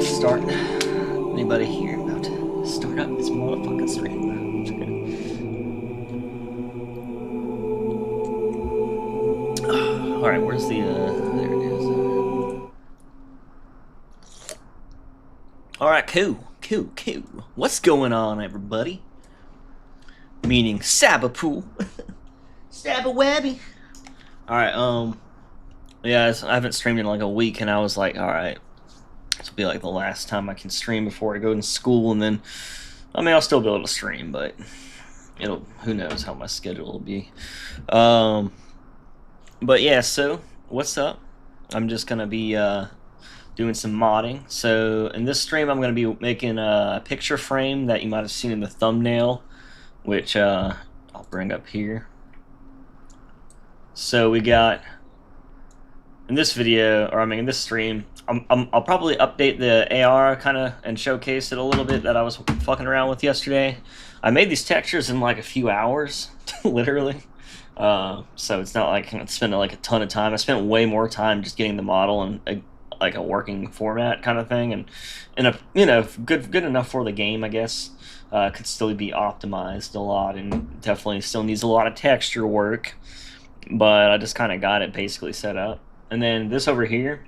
to start. Anybody here about to start up this motherfucking stream? Alright, where's the, there it is. Alright, cool. What's going on, everybody? Meaning Sabapool. Sabawabby. Alright, yeah, I haven't streamed in like a week, and I was like, alright, this will be like the last time I can stream before I go to school, and then, I mean, I'll still be able to stream, but who knows how my schedule will be. But yeah, so, what's up? I'm just gonna be, doing some modding. So, in this stream, I'm gonna be making a picture frame that you might have seen in the thumbnail, which, I'll bring up here. So, we got, in this video, or I mean, in this stream, I'll probably update the AR kind of and showcase it a little bit that I was fucking around with yesterday. I made these textures in like a few hours, literally. So it's not like I'm spending like a ton of time. I spent way more time just getting the model and like a working format kind of thing, and a good enough for the game, I guess. Could still be optimized a lot, and definitely still needs a lot of texture work. But I just kind of got it basically set up. And then this over here,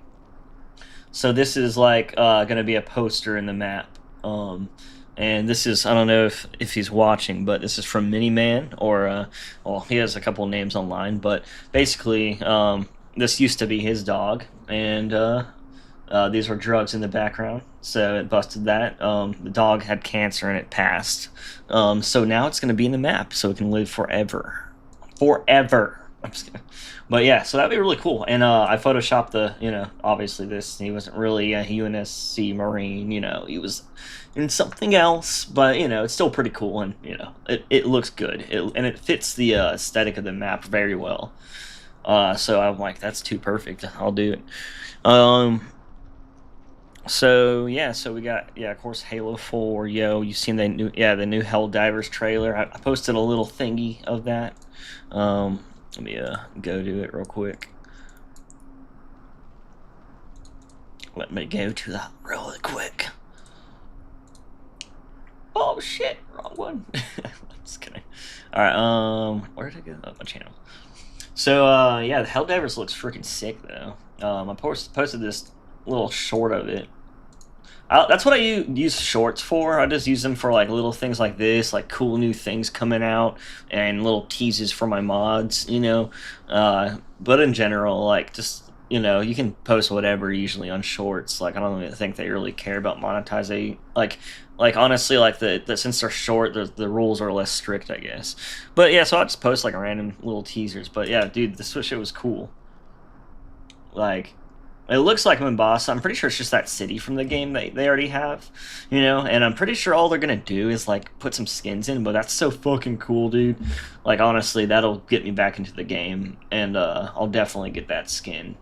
so this is like going to be a poster in the map. And this is, I don't know if he's watching, but this is from Miniman, or, well, he has a couple names online, but basically, this used to be his dog, and these were drugs in the background, so it busted that. The dog had cancer and it passed. So now it's going to be in the map, so it can live forever. Forever! I'm just kidding. But yeah, so that'd be really cool. And I photoshopped the, obviously he wasn't really a UNSC Marine, he was in something else, but, it's still pretty cool, and, it looks good. And it fits the aesthetic of the map very well. So I'm like, that's too perfect. I'll do it. So yeah, so we got, of course, Halo 4, you've seen the new Helldivers trailer. I posted a little thingy of that. Let me go to it real quick. Let me go to that really quick. Oh shit, wrong one. I'm just kidding. Alright, where did I go? Oh, my channel. So, yeah, the Helldivers looks freaking sick, though. I posted this little short of it. That's what I use shorts for. I just use them for like little things like this, like cool new things coming out, and little teases for my mods, but in general, like, just, you can post whatever usually on shorts. Like, I don't even think they really care about monetizing. Like honestly, like since they're short, the rules are less strict, I guess. But yeah, so I'll just post like random little teasers. But yeah, dude, this shit was cool. Like, it looks like Mombasa. I'm pretty sure it's just that city from the game that they already have, and I'm pretty sure all they're gonna do is like put some skins in, but that's so fucking cool, dude. Like, honestly, that'll get me back into the game, and I'll definitely get that skin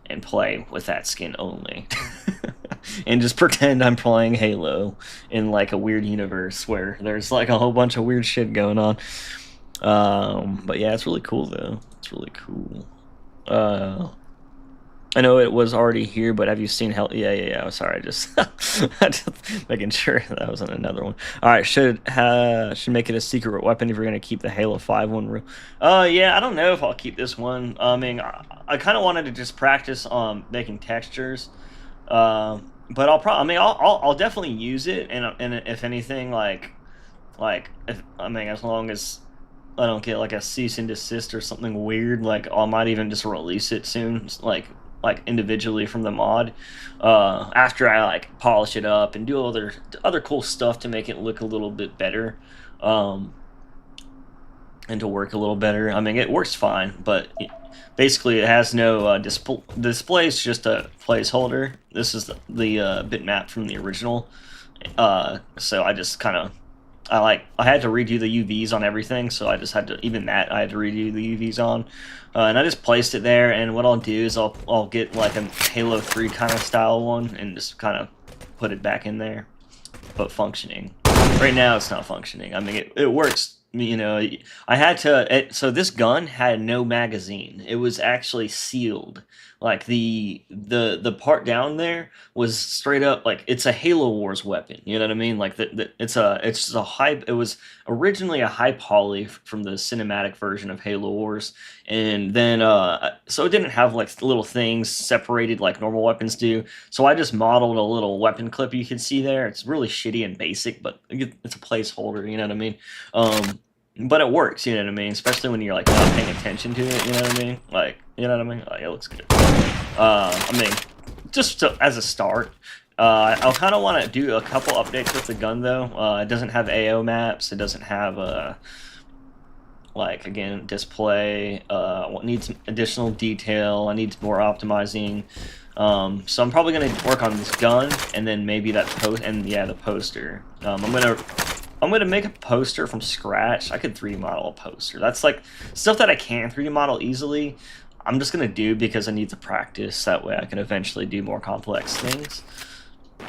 and play with that skin only. And just pretend I'm playing Halo in like a weird universe where there's like a whole bunch of weird shit going on. But yeah, it's really cool though. It's really cool. I know it was already here, but have you seen Hell? Yeah. Sorry, I just making sure that wasn't another one. All right, should make it a secret weapon if you're gonna keep the Halo 5 one real. Yeah, I don't know if I'll keep this one. I mean, I kind of wanted to just practice on making textures. But I'll definitely use it, and if anything, as long as I don't get like a cease and desist or something weird, like, I might even just release it soon, like individually from the mod, after I like polish it up and do other cool stuff to make it look a little bit better, and to work a little better. I mean, it works fine, but basically it has no display. It's just a placeholder. This is the bitmap from the original, so I just kind of I had to redo the UVs on everything, so I just had to, I had to redo the UVs on, and I just placed it there. And what I'll do is I'll get like a Halo 3 kind of style one and just kind of put it back in there, but functioning. Right now it's not functioning. I mean, it works. I had to. So this gun had no magazine. It was actually sealed Like the part down there was straight up like it's a Halo Wars weapon. You know what I mean? Like it's just a high. It was originally a high poly from the cinematic version of Halo Wars, and then so it didn't have like little things separated like normal weapons do. So I just modeled a little weapon clip you can see there. It's really shitty and basic, but it's a placeholder. You know what I mean? But it works, you know what I mean? Especially when you're like not paying attention to it, you know what I mean? Like, you know what I mean? Like, it looks good. I mean, just as a start, I'll kind of want to do a couple updates with the gun though. It doesn't have AO maps. It doesn't have like again display. Needs additional detail. I need more optimizing. So I'm probably gonna work on this gun and then maybe that post and yeah the poster. I'm gonna make a poster from scratch. I could 3D model a poster. That's like stuff that I can 3D model easily. I'm just gonna do because I need to practice. That way I can eventually do more complex things.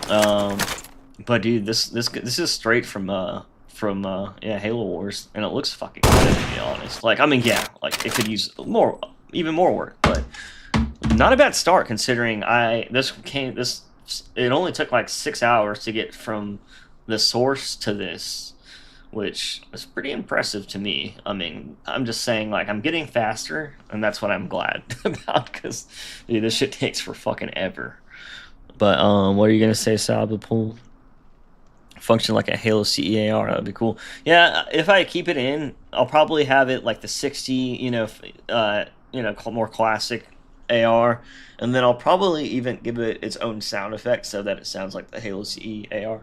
But dude, this is straight from yeah Halo Wars, and it looks fucking good to be honest. Like I mean yeah, like it could use even more work, but not a bad start considering it only took like 6 hours to get from the source to this, which is pretty impressive to me. I mean, I'm just saying, like, I'm getting faster, and that's what I'm glad about, because this shit takes for fucking ever. But, what are you gonna say, Sabapool? Function like a Halo CEAR, that'd be cool. Yeah, if I keep it in, I'll probably have it like the 60, more classic AR, and then I'll probably even give it its own sound effect so that it sounds like the Halo CE AR.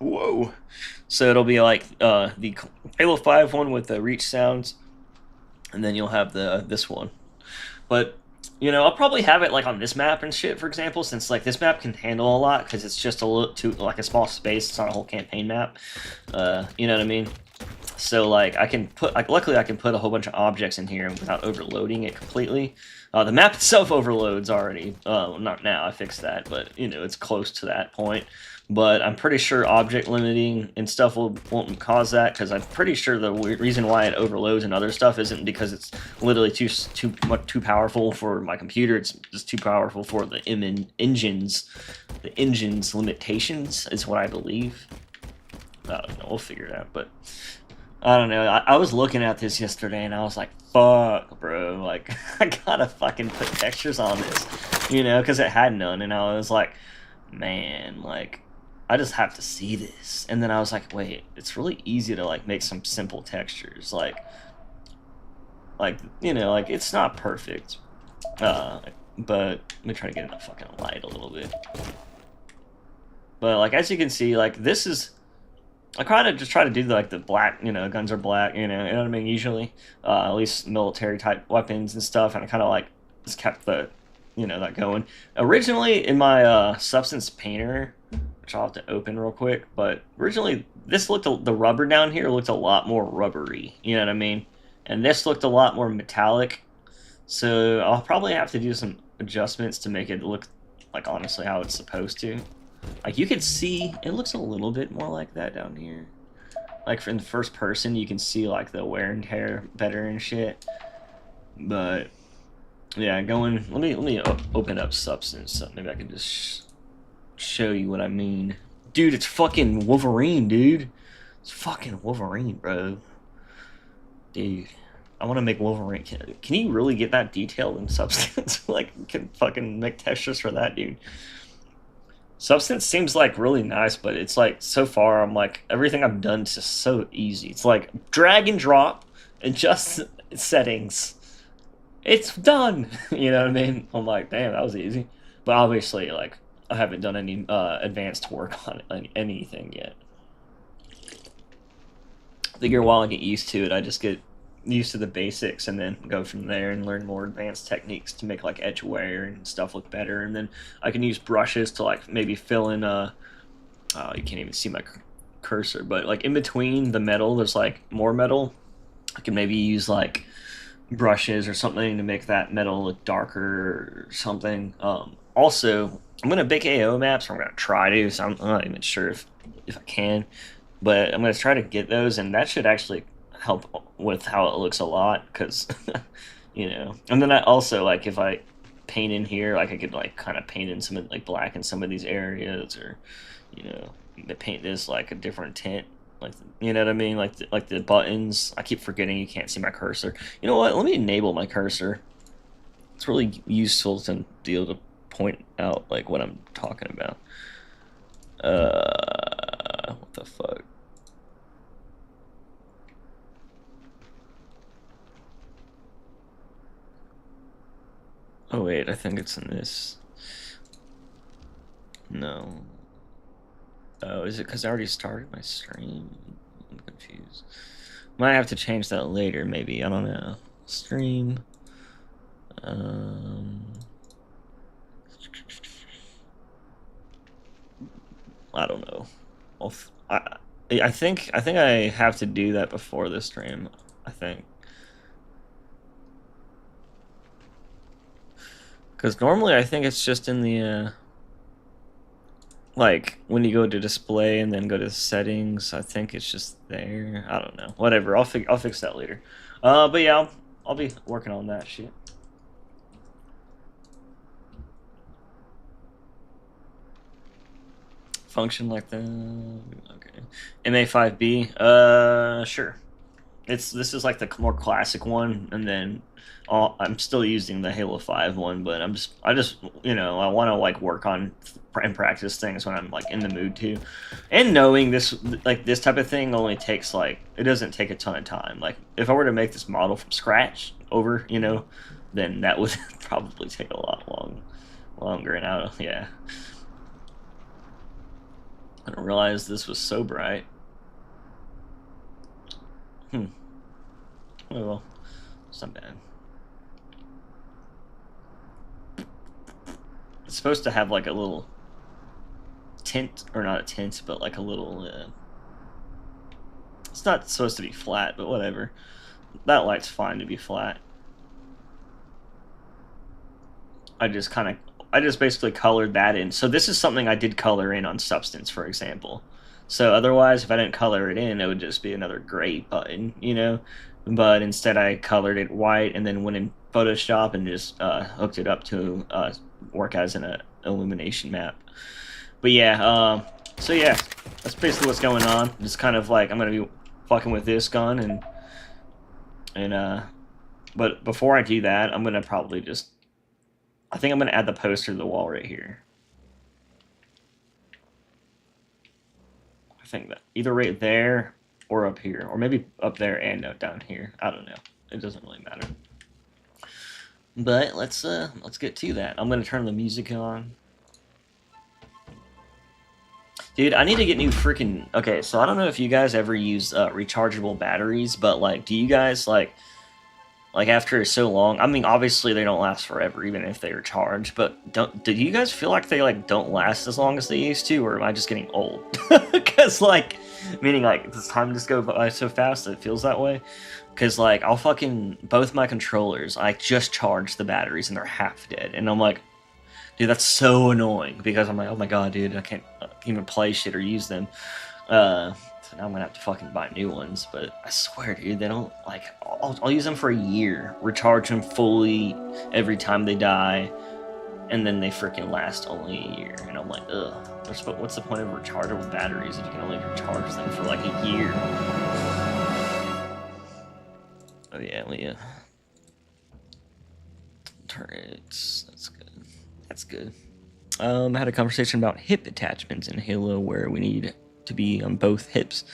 Whoa. So it'll be like the Halo 5 one with the reach sounds, and then you'll have this one. But I'll probably have it like on this map and shit, for example, since like this map can handle a lot because it's just a little too like a small space. It's not a whole campaign map. You know what I mean? So like I can put luckily I can put a whole bunch of objects in here without overloading it completely. The map itself overloads already. Not now, I fixed that, but it's close to that point. But I'm pretty sure object limiting and stuff won't cause that, because I'm pretty sure the reason why it overloads and other stuff isn't because it's literally too powerful for my computer. It's just too powerful for the engines. The engine's limitations is what I believe. I don't know. We'll figure it out, but I don't know. I was looking at this yesterday and I was like, fuck, bro. Like, I gotta fucking put textures on this, because it had none. And I was like, man, like, I just have to see this. And then I was like, wait, it's really easy to, like, make some simple textures. Like, it's not perfect. But let me try to get in the fucking light a little bit. But, like, as you can see, like, this is... I kind of just try to do like the black, guns are black, you know what I mean, usually, at least military type weapons and stuff, and I kind of like just kept the, that going. Originally in my Substance Painter, which I'll have to open real quick, but originally the rubber down here looked a lot more rubbery, you know what I mean, and this looked a lot more metallic, so I'll probably have to do some adjustments to make it look like honestly how it's supposed to. Like, you can see, it looks a little bit more like that down here. Like, in the first person, you can see, like, the wear and tear better and shit. But, yeah, let me open up Substance, so maybe I can just show you what I mean. Dude, it's fucking Wolverine, dude. It's fucking Wolverine, bro. Dude, I want to make Wolverine. Can you really get that detailed in Substance? Like, can fucking make textures for that, dude. Substance seems like really nice, but it's like so far I'm like everything I've done is just so easy. It's like drag and drop, adjust settings. It's done. You know what I mean? I'm like, damn, that was easy. But obviously, like, I haven't done any advanced work on anything yet. I figure while I get used to it, I just get used to the basics and then go from there and learn more advanced techniques to make like edge wear and stuff look better, and then I can use brushes to like maybe fill in oh, you can't even see my cursor, but like in between the metal there's like more metal. I can maybe use like brushes or something to make that metal look darker or something. Also, I'm gonna bake AO maps, or I'm gonna try to, so I'm not even sure if I can, but I'm gonna try to get those, and that should actually help with how it looks a lot, because and then I also, like, if I paint in here. Like I could like kind of paint in some of like black in some of these areas, or you know, paint this like a different tint. Like you know what I mean? Like the buttons. I keep forgetting you can't see my cursor. You know what? Let me enable my cursor. It's really useful to be able to point out like what I'm talking about. What the fuck? Oh wait, I think it's in this. No. Oh, is it because I already started my stream? I'm confused. Might have to change that later, maybe. I don't know. Stream. I don't know. I think I have to do that before the stream. I think. Because normally I think it's just in the like when you go to display and then go to settings. I think it's just there. I don't know. Whatever. I'll fix that later. But yeah, I'll be working on that shit. Function like that. Okay. MA5B. Sure. This is like the more classic one, and then I'm still using the Halo 5 one, but I just you know I want to like work on and practice things when I'm like in the mood to, and knowing this like this type of thing only takes like it doesn't take a ton of time. Like if I were to make this model from scratch over, you know, then that would probably take a lot longer, and yeah. I didn't realize this was so bright. Oh well, it's not bad. It's supposed to have like a little tint, or not a tint, but like a little, it's not supposed to be flat, but whatever. That light's fine to be flat. I just basically colored that in. So this is something I did color in on Substance, for example. So otherwise, if I didn't color it in, it would just be another gray button, you know? But instead I colored it white and then went in Photoshop and just hooked it up to work as an illumination map. But yeah, so yeah, that's basically what's going on. Just kind of like, I'm going to be fucking with this gun but before I do that, I'm going to probably just, I think I'm going to add the poster to the wall right here. I think that either right there or up here, or maybe up there and down here. I don't know. It doesn't really matter. But let's get to that. I'm gonna turn the music on. Dude, I need to get new freaking. Okay, so I don't know if you guys ever use rechargeable batteries, but like, do you guys like after so long? I mean, obviously they don't last forever, even if they are charged. But do you guys feel like they like don't last as long as they used to, or am I just getting old? Because like, meaning like, does time just go by so fast that it feels that way? Because like, I'll fucking both my controllers, I just charged the batteries and they're half dead, and I'm like, dude, that's so annoying. Because I'm like, oh my god, dude, I can't even play shit or use them. So now I'm gonna have to fucking buy new ones, but I swear, dude, they don't, like, I'll use them for a year, recharge them fully every time they die, and then they freaking last only a year, and I'm like, ugh, what's the point of rechargeable batteries if you can only recharge them for like a year? Oh yeah. Turrets, that's good. I had a conversation about hip attachments in Halo where we need to be on both hips.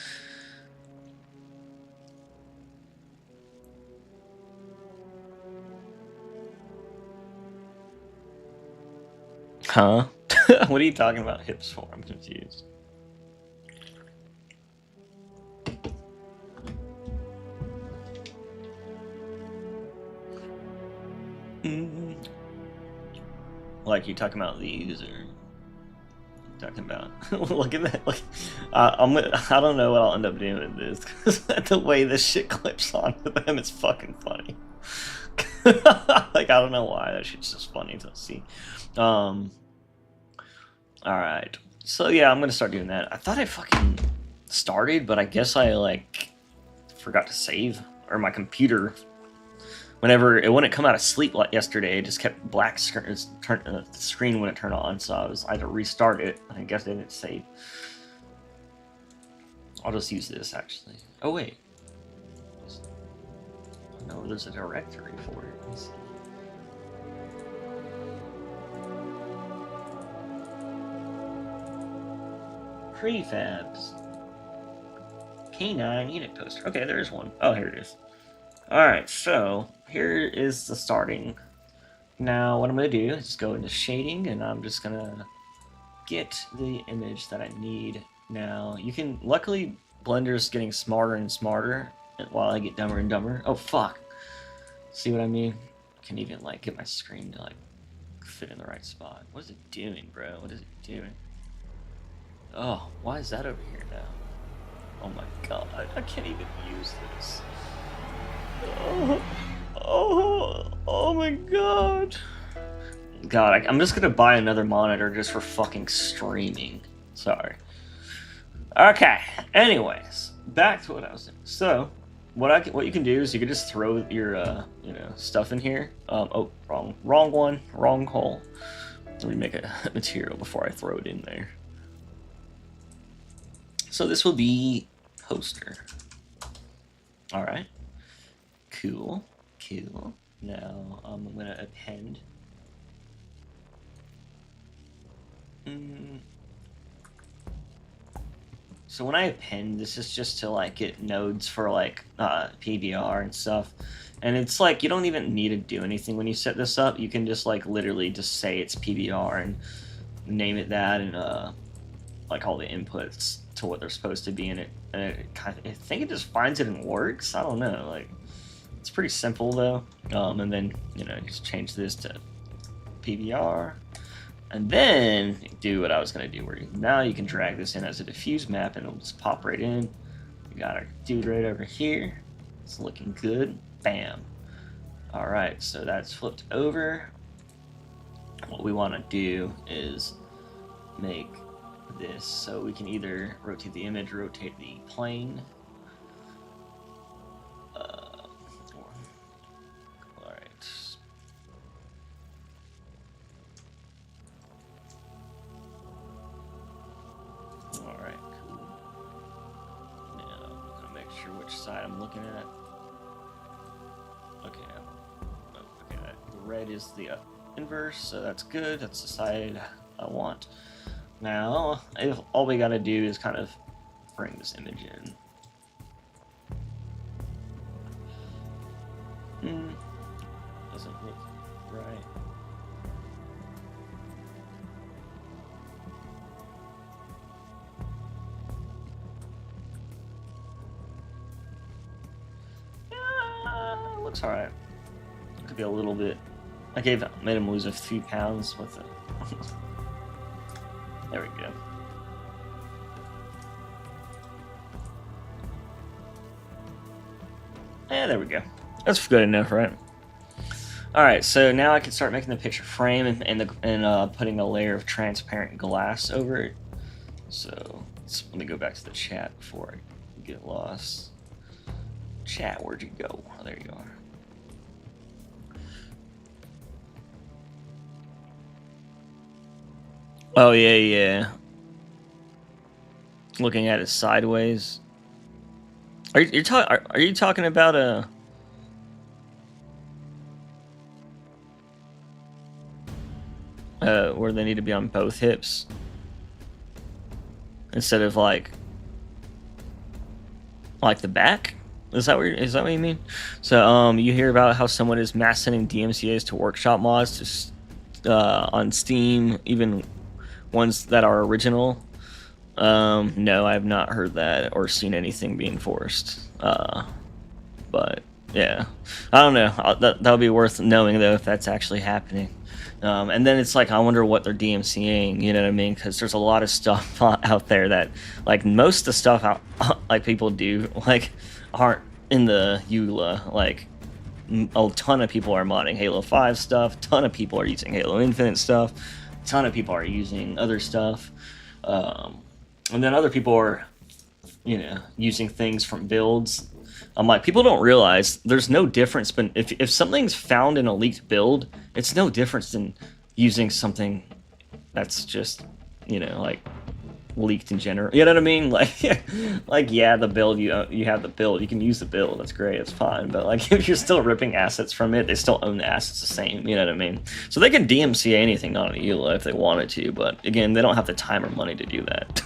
Huh? What are you talking about hips for? I'm confused. Like, you talking about these, or talking about look at that, like, I don't know what I'll end up doing with this, because the way this shit clips onto them is fucking funny. Like, I don't know why, that shit's just funny to see. Alright, so yeah, I'm gonna start doing that. I thought I fucking started, but I guess I like forgot to save, or my computer whenever it wouldn't come out of sleep like yesterday, it just kept black the screen wouldn't turn on, so I had to restart it. I guess it didn't save. I'll just use this actually. Oh wait, no, there's a directory for it. Let's see. Prefabs. K9 unit poster. Okay, there is one. Oh, here it is. Alright, so here is the starting. Now, what I'm going to do is go into shading, and I'm just going to get the image that I need. Now, you can, luckily, Blender's getting smarter and smarter while I get dumber and dumber. Oh, fuck. See what I mean? I can't even, like, get my screen to, like, fit in the right spot. What is it doing, bro? What is it doing? Oh, why is that over here now? Oh my god, I can't even use this. Oh my god. God, I'm just gonna buy another monitor just for fucking streaming. Sorry. Okay, anyways, back to what I was doing. So, what you can do is you can just throw your, stuff in here. Oh, wrong one, wrong hole. Let me make a material before I throw it in there. So this will be poster. All right. Cool. Now I'm gonna append. So when I append, this is just to like get nodes for like PBR and stuff. And it's like you don't even need to do anything when you set this up. You can just like literally just say it's PBR and name it that, and like all the inputs to what they're supposed to be in it. And it kind of, I think it just finds it and works. I don't know, like it's pretty simple though. And then just change this to PBR, and then do what I was gonna do. Where now you can drag this in as a diffuse map, and it'll just pop right in. We got our dude right over here. It's looking good. Bam. All right, so that's flipped over. What we want to do is make this so we can either rotate the image, rotate the plane. Alright, cool. Now I'm gonna make sure which side I'm looking at. Okay, the red is the inverse, so that's good. That's the side I want. Now, all we gotta do is kind of bring this image in. Doesn't look right. Looks alright. Could be a little bit. Made him lose a few pounds with it. There we go. Yeah, there we go. That's good enough, right? All right, so now I can start making the picture frame and putting a layer of transparent glass over it. So let me go back to the chat before I get lost. Chat, where'd you go? Oh, there you are. Oh yeah. Looking at it sideways. Are you talking about where they need to be on both hips instead of like the back? Is that what you mean? So you hear about how someone is mass sending DMCA's to workshop mods to on Steam, even ones that are original. No, I have not heard that or seen anything being forced. But yeah, I don't know. That would be worth knowing though if that's actually happening. And then it's like I wonder what they're DMCAing. You know what I mean? Because there's a lot of stuff out there that, like, most of the stuff like people do like aren't in the EULA. Like a ton of people are modding Halo 5 stuff. A ton of people are using Halo Infinite stuff. A ton of people are using other stuff. And then other people are, using things from builds I'm like, people don't realize there's no difference. But if something's found in a leaked build, it's no difference than using something that's just, like leaked in general. You know what I mean? Like yeah, the build you have the build, you can use the build. That's great. It's fine. But like if you're still ripping assets from it, they still own the assets the same. You know what I mean? So they can DMCA anything on an EULA if they wanted to, but again, they don't have the time or money to do that.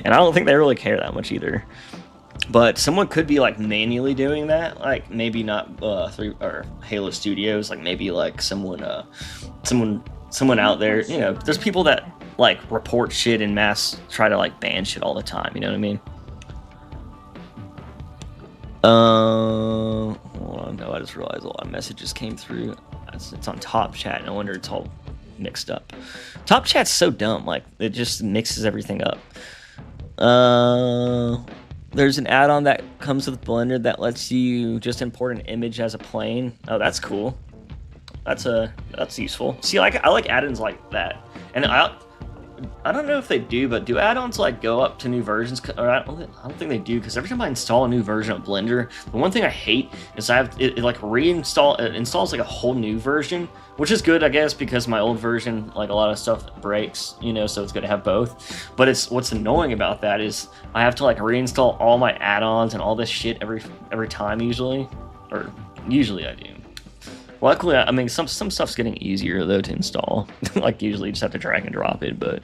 And I don't think they really care that much either. But someone could be like manually doing that, like maybe not Halo Studios, like maybe like someone out there. There's people that like report shit in mass, try to like ban shit all the time. You know what I mean? Hold on, no, I just realized a lot of messages came through. It's on Top Chat. No wonder it's all mixed up. Top Chat's so dumb. Like it just mixes everything up. There's an add-on that comes with Blender that lets you just import an image as a plane. Oh, that's cool. That's useful. See, I like add-ons like that. And I don't know if they do, but do add-ons like go up to new versions? Or I don't think they do, because every time I install a new version of Blender, the one thing I hate is it like reinstall. It installs like a whole new version, which is good, I guess, because my old version, like a lot of stuff breaks, so it's good to have both. But what's annoying about that is I have to like reinstall all my add-ons and all this shit every time usually, or usually I do. Luckily, I mean, some stuff's getting easier though to install. Like usually you just have to drag and drop it, but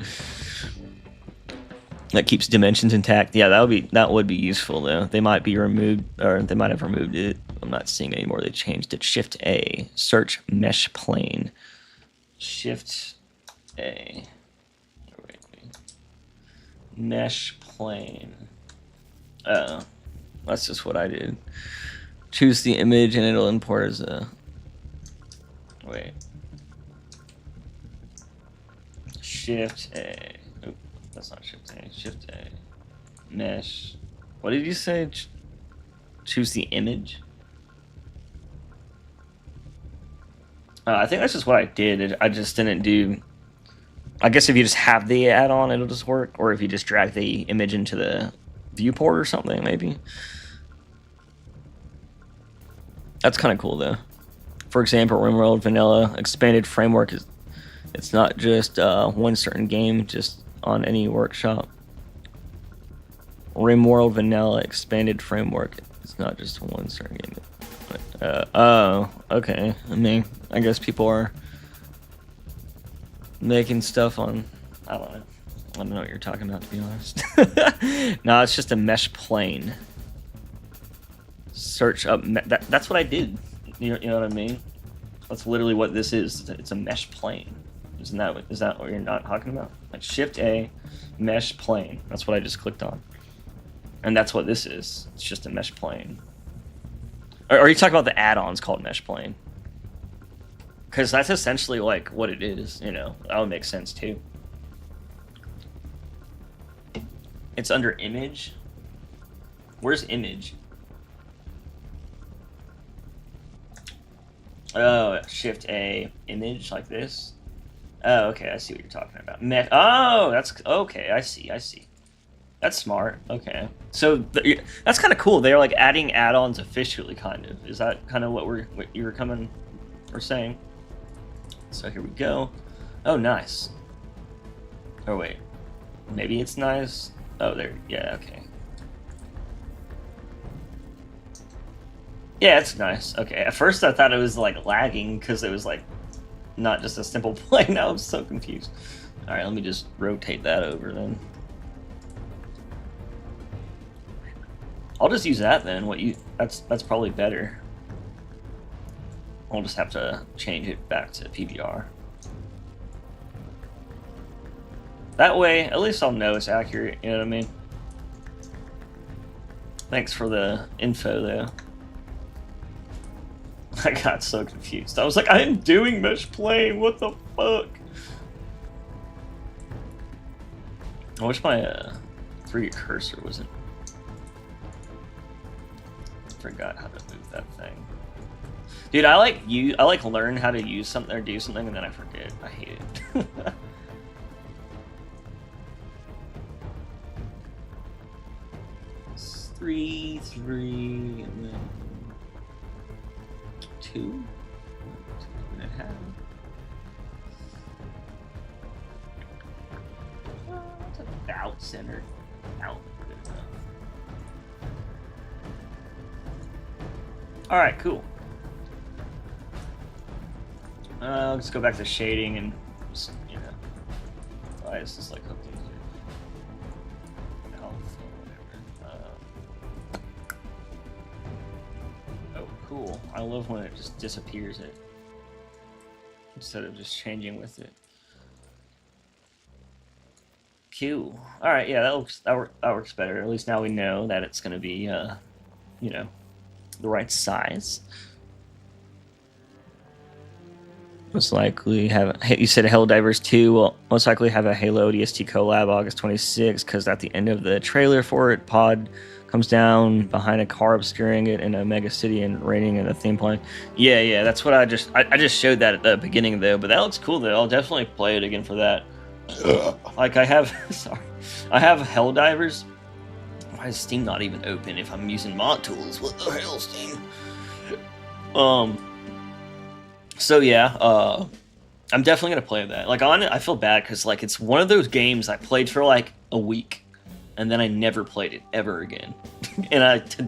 that keeps dimensions intact. Yeah, that would be useful though. They might be removed, or they might have removed it. I'm not seeing it anymore. They changed it. Shift A, search mesh plane. Shift A. Wait. Mesh plane. Oh, that's just what I did. Choose the image and it'll import as a. Wait. Shift A. Oop, that's not Shift A. Shift A. Mesh. What did you say? Choose the image? I think that's just what I did. I just didn't do. I guess if you just have the add-on, it'll just work. Or if you just drag the image into the viewport or something, maybe. That's kind of cool, though. For example, RimWorld Vanilla expanded framework it's not just one certain game, just on any workshop. RimWorld Vanilla expanded framework. It's not just one certain game. Oh, okay. I mean, I guess people are making stuff on. I don't know what you're talking about, to be honest. No, it's just a mesh plane. Search up. That's what I did. You know what I mean? That's literally what this is. It's a mesh plane. Is that what you're not talking about? Like Shift A, mesh plane. That's what I just clicked on. And that's what this is. It's just a mesh plane. Or are you talking about the add-ons called mesh plane? Because that's essentially like what it is. That would make sense too. It's under image. Where's image? Oh, Shift A, image like this. Oh, okay, I see what you're talking about. Oh, that's okay. I see. That's smart. Okay, so that's kind of cool. They're like adding add-ons officially, kind of. Is that kind of what you were saying? So here we go. Oh, nice. Oh wait, maybe it's nice. Oh, there. Yeah. Okay. Yeah, it's nice. Okay, at first I thought it was like lagging because it was like not just a simple play. Now I'm so confused. All right, let me just rotate that over then. I'll just use that then. That's probably better. I'll just have to change it back to PBR. That way, at least I'll know it's accurate. You know what I mean? Thanks for the info, though. I got so confused. I was like, I'm doing mesh plane. What the fuck? I wish my 3D cursor wasn't. Forgot how to move that thing. Dude, I like learn how to use something or do something and then I forget. I hate it. 3, 3, and then 2, 2.5. It's about centered. Out. Alright, cool. Let's go back to shading and just, you know, why is this like hooked into alpha or whatever. Oh, cool. I love when it just disappears it instead of just changing with it. Cool. Alright, yeah, that works better. At least now we know that it's gonna be you know, the right size. Most likely have, you said Helldivers 2 will most likely have a Halo ODST collab August 26th, because at the end of the trailer for it, Pod comes down behind a car obscuring it in a mega city and raining in a theme park. Yeah, that's what I just showed that at the beginning though, but that looks cool though. I'll definitely play it again for that. Like I have, sorry, I have Helldivers. Why is Steam not even open if I'm using mod tools? What the hell, Steam? So yeah, I'm definitely gonna play that. Like on it, I feel bad because like it's one of those games I played for like a week, and then I never played it ever again. And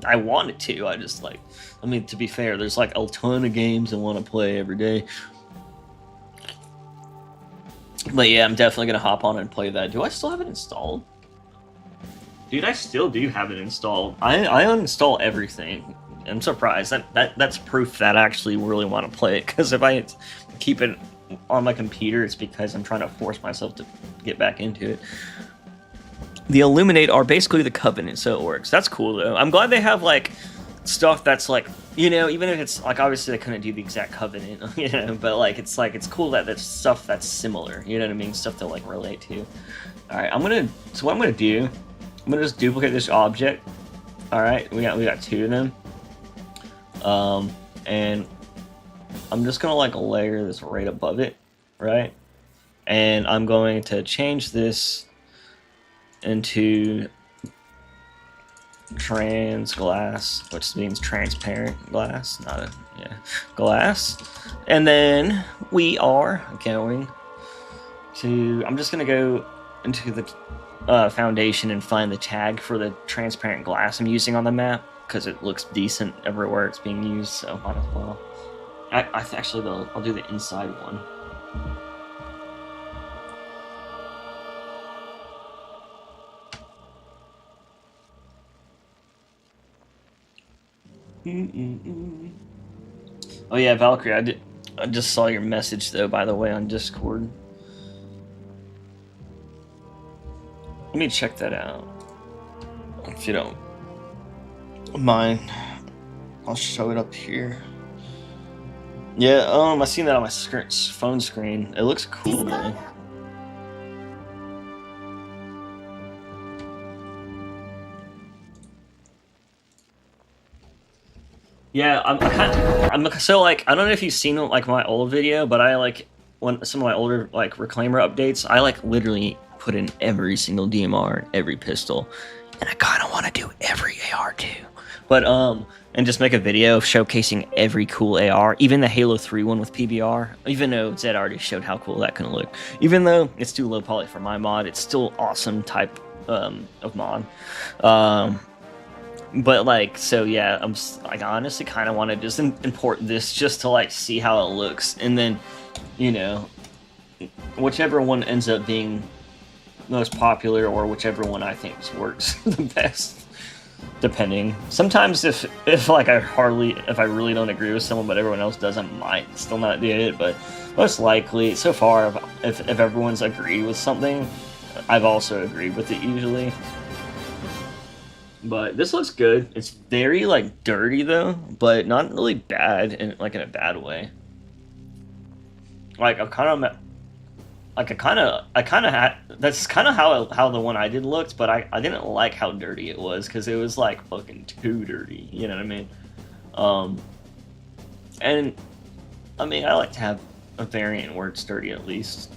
I wanted to. I just like, I mean, to be fair, there's like a ton of games I want to play every day. But yeah, I'm definitely gonna hop on and play that. Do I still have it installed? Dude, I still do have it installed. I uninstall everything. I'm surprised. That's proof that I actually really want to play it, because if I keep it on my computer, it's because I'm trying to force myself to get back into it. The Illuminate are basically the Covenant, so it works. That's cool, though. I'm glad they have, like, stuff that's, like, you know, even if it's, like, obviously they couldn't do the exact Covenant, you know, but, like, it's cool that there's stuff that's similar, you know what I mean? Stuff to, like, relate to. Alright, so what I'm gonna do, I'm gonna just duplicate this object. Alright, we got 2 of them. And I'm just gonna like layer this right above it, right? And I'm going to change this into trans glass, which means transparent glass, not a, yeah, glass. And then we are going to, I'm just gonna go into the foundation and find the tag for the transparent glass I'm using on the map, because it looks decent everywhere it's being used, so might as well. Actually, I'll do the inside one. Oh yeah, Valkyrie, I just saw your message though, by the way, on Discord. Let me check that out. If you don't mind, I'll show it up here. Yeah, I seen that on my phone screen. It looks cool, man. Yeah, I'm so like, I don't know if you've seen like my old video, but I like when some of my older like Reclaimer updates, I like literally put in every single DMR, every pistol, and I kind of want to do every AR too. But and just make a video showcasing every cool AR, even the Halo 3 one with PBR. Even though Zed already showed how cool that can look, even though it's too low poly for my mod, it's still awesome type of mod. But like, so yeah, I'm like, I honestly kind of want to just import this just to like see how it looks, and then, you know, whichever one ends up being most popular, or whichever one I think works the best, depending. Sometimes if like if I really don't agree with someone but everyone else does, I might still not do it. But most likely, so far, if everyone's agreed with something, I've also agreed with it usually. But this looks good. It's very like dirty though, but not really bad in like in a bad way. Like I kind of had, that's kind of how the one I did looked, but I didn't like how dirty it was, because it was like fucking too dirty, you know what I mean? And I mean, I like to have a variant where it's dirty at least.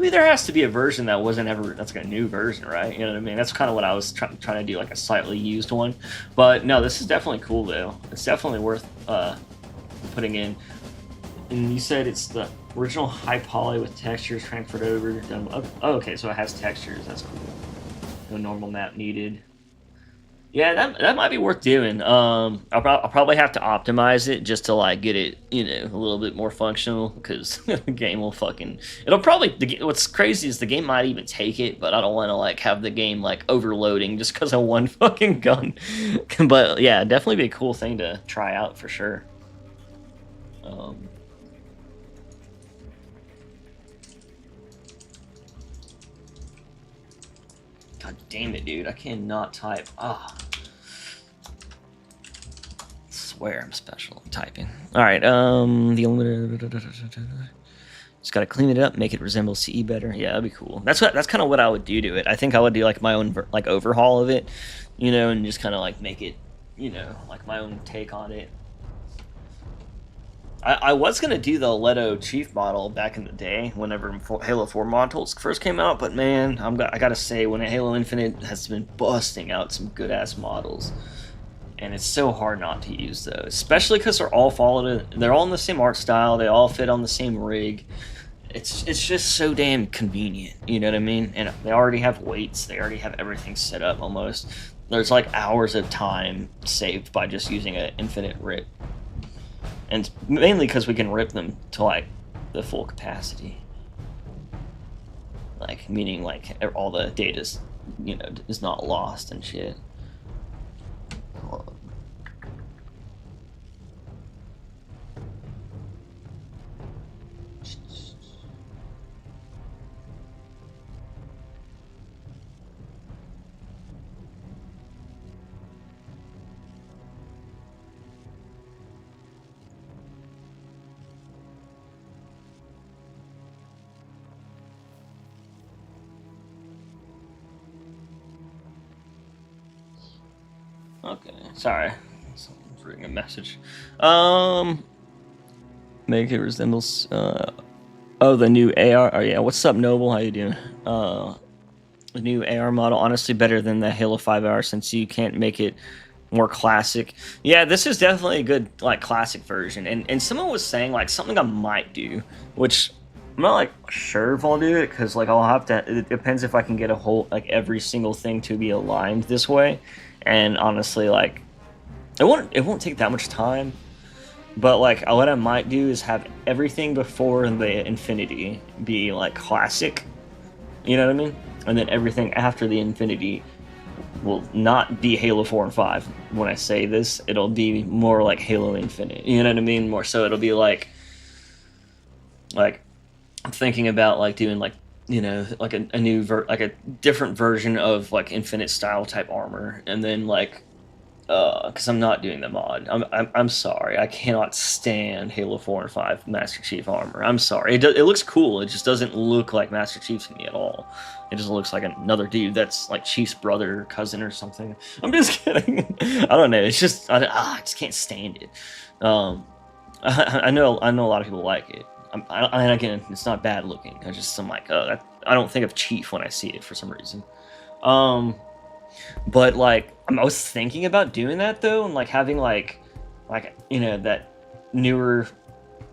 I mean, there has to be a version that wasn't ever, that's like a new version, right? You know what I mean? That's kind of what I was trying to do, like a slightly used one. But no, this is definitely cool, though. It's definitely worth putting in. And you said it's the original high poly with textures transferred over. Oh, okay, so it has textures. That's cool. No normal map needed. Yeah, that might be worth doing. I'll probably have to optimize it just to like get it, you know, a little bit more functional because the game will fucking. It'll probably. What's crazy is the game might even take it, but I don't want to like have the game like overloading just because of one fucking gun. But yeah, definitely be a cool thing to try out for sure. God damn it, dude! I cannot type. Ah. Swear I'm special at typing. All right, the just gotta clean it up, make it resemble CE better. Yeah, that'd be cool. That's kind of what I would do to it. I think I would do like my own like overhaul of it, you know, and just kind of like make it, you know, like my own take on it. I was gonna do the Leto Chief model back in the day, whenever Halo 4 models first came out, but man, I gotta say, when Halo Infinite has been busting out some good ass models, and it's so hard not to use those, especially because they're all in the same art style, they all fit on the same rig. It's just so damn convenient, you know what I mean? And they already have weights, they already have everything set up almost. There's like hours of time saved by just using an infinite rip. And mainly because we can rip them to like the full capacity, like meaning like all the data's, you know, is not lost and shit. Okay, sorry. Someone's reading a message. Make it resemble. Oh, the new AR. Oh yeah, what's up, Noble? How you doing? The new AR model, honestly, better than the Halo 5R since you can't make it more classic. Yeah, this is definitely a good like classic version. And someone was saying like something I might do, which I'm not like sure if I'll do it because like I'll have to. It depends if I can get a whole like every single thing to be aligned this way. And honestly, like, it won't take that much time, but like what I might do is have everything before the Infinity be like classic, you know what I mean? And then everything after the Infinity will not be Halo 4 and 5. When I say this, it'll be more like Halo Infinite, you know what I mean? More so it'll be like I'm thinking about like doing like, you know, like a new like a different version of like Infinite style type armor, and then like because I'm not doing the mod. I'm sorry, I cannot stand Halo 4 and 5 Master Chief armor. I'm sorry, it looks cool, it just doesn't look like Master Chief to me at all. It just looks like another dude that's like Chief's brother or cousin or something. I'm just kidding. I don't know, it's just I just can't stand it. I know a lot of people like it. And again, it's not bad looking. I'm like, I don't think of Chief when I see it for some reason. But like, I was thinking about doing that though, and like having like you know, that newer,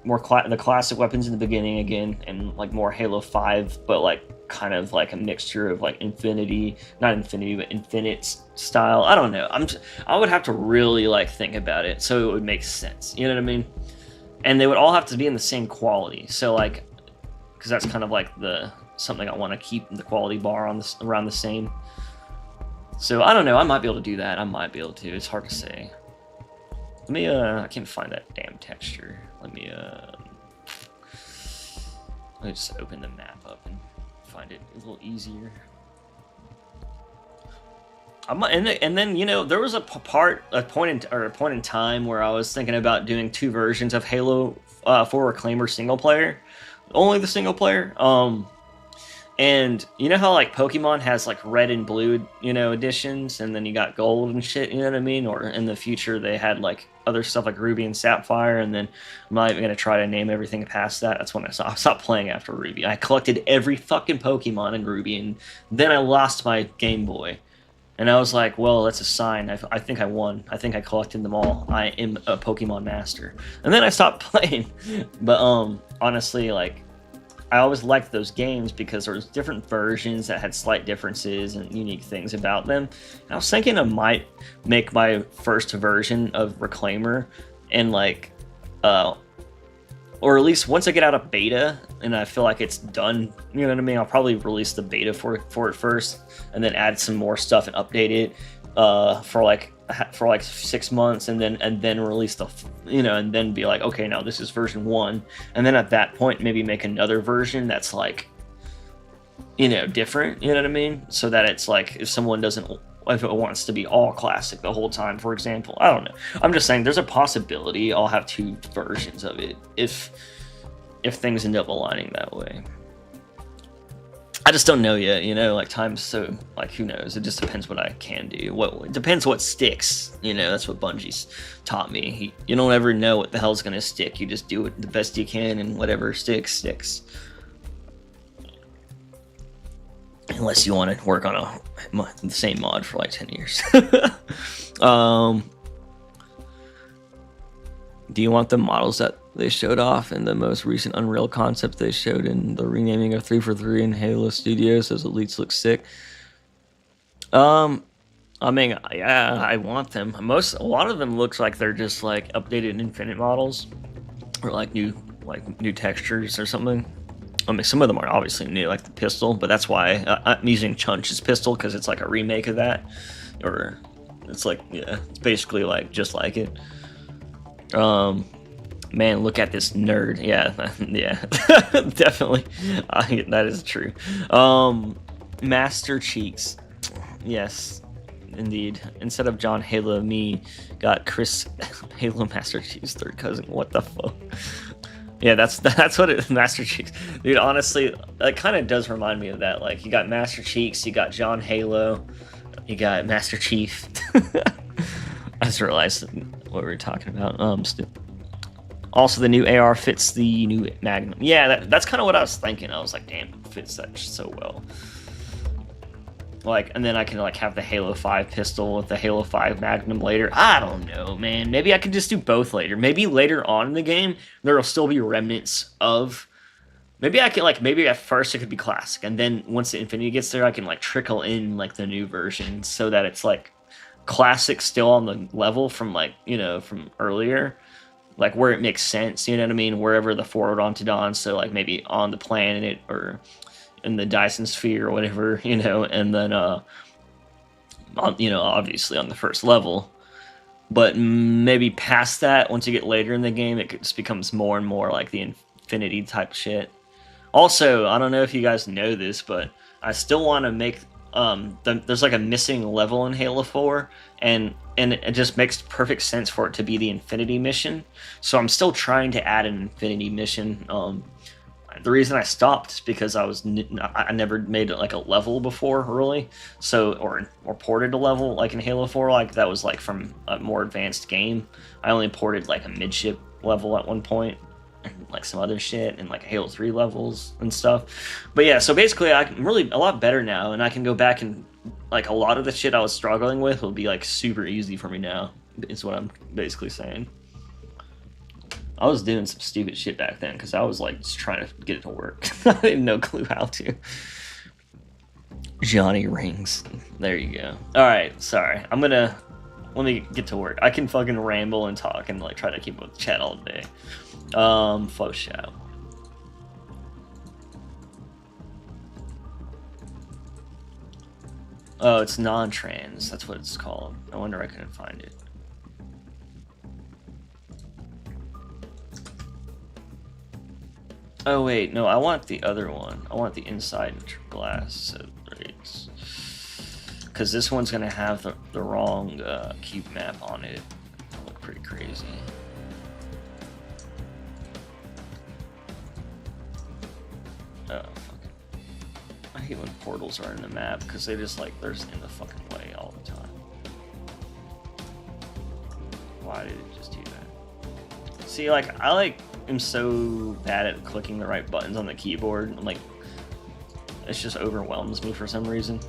more the classic weapons in the beginning again, and like more Halo 5, but like kind of like a mixture of like not Infinity, but Infinite style. I don't know. I would have to really like think about it so it would make sense. You know what I mean? And they would all have to be in the same quality. So like, because that's kind of like something I want to keep the quality bar on around the same. So I don't know. I might be able to do that. I might be able to. It's hard to say. Let me. I can't find that damn texture. Let me just open the map up and find it a little easier. And then you know, there was a point in time where I was thinking about doing two versions of Halo 4 Reclaimer single player, only the single player. And you know how like Pokemon has like red and blue, you know, editions, and then you got gold and shit, you know what I mean? Or in the future they had like other stuff like Ruby and Sapphire, and then I'm not even gonna try to name everything past that. That's when I stopped playing after Ruby. I collected every fucking Pokemon in Ruby, and then I lost my Game Boy. And I was like, well, that's a sign. I think I won. I think I collected them all. I am a Pokemon master. And then I stopped playing. But honestly, like, I always liked those games because there was different versions that had slight differences and unique things about them. And I was thinking I might make my first version of Reclaimer and like, or at least once I get out of beta and I feel like it's done, you know what I mean? I'll probably release the beta for it first, and then add some more stuff and update it for like 6 months, and then release the, you know, and then be like, okay, now this is version 1, and then at that point maybe make another version that's like, you know, different, you know what I mean? So that it's like if someone doesn't, if it wants to be all classic the whole time, for example. I don't know. I'm just saying there's a possibility I'll have 2 versions of it if things end up aligning that way. I just don't know yet, you know, like time's so, like, who knows? It just depends what I can do. It depends what sticks, you know, that's what Bungie's taught me. You don't ever know what the hell's gonna stick. You just do it the best you can, and whatever sticks. Unless you want to work on the same mod for like 10 years. Do you want the models that they showed off in the most recent Unreal concept they showed in the renaming of 343 in Halo Studios? Those elites look sick. I mean, yeah, I want them. A lot of them looks like they're just like updated Infinite models, or like new textures or something. I mean, some of them are obviously new, like the pistol, but that's why I'm using Chunch's pistol, because it's like a remake of that, or it's like, yeah, it's basically like just like it. Man, look at this nerd. Yeah, yeah, definitely. That is true. Master Cheeks. Yes, indeed. Instead of John Halo, me got Chris Halo Master Chief's third cousin. What the fuck? Yeah, that's what it is, Master Cheeks. Dude, honestly, that kind of does remind me of that. Like, you got Master Cheeks, you got John Halo, you got Master Chief. I just realized what we were talking about. Also, the new AR fits the new Magnum. Yeah, that's kind of what I was thinking. I was like, damn, it fits that so well. Like, and then I can like have the Halo 5 pistol with the Halo 5 Magnum later. I don't know, man. Maybe I could just do both later. Maybe later on in the game there'll still be remnants of. Maybe I can like, maybe at first it could be classic, and then once the Infinity gets there, I can like trickle in like the new version so that it's like classic still on the level from like, you know, from earlier, like where it makes sense. You know what I mean? Wherever the Forward Ontodon, so like maybe on the planet or in the Dyson Sphere or whatever, you know, and then you know, obviously on the first level, but maybe past that, once you get later in the game, it just becomes more and more like the Infinity type shit. Also, I don't know if you guys know this, but I still want to make there's like a missing level in Halo 4, and it just makes perfect sense for it to be the Infinity mission. So I'm still trying to add an Infinity mission. The reason I stopped is because I never made like a level before, really. So or ported a level like in Halo 4, like that was like from a more advanced game. I only ported like a midship level at one point, and like some other shit, and like Halo 3 levels and stuff. But yeah, so basically I'm really a lot better now, and I can go back and like a lot of the shit I was struggling with will be like super easy for me now, is what I'm basically saying. I was doing some stupid shit back then because I was like just trying to get it to work. I had no clue how to. Johnny Rings. There you go. Alright, sorry. Let me get to work. I can fucking ramble and talk and like try to keep up with chat all day. Faux show. Oh, it's non-trans. That's what it's called. I wonder I couldn't find it. Oh wait, no, I want the other one. I want the inside glass. So it's because this one's gonna have the wrong cube map on it. It'll look pretty crazy. Oh, fucking. I hate when portals are in the map because they just like they're just in the fucking way all the time. Why did it just do See, like, I like am so bad at clicking the right buttons on the keyboard. I'm like, it just overwhelms me for some reason.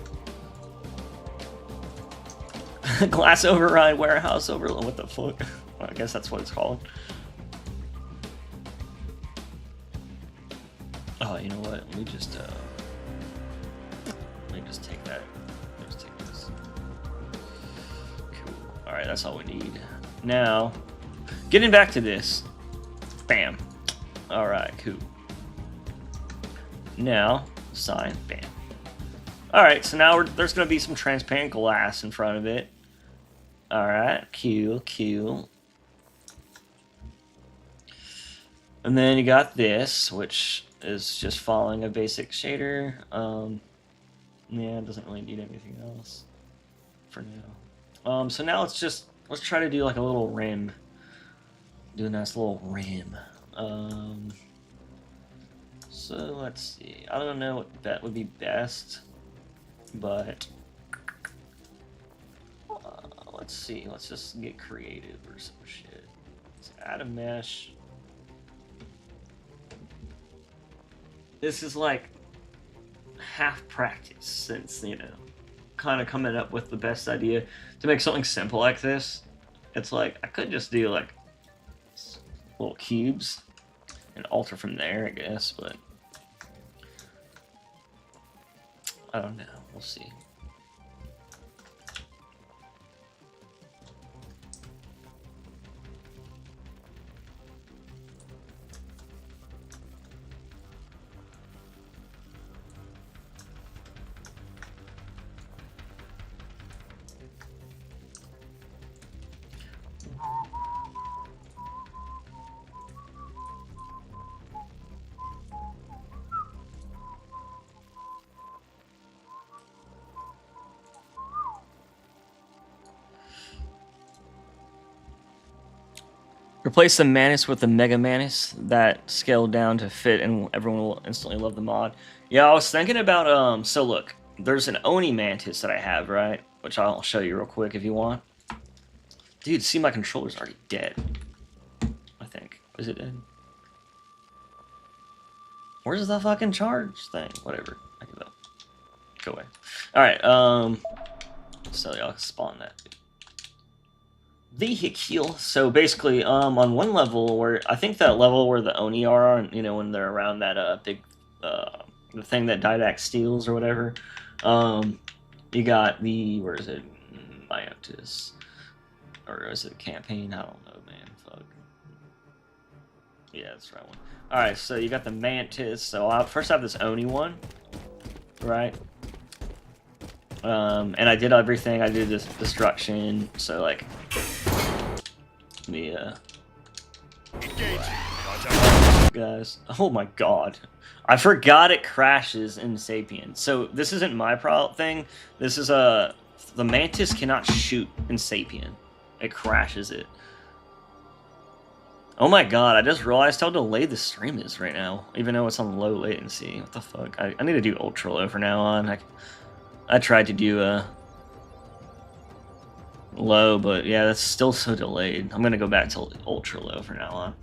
Glass override, warehouse overload. What the fuck? Well, I guess that's what it's called. Oh, you know what? Let me just take that. Let's take this. Cool. All right, that's all we need. Now, getting back to this. Bam. All right, cool. Now, sign. Bam. All right, so now there's going to be some transparent glass in front of it. All right, cool. And then you got this, which is just following a basic shader. Yeah, it doesn't really need anything else for now. So now let's try to do like a little rim. Do a nice little rim. So let's see. I don't know what that would be best, but let's see. Let's just get creative or some shit. Let's add a mesh. This is like half practice since, you know, kind of coming up with the best idea to make something simple like this. It's like, I could just do like little cubes and alter from there, I guess, but I don't know. We'll see. Replace the Mantis with the Mega Mantis that scaled down to fit, and everyone will instantly love the mod. Yeah, I was thinking about, so look, there's an Oni Mantis that I have, right? Which I'll show you real quick if you want. Dude, see, my controller's already dead. I think. Is it dead? Where's the fucking charge thing? Whatever. I give up. Go away. Alright, so y'all can spawn that. Vehicle. So basically, on one level where I think that level where the Oni are, you know, when they're around that big the thing that Didact steals or whatever, you got the, where is it, Myotis, or is it Campaign? I don't know, man. Fuck. Yeah, that's the right one. All right, so you got the Mantis. So I'll first have this Oni one, right? And I did everything. I did this destruction. So like, me guys. Oh my god, I forgot it crashes in Sapien. So this isn't my thing. This is the Mantis cannot shoot in Sapien. It crashes it. Oh my god, I just realized how delayed the stream is right now, even though it's on low latency. What the fuck? I need to do ultra low from now on. I tried to do low, but yeah, that's still so delayed. I'm gonna go back to ultra low from now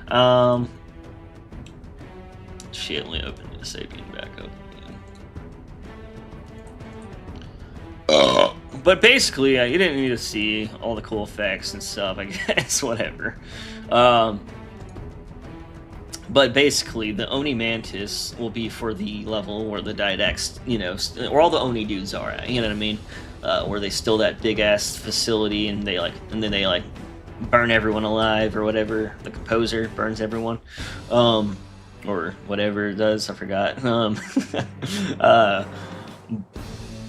on. Shit, let me open the Sapien back up again. But basically, you didn't need to see all the cool effects and stuff, I guess, whatever. But basically, the Oni Mantis will be for the level where the Didact, you know, where all the Oni dudes are at, you know what I mean? Where they steal that big-ass facility and then they burn everyone alive or whatever. The composer burns everyone. Or whatever it does, I forgot.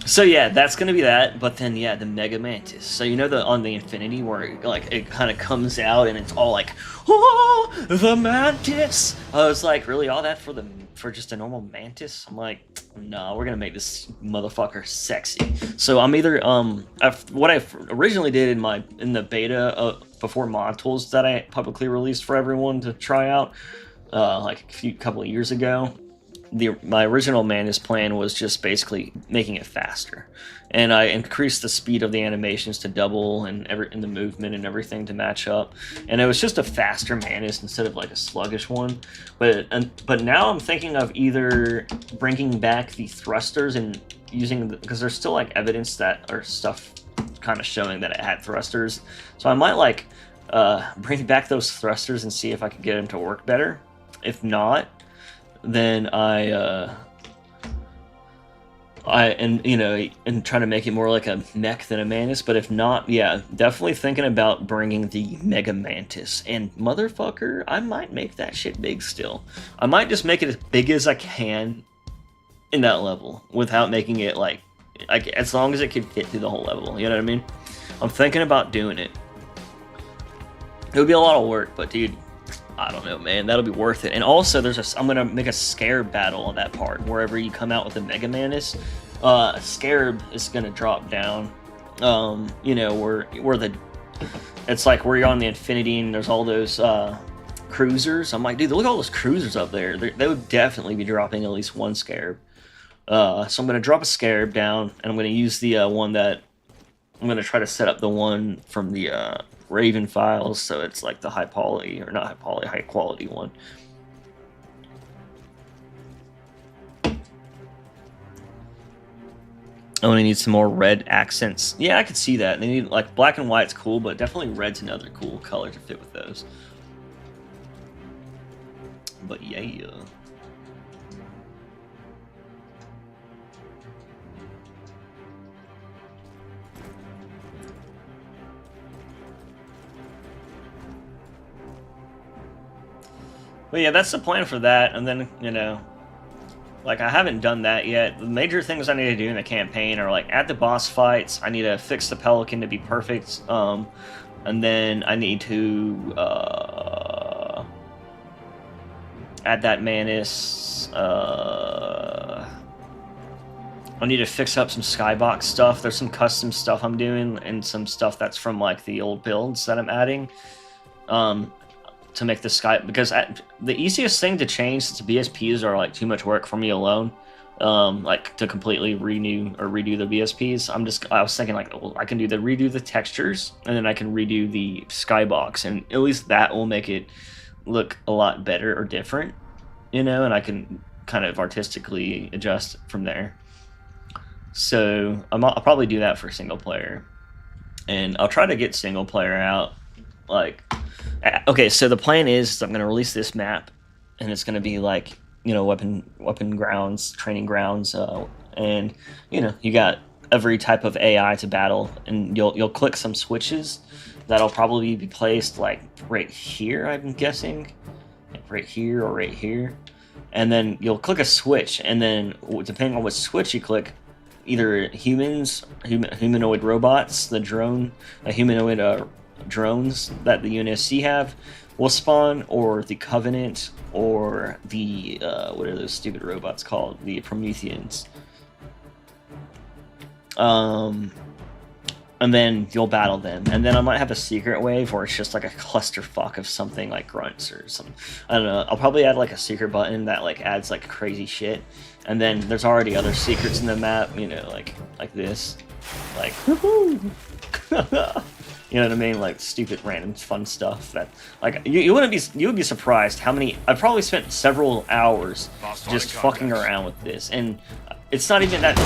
So yeah, that's gonna be that. But then yeah, the Mega Mantis. So you know on the Infinity where it kind of comes out and it's all like, oh, the Mantis. I was like, really, all that for just a normal Mantis? I'm like, no, we're gonna make this motherfucker sexy. So I'm either what I originally did in the beta before Mod Tools that I publicly released for everyone to try out, like couple of years ago. my original Mantis plan was just basically making it faster, and I increased the speed of the animations to double and the movement and everything to match up, and it was just a faster Mantis instead of like a sluggish one. But now I'm thinking of either bringing back the thrusters and using because there's still like evidence that or stuff kind of showing that it had thrusters, so I might like bring back those thrusters and see if I can get them to work better. If not, then and try to make it more like a mech than a Mantis. But if not, yeah, definitely thinking about bringing the Mega Mantis. And motherfucker, I might make that shit big still. I might just make it as big as I can in that level without making it like as long as it could fit through the whole level. You know what I mean? I'm thinking about doing it. It would be a lot of work, but dude, I don't know, man. That'll be worth it. And also, I'm gonna make a Scarab battle on that part. Wherever you come out with the Mega Mantis, Scarab is gonna drop down. You know, where it's like where you're on the Infinity and there's all those cruisers. I'm like, dude, look at all those cruisers up there. They would definitely be dropping at least one Scarab. So I'm gonna drop a Scarab down, and I'm gonna use the one that I'm gonna try to set up the one from the Raven files, so it's like the high quality, or not high quality, high quality one. I only need some more red accents. Yeah, I could see that. They need like black and white's cool, but definitely red's another cool color to fit with those. But yeah. But yeah, that's the plan for that, and then, you know, like, I haven't done that yet. The major things I need to do in the campaign are, like, at the boss fights, I need to fix the Pelican to be perfect, and then I need to, add that Mantis, I need to fix up some Skybox stuff. There's some custom stuff I'm doing, and some stuff that's from, like, the old builds that I'm adding, to make the sky, because the easiest thing to change, since BSPs are like too much work for me alone, like to completely redo the BSPs. I was thinking like, well, I can redo the textures, and then I can redo the skybox, and at least that will make it look a lot better or different, you know, and I can kind of artistically adjust from there. So I'll probably do that for single player, and I'll try to get single player out. Like, okay, so the plan is I'm going to release this map, and it's going to be like, you know, weapon grounds, training grounds, and, you know, you got every type of AI to battle, and you'll click some switches that'll probably be placed like right here, I'm guessing, like right here or right here, and then you'll click a switch, and then depending on which switch you click, either humanoid robots, humanoid drones that the UNSC have will spawn, or the Covenant, or the what are those stupid robots called, the Prometheans, and then you'll battle them, and then I might have a secret wave where it's just like a clusterfuck of something like grunts or something. I don't know, I'll probably add like a secret button that like adds like crazy shit, and then there's already other secrets in the map, you know, like this, like woohoo. You know what I mean? Like stupid, random, fun stuff that, like, you would be surprised how many. I've probably spent several hours just fucking around with this, and it's not even that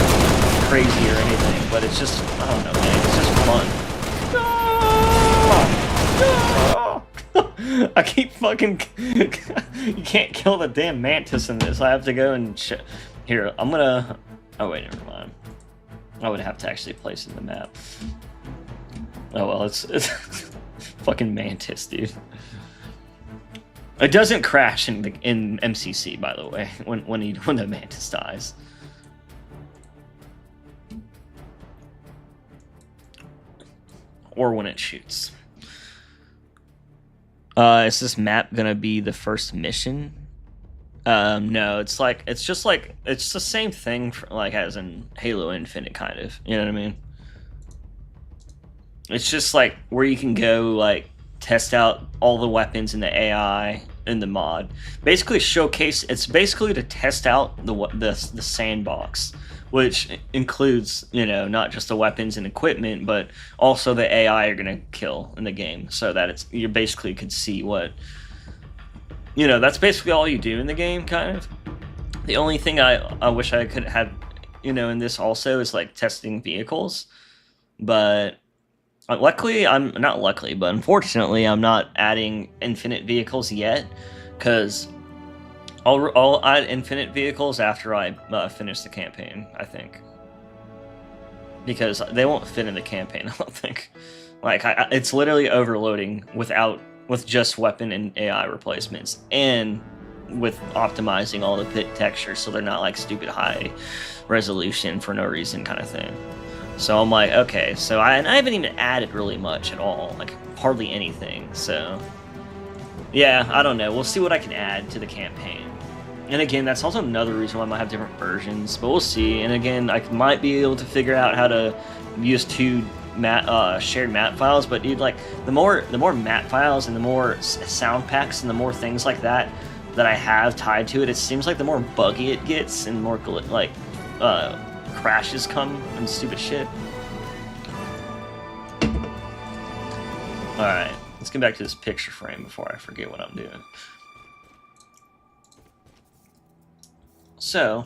crazy or anything. But it's just, I don't know, man. It's just fun. No! No! I keep fucking. You can't kill the damn mantis in this. I have to go and here. I'm gonna. Oh wait, never mind. I would have to actually place it in the map. Oh well, it's fucking mantis, dude. It doesn't crash in MCC, by the way, when the mantis dies. Or when it shoots. Is this map gonna be the first mission? No, it's just the same thing like as in Halo Infinite, kind of. You know what I mean? It's just like where you can go like test out all the weapons in the AI, in the mod. Basically, showcase. It's basically to test out the sandbox, which includes, you know, not just the weapons and equipment, but also the AI you're gonna kill in the game, so that it's you basically could see what, you know, that's basically all you do in the game, kind of. The only thing I wish I could have, you know, in this also is like testing vehicles, but luckily I'm not luckily, but unfortunately I'm not adding infinite vehicles yet, because I'll add infinite vehicles after I finish the campaign, I think, because they won't fit in the campaign. I don't think. Like it's literally overloading with just weapon and AI replacements, and with optimizing all the pit textures so they're not like stupid high resolution for no reason kind of thing. So I'm like, okay, so I haven't even added really much at all, like hardly anything. So yeah, I don't know. We'll see what I can add to the campaign. And again, that's also another reason why I might have different versions, but we'll see. And again, I might be able to figure out how to use two shared map files. But dude, like the more map files and the more sound packs and the more things like that I have tied to it, it seems like the more buggy it gets and more like crashes come and stupid shit. All right, let's get back to this picture frame before I forget what I'm doing. So,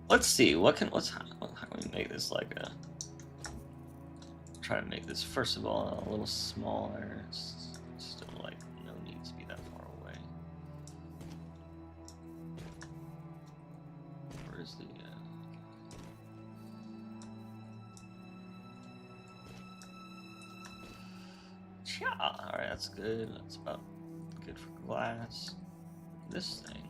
let's see. How can we make this like a? Try to make this first of all a little smaller. It's still like no need to be that far away. Where's the? Yeah. All right, that's good. That's about good for glass. This thing.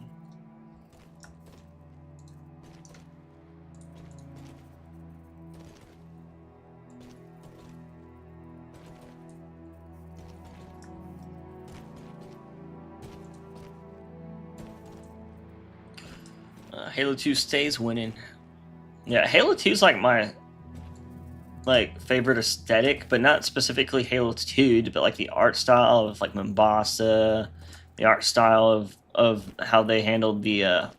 Halo 2 stays winning. Yeah, Halo 2 is like my favorite aesthetic, but not specifically Halo 2, but like the art style of like Mombasa, the art style of how they handled the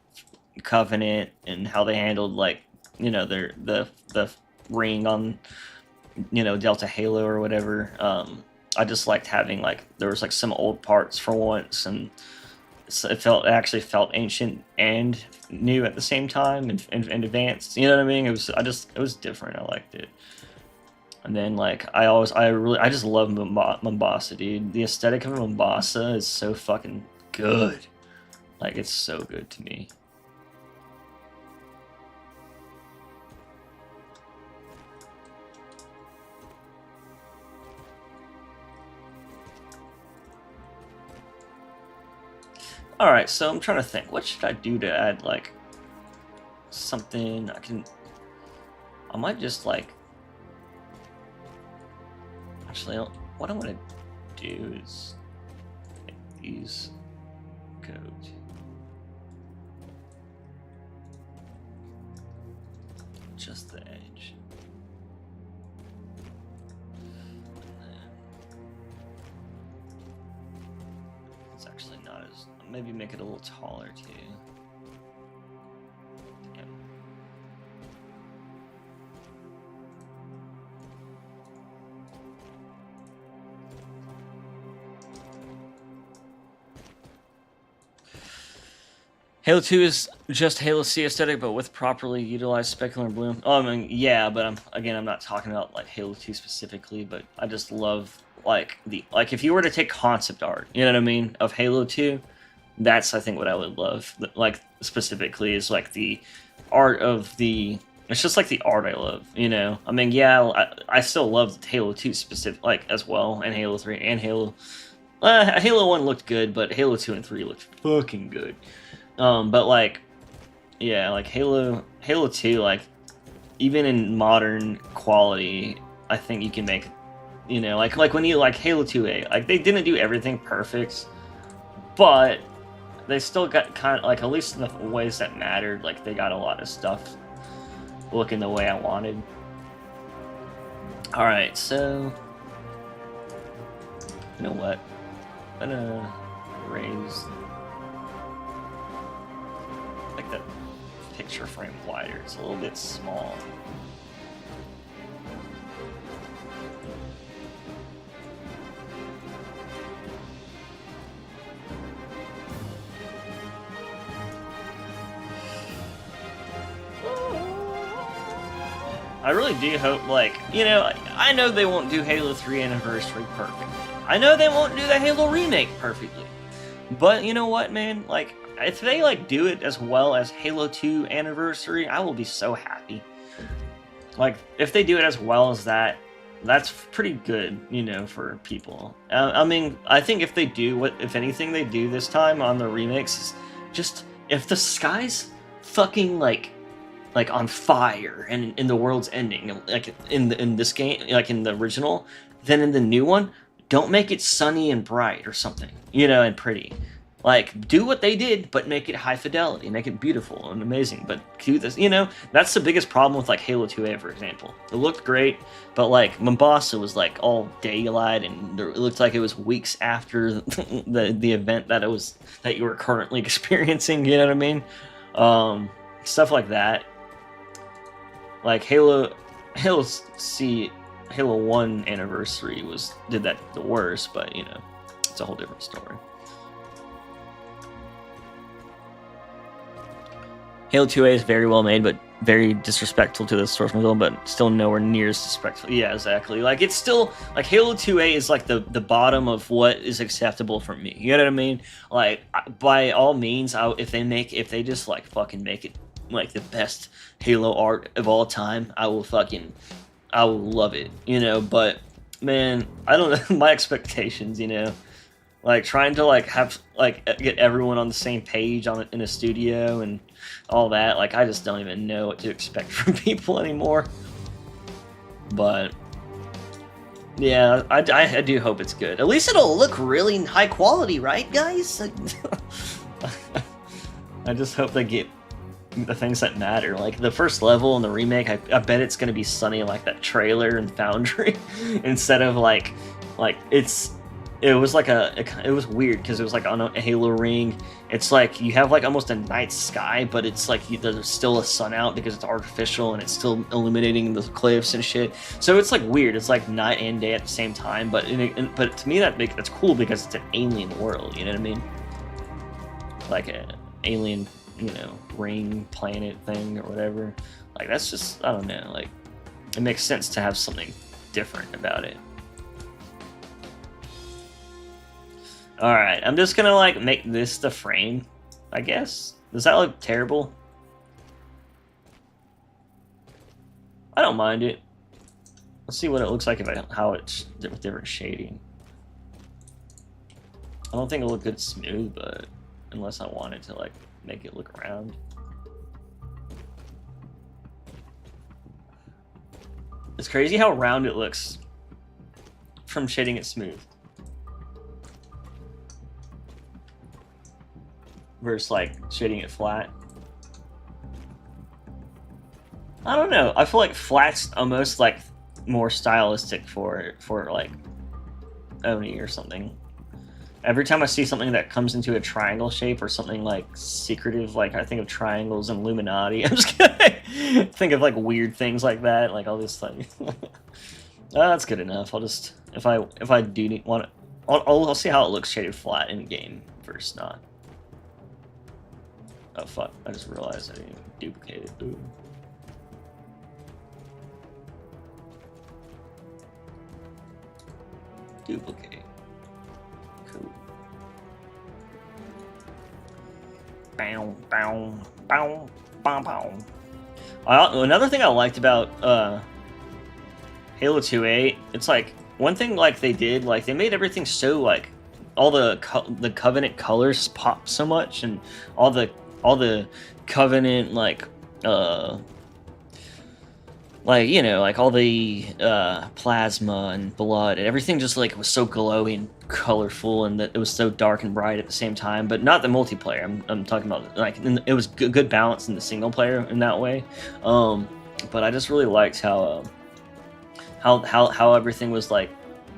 Covenant, and how they handled, like, you know, the ring on, you know, Delta Halo or whatever. I just liked having, like, there was like some old parts for once, and it actually felt ancient and new at the same time, and advanced. You know what I mean? It was different. I liked it. And then like I just love Mombasa, dude. The aesthetic of Mombasa is so fucking good. Like, it's so good to me. Alright, so I'm trying to think. What should I do to add, like, something I might just, like... Actually, what I'm going to do is make these go to... just the edge. It's actually not as... Maybe make it a little taller too. Yep. Halo 2 is just Halo C aesthetic, but with properly utilized specular bloom. Oh, I mean, yeah, but I'm not talking about like Halo 2 specifically, but I just love like if you were to take concept art, you know what I mean, of Halo 2, that's, I think, what I would love. Like, specifically is like the art of the... It's just like the art I love, you know? I mean, yeah, I still love Halo 2 specific, like, as well, and Halo 3, and Halo... Halo 1 looked good, but Halo 2 and 3 looked fucking good. But, like, yeah, like, Halo 2, like, even in modern quality, I think you can make, you know, like when you, like, Halo 2A, like, they didn't do everything perfect, but they still got kind of, like, at least in the ways that mattered, like, they got a lot of stuff looking the way I wanted. Alright, so... You know what? I'm gonna raise... picture frame wider. It's a little bit small. I really do hope, like, you know, I know they won't do Halo 3 Anniversary perfectly. I know they won't do the Halo remake perfectly. But you know what, man? Like, if they, like, do it as well as Halo 2 Anniversary, I will be so happy. Like, if they do it as well as that, that's pretty good, you know, for people. I mean, I think if they do, if anything they do this time on the remakes, is just, if the sky's fucking, like on fire and in the world's ending, like in this game, like in the original, then in the new one, don't make it sunny and bright or something, you know, and pretty. Like, do what they did, but make it high fidelity, make it beautiful and amazing. But do this, you know, that's the biggest problem with, like, Halo 2A, for example. It looked great, but, like, Mombasa was, like, all daylight, and it looked like it was weeks after the event that you were currently experiencing, you know what I mean? Stuff like that. Like, Halo 1 Anniversary did that the worst, but, you know, it's a whole different story. Halo 2A is very well made, but very disrespectful to the source material, but still nowhere near as disrespectful. Yeah, exactly. Like, it's still, like, Halo 2A is, like, the bottom of what is acceptable for me. You know what I mean? Like, by all means, if they just, like, fucking make it, like, the best Halo art of all time, I will love it, you know. But, man, I don't know, my expectations, you know, like, trying to, like, have, like, get everyone on the same page in a studio and all that, like, I just don't even know what to expect from people anymore. But yeah, I do hope it's good. At least it'll look really high quality, right, guys? I just hope they get the things that matter. Like, the first level in the remake, I bet it's gonna be sunny like that trailer in Foundry instead of like it was like it was weird because it was like on a Halo ring. It's like you have like almost a night sky, but it's like there's still a sun out because it's artificial and it's still illuminating the cliffs and shit. So it's like weird. It's like night and day at the same time. But but to me that's cool because it's an alien world. You know what I mean? Like an alien, you know, ring planet thing or whatever. Like, that's just, I don't know. Like, it makes sense to have something different about it. Alright, I'm just gonna, like, make this the frame, I guess. Does that look terrible? I don't mind it. Let's see what it looks like how it's with different shading. I don't think it'll look good smooth, but unless I wanted to, like, make it look round. It's crazy how round it looks from shading it smooth. Versus, like, shading it flat. I don't know. I feel like flat's almost, like, more stylistic for like, Oni or something. Every time I see something that comes into a triangle shape or something, like, secretive, like, I think of triangles and Illuminati. I'm just gonna think of, like, weird things like that, like, all this thing. That's good enough. I'll just, if I do want it, I'll see how it looks shaded flat in game versus not. Oh fuck, I just realized I didn't even duplicate it. Ooh. Duplicate. Cool. Bow, bow, bow, bow, bow. Another thing I liked about Halo 2A, it's like, one thing like they did, like, they made everything so, like, all the Covenant colors pop so much, and all the Covenant, like, you know, like, all the plasma and blood and everything just, like, was so glowy and colorful, and that it was so dark and bright at the same time. But not the multiplayer. I'm talking about, like, it was good balance in the single player in that way. But I just really liked how everything was, like,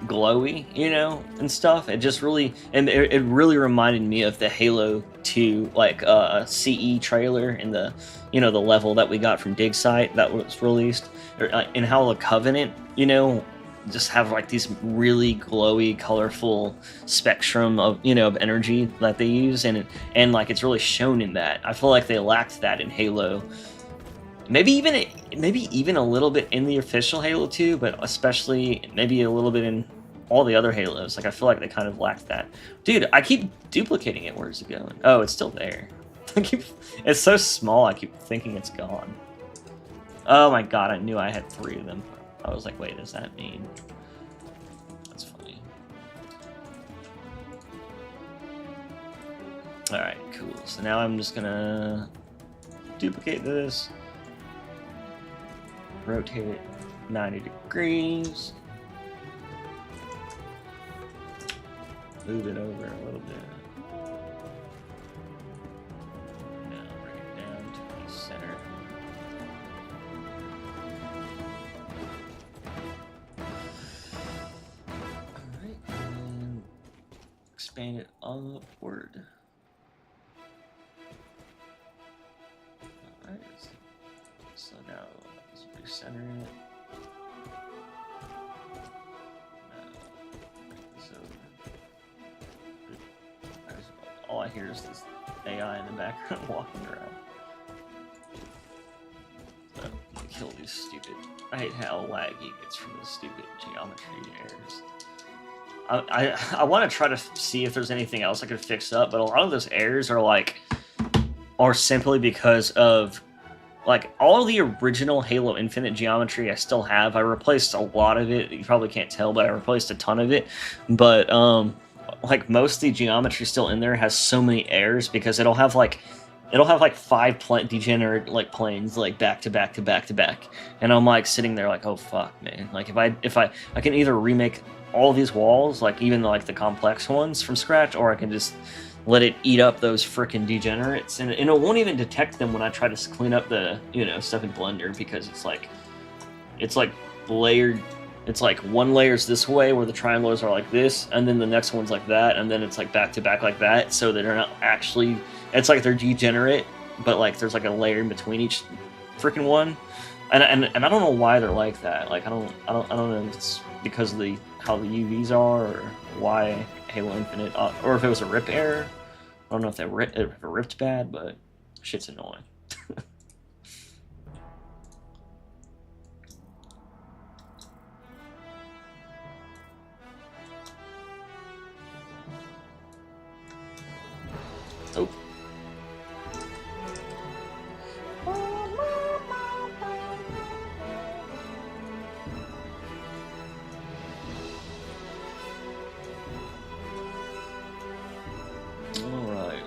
glowy, you know, and stuff. It just really, and it really reminded me of the Halo 2 like CE trailer in the, you know, the level that we got from Dig Site that was released, and how the Covenant, you know, just have like these really glowy, colorful spectrum of, you know, of energy that they use, and like it's really shown in that. I feel like they lacked that in Halo. Maybe even a little bit in the official Halo 2, but especially maybe a little bit in all the other Halos. Like I feel like they kind of lacked that. Dude, I keep duplicating it. Where's it going? Oh, it's still there. It's so small. I keep thinking it's gone. Oh my god! I knew I had 3 of them. I was like, wait, does that mean? That's funny. All right, cool. So now I'm just gonna duplicate this. Rotate it 90 degrees. Move it over a little bit. Now bring it down to the center. Alright, and expand it upward. Alright, so now let's recenter it. All I hear is this AI in the background walking around. But kill these stupid. I hate how laggy it gets from this stupid geometry errors. I want to try to see if there's anything else I could fix up, but a lot of those errors are simply because of like all the original Halo Infinite geometry I still have. I replaced a lot of it. You probably can't tell, but I replaced a ton of it. But like most of the geometry still in there has so many errors because it'll have like 5 degenerate like planes like back to back to back to back, and I'm like sitting there like, oh fuck, man. Like if I can either remake all these walls, like even like the complex ones from scratch, or I can just let it eat up those freaking degenerates, and it won't even detect them when I try to clean up the, you know, stuff in Blender, because it's like layered. It's like one layer's this way where the triangles are like this, and then the next one's like that, and then it's like back to back like that, so they're not actually, it's like they're degenerate, but like there's like a layer in between each freaking one. And I don't know why they're like that. Like I don't know if it's because of how the UVs are, or why Halo Infinite, or if it was a rip error. I don't know if it ripped bad, but shit's annoying. Oh. Alright.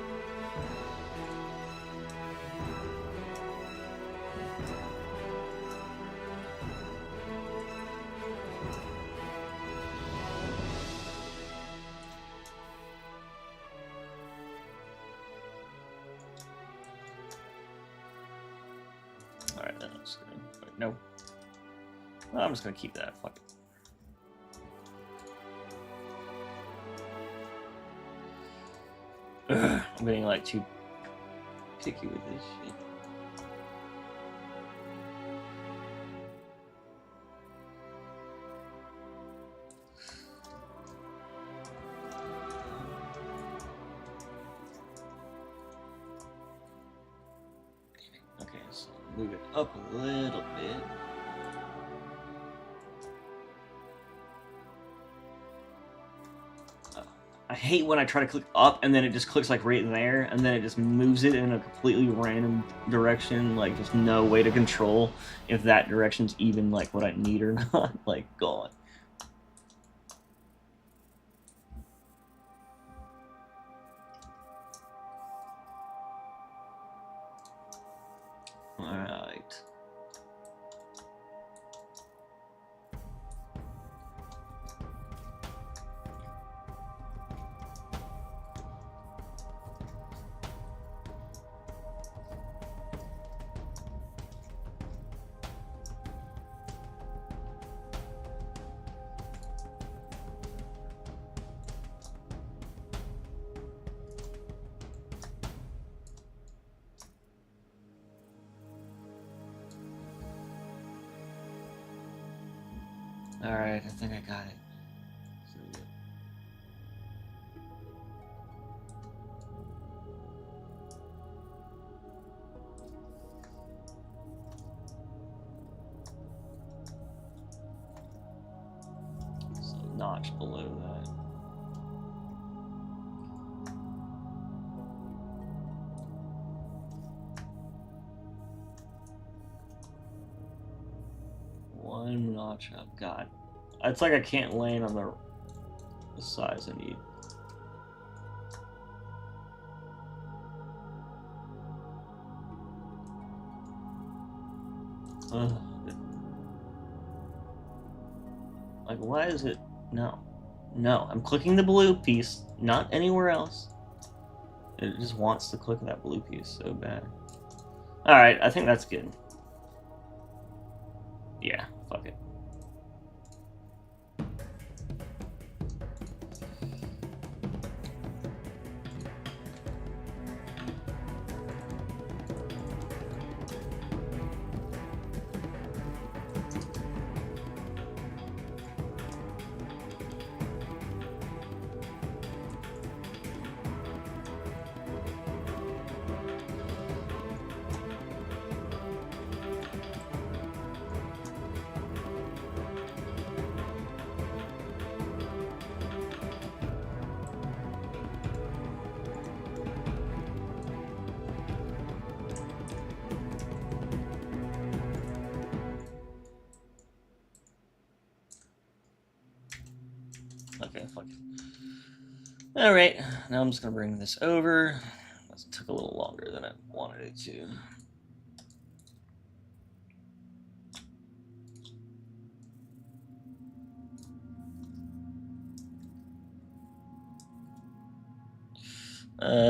Alright, then I'm just gonna... Wait, no. Well, I'm just gonna keep that. Fuck it. Ugh, I'm getting like too picky with this shit. Okay, so move it up a little bit. I hate when I try to click up and then it just clicks like right there, and then it just moves it in a completely random direction, like there's no way to control if that direction's even like what I need or not. Like, God. Alright. Alright, I think I got it. So notch below that. One notch up. God. It's like I can't land on the size I need. Like, why is it? No. No, I'm clicking the blue piece, not anywhere else. It just wants to click that blue piece so bad. Alright, I think that's good. Yeah, fuck it. Okay, fuck it. Alright, now I'm just gonna bring this over. This took a little longer than I wanted it to.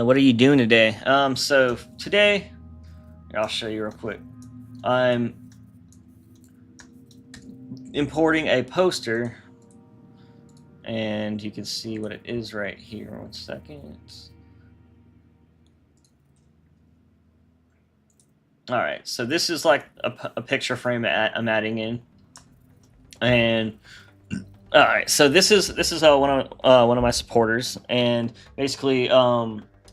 What are you doing today? So today, I'll show you real quick. I'm importing a poster, and you can see what it is right here. 1 second. All right, so this is like a picture frame I'm adding in, and all right, so this is one of my supporters, and basically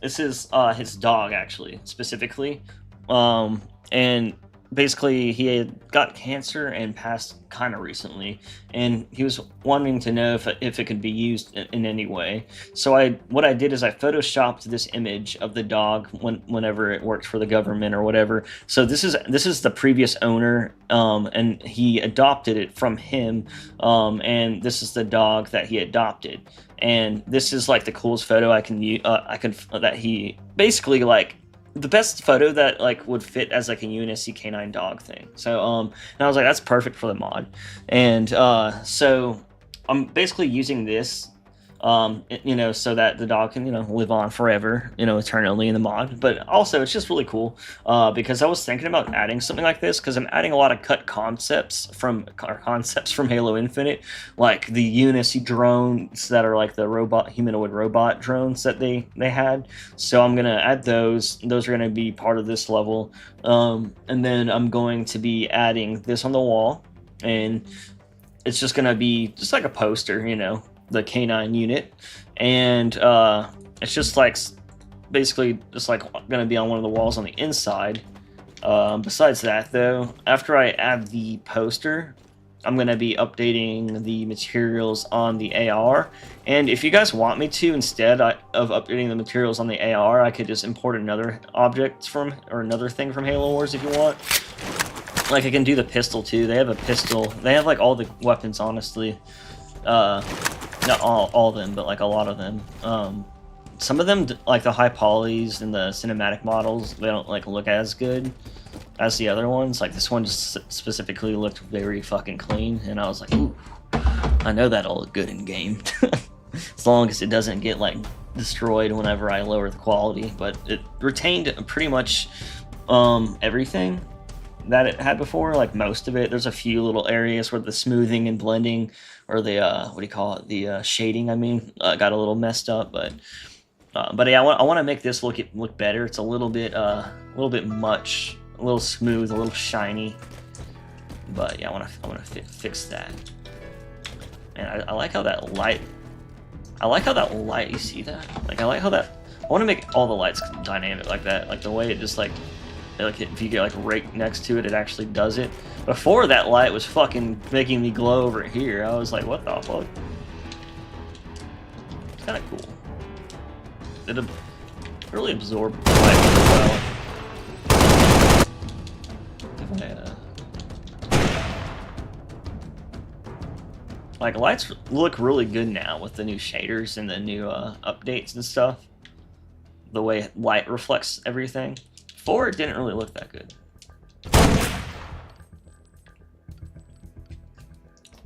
this is his dog actually specifically, and basically he had got cancer and passed kind of recently, and he was wanting to know if it could be used in any way. So what I did is I photoshopped this image of the dog whenever it worked for the government or whatever. So this is the previous owner, and he adopted it from him, and this is the dog that he adopted, and this is like the coolest photo I can use. That he basically like. The best photo that like would fit as like a UNSC canine dog thing. So and I was like, that's perfect for the mod. And so I'm basically using this so that the dog can live on forever, eternally in the mod. But also it's just really cool because I was thinking about adding something like this because I'm adding a lot of cut concepts from Halo Infinite, like the UNSC drones that are like the humanoid robot drones that they had. So I'm gonna add those. Those are gonna be part of this level, and then I'm going to be adding this on the wall, and it's just gonna be just like a poster, the canine unit, and it's just like basically just like gonna be on one of the walls on the inside. Besides that though, after I add the poster, I'm gonna be updating the materials on the AR, and if you guys want me to, instead of updating the materials on the AR, I could just import another object or another thing from Halo Wars if you want. Like I can do the pistol too. They have a pistol. They have like all the weapons, honestly. Not all of them, but like a lot of them. Some of them, like the high polys and the cinematic models, they don't like look as good as the other ones. Like this one just specifically looked very fucking clean, and I was like, ooh, I know that'll look good in game. As long as it doesn't get like destroyed whenever I lower the quality. But it retained pretty much everything that it had before, like most of it. There's a few little areas where the smoothing and blending, or the what do you call it, the shading, I mean, got a little messed up, but yeah, I want to make this look better. It's a little bit much, a little smooth, a little shiny, but yeah, I want to fix that. Man, I like how that light. I like how that light. You see that? Like I like how that. I want to make all the lights dynamic like that. Like the way it just like if you get like right next to it, it actually does it. Before that light was fucking making me glow over here. I was like, what the fuck? It's kind of cool. It really absorbed the light really well. Like lights look really good now with the new shaders and the new updates and stuff. The way light reflects everything. Before it didn't really look that good.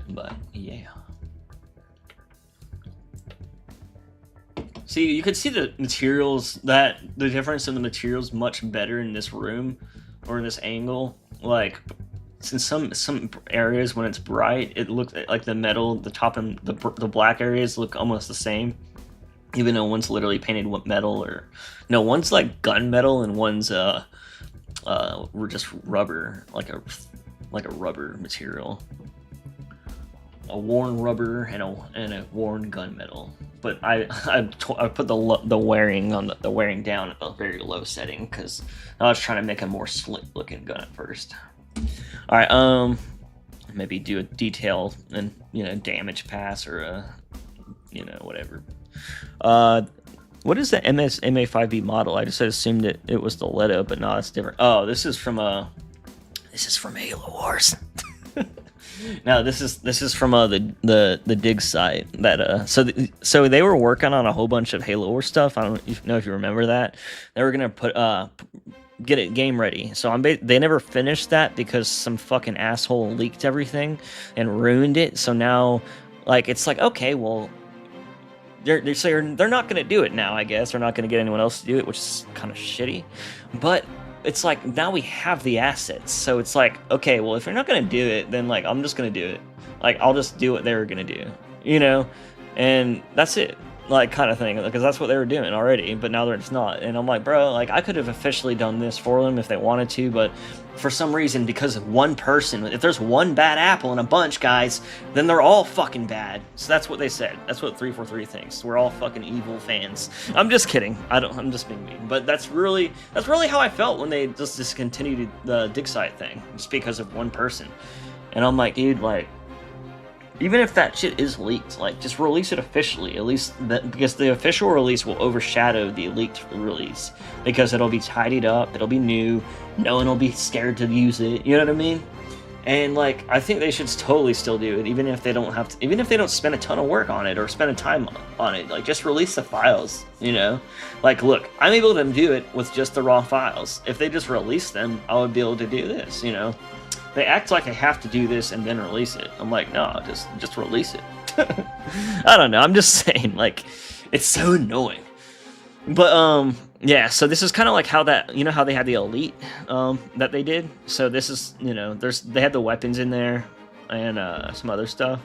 But yeah. See, you could see the materials, the difference in the materials much better in this room or in this angle. Like in some areas when it's bright, it looks like the metal, the top and the black areas look almost the same, even though one's literally painted with metal, or no, one's like gunmetal and one's we're just rubber, like a rubber material, a worn rubber and a worn gunmetal. But I put the wearing on the wearing down at a very low setting because I was trying to make a more slick looking gun at first. All right, maybe do a detail and damage pass or a whatever. What is the MA5B model? I just assumed it was the Leto, but no, it's different. Oh, this is from Halo Wars. No, this is from the dig site that so they were working on a whole bunch of Halo Wars stuff. I don't know if you remember that. They were gonna put get it game ready. So they never finished that because some fucking asshole leaked everything and ruined it. So now, like, it's like, okay, well, they're not gonna do it now. I guess they're not gonna get anyone else to do it, which is kind of shitty. But it's like now we have the assets, so it's like, okay, well, if you're not gonna do it, then like I'm just gonna do it. Like I'll just do what they were gonna do, and that's it. Like kind of thing, because that's what they were doing already, but now they're just not. And I'm like, bro, like I could have officially done this for them if they wanted to, but for some reason, because of one person, if there's one bad apple in a bunch, guys, then they're all fucking bad. So that's what they said. That's what 343 thinks. We're all fucking evil fans. I'm just kidding. I'm just being mean. But that's really how I felt when they just discontinued the dig site thing, just because of one person. And I'm like, dude, like, even if that shit is leaked, like, just release it officially, at least, because the official release will overshadow the leaked release, because it'll be tidied up, it'll be new, no one will be scared to use it, you know what I mean? And, like, I think they should totally still do it, even if they don't spend a ton of work on it, or spend a time on it, like, just release the files, Like, look, I'm able to do it with just the raw files. If they just release them, I would be able to do this, They act like I have to do this and then release it. I'm like, no, just release it. I don't know. I'm just saying, like, it's so annoying. But yeah. So this is kind of like how that, how they had the Elite that they did. So this is, they had the weapons in there and some other stuff.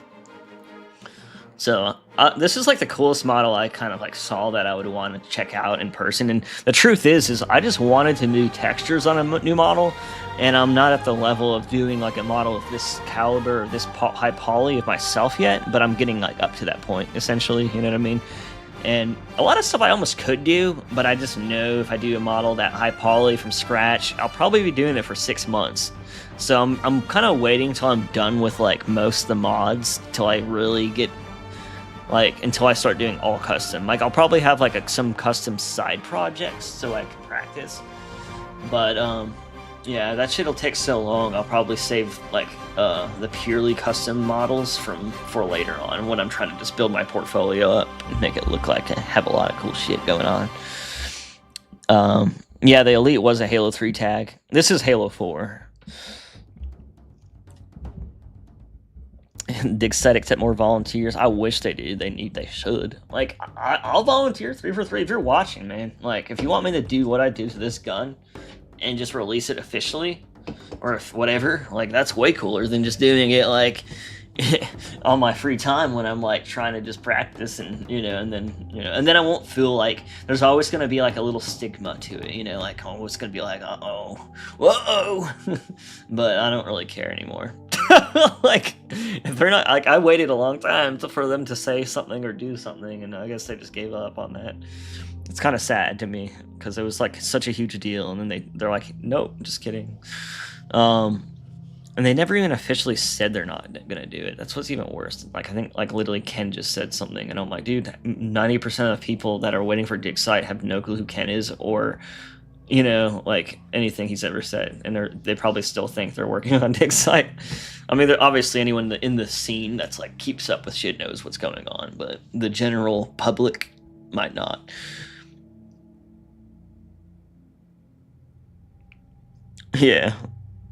So this is like the coolest model I kind of like saw that I would want to check out in person. And the truth is I just wanted to do textures on a new model, and I'm not at the level of doing like a model of this caliber or this high poly of myself yet, but I'm getting like up to that point essentially, you know what I mean? And a lot of stuff I almost could do, but I just know if I do a model that high poly from scratch, I'll probably be doing it for 6 months. So I'm kind of waiting till I'm done with like most of the mods till I really get until I start doing all custom. Like, I'll probably have, like, some custom side projects so I can practice. But, yeah, that shit'll take so long, I'll probably save, like, the purely custom models for later on, when I'm trying to just build my portfolio up and make it look like I have a lot of cool shit going on. Yeah, the Elite was a Halo 3 tag. This is Halo 4. Dig site accept more volunteers. I wish they did. They should. Like, I'll volunteer 343 if you're watching, man. Like, if you want me to do what I do to this gun and just release it officially, or if whatever, like, that's way cooler than just doing it like on my free time when I'm like trying to just practice and and then I won't feel like there's always gonna be like a little stigma to it, like, oh, it's gonna be like, uh-oh, whoa. But I don't really care anymore. Like, if they're not, like, I waited a long time for them to say something or do something, and I guess they just gave up on that. It's kind of sad to me because it was like such a huge deal, and then they're like, nope, just kidding. Um, and they never even officially said they're not gonna do it. That's what's even worse. Like, I think like literally Ken just said something, and I'm like, dude, 90% of people that are waiting for Dig Site have no clue who Ken is, or like anything he's ever said, and they probably still think they're working on Dig Site. I mean, obviously anyone in the scene that's like keeps up with shit knows what's going on, but the general public might not. Yeah,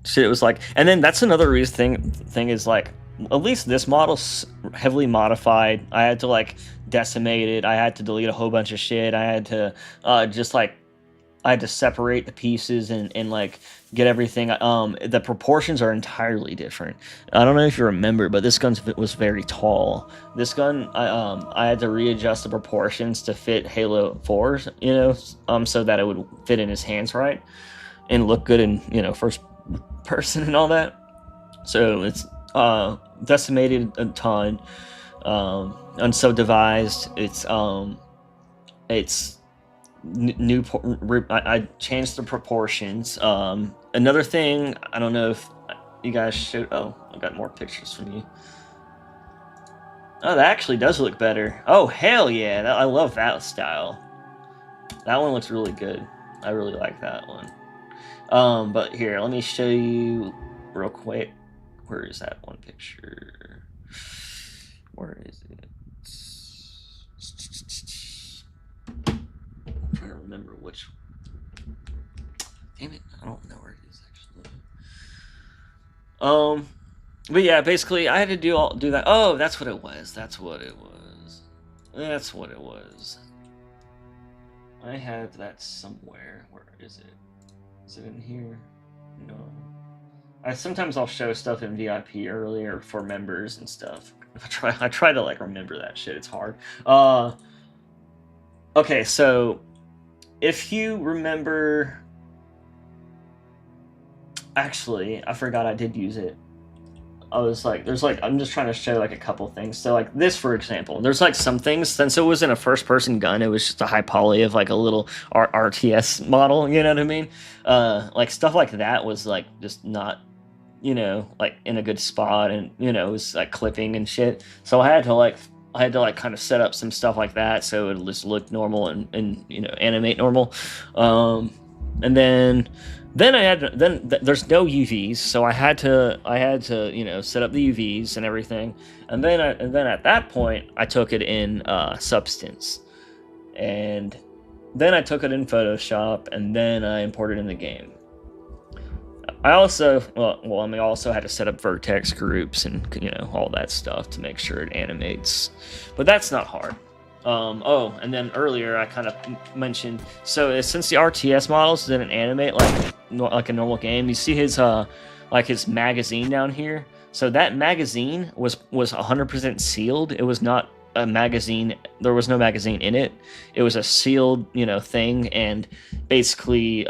shit was like, and then that's another reason thing is like, at least this model's heavily modified. I had to like decimate it. I had to delete a whole bunch of shit. I had to just like I had to separate the pieces and like get everything. The proportions are entirely different. I don't know if you remember, but this gun was very tall. This gun, I had to readjust the proportions to fit Halo 4's, so that it would fit in his hands right and look good in first person and all that. So it's decimated a ton, unsubdivided. It's new. I changed the proportions. Another thing, I don't know if you guys showed. Oh, I got more pictures from you. Oh, that actually does look better. Oh, hell yeah! I love that style. That one looks really good. I really like that one. But here, let me show you real quick. Where is that one picture? Where is it? I'm trying to remember which. Damn it, I don't know where it is actually. But yeah, basically, I had to do that. Oh, that's what it was. That's what it was. That's what it was. I have that somewhere. Where is it? Is it in here? No. Sometimes I'll show stuff in VIP earlier for members and stuff. I try to like remember that shit. It's hard. Okay, so if you remember, actually, I forgot I did use it. I was like, I'm just trying to show like a couple things. So like this, for example, there's like some things, since it wasn't a first person gun, it was just a high poly of like a little RTS model, you know what I mean? Like stuff like that was like just not, like in a good spot, and it was like clipping and shit. So I had to like kind of set up some stuff like that so it just look normal and animate normal. And then there's no UVs, so I had to set up the UVs and everything, and then at that point I took it in Substance, and then I took it in Photoshop, and then I imported in the game. I also also had to set up vertex groups and all that stuff to make sure it animates, but that's not hard. And then earlier I kind of mentioned, so since the RTS models didn't animate like a normal game, you see his his magazine down here. So that magazine was 100% sealed. It was not a magazine. There was no magazine in it. It was a sealed thing, and basically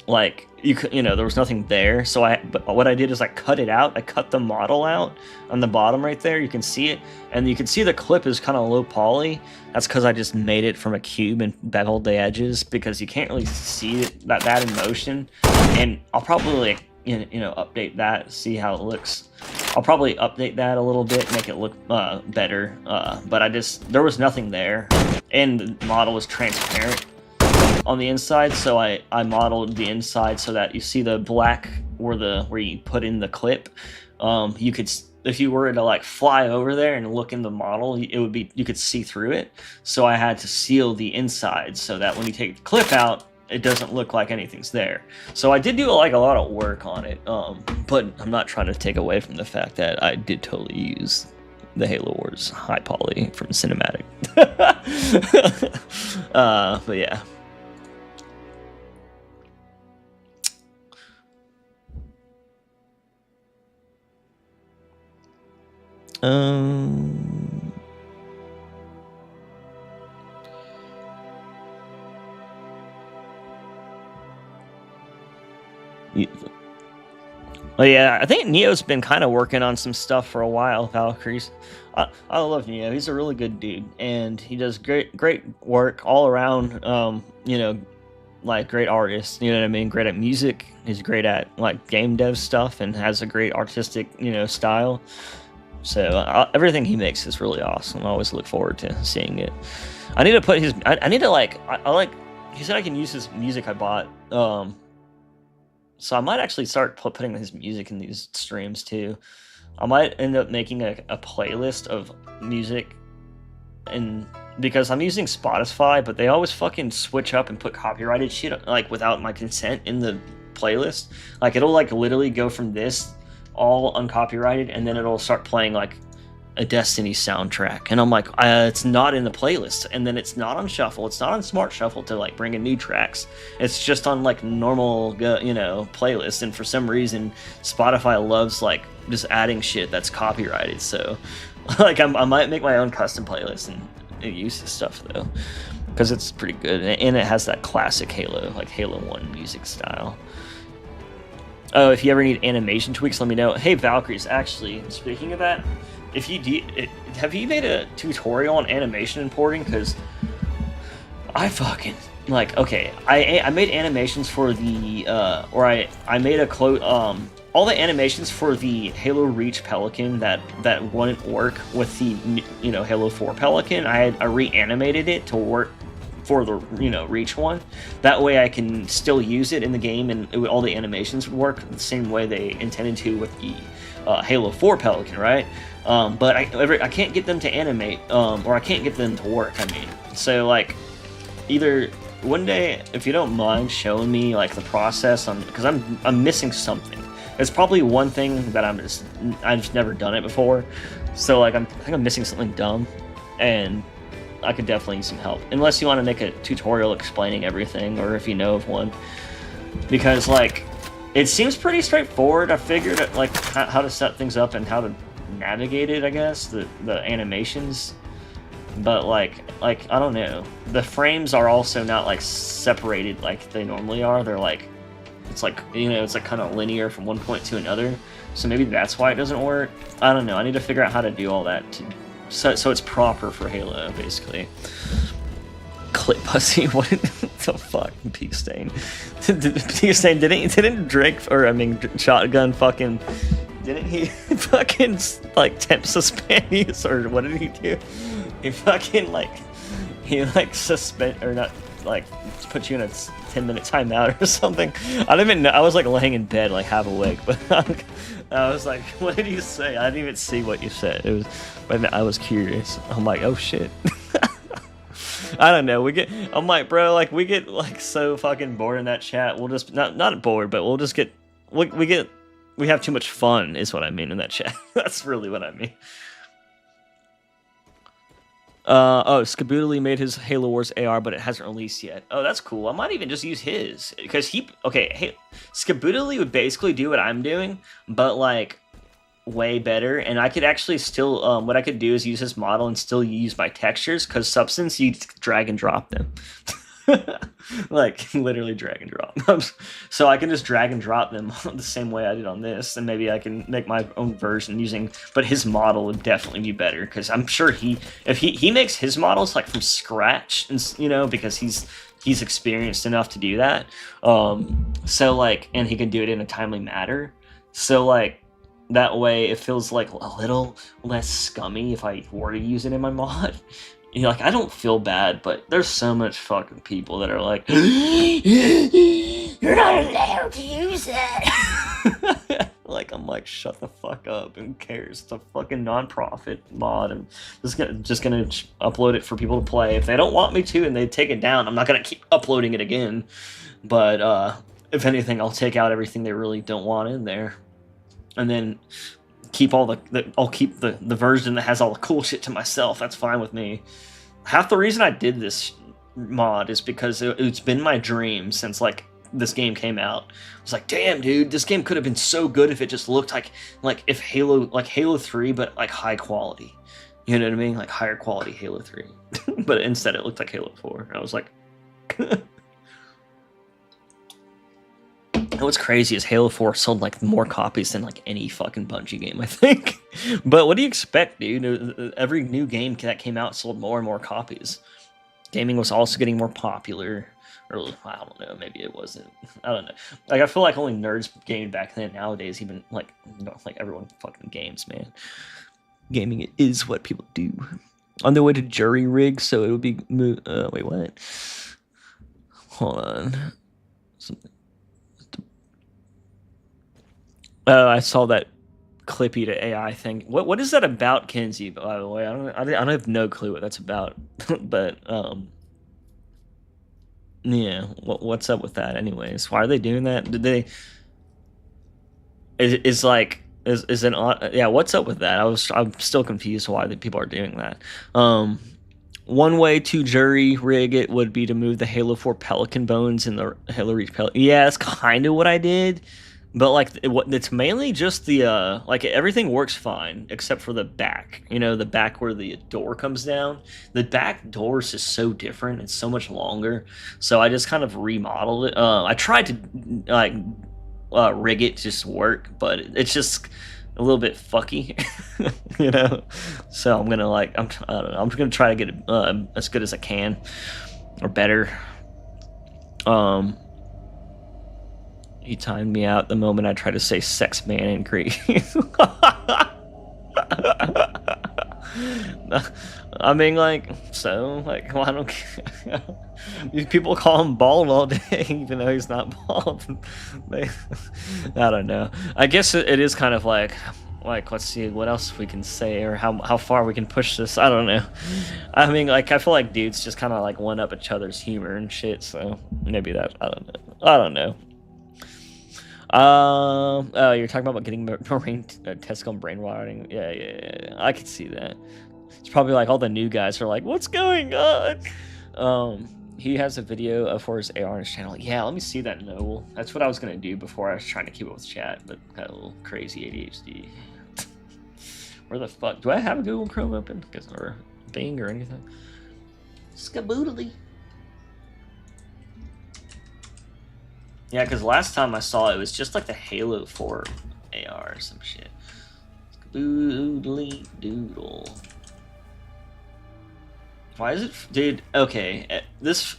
like you could there was nothing there. So but what I did is I cut it out. I cut the model out on the bottom right there. You can see it, and you can see the clip is kind of low poly. That's because I just made it from a cube and beveled the edges, because you can't really see that in motion. And I'll probably update that, see how it looks. I'll probably update that a little bit, make it look better. But there was nothing there, and the model was transparent on the inside, so I modeled the inside so that you see the black where you put in the clip. You could, if you were to like fly over there and look in the model, you could see through it. So I had to seal the inside so that when you take the clip out, it doesn't look like anything's there. So I did do like a lot of work on it, but I'm not trying to take away from the fact that I did totally use the Halo Wars high poly from cinematic. But yeah. Well, yeah, I think Neo's been kind of working on some stuff for a while. Valkyries, I love Neo. He's a really good dude, and he does great work all around. You know, like great artist. You know what I mean? Great at music. He's great at like game dev stuff, and has a great artistic style. So everything he makes is really awesome. I always look forward to seeing it. I need to put his. I need to like. I like. He said I can use his music I bought. So I might actually start putting his music in these streams too. I might end up making a playlist of music, and because I'm using Spotify, but they always fucking switch up and put copyrighted shit like without my consent in the playlist. Like it'll like literally go from this all uncopyrighted, and then it'll start playing like a Destiny soundtrack, and I'm like, it's not in the playlist, and then it's not on shuffle, it's not on smart shuffle to like bring in new tracks, it's just on like normal playlist, and for some reason Spotify loves like just adding shit that's copyrighted. So like I might make my own custom playlist and use this stuff though, because it's pretty good, and it has that classic Halo, like Halo 1 music style. Oh, if you ever need animation tweaks, let me know. Hey Valkyries, actually, speaking of that, if you have you made a tutorial on animation importing? Because I fucking like, okay, I made animations for the or I made all the animations for the Halo Reach Pelican that wouldn't work with the Halo 4 Pelican. I reanimated it to work for the Reach one. That way I can still use it in the game, and all the animations would work the same way they intended to with the Halo 4 Pelican, right? But I can't get them to animate, or I can't get them to work, I mean. So, like, either one day, if you don't mind showing me, like, the process on, because I'm missing something. It's probably one thing that I've just never done it before. So, like, I think I'm missing something dumb, and I could definitely use some help. Unless you want to make a tutorial explaining everything, or if you know of one. Because, like, it seems pretty straightforward. I figured out, like, how to set things up and how to navigate it, I guess, the animations. But, like, I don't know. The frames are also not, like, separated like they normally are. They're, like, it's like, it's, like, kind of linear from one point to another. So maybe that's why it doesn't work. I don't know. I need to figure out how to do all that so it's proper for Halo, basically. Clip pussy, what the fuck, Peak Stain? Peak Stain didn't Drake, or I mean Shotgun fucking, didn't he fucking like temp suspend you, or what did he do? He fucking suspend, or not, like put you in a 10-minute timeout or something. I didn't even know. I was like laying in bed like half awake, but I was like, what did you say? I didn't even see what you said. It was, I was curious. I'm like, oh shit. I don't know. I'm like, bro, like we get like so fucking bored in that chat. We'll just not bored, but we'll just get we have too much fun is what I mean in that chat. That's really what I mean. Skaboodly made his Halo Wars AR, but it hasn't released yet. Oh, that's cool. I might even just use his, because Skaboodly would basically do what I'm doing, but like way better. And I could actually still, what I could do is use his model and still use my textures, because Substance, you drag and drop them. Like literally drag and drop. So I can just drag and drop them the same way I did on this, and maybe I can make my own version using, but his model would definitely be better, because I'm sure if he makes his models like from scratch, and because he's experienced enough to do that. So like, and he can do it in a timely manner. So like that way it feels like a little less scummy if I were to use it in my mod. Like, I don't feel bad, but there's so much fucking people that are like, you're not allowed to use that. Like, I'm like, shut the fuck up. Who cares? It's a fucking non-profit mod. I'm just gonna upload it for people to play. If they don't want me to and they take it down, I'm not gonna keep uploading it again. But if anything, I'll take out everything they really don't want in there, and then keep I'll keep the version that has all the cool shit to myself. That's fine with me. Half the reason I did this mod is because it's been my dream since like this game came out. I was like, damn dude, this game could have been so good if it just looked like if Halo 3, but like high quality. You know what I mean? Like higher quality Halo 3. But instead it looked like Halo 4. And I was like what's crazy is Halo 4 sold like more copies than like any fucking Bungie game, I think. But what do you expect, dude? Every new game that came out sold more and more copies. Gaming was also getting more popular. Or I don't know, maybe it wasn't. I don't know. Like I feel like only nerds gamed back then. Nowadays, even like like everyone fucking games, man. Gaming is what people do. On the way to jury rig, so it would be. Wait, what? Hold on. I saw that Clippy to AI thing. What is that about, Kenzie? By the way, I don't have no clue what that's about. But yeah, what's up with that? Anyways, why are they doing that? Did they? Is like is an yeah? What's up with that? I'm still confused why the people are doing that. One way to jury rig it would be to move the Halo 4 Pelican bones in the Halo Reach Pelican. Yeah, that's kind of what I did. But like it's mainly just the like everything works fine except for the back. You know, the back where the door comes down. The back door is just so different. It's so much longer. So I just kind of remodeled it. I tried to like rig it to just work, but it's just a little bit fucky, you know. So I'm gonna like I don't know. I'm just gonna try to get it as good as I can or better. He timed me out the moment I tried to say sex man in Greek. I mean, like, so, like, well, I don't care. People call him bald all day, even though he's not bald. I don't know. I guess it is kind of like, let's see what else we can say or how far we can push this. I don't know. I mean, like, I feel like dudes just kind of like one up each other's humor and shit. So maybe that. I don't know. I don't know. You're talking about getting marine testicle brain rotting. Yeah. I could see that. It's probably like all the new guys are like, "What's going on?" He has a video for his AR on his channel. Yeah, let me see that, Noel. That's what I was gonna do before I was trying to keep up with chat, but got a little crazy ADHD. Where the fuck do I have a Google Chrome open? Or Bing or anything? Skaboodly. Yeah, because last time I saw it was just like the Halo 4 AR or some shit. Skaboodly doodle. Why is it, dude? Okay, this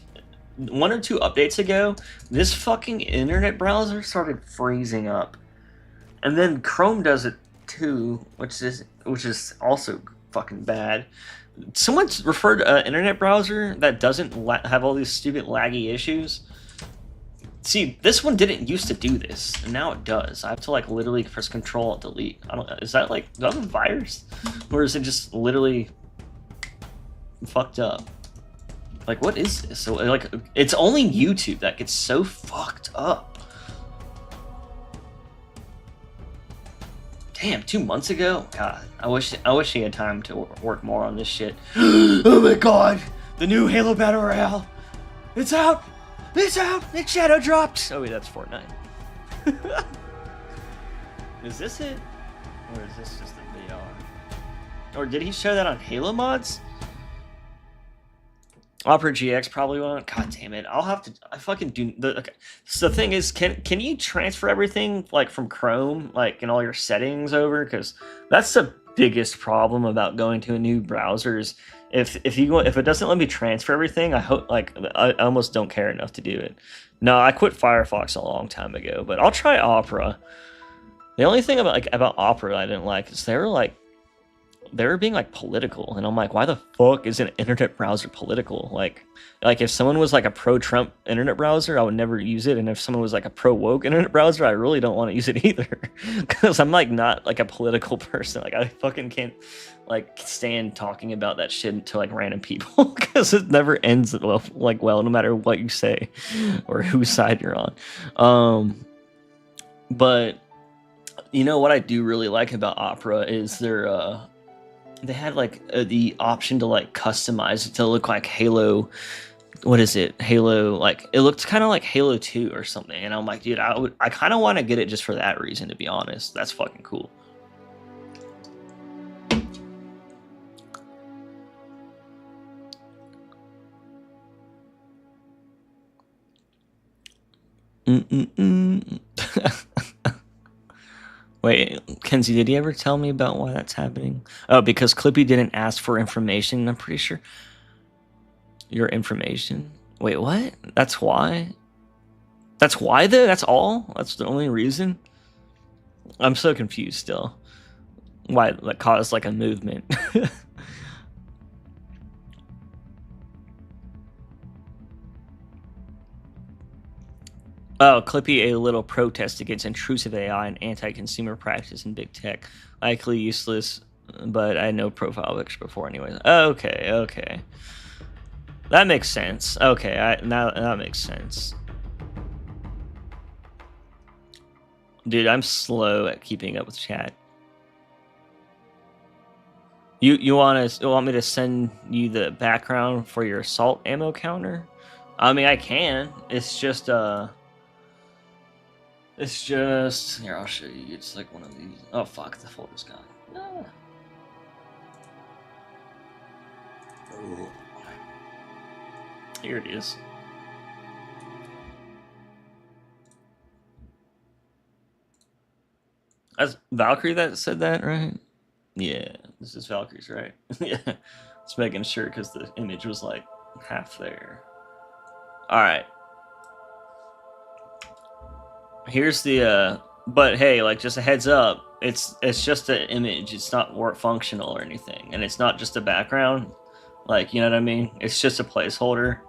1 or 2 updates ago, this fucking internet browser started freezing up, and then Chrome does it too, which is also fucking bad. Someone's referred to an internet browser that doesn't have all these stupid laggy issues. See, this one didn't used to do this, and now it does. I have to like literally press Control and Delete. I don't. Is that like, do I have a virus, or is it just literally fucked up? Like, what is this? So like, it's only YouTube that gets so fucked up. Damn, 2 months ago. God, I wish he had time to work more on this shit. Oh my god, the new Halo Battle Royale. It's out. It's out! It's shadow dropped! Oh wait, that's Fortnite. Is this it? Or is this just the VR? Or did he show that on Halo mods? Opera GX probably won't. God damn it. I'll have to... I fucking do... Okay. So the thing is, can you transfer everything, like, from Chrome, like, in all your settings over? Because that's the biggest problem about going to a new browser is if it doesn't let me transfer everything, I hope I almost don't care enough to do it. No, I quit Firefox a long time ago, but I'll try Opera. The only thing about Opera I didn't like is they were being like political, and I'm like, why the fuck is an internet browser political? Like if someone was like a pro-Trump internet browser, I would never use it, and if someone was like a pro-woke internet browser, I really don't want to use it either, because I'm like not like a political person. Like I fucking can't like stand talking about that shit to like random people, because it never ends well, no matter what you say or whose side you're on. But you know what I do really like about Opera is they had like the option to like customize it to look like Halo. What is it? Halo, like it looked kind of like Halo 2 or something. And I'm like, dude, I kind of want to get it just for that reason, to be honest. That's fucking cool. Wait, Kenzie, did he ever tell me about why that's happening? Oh, because Clippy didn't ask for information, I'm pretty sure. Your information? Wait, what? That's why? That's why, though? That's all? That's the only reason? I'm so confused still. Why that caused like a movement. Oh, Clippy, a little protest against intrusive AI and anti-consumer practice in big tech. Likely useless, but I know profile picture before anyways. Okay, okay. That makes sense. Okay, now that makes sense. Dude, I'm slow at keeping up with chat. You want me to send you the background for your assault ammo counter? I mean, I can. It's just here, I'll show you. It's like one of these. Oh fuck, the folder's gone. Ah. Oh. Here it is. That's Valkyrie that said that, right? Yeah, this is Valkyrie's, right? Yeah, just making sure because the image was like half there. All right. Here's the but hey, like just a heads up, it's just an image. It's not work functional or anything, and it's not just a background. Like, you know what I mean? It's just a placeholder.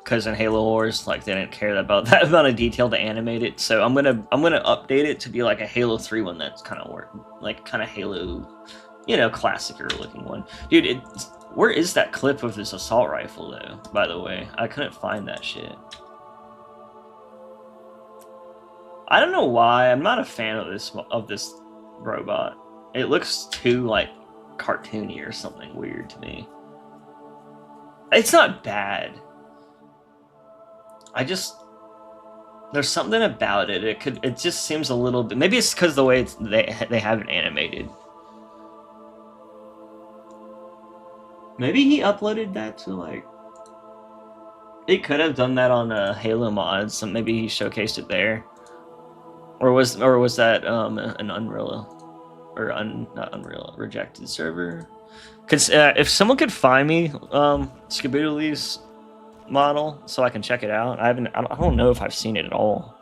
Because in Halo Wars, like they didn't care about that amount of detail to animate it. So I'm gonna update it to be like a Halo 3 one that's kind of like kind of Halo, you know, classicer looking one. Dude, where is that clip of this assault rifle though? By the way, I couldn't find that shit. I don't know why. I'm not a fan of this robot. It looks too like cartoony or something weird to me. It's not bad. There's something about it. It just seems a little bit. Maybe it's because the way they have it animated. Maybe he uploaded that to like. He could have done that on Halo mods. So maybe he showcased it there. Or was that an Unreal, or not Unreal, rejected server? Cause if someone could find me Skaboodle's model so I can check it out. I don't know if I've seen it at all.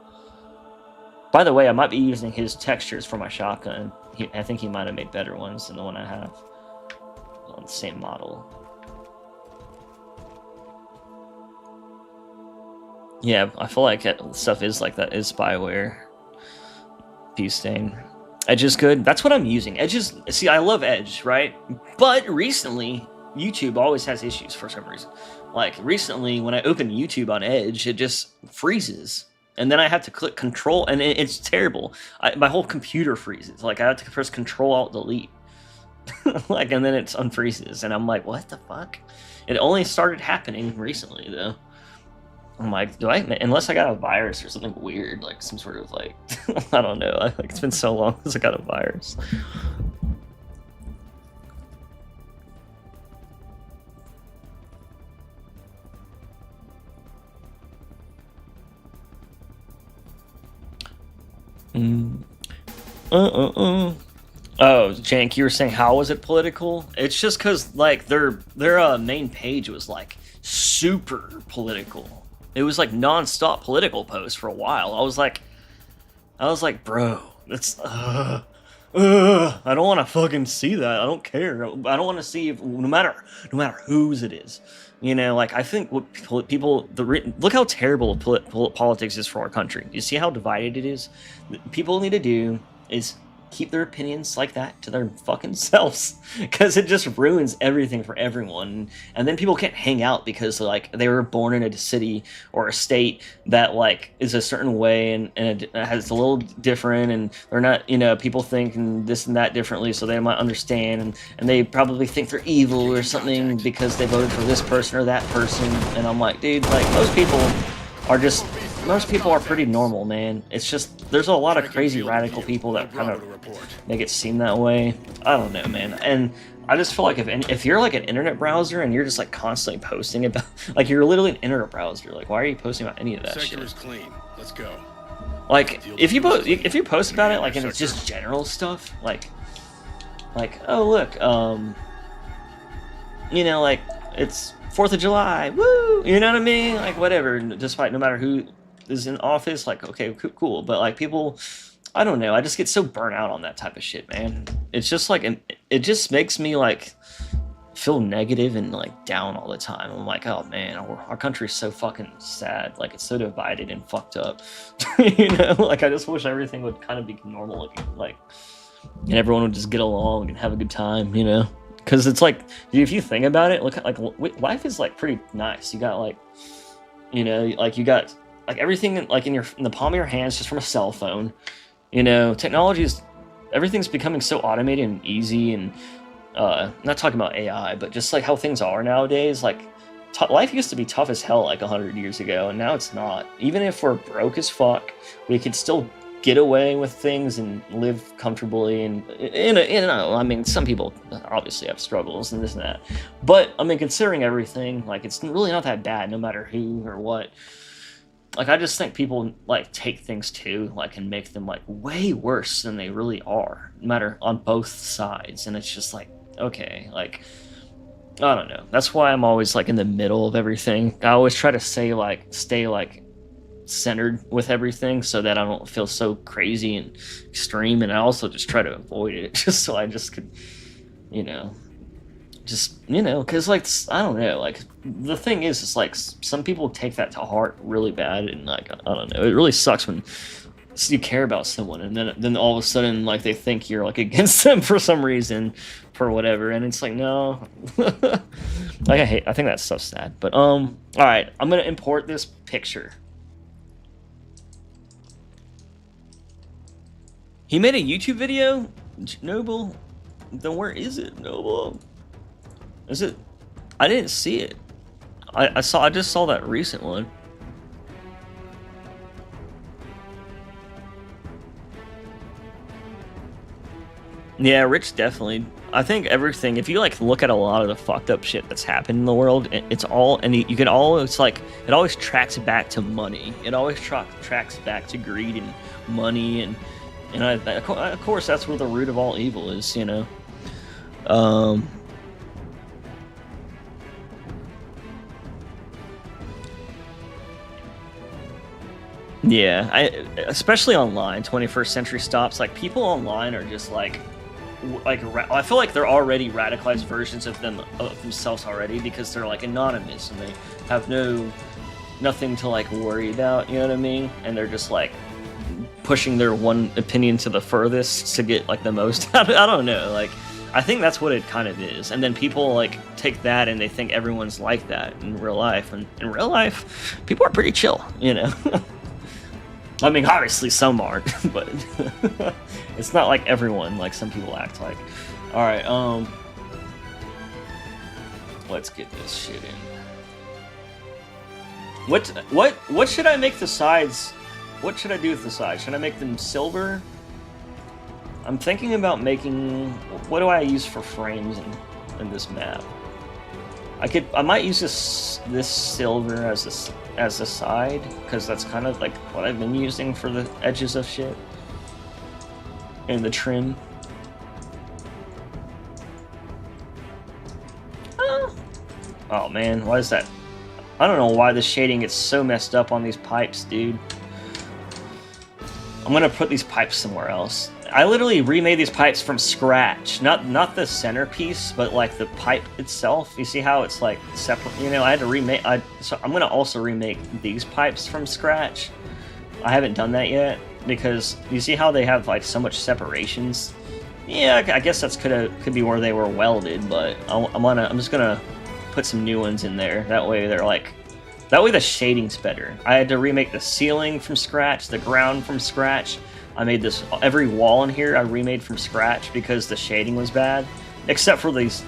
By the way, I might be using his textures for my shotgun. I think he might have made better ones than the one I have on the same model. Yeah, I feel like stuff is like that is spyware. Peace stain. Edge is good. That's what I'm using. Edge is, see, I love Edge, right? But recently, YouTube always has issues for some reason. Like recently, when I open YouTube on Edge, it just freezes, and then I have to click Control, and it's terrible. My whole computer freezes. Like I have to press Control Alt Delete, like, and then it unfreezes, and I'm like, what the fuck? It only started happening recently, though. I'm like, unless I got a virus or something weird, like some sort of like, I don't know. Like it's been so long since I got a virus. Oh, Jank, you were saying how was it political? It's just because like their main page was like super political. It was like non-stop political posts for a while. I was like, bro, that's I don't want to fucking see that. I don't care. I don't want to see if, no matter whose it is. You know, like I think what people look how terrible politics is for our country. You see how divided it is? People need to do is keep their opinions like that to their fucking selves, because it just ruins everything for everyone. And then people can't hang out because like they were born in a city or a state that like is a certain way and it has a little different, and they're not, you know, people think this and that differently, so they might understand, and they probably think they're evil or something because they voted for this person or that person. And I'm like, dude, like most people are pretty normal, man. It's just there's a lot of crazy radical people that kind of make it seem that way. I don't know, man. And I just feel like if you're like an internet browser and you're just like constantly posting about, like you're literally an internet browser, like why are you posting about any of that shit? Sector is clean. Let's go. Like if you post about it, like, and it's just general stuff, like oh look, you know, like it's 4th of July, woo, you know what I mean? Like whatever, despite no matter who is in office, like okay, cool, but like people, I don't know, I just get so burnt out on that type of shit, man. It's just like, it just makes me like feel negative and like down all the time. I'm like, oh man, our country's so fucking sad, like it's so divided and fucked up. You know, like I just wish everything would kind of be normal again, like, and everyone would just get along and have a good time, you know? Because it's like, if you think about it, look at like life is like pretty nice. You got like, you know, like you got like everything like in the palm of your hands just from a cell phone. You know, technology is, everything's becoming so automated and easy, and not talking about AI, but just like how things are nowadays. Like life used to be tough as hell like 100 years ago, and now it's not. Even if we're broke as fuck, we could still get away with things and live comfortably. And I mean, some people obviously have struggles and this and that, but I mean, considering everything, like it's really not that bad, no matter who or what. Like I just think people like take things too, like, and make them like way worse than they really are, no matter on both sides. And it's just like, okay, like I don't know. That's why I'm always like in the middle of everything. I always try to stay like centered with everything so that I don't feel so crazy and extreme, and I also just try to avoid it just so I just could, you know, because like I don't know, like the thing is, it's like some people take that to heart really bad, and like I don't know, it really sucks when you care about someone and then all of a sudden like they think you're like against them for some reason, for whatever, and it's like, no. Like I think that stuff's sad. But all right, I'm gonna import this picture. He made a YouTube video? Noble? Then where is it, Noble? Is it? I didn't see it. I just saw that recent one. Yeah, Rich definitely. I think everything, if you like look at a lot of the fucked up shit that's happened in the world, it's all, and you can all, it's like, it always tracks back to money. It always tracks back to greed and money, and of course that's where the root of all evil is, you know. Yeah, especially online, 21st century stops. Like people online are just like I feel like they're already radicalized versions of themselves already, because they're like anonymous and they have nothing to like worry about. You know what I mean? And they're just like pushing their one opinion to the furthest to get like the most. I don't know. Like I think that's what it kind of is. And then people like take that and they think everyone's like that in real life. And in real life, people are pretty chill. You know. I mean, obviously some aren't, but it's not like everyone, like some people act like. All right, let's get this shit in. What should I make the sides? What should I do with the sides? Should I make them silver? I'm thinking about making. What do I use for frames in this map? I might use this silver as a side, because that's kind of like what I've been using for the edges of shit and the trim. Oh man, why is that? I don't know why the shading gets so messed up on these pipes, dude. I'm gonna put these pipes somewhere else. I literally remade these pipes from scratch. Not the centerpiece, but like the pipe itself. You see how it's like separate? You know, I had to remake. So I'm gonna also remake these pipes from scratch. I haven't done that yet because you see how they have like so much separations. Yeah, I guess that's could be where they were welded, but I'm just gonna put some new ones in there. That way the shading's better. I had to remake the ceiling from scratch, the ground from scratch. I made every wall in here I remade from scratch because the shading was bad, except for this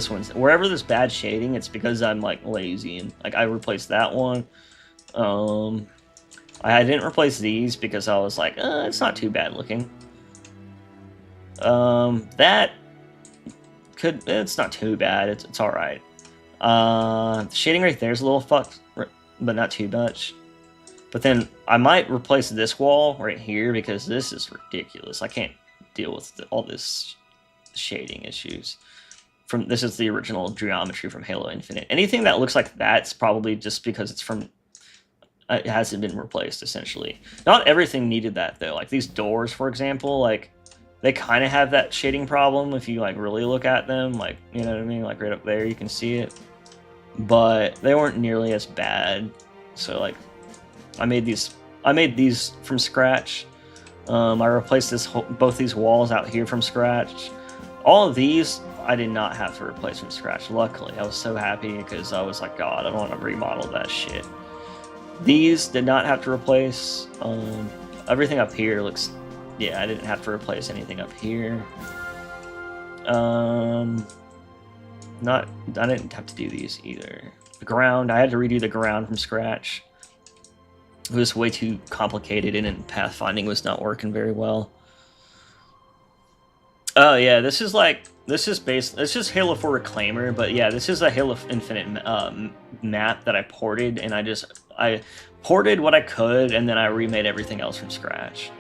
one's. Wherever there's bad shading, it's because I'm like lazy, and like I replaced that one. I didn't replace these because I was like, it's not too bad looking. It's not too bad. It's all right. The shading right there is a little fucked, but not too much. But then I might replace this wall right here because this is ridiculous. I can't deal with all this shading issues. This is the original geometry from Halo Infinite. Anything that looks like that's probably just because it's from it hasn't been replaced, essentially. Not everything needed that, though. Like these doors, for example, like they kind of have that shading problem if you like really look at them. Like, you know what I mean? Like right up there, you can see it. But they weren't nearly as bad. So like, I made these from scratch. I replaced both these walls out here from scratch. All of these I did not have to replace from scratch. Luckily, I was so happy because I was like, God, I don't want to remodel that shit. These did not have to replace. Everything up here looks, yeah, I didn't have to replace anything up here. I didn't have to do these either. The ground, I had to redo the ground from scratch. It was way too complicated, and pathfinding was not working very well. Oh yeah, this is Halo 4 Reclaimer, but yeah, this is a Halo Infinite map that I ported, and I ported what I could, and then I remade everything else from scratch.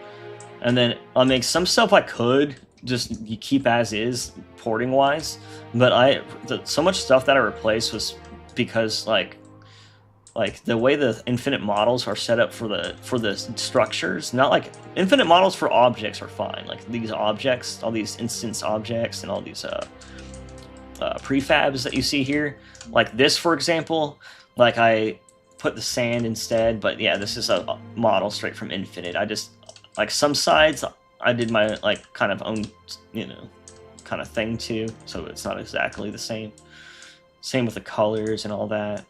And then I'll make some stuff I could just keep as is, porting wise, but so much stuff that I replaced was because like the way the infinite models are set up for the structures, not like infinite models for objects are fine. Like these objects, all these instance objects and all these prefabs that you see here, like this, for example, like I put the sand instead, but yeah, this is a model straight from Infinite. I just, like some sides, I did my like kind of own, you know, kind of thing too, so it's not exactly the same. Same with the colors and all that.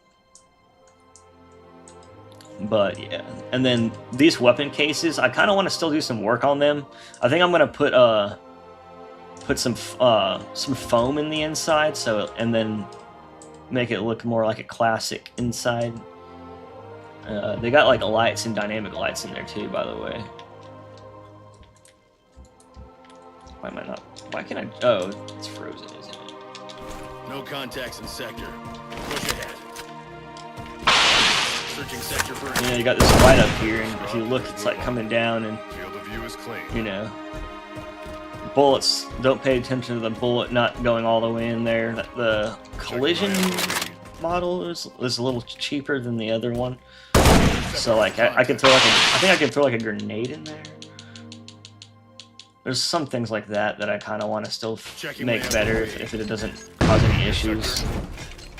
But yeah, and then these weapon cases, I kind of want to still do some work on them. I think I'm gonna put some foam in the inside, and then make it look more like a classic inside. They got like lights and dynamic lights in there too, by the way. Why am I not? Why can't I? Oh, it's frozen, isn't it? No contacts in sector. Push ahead. Searching sector for. You know, you got this light up here, and if you look, it's like coming down, and field of view is clean. You know, bullets. Don't pay attention to the bullet not going all the way in there. The collision model is a little cheaper than the other one, so like I could throw like I think I could throw like a grenade in there. There's some things like that I kind of want to still make better if it doesn't cause any issues.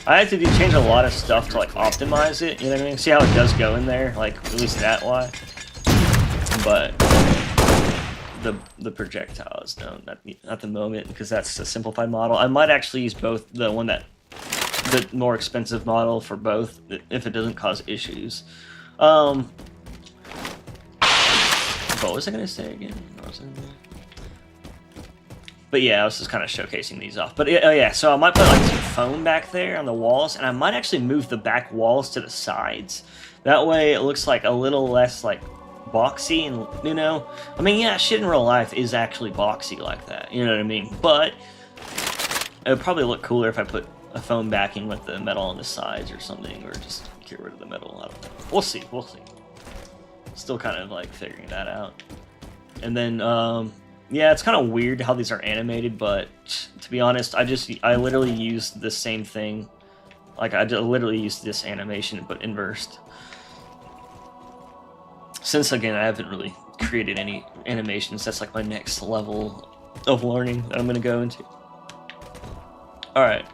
I had to change a lot of stuff to like optimize it, you know what I mean? See how it does go in there, like at least that way. But the projectiles, no, not at the moment, because that's a simplified model. I might actually use both, the more expensive model for both, if it doesn't cause issues. What was I gonna say again? But yeah, I was just kind of showcasing these off. But oh yeah, so I might put like some foam back there on the walls, and I might actually move the back walls to the sides. That way it looks like a little less like boxy, and you know, I mean, yeah, shit in real life is actually boxy like that, you know what I mean? But it would probably look cooler if I put a foam backing with the metal on the sides or something, or just get rid of the metal. I don't know. We'll see. Still kind of like figuring that out. And then yeah, it's kind of weird how these are animated, but to be honest, I literally used the same thing. Like I literally used this animation but inversed. Since again, I haven't really created any animations, that's like my next level of learning that I'm gonna go into. All right.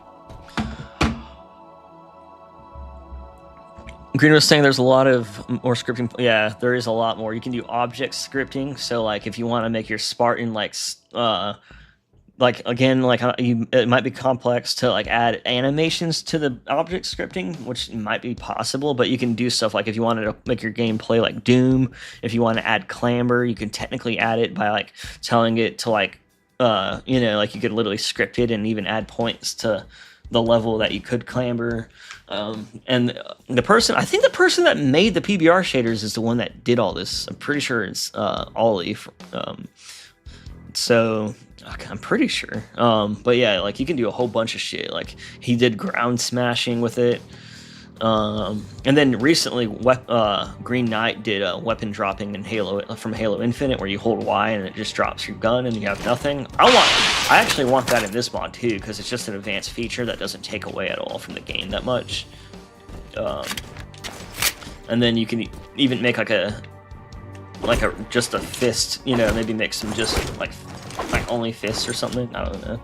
Green was saying there's a lot of more scripting. Yeah, there is a lot more. You can do object scripting. So like if you want to make your Spartan like again, like it might be complex to like add animations to the object scripting, which might be possible, but you can do stuff like if you wanted to make your game play like Doom, if you want to add clamber, you can technically add it by like telling it to like, you know, like you could literally script it and even add points to the level that you could clamber. And I think the person that made the PBR shaders is the one that did all this. I'm pretty sure it's Ollie. So I'm pretty sure. But yeah, like you can do a whole bunch of shit. Like he did ground smashing with it. And then recently, Green Knight did a weapon dropping in Halo from Halo Infinite, where you hold Y and it just drops your gun and you have nothing. I actually want that in this mod too, because it's just an advanced feature that doesn't take away at all from the game that much. And then you can even make like a just a fist, you know, maybe make some just like only fists or something. I don't know.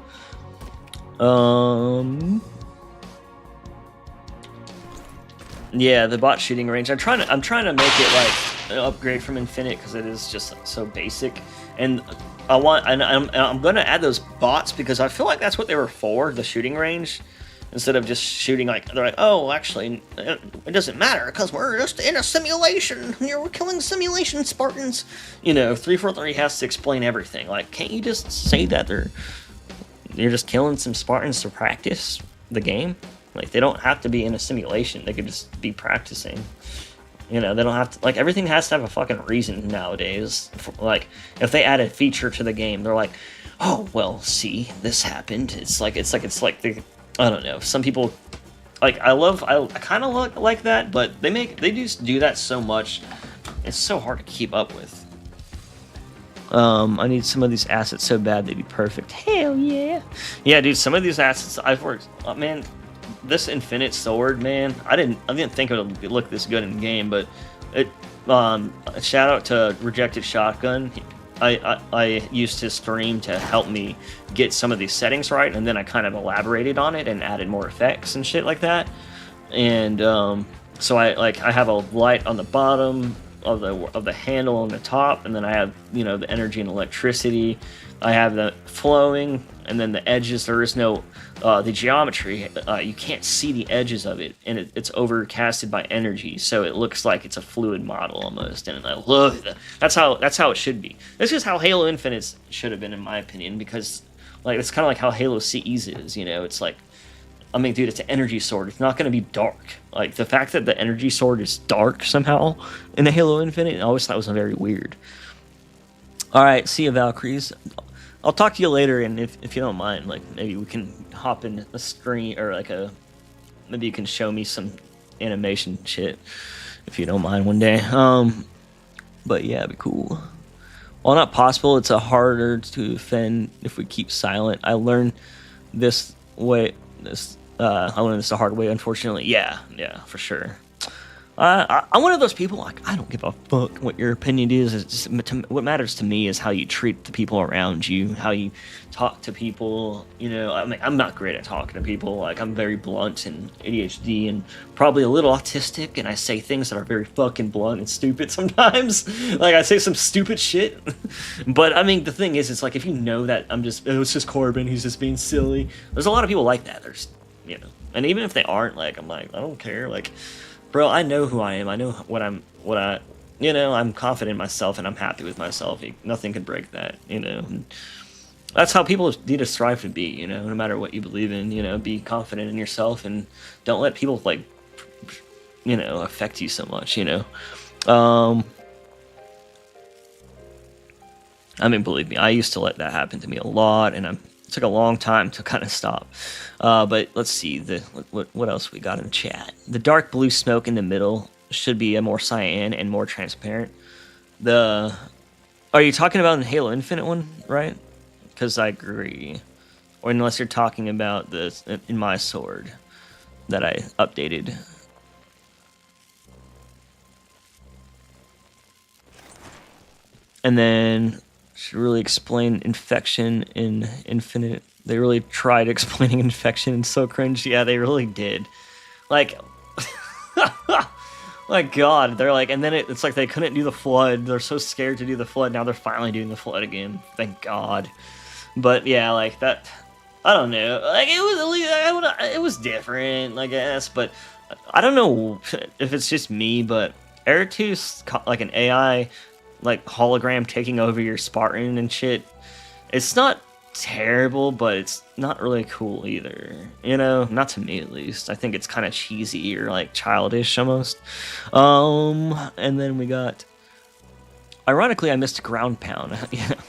Yeah, the bot shooting range. I'm trying to make it like an upgrade from Infinite because it is just so basic, and I'm gonna add those bots because I feel like that's what they were for, the shooting range, instead of just shooting like they're like, oh, actually, it doesn't matter because we're just in a simulation. We're killing simulation Spartans. You know, 343 has to explain everything. Like, can't you just say that you're just killing some Spartans to practice the game? Like, they don't have to be in a simulation. They could just be practicing. You know, they don't have to... Like, everything has to have a fucking reason nowadays. Like, if they add a feature to the game, they're like, oh, well, see, this happened. It's like the... I don't know. Some people... Like, I kind of like that, but they just do that so much. It's so hard to keep up with. I need some of these assets so bad they'd be perfect. Hell yeah. Yeah, dude, some of these assets I've worked... man... This Infinite Sword, man, I didn't think it would look this good in game, but it. Shout out to Rejected Shotgun. I used his stream to help me get some of these settings right, and then I kind of elaborated on it and added more effects and shit like that. And so I have a light on the bottom of the handle on the top, and then I have, you know, the energy and electricity. I have the flowing, and then the edges. There is no the geometry. You can't see the edges of it, and it's overcasted by energy, so it looks like it's a fluid model almost. And I love that. That's how it should be. This is how Halo Infinite should have been, in my opinion, because like it's kind of like how Halo CEs is. You know, it's like, I mean, dude, it's an energy sword. It's not going to be dark. Like, the fact that the energy sword is dark somehow in the Halo Infinite, I always thought was very weird. All right, see you, Valkyries. I'll talk to you later, and if you don't mind, like, maybe we can hop in a screen, or like maybe you can show me some animation shit, if you don't mind one day. But yeah, it'd be cool. While not possible, it's harder to defend if we keep silent. I learned this way. I learned this the hard way, unfortunately. Yeah, for sure. I'm one of those people, like, I don't give a fuck what your opinion is. It's just, what matters to me is how you treat the people around you, how you talk to people. You know, I mean, I'm not great at talking to people. Like, I'm very blunt and ADHD and probably a little autistic, and I say things that are very fucking blunt and stupid sometimes. Like, I say some stupid shit. But, I mean, the thing is, it's like, if you know that it's just Corbin, he's just being silly. There's a lot of people like that. There's, you know, and even if they aren't, like, I'm like, I don't care, like... Bro, I know who I am. I know you know, I'm confident in myself and I'm happy with myself. Nothing can break that, you know. And that's how people need to strive to be, you know, no matter what you believe in, you know, be confident in yourself and don't let people, like, you know, affect you so much, you know. I mean, believe me, I used to let that happen to me a lot, and it took a long time to kind of stop. But let's see, what else we got in the chat. The dark blue smoke in the middle should be a more cyan and more transparent. Are you talking about the Halo Infinite one, right? Because I agree. Or unless you're talking about this in my sword that I updated. And then should really explain infection in Infinite. They really tried explaining infection. It's so cringe. Yeah, they really did. Like, my God, they're like, and then it's like they couldn't do the flood. They're so scared to do the flood. Now they're finally doing the flood again. Thank God. But yeah, like that. I don't know. Like it was different, I guess. But I don't know if it's just me, but Eratus, like an AI, like hologram taking over your Spartan and shit. It's not terrible, but it's not really cool either, you know, not to me at least. I think it's kind of cheesy or like childish almost. And then we got, ironically, I missed ground pound.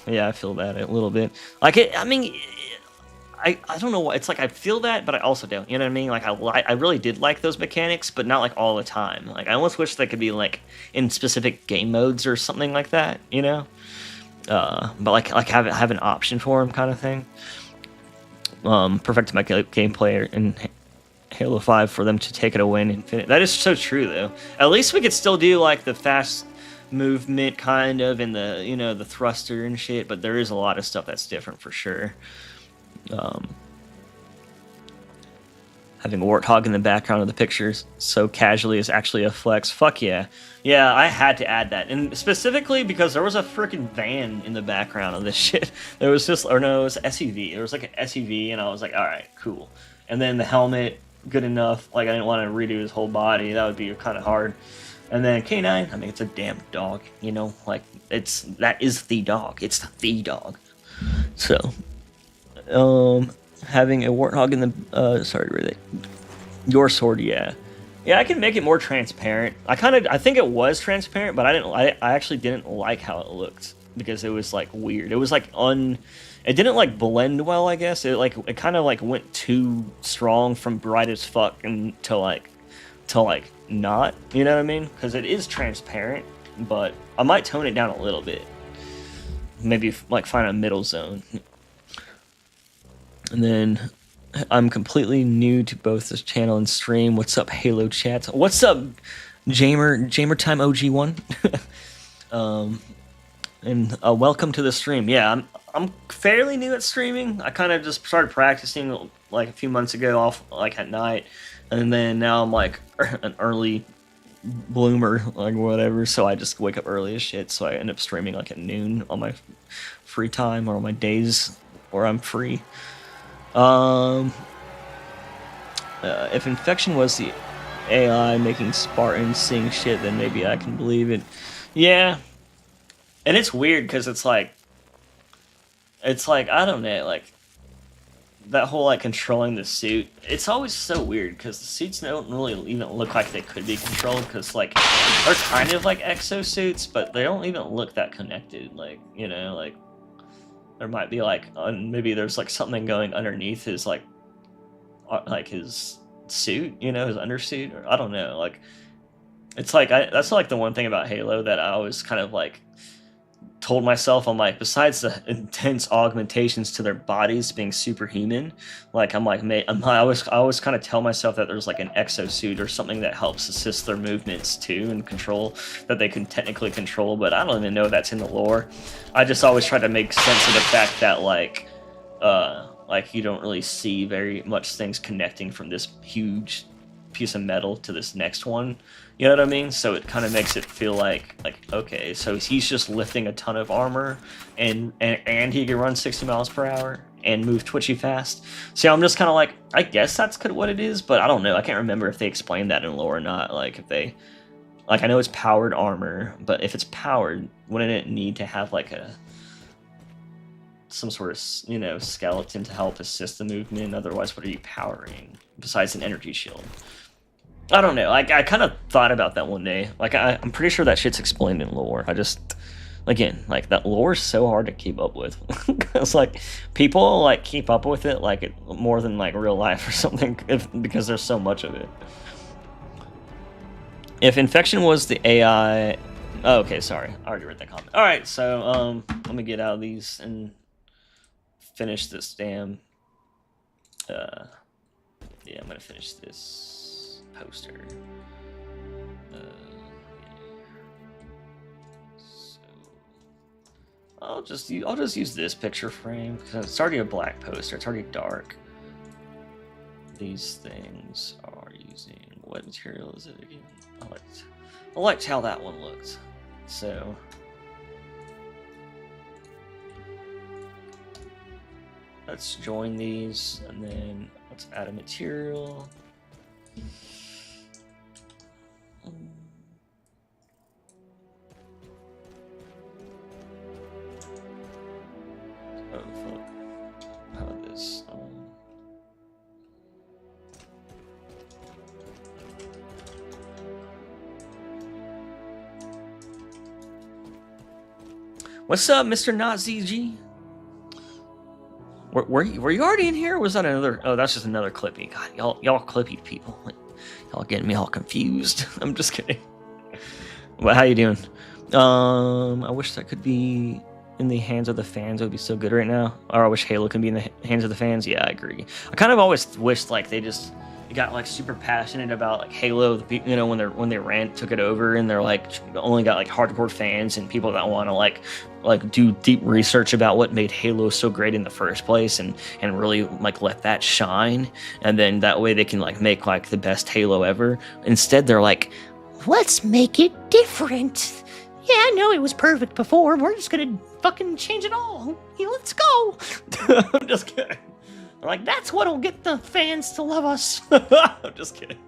Yeah, I feel that a little bit. Like, I mean, I don't know why. It's like I feel that, but I also don't. You know what I mean? Like I really did like those mechanics, but not like all the time. Like I almost wish they could be like in specific game modes or something like that. You know? But like have an option for them, kind of thing. Perfect my gameplay in Halo 5 for them to take it away in Infinite. That is so true, though. At least we could still do like the fast movement kind of and the the thruster and shit, but there is a lot of stuff that's different for sure. Having a warthog in the background of the pictures so casually is actually a flex. Fuck yeah. Yeah, I had to add that. And specifically because there was a freaking van in the background of this shit. There was just, or no, it was SUV. There was like an SUV, and I was like, alright, cool. And then the helmet, good enough. Like, I didn't want to redo his whole body. That would be kind of hard. And then K9, I mean, it's a damn dog, you know? Like, that is the dog. It's the dog. So, having a warthog in the sorry, really, your sword, yeah, I can make it more transparent. I think it was transparent, but I actually didn't like how it looked because it was like weird. It was like it didn't like blend well, I guess. It kind of like went too strong from bright as fuck and to like not, you know what I mean? Because it is transparent, but I might tone it down a little bit. Maybe like find a middle zone. And then I'm completely new to both this channel and stream. What's up, Halo chat? What's up, Jamer Time OG1? And welcome to the stream. Yeah, I'm fairly new at streaming. I kind of just started practicing like a few months ago, off like at night, and then now I'm like an early bloomer, like whatever. So I just wake up early as shit. So I end up streaming like at noon on my free time or on my days where I'm free. If infection was the AI making Spartans sing shit, then maybe I can believe it. Yeah, and it's weird because it's like I don't know, like that whole like controlling the suit. It's always so weird because the suits don't really even look like they could be controlled because like they're kind of like exosuits, but they don't even look that connected. Like, you know, like there might be like maybe there's like something going underneath his like his suit, you know, his undersuit, or I don't know. Like it's like that's like the one thing about Halo that I always kind of like told myself, I'm like, besides the intense augmentations to their bodies being superhuman, like I'm like, I always kind of tell myself that there's like an exosuit or something that helps assist their movements too and control, that they can technically control, but I don't even know if that's in the lore. I just always try to make sense of the fact that like you don't really see very much things connecting from this huge piece of metal to this next one. You know what I mean? So it kind of makes it feel like okay, so he's just lifting a ton of armor and he can run 60 miles per hour and move twitchy fast. So I'm just kind of like, I guess that's what it is, but I don't know. I can't remember if they explained that in lore or not. Like if they, like I know it's powered armor, but if it's powered, wouldn't it need to have like some sort of, you know, skeleton to help assist the movement? Otherwise, what are you powering besides an energy shield? I don't know. Like I kind of thought about that one day. Like I'm pretty sure that shit's explained in lore. I just, again, like that lore is so hard to keep up with. It's like people like keep up with it like more than like real life or something, because there's so much of it. If infection was the AI, oh, okay, sorry, I already read that comment. All right, so let me get out of these and finish this damn. Yeah, I'm gonna finish this poster. Yeah. So I'll just use this picture frame because it's already a black poster. It's already dark. These things are using what material is it again? I liked how that one looked. So let's join these and then let's add a material. Oh fuck! How about this? What's up, Mr. Not ZG? Were you already in here? Or was that another? Oh, that's just another Clippy. God, y'all Clippy people. Y'all getting me all confused. I'm just kidding. Well, how you doing? I wish that could be in the hands of the fans. It would be so good right now. Or I wish Halo can be in the hands of the fans. Yeah, I agree. I kind of always wished like they got like super passionate about like Halo. You know, when they took it over, and they're like only got like hardcore fans and people that want to like do deep research about what made Halo so great in the first place, and really like let that shine, and then that way they can like make like the best Halo ever. Instead, they're like, let's make it different. Yeah, I know it was perfect before. We're just gonna fucking change it all. Yeah, let's go. I'm just kidding. They're like, that's what'll get the fans to love us. I'm just kidding.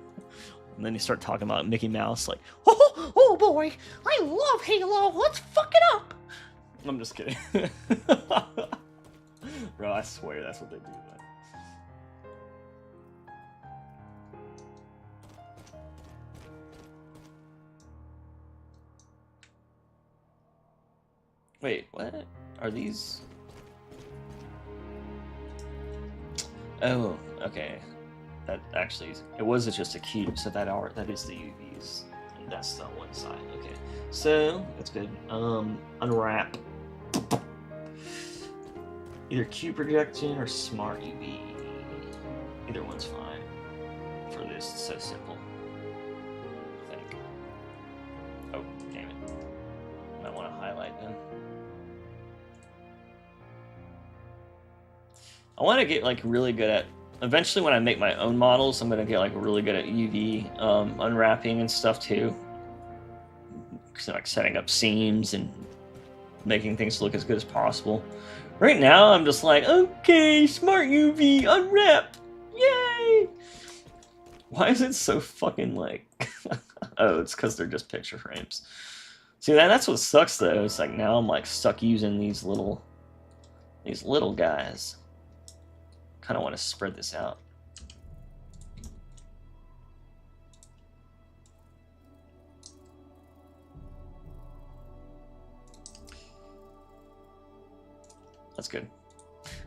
And then you start talking about Mickey Mouse, like, oh boy, I love Halo. Let's fuck it up. I'm just kidding. Bro, I swear that's what they do, man. Wait, what? Are these? Oh, okay. That actually, it wasn't just a cube, so that is the UVs. And that's the one side. Okay. So, that's good. Unwrap. Either cube projection or smart UV. Either one's fine. For this, it's so simple. I think. Oh, damn it. Might want to highlight them. I want to get like really good at. Eventually, when I make my own models, I'm gonna get like really good at UV unwrapping and stuff too. So, like setting up seams and making things look as good as possible. Right now, I'm just like, okay, smart UV unwrap, yay! Why is it so fucking like? Oh, it's because they're just picture frames. See, that's what sucks though. It's like now I'm like stuck using these little guys. Kind of want to spread this out. That's good.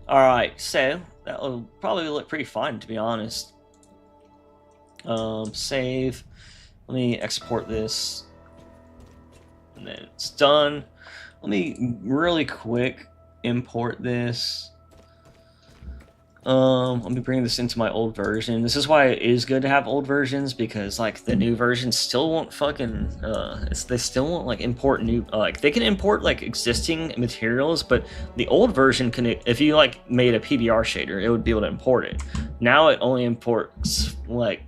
All right, so that will probably look pretty fine, to be honest. Save. Let me export this, and then it's done. Let me really quick import this. Let me bring this into my old version. This is why it is good to have old versions, because like the new versions still won't fucking they still won't like import new like they can import like existing materials, but the old version can, if you like made a PBR shader, it would be able to import it. Now it only imports like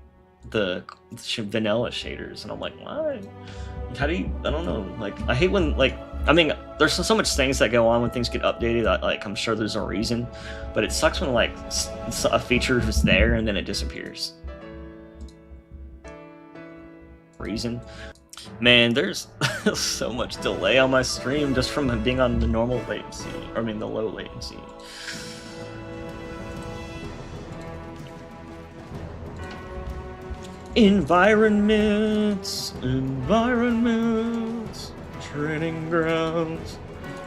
the vanilla shaders, and I'm like, why? How do you? I don't know. Like, I hate when like. I mean, there's so much things that go on when things get updated. Like, I'm sure there's a reason, but it sucks when like a feature is there and then it disappears. Reason? Man, there's so much delay on my stream just from being on the normal latency. I mean, the low latency. Environments. Training grounds,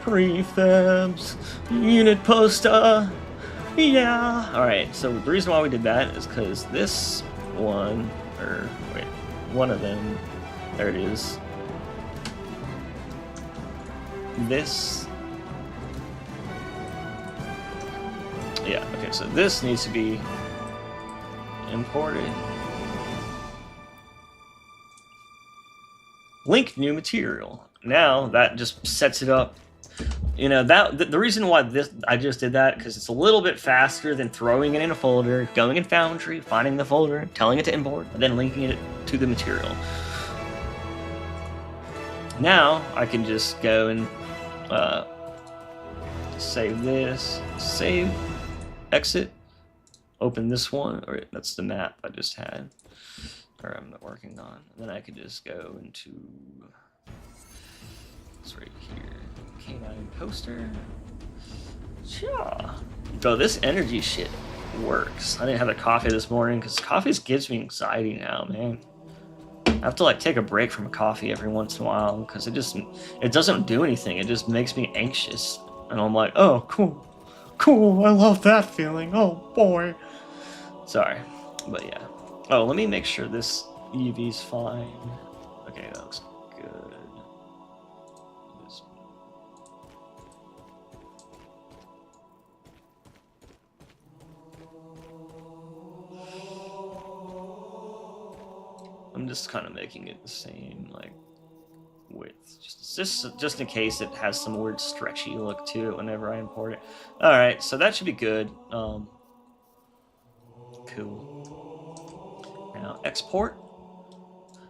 prefabs, unit poster, yeah. All right, so the reason why we did that is because this one, or wait, one of them, there it is. This, yeah, okay, so this needs to be imported. Link new material. Now that just sets it up. You know, that the reason why I just did that, because it's a little bit faster than throwing it in a folder, going in Foundry, finding the folder, telling it to import, and then linking it to the material. Now I can just go and save this, save, exit, open this one, or that's the map I just had, or I'm working on. And then I could just go into. It's right here. K9 poster. Yeah. Bro, this energy shit works. I didn't have a coffee this morning because coffee gives me anxiety now, man. I have to like take a break from coffee every once in a while because it doesn't do anything. It just makes me anxious. And I'm like, oh, cool. cool, I love that feeling. Oh boy. Sorry, but yeah. Oh, let me make sure this UV's fine. Okay, that looks good. This- I'm just kind of making it the same, like, width, just in case it has some weird stretchy look to it whenever I import it. All right, so that should be good. Cool. Now export.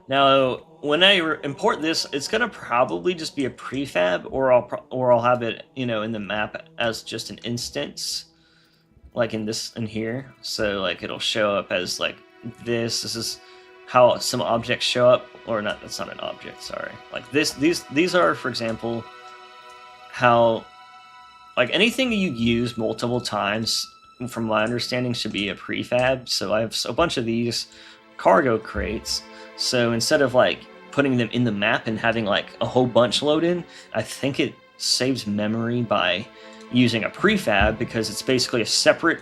Now, when I import this, it's gonna probably just be a prefab, or I'll have it, you know, in the map as just an instance, like in here. So like it'll show up as like this. This is how some objects show up, or not. That's not an object. Sorry. Like this. These are, for example, how like anything you use multiple times, from my understanding, should be a prefab. So I have a bunch of these cargo crates. So instead of like putting them in the map and having like a whole bunch loaded, I think it saves memory by using a prefab, because it's basically a separate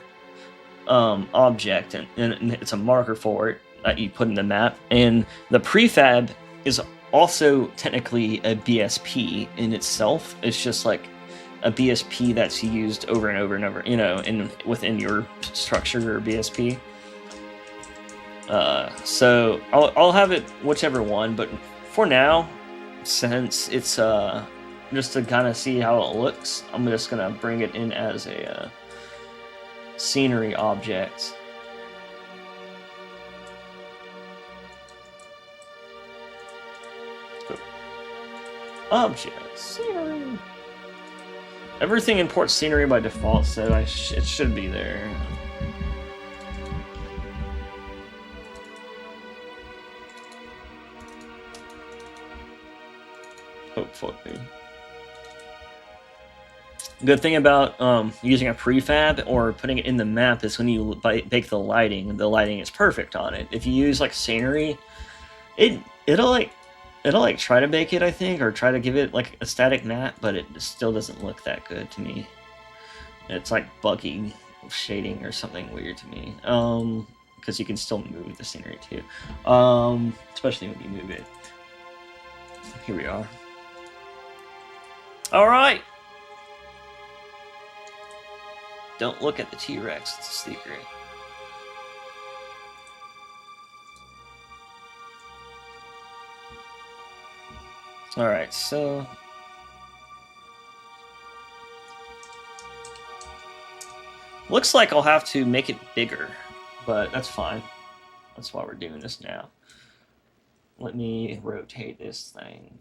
object, and it's a marker for it that you put in the map. And the prefab is also technically a BSP in itself. It's just like a BSP that's used over and over and over, you know, within your structure or BSP. So I'll have it whichever one, but for now, since it's just to kind of see how it looks, I'm just gonna bring it in as a scenery object. Object scenery. Everything imports scenery by default, so it should be there. Hopefully. Good thing about using a prefab or putting it in the map is when you bake the lighting is perfect on it. If you use like scenery, it'll like try to bake it, I think, or try to give it like a static map, but it still doesn't look that good to me. It's like buggy shading or something weird to me. Because you can still move the scenery too, especially when you move it. Here we are. All right. Don't look at the T-Rex. It's a secret. All right, so looks like I'll have to make it bigger, but that's fine. That's why we're doing this now. Let me rotate this thing.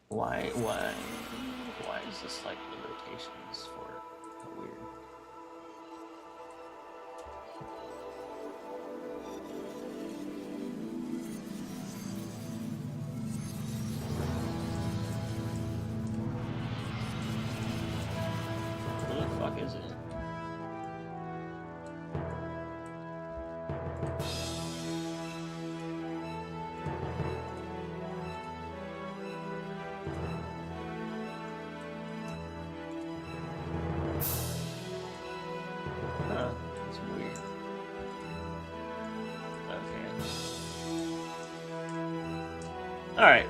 Why is this like the rotations for it? Weird. What the fuck is it? That's weird. Okay. Alright.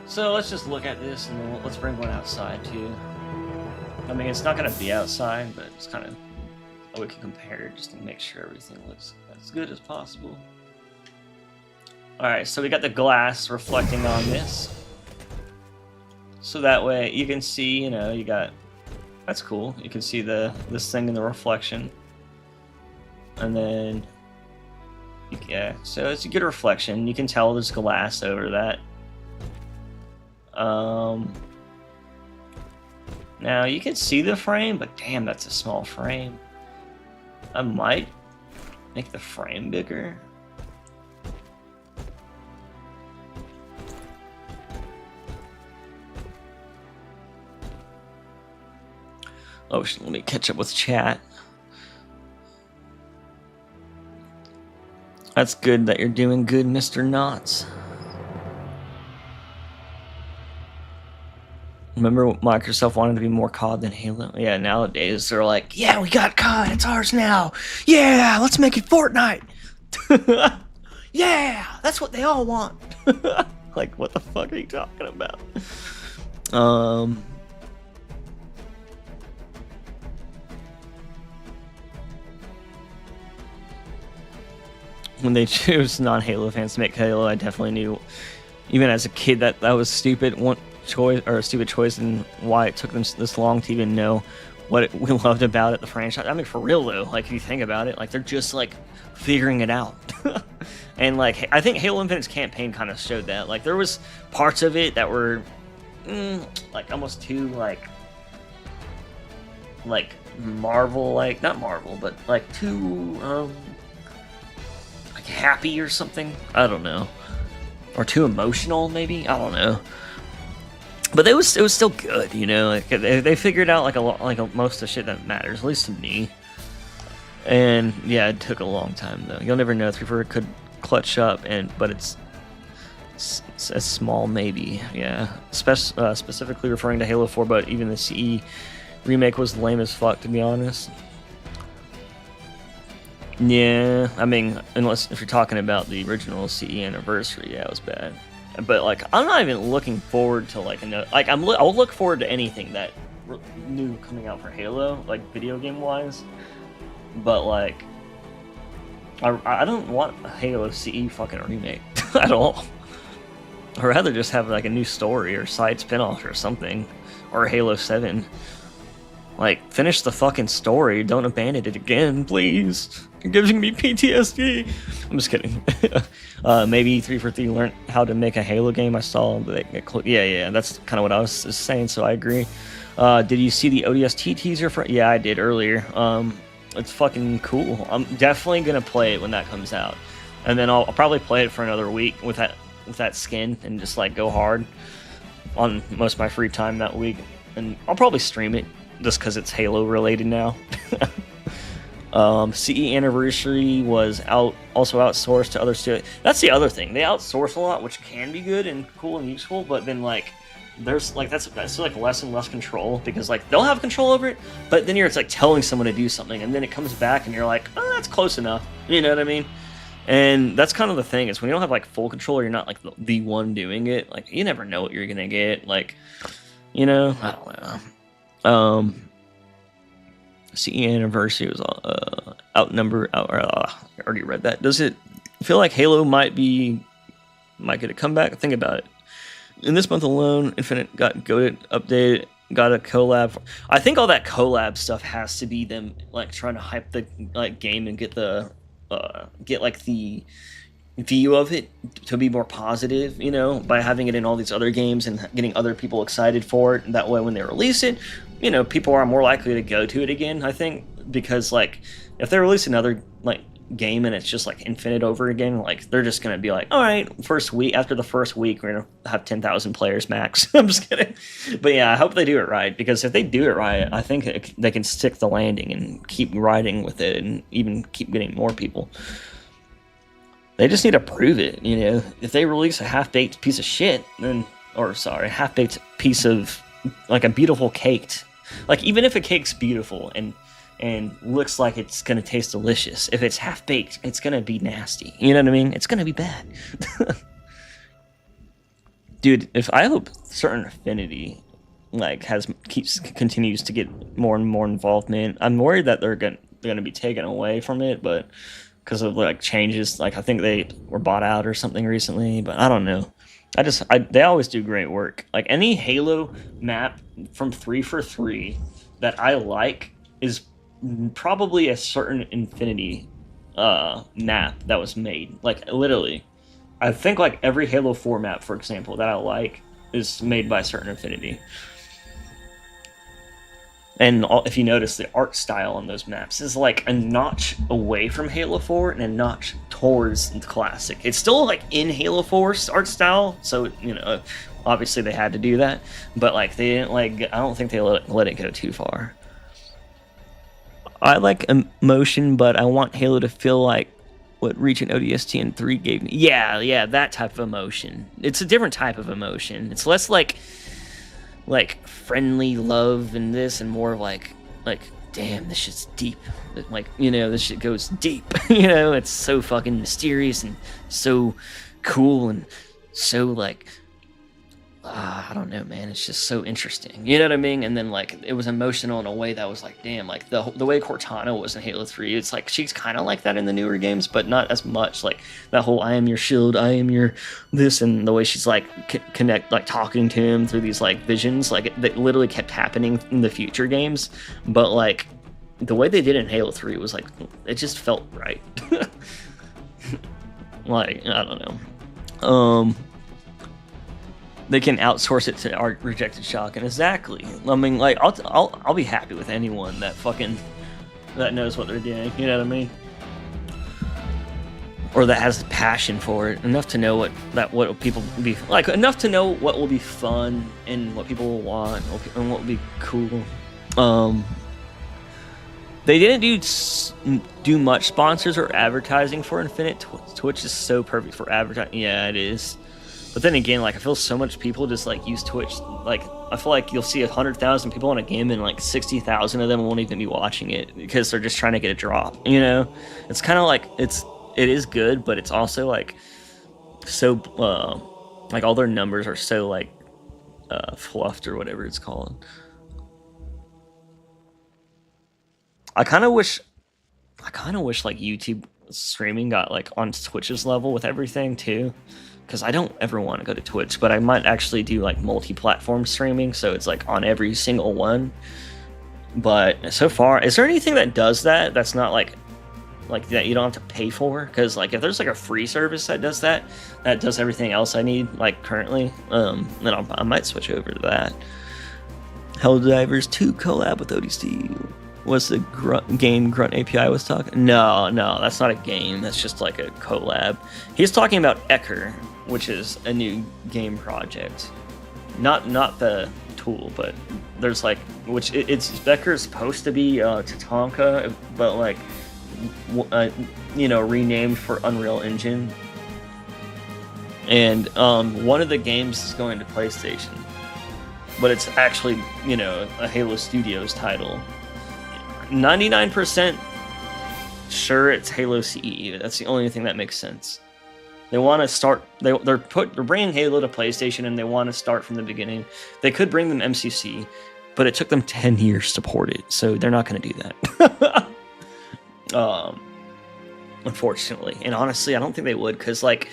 So let's just look at this, and then let's bring one outside too. I mean, it's not going to be outside, but it's kind of... we can compare it just to make sure everything looks as good as possible. Alright, so we got the glass reflecting on this. So that way you can see, you know, you got... That's cool. You can see this thing in the reflection. And then... yeah, so it's a good reflection. You can tell there's glass over that. Now you can see the frame, but damn, that's a small frame. I might make the frame bigger. Oh, let me catch up with chat. That's good that you're doing good, Mr. Knots. Remember Microsoft wanted to be more COD than Halo? Yeah, nowadays they're like, yeah, we got COD, it's ours now. Yeah, let's make it Fortnite. Yeah, that's what they all want. Like, what the fuck are you talking about? When they choose non-Halo fans to make Halo, I definitely knew, even as a kid, that was stupid. One choice, or a stupid choice, and why it took them this long to even know what we loved about it, the franchise. I mean, for real though, like if you think about it, like they're just like figuring it out. And like I think Halo Infinite's campaign kind of showed that. Like there was parts of it that were like almost too like Marvel, like not Marvel, but like too like happy or something. I don't know, or too emotional maybe. I don't know. But it was still good, you know. Like they figured out most of the shit that matters, at least to me. And yeah, it took a long time though. You'll never know. 343 could clutch up, but it's a small maybe. Yeah, specifically referring to Halo 4, but even the CE remake was lame as fuck, to be honest. Yeah, I mean, unless if you're talking about the original CE anniversary, yeah, it was bad. But like, I'm not even looking forward to I'll look forward to anything that new coming out for Halo, like video game wise. But like, I don't want a Halo CE fucking remake at all. I'd rather just have like a new story or side spin-off or something, or Halo 7. Like, finish the fucking story. Don't abandon it again, please. You're giving me PTSD. I'm just kidding. Maybe 343 learned how to make a Halo game. I saw that. Yeah. That's kind of what I was saying. So I agree. Did you see the ODST teaser for? Yeah, I did earlier. It's fucking cool. I'm definitely gonna play it when that comes out, and then I'll probably play it for another week with that skin and just like go hard on most of my free time that week, and I'll probably stream it just because it's Halo related now. CE Anniversary was also outsourced to other studios. That's the other thing. They outsource a lot, which can be good and cool and useful, but then like there's like that's like less and less control, because like they'll have control over it, but then it's like telling someone to do something, and then it comes back and you're like, oh, that's close enough. You know what I mean? And that's kind of the thing, is when you don't have like full control, or you're not like the one doing it, like you never know what you're gonna get. Like, you know, I don't know. CE Anniversary was outnumbered. I already read that. Does it feel like Halo might get a comeback? Think about it. In this month alone, Infinite got goated, updated, got a collab. I think all that collab stuff has to be them like trying to hype the like game and get the view of it to be more positive, you know, by having it in all these other games and getting other people excited for it. And that way, when they release it, you know, people are more likely to go to it again, I think, because like if they release another like game and it's just like Infinite over again, like they're just gonna be like, all right, after the first week we're gonna have 10,000 players max. I'm just kidding, but yeah, I hope they do it right, because if they do it right, I think they can stick the landing and keep riding with it and even keep getting more people. They just need to prove it, you know. If they release a half-baked piece of shit, half-baked piece of like a beautiful cake, like even if a cake's beautiful and looks like it's gonna taste delicious, if it's half-baked, it's gonna be nasty. You know what I mean? It's gonna be bad. Dude, I hope Certain Affinity like continues to get more and more involvement. I'm worried that they're gonna be taken away from it, but because of like changes, like I think they were bought out or something recently, but I don't know. They always do great work. Like any Halo map from 343 that I like is probably a Certain Infinity map that was made. Like literally, I think like every Halo 4 map, for example, that I like is made by Certain Infinity. And if you notice, the art style on those maps is like a notch away from Halo 4 and a notch towards the classic. It's still like in Halo 4's art style, so you know, obviously they had to do that. But like they didn't I don't think they let it go too far. I like emotion, but I want Halo to feel like what Reach and ODST and 3 gave me. Yeah, that type of emotion. It's a different type of emotion. It's less like like friendly love and this, and more of like damn, this shit's deep. Like, you know, this shit goes deep. You know, it's so fucking mysterious and so cool and so like, I don't know, man. It's just so interesting. You know what I mean? And then like it was emotional in a way that was like, damn, like the way Cortana was in Halo 3. It's like she's kind of like that in the newer games, but not as much. Like that whole "I am your shield, I am your this," and the way she's like connect, like talking to him through these like visions, like that literally kept happening in the future games. But like the way they did it in Halo 3 was like, it just felt right. Like, I don't know. They can outsource it to our rejected shotgun. Exactly. I mean, like, I'll be happy with anyone that knows what they're doing. You know what I mean? Or that has passion for it enough to know what people be like, enough to know what will be fun and what people will want and what will be cool. They didn't do much sponsors or advertising for Infinite. Twitch is so perfect for advertising. Yeah, it is. But then again, like, I feel so much people just like use Twitch. Like, I feel like you'll see 100,000 people in a game and like 60,000 of them won't even be watching it because they're just trying to get a drop. You know, it's kind of like it is good, but it's also like so like all their numbers are so like fluffed or whatever it's called. I kind of wish like YouTube streaming got like on Twitch's level with everything too. Because I don't ever want to go to Twitch, but I might actually do like multi-platform streaming, so it's like on every single one. But so far, is there anything that does that that's not like that you don't have to pay for? Because like if there's like a free service that does everything else I need like currently, then I might switch over to that. Helldivers 2 collab with ODST. What's the game Grunt API was talking? No, that's not a game. That's just like a collab. He's talking about Ecker, which is a new game project. Not the tool, but there's like, which it's Becker's supposed to be Tatanka, but like, you know, renamed for Unreal Engine. And one of the games is going to PlayStation, but it's actually, you know, a Halo Studios title. 99% sure it's Halo CE. That's the only thing that makes sense. They want to start. They're bringing Halo to PlayStation, and they want to start from the beginning. They could bring them MCC, but it took them 10 years to port it, so they're not going to do that. Unfortunately, and honestly, I don't think they would, because like,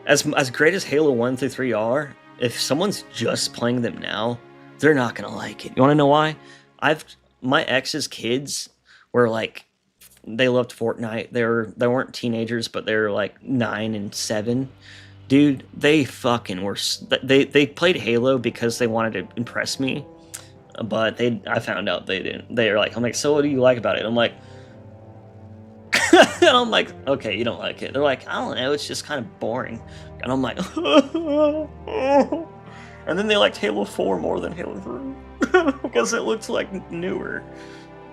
as great as Halo 1 through 3 are, if someone's just playing them now, they're not going to like it. You want to know why? My ex's kids were like, they loved Fortnite. They weren't teenagers, but they were like 9 and 7. Dude, they fucking were. They played Halo because they wanted to impress me, but I found out they didn't. They were like, I'm like, so what do you like about it? I'm like, and I'm like, okay, you don't like it. They're like, I don't know, it's just kind of boring. And I'm like, and then they liked Halo 4 more than Halo 3 because it looked like newer,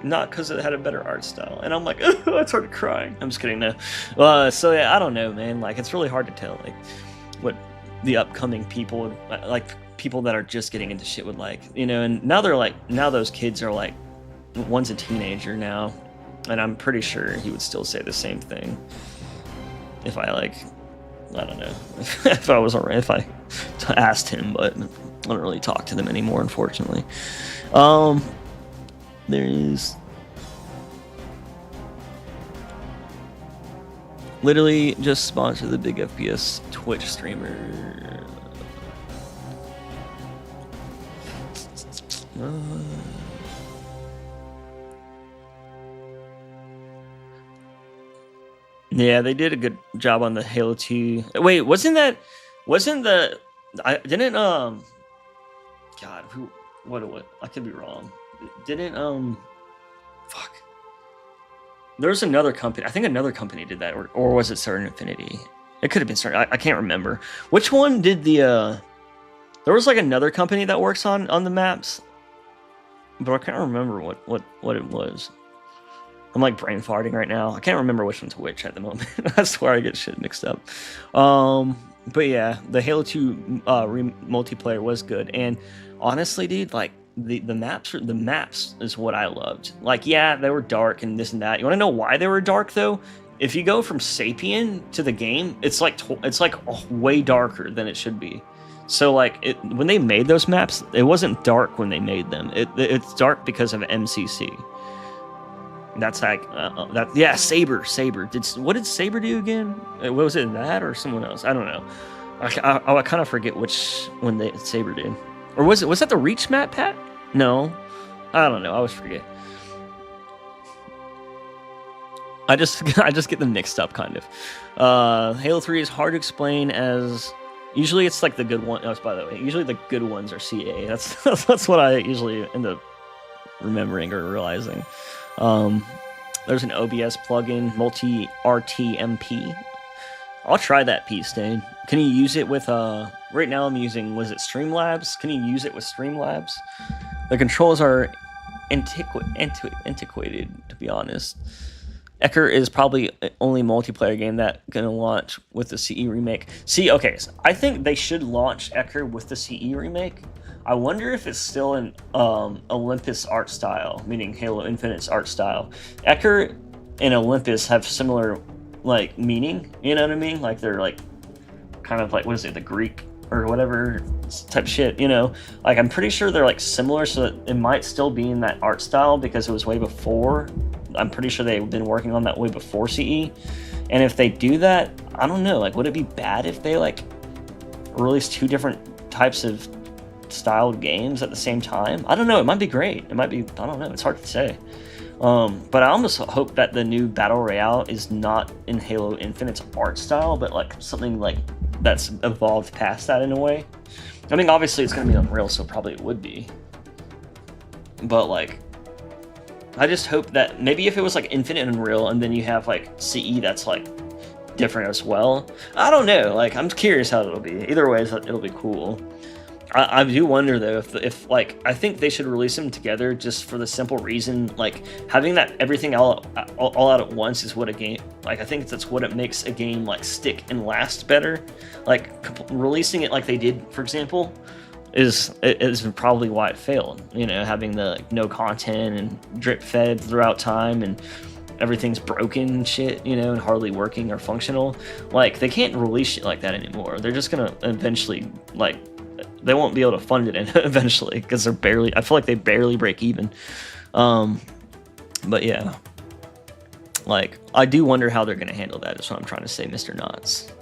not because it had a better art style. And I'm like, I started crying. I'm just kidding, no. So yeah, I don't know, man. Like, it's really hard to tell, like, what the upcoming people, like people that are just getting into shit would like, you know. And now those kids are like, one's a teenager now, and I'm pretty sure he would still say the same thing if I don't know, if I asked him, but I don't really talk to them anymore, unfortunately. There is literally just sponsor the big FPS Twitch streamer. Yeah, they did a good job on the Halo 2. Wait, God, what? I could be wrong. Fuck. There's another company. I think another company did that, or was it Certain Infinity? It could have been Certain. I can't remember. Which one did the? There was like another company that works on the maps, but I can't remember what it was. I'm like brain farting right now. I can't remember which one's which at the moment. That's where I get shit mixed up. But yeah, the Halo 2 multiplayer was good, and honestly, dude, like the maps is what I loved. Like, yeah, they were dark and this and that. You want to know why they were dark though? If you go from Sapien to the game, it's like way darker than it should be. So like when they made those maps, it wasn't dark when they made them. It's dark because of MCC. That's like that. Yeah, Saber. What did Saber do again? What was it, that or someone else? I don't know. I kind of forget which one they Saber did, or was that the Reach map, Pat? No, I don't know. I always forget. I just get them mixed up, kind of. Halo 3 is hard to explain as usually it's like the good one. Oh, by the way, usually the good ones are CA. That's what I usually end up remembering or realizing. There's an OBS plugin, multi-RTMP. I'll try that, P-Stain. Can you use it with, right now I'm using, was it Streamlabs? Can you use it with Streamlabs? The controls are antiquated, to be honest. Ecker is probably the only multiplayer game that gonna launch with the CE remake. See, okay, so I think they should launch Ecker with the CE remake. I wonder if it's still in Olympus art style, meaning Halo Infinite's art style. Ecker and Olympus have similar, like, meaning, you know what I mean? Like, they're, like, kind of like, what is it, the Greek or whatever type shit, you know? Like, I'm pretty sure they're, like, similar, so that it might still be in that art style because it was way before. I'm pretty sure they've been working on that way before CE. And if they do that, I don't know, like, would it be bad if they, like, release two different types of styled games at the same time? I don't know, it might be great. It might be, I don't know, it's hard to say. But I almost hope that the new Battle Royale is not in Halo Infinite's art style, but like something like that's evolved past that in a way. I mean, obviously it's going to be Unreal, so probably it would be. But like, I just hope that maybe if it was like Infinite and Unreal, and then you have like CE that's like different as well. I don't know, like I'm curious how it'll be. Either way, it'll be cool. I do wonder though if like I think they should release them together just for the simple reason like having that everything all out at once is what a game like I think that's what it makes a game like stick and last better. Like releasing it like they did, for example, is probably why it failed. You know, having the like, no content and drip fed throughout time and everything's broken and shit, you know, and hardly working or functional. Like they can't release shit like that anymore. They're just gonna eventually like. They won't be able to fund it eventually because I feel like they barely break even. But yeah, like I do wonder how they're going to handle that is what I'm trying to say, Mr. Knots.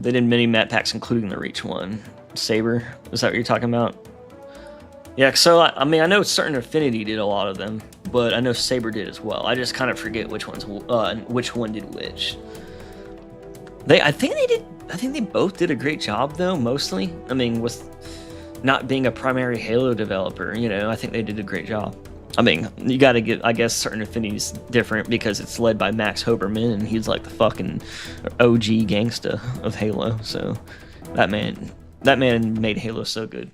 They did many map packs, including the Reach one. Saber, is that what you're talking about? Yeah, so I mean, I know Certain Affinity did a lot of them, but I know Saber did as well. I just kind of forget which one did which. I think they both did a great job, though, mostly. I mean, with not being a primary Halo developer, you know, I think they did a great job. I mean, you gotta give, I guess, Certain Affinity's different because it's led by Max Hoberman, and he's like the fucking OG gangsta of Halo, so that man made Halo so good.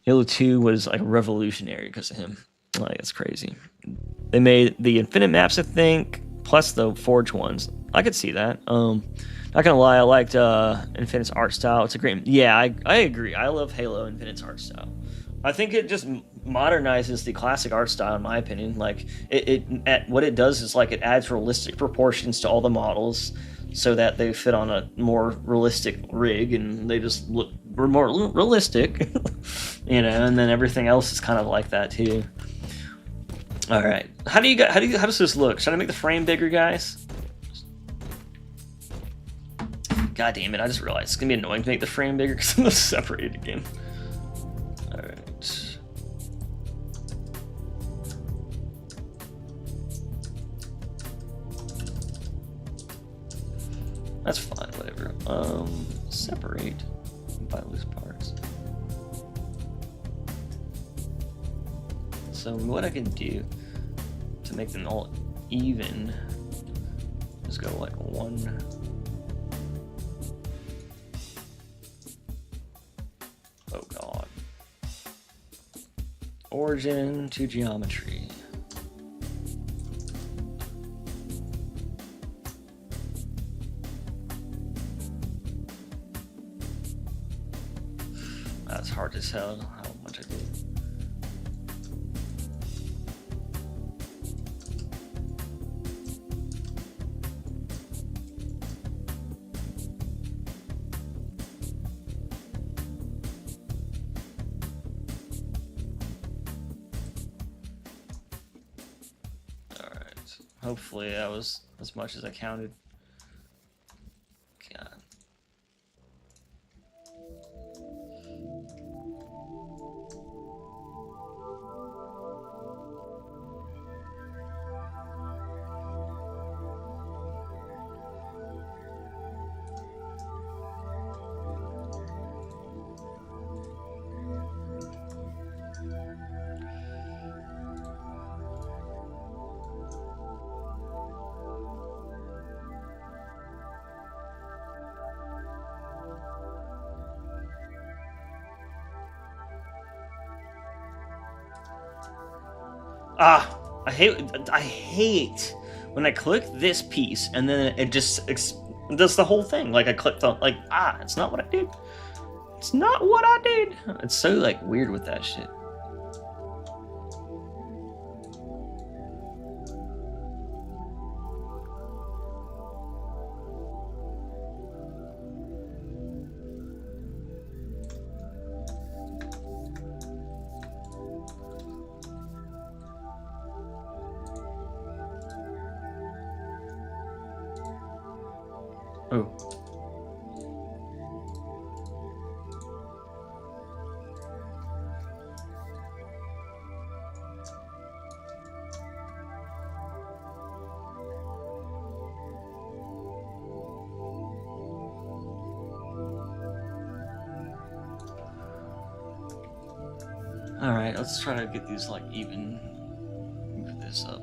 Halo 2 was, like, revolutionary because of him. Like, it's crazy. They made the Infinite maps, I think, plus the Forge ones. I could see that. Not gonna lie, I liked Infinite's art style. It's a great... Yeah, I agree. I love Halo Infinite's art style. I think it just modernizes the classic art style, in my opinion. Like, what it does is, like, it adds realistic proportions to all the models so that they fit on a more realistic rig, and they just look more realistic, you know, and then everything else is kind of like that, too. All right. How does this look? Should I make the frame bigger, guys? God damn it, I just realized it's gonna be annoying to make the frame bigger because I'm gonna separate it again. Alright. That's fine, whatever. Separate by loose parts. So what I can do to make them all even is go like one. Oh god. Origin to geometry. That's hard to tell how much I did. Alright. Hopefully that was as much as I counted. God. I hate when I click this piece and then it just does the whole thing. Like I clicked on, like, it's not what I did. It's not what I did. It's so like weird with that shit. Oh. Alright, let's try to get these like even. Move this up.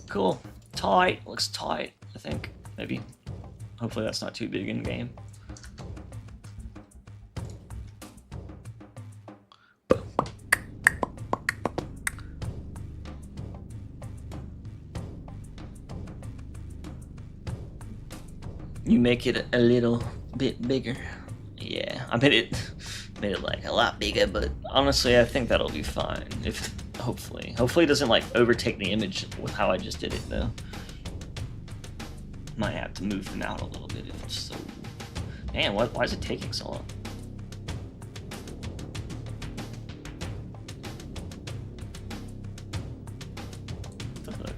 Cool. Tight. Looks tight, I think. Maybe. Hopefully that's not too big in game. You make it a little bit bigger. Yeah, I made it like a lot bigger, but honestly, I think that'll be fine. If hopefully it doesn't like overtake the image with how I just did it though. Might have to move them out a little bit if it's so. Man, why is it taking so long? What the fuck?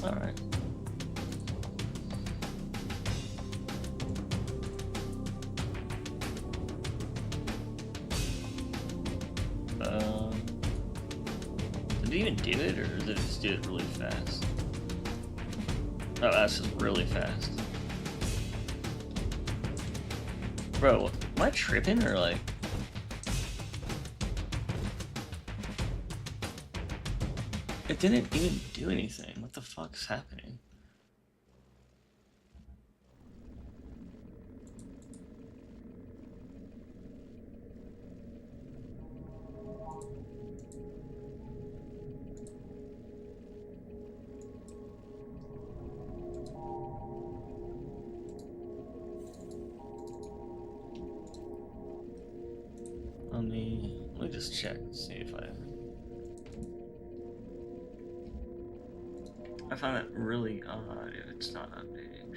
All right. Did it even do it, or did it just do it really fast? Oh, that's just really fast. Bro, am I tripping, or like... It didn't even do anything. What the fuck's happening? tell me. Let me just check, see if I find that really odd if it's not updating.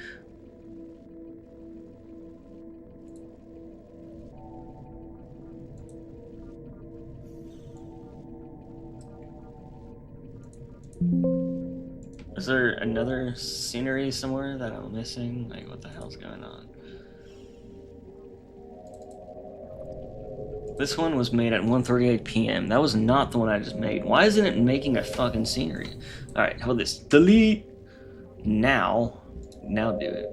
Is there another scenery somewhere that I'm missing? Like, what the hell's going on? This one was made at 1:38 p.m. That was not the one I just made. Why isn't it making a fucking scenery? Alright, how about this? Delete! Now do it.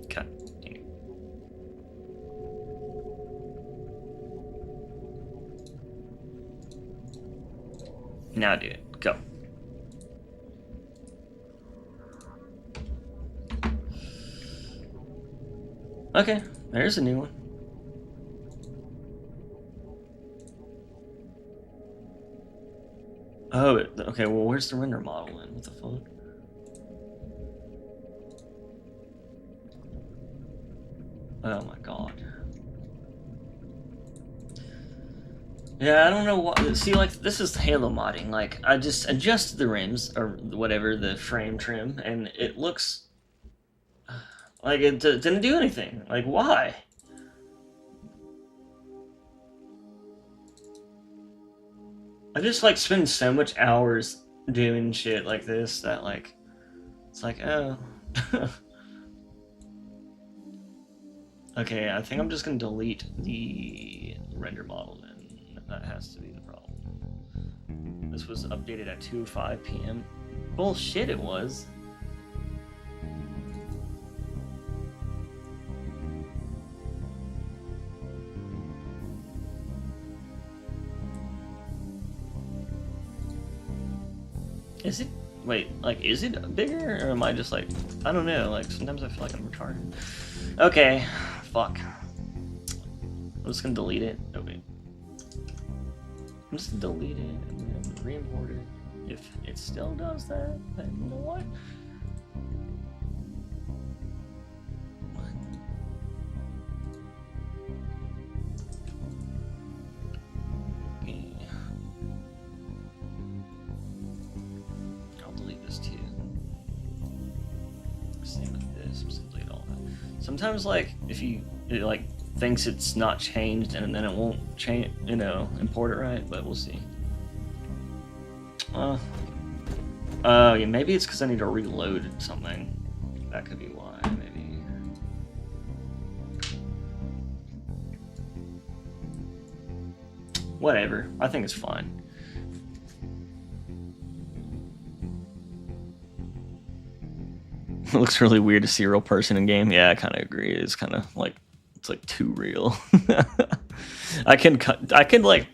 God dang it. Now do it. Go. Okay, there's a new one. Oh, okay, well, where's the render model then? What the fuck? Oh my god. Yeah, I don't know what. See, like, this is Halo modding. Like, I just adjusted the rims, or whatever, the frame trim, and it looks like it didn't do anything. Like, why? I just, like, spend so much hours doing shit like this that, like, it's like, oh. Okay, I think I'm just gonna delete the render model then. That has to be the problem. This was updated at 2:05 p.m. Bullshit, it was. Is it? Wait, like, is it bigger? Or am I just like, I don't know, like, sometimes I feel like I'm retarded. Okay, fuck. I'm just gonna delete it. Oh, wait. I'm just gonna delete it and then re-import it. If it still does that, then you know what? Sometimes, like, if it like thinks it's not changed and then it won't change, you know, import it right, but we'll see. Yeah, maybe it's because I need to reload something. That could be why, maybe. Whatever, I think it's fine. It looks really weird to see a real person in game. Yeah, I kind of agree. It's kind of like, it's like too real. I can like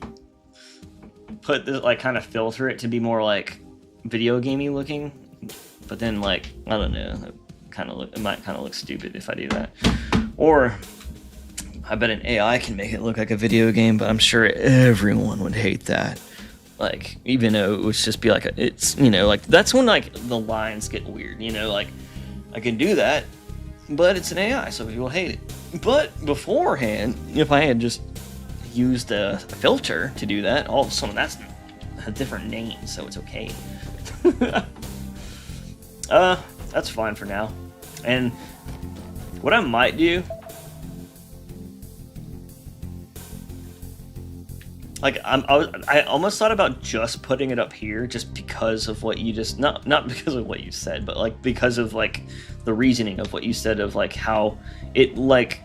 put this, like, kind of filter it to be more like video gamey looking, but then, like, I don't know, it might kind of look stupid if I do that. Or I bet an AI can make it look like a video game, but I'm sure everyone would hate that. Like, even though it would just be like it's, you know, like, that's when, like, the lines get weird, you know, like, I can do that, but it's an AI, so people hate it. But beforehand, if I had just used a filter to do that, all of a sudden that's a different name, so it's okay. That's fine for now. And what I might do, like, I almost thought about just putting it up here, just because of what you just, not because of what you said, but, like, because of, like, the reasoning of what you said, of, like, how it, like,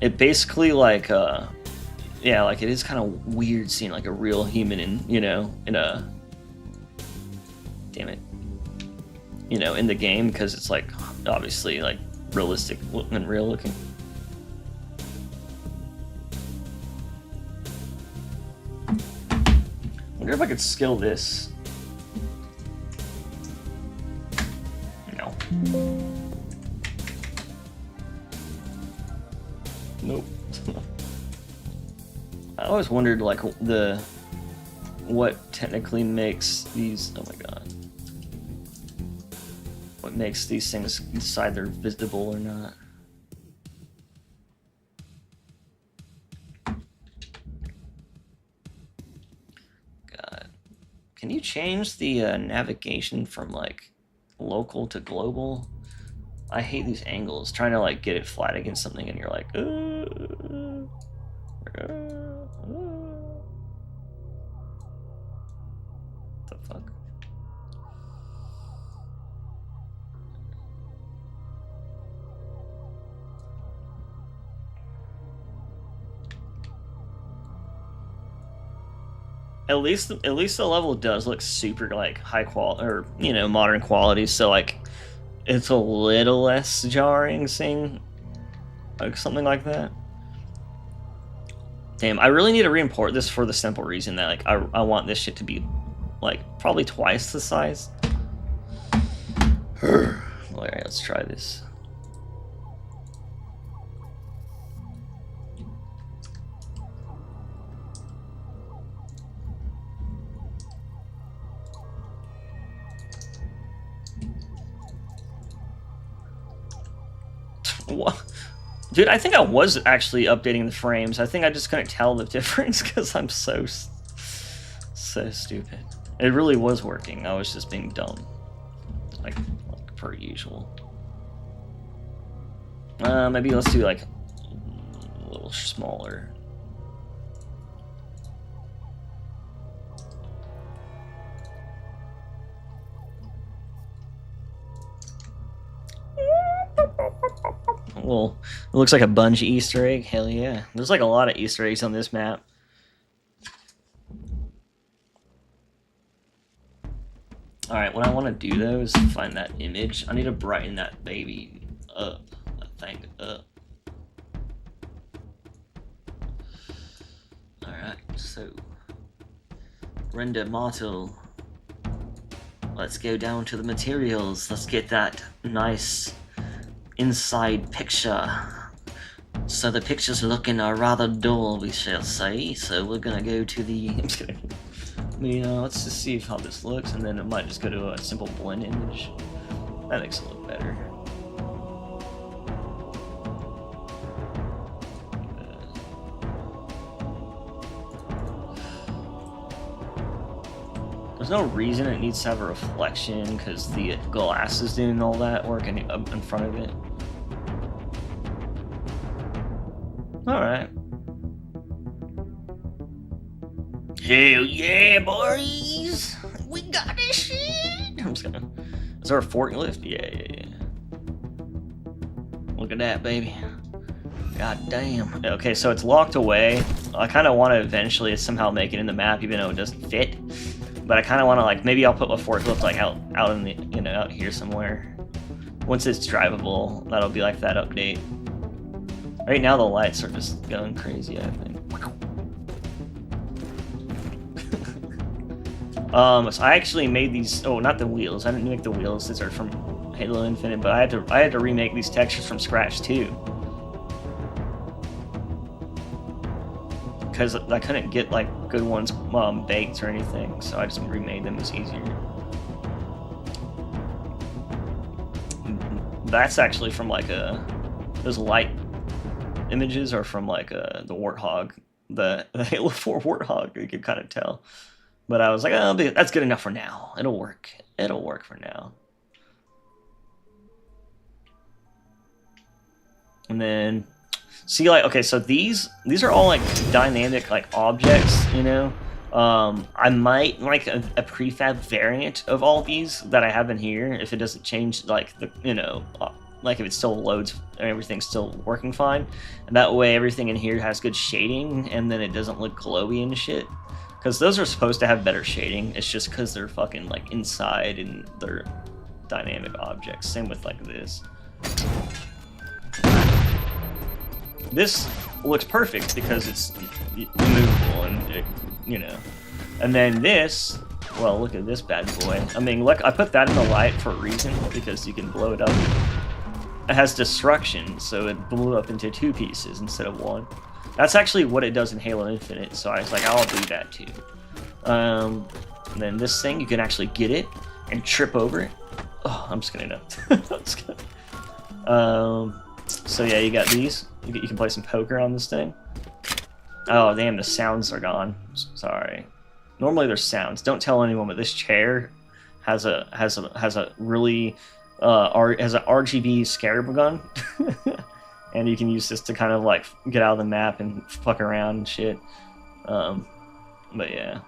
it basically, like, yeah, like, it is kind of weird seeing, like, a real human in, you know, in a, damn it, you know, in the game, because it's, like, obviously, like, realistic and real looking. I wonder if I could skill this. No. Nope. I always wondered, like, what technically makes these, oh my god, what makes these things decide they're visible or not. Can you change the navigation from like local to global? I hate these angles. Trying to like get it flat against something, and you're like, the fuck? At least the level does look super like high quality, or you know, modern quality. So like, it's a little less jarring seeing like something like that. Damn, I really need to re-import this for the simple reason that like I want this shit to be like probably twice the size. Alright, let's try this. What? Dude, I think I was actually updating the frames. I think I just couldn't tell the difference because I'm so stupid. It really was working. I was just being dumb, like per usual. Maybe let's do like a little smaller. Well, it looks like a Bungie Easter egg. Hell yeah. There's like a lot of Easter eggs on this map. Alright, what I want to do though is find that image. I need to brighten that baby up. That thing up. Alright, so render model. Let's go down to the materials. Let's get that nice inside picture. So the picture's looking rather dull, we shall say. So we're gonna go to the. I'm just kidding. Let's just see how this looks, and then it might just go to a simple blend image. That makes it look better. There's no reason it needs to have a reflection because the glass is doing all that work in front of it. Alright. Hell yeah, boys! We got this shit! I'm just gonna. Is there a forklift? Yeah. Look at that, baby. God damn. Okay, so it's locked away. I kind of want to eventually somehow make it in the map, even though it doesn't fit. But I kind of want to like maybe I'll put a forklift like out in the out here somewhere. Once it's drivable, that'll be like that update. Right now the lights are just going crazy, I think. So I actually made these. Oh, not the wheels. I didn't make the wheels. These are from Halo Infinite, but I had to remake these textures from scratch too. Because I couldn't get like good ones baked or anything, so I just remade them as easier. That's actually from like those light images are from like the Warthog, the Halo 4 Warthog. You could kind of tell, but I was like, oh, that's good enough for now. It'll work. It'll work for now. And then. See, like, okay, so these are all like dynamic like objects, you know. I might like a prefab variant of all these that I have in here if it doesn't change like the like if it still loads and everything's still working fine, and that way everything in here has good shading and then it doesn't look glowy and shit. Because those are supposed to have better shading. It's just because they're fucking like inside and they're dynamic objects. Same with like this. This looks perfect because it's movable and you know. And then this, well, look at this bad boy. I mean, look, I put that in the light for a reason because you can blow it up. It has destruction, so it blew up into 2 pieces instead of 1. That's actually what it does in Halo Infinite, so I was like, I'll do that too. And then this thing, you can actually get it and trip over it. Oh, I'm just gonna so yeah, you got these. You can play some poker on this thing. Oh damn, the sounds are gone. Sorry. Normally there's sounds. Don't tell anyone, but this chair has a really has an RGB scarab gun, and you can use this to kind of like get out of the map and fuck around and shit. But yeah.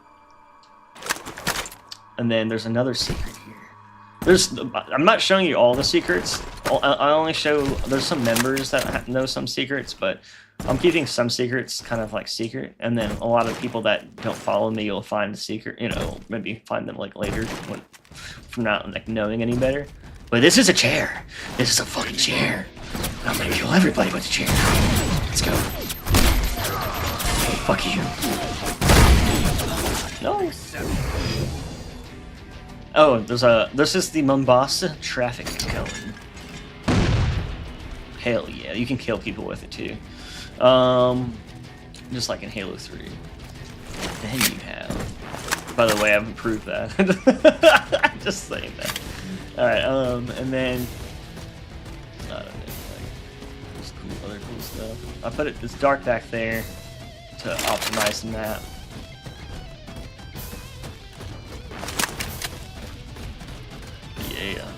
And then there's another secret here. I'm not showing you all the secrets. I only show, there's some members that know some secrets, but I'm keeping some secrets kind of like secret. And then a lot of people that don't follow me, you'll find the secret, you know, maybe find them like later from not like knowing any better. But this is a chair. This is a fucking chair. I'm gonna kill everybody with the chair. Let's go. Fuck you. No. Oh, this is the Mombasa traffic cone. Hell yeah, you can kill people with it too. Just like in Halo 3. Then you have. By the way, I've improved that. Just saying that. Alright, and then I don't know, like just other cool stuff. I put it's dark back there to optimize the map. Yeah.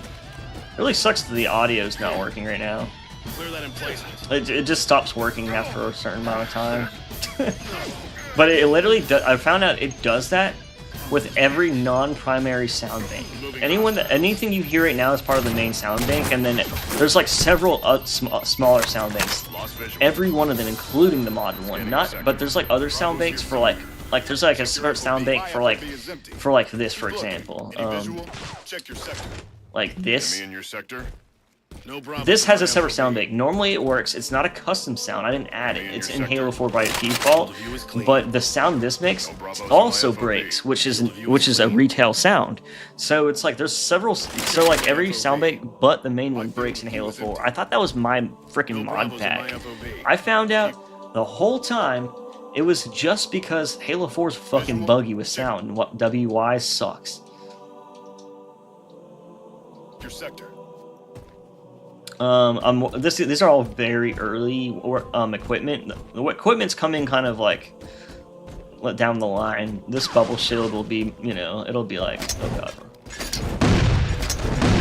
It really sucks that the audio's not working right now. Clear that emplacement. It just stops working after a certain amount of time. But it literally I found out it does that with every non-primary sound bank. Anything you hear right now is part of the main sound bank, and then there's like several smaller sound banks. Every one of them, including the modern one. But there's like other sound banks for like there's like a separate sound bank for like this, for example. Check your sector. Like this. Enemy in your sector? No problem. This has a separate sound bank. Normally it works. It's not a custom sound. I didn't add it. It's in Halo 4 by default. But the sound this makes also breaks, which is a retail sound. So it's like there's several. So like every sound bank but the main one breaks in Halo 4. I thought that was my freaking mod pack. I found out the whole time it was just because Halo 4 is fucking buggy with sound, and what WY sucks. Your sector. These are all very early equipment. The equipment's coming kind of like down the line. This bubble shield will be, you know, it'll be like, oh god.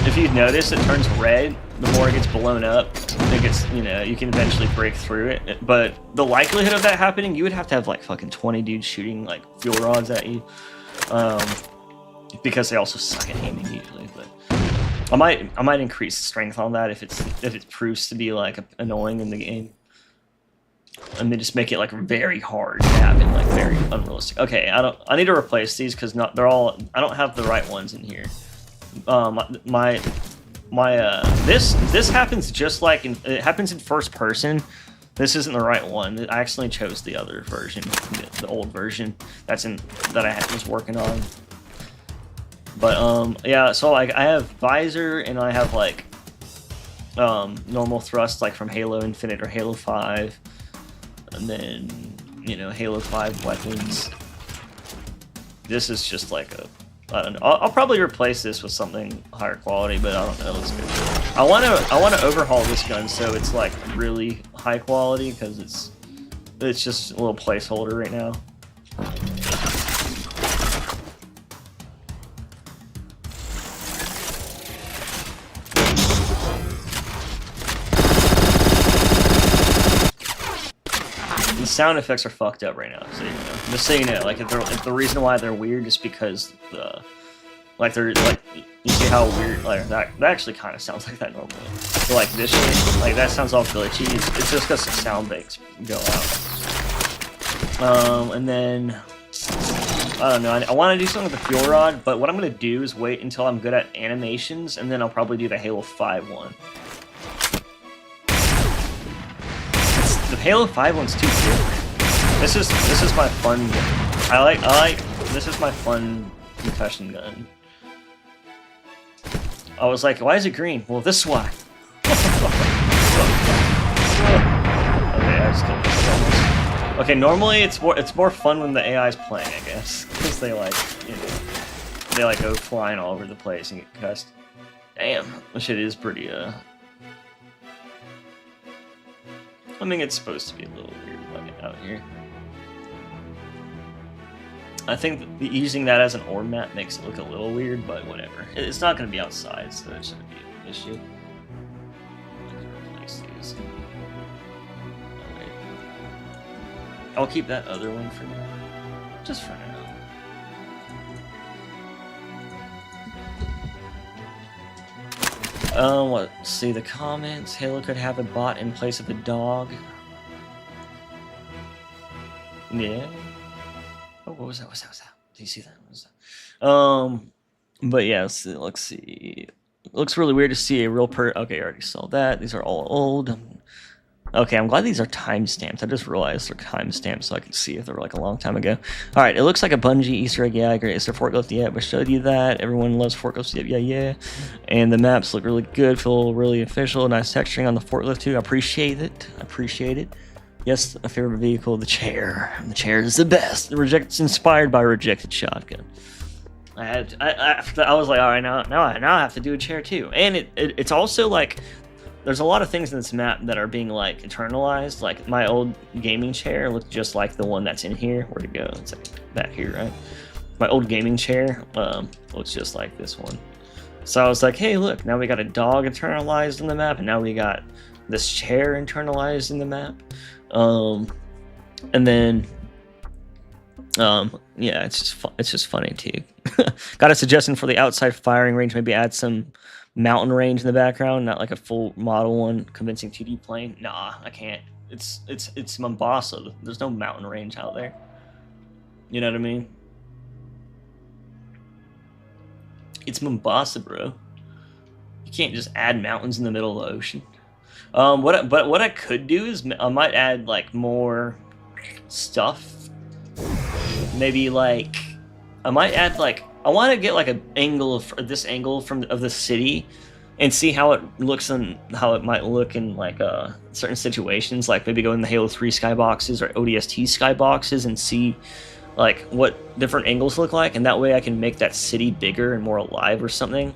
If you notice, it turns red the more it gets blown up. It gets, you know, you can eventually break through it. But the likelihood of that happening, you would have to have like fucking 20 dudes shooting like fuel rods at you, because they also suck at aiming usually. But I might increase strength on that if it proves to be like annoying in the game, and then just make it like very hard to happen, like very unrealistic. Okay, I need to replace these because I don't have the right ones in here. This happens just like it happens in first person. This isn't the right one. I accidentally chose the other version, the old version that I was working on. But yeah, so like I have visor and I have like normal thrust like from Halo Infinite or Halo 5, and then, you know, Halo 5 weapons. This is just like I don't know. I'll probably replace this with something higher quality, but I don't know. Let's go. I want to overhaul this gun so it's like really high quality, because it's just a little placeholder right now. The sound effects are fucked up right now, so you know. Just so you know, like if the reason why they're weird is because they're like, you see how weird, like that actually kind of sounds like that normally. But like this shit, like that sounds all glitchy. It's just because the sound banks go out. And then I don't know. I want to do something with the fuel rod, but what I'm gonna do is wait until I'm good at animations, and then I'll probably do the Halo 5 one. The Halo 5 one's too different. This is my fun gun. This is my fun concussion gun. I was like, why is it green? Well, this is why. Okay, I just killed myself. Okay, normally it's more fun when the AI is playing, I guess, because they like, you know, they like go flying all over the place and get concussed. Damn, this shit is pretty I mean, it's supposed to be a little weird out here. I think that using that as an orb map makes it look a little weird, but whatever. It's not going to be outside, so that shouldn't be an issue. Replace these. Oh, wait. I'll keep that other one for now. Just for now. Let's see the comments. Halo could have a bot in place of a dog. Yeah. Oh, what was that? What's that? Did you see that? What was that? But yeah, let's see. It looks really weird to see a real Okay, I already saw that. These are all old. Okay, I'm glad these are timestamps. I just realized they're timestamps so I can see if they were like a long time ago. Alright, it looks like a Bungie Easter egg. Yeah, great. Is there forklift yet? We showed you that. Everyone loves forklifts. Yeah. And the maps look really good. Feel really official. Nice texturing on the forklift too. I appreciate it. Yes, a favorite vehicle, the chair. The chair is the best. It's inspired by Rejected Shotgun. I was like, all right, now I have to do a chair too. And it's also like, there's a lot of things in this map that are being like eternalized. Like my old gaming chair looked just like the one that's in here. Where'd it go? It's like back here, right? My old gaming chair looks just like this one. So I was like, hey, look, now we got a dog internalized in the map, and now we got this chair internalized in the map. And then yeah, it's just funny too. Got a suggestion for the outside firing range. Maybe add some mountain range in the background, not like a full model one, convincing 2D plane. Nah, I can't. It's Mombasa. There's no mountain range out there. You know what I mean? It's Mombasa, bro. You can't just add mountains in the middle of the ocean. What I could do is I might add like more stuff. Maybe like I might add like I want to get like an angle of this angle of the city, and see how it looks and how it might look in like certain situations. Like maybe go in the Halo 3 skyboxes or ODST skyboxes and see like what different angles look like, and that way I can make that city bigger and more alive or something.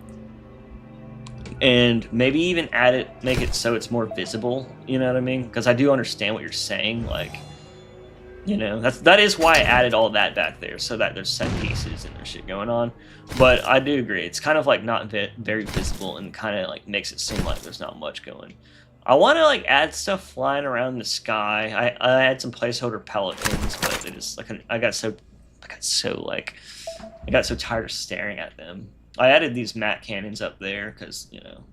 And maybe even make it so it's more visible. You know what I mean? Because I do understand what you're saying. Like, you know, that is why I added all that back there, so that there's set pieces and there's shit going on. But I do agree, it's kind of like not very visible, and kind of like makes it seem like there's not much going. I want to like add stuff flying around the sky. I had some placeholder pelicans, but they just like I got so tired of staring at them. I added these mat cannons up there because, you know,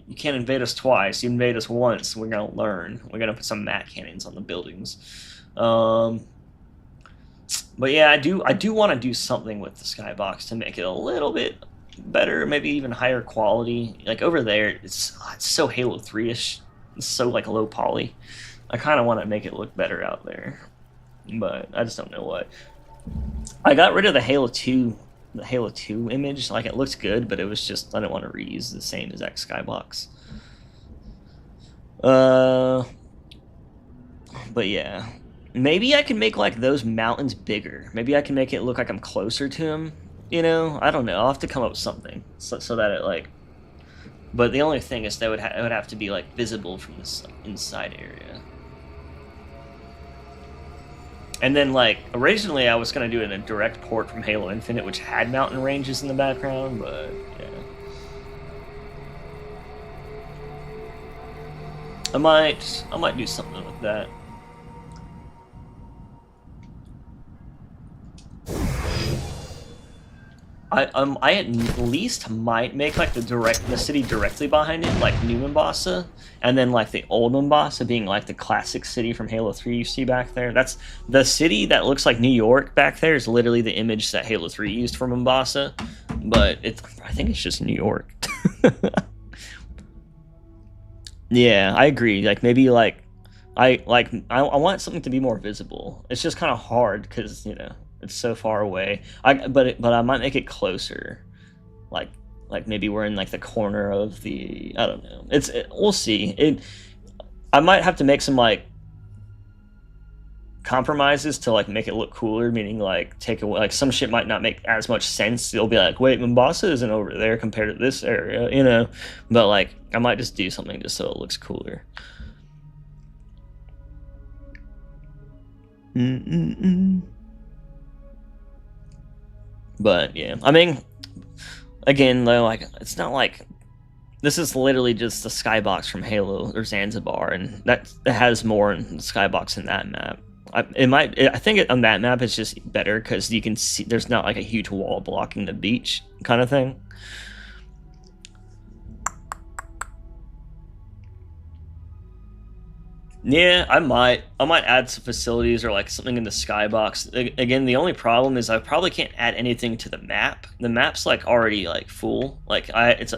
you can't invade us twice. You invade us once, we're gonna learn. We're gonna put some mat cannons on the buildings. But yeah, I do want to do something with the skybox to make it a little bit better, maybe even higher quality. Like over there, it's so Halo 3ish. It's so like low poly. I kind of want to make it look better out there, but I just don't know what. I got rid of the Halo 2 image. Like, it looked good, but it was just, I didn't want to reuse the same exact skybox. But yeah, maybe I can make like those mountains bigger. Maybe I can make it look like I'm closer to them. You know, I don't know. I'll have to come up with something so that it like. But the only thing is that it would have to be like visible from this inside area. And then, like, originally I was going to do it in a direct port from Halo Infinite, which had mountain ranges in the background, but, yeah. I might do something with that. I at least might make like the city directly behind it, like New Mombasa, and then like the old Mombasa being like the classic city from Halo 3 you see back there. That's the city that looks like New York back there is literally the image that Halo 3 used for Mombasa, but I think it's just New York. Yeah, I agree. Like maybe like I want something to be more visible. It's just kind of hard because, you know, it's so far away. But I might make it closer, like maybe we're in like the corner of the, I don't know. We'll see. I might have to make some like compromises to like make it look cooler. Meaning like take away like some shit might not make as much sense. It'll be like, wait, Mombasa isn't over there compared to this area, you know. But like I might just do something just so it looks cooler. But yeah, I mean, again though, like it's not like this is literally just the skybox from Halo or Zanzibar, and that has more in the skybox in that map. I think on that map it's just better because you can see there's not like a huge wall blocking the beach kind of thing. Yeah, I might add some facilities or like something in the skybox. Again, the only problem is I probably can't add anything to the map. The map's like already like full. Like I had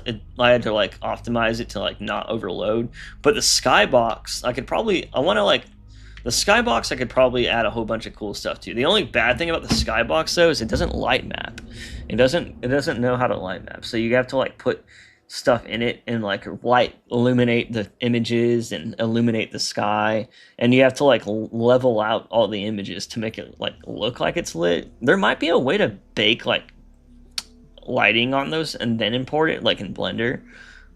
to like optimize it to like not overload. But the skybox, I want to like the skybox. I could probably add a whole bunch of cool stuff to. The only bad thing about the skybox though is it doesn't light map. It doesn't know how to light map. So you have to like put stuff in it and like light illuminate the images and illuminate the sky, and you have to like level out all the images to make it like look like it's lit. There might be a way to bake like lighting on those and then import it like in Blender,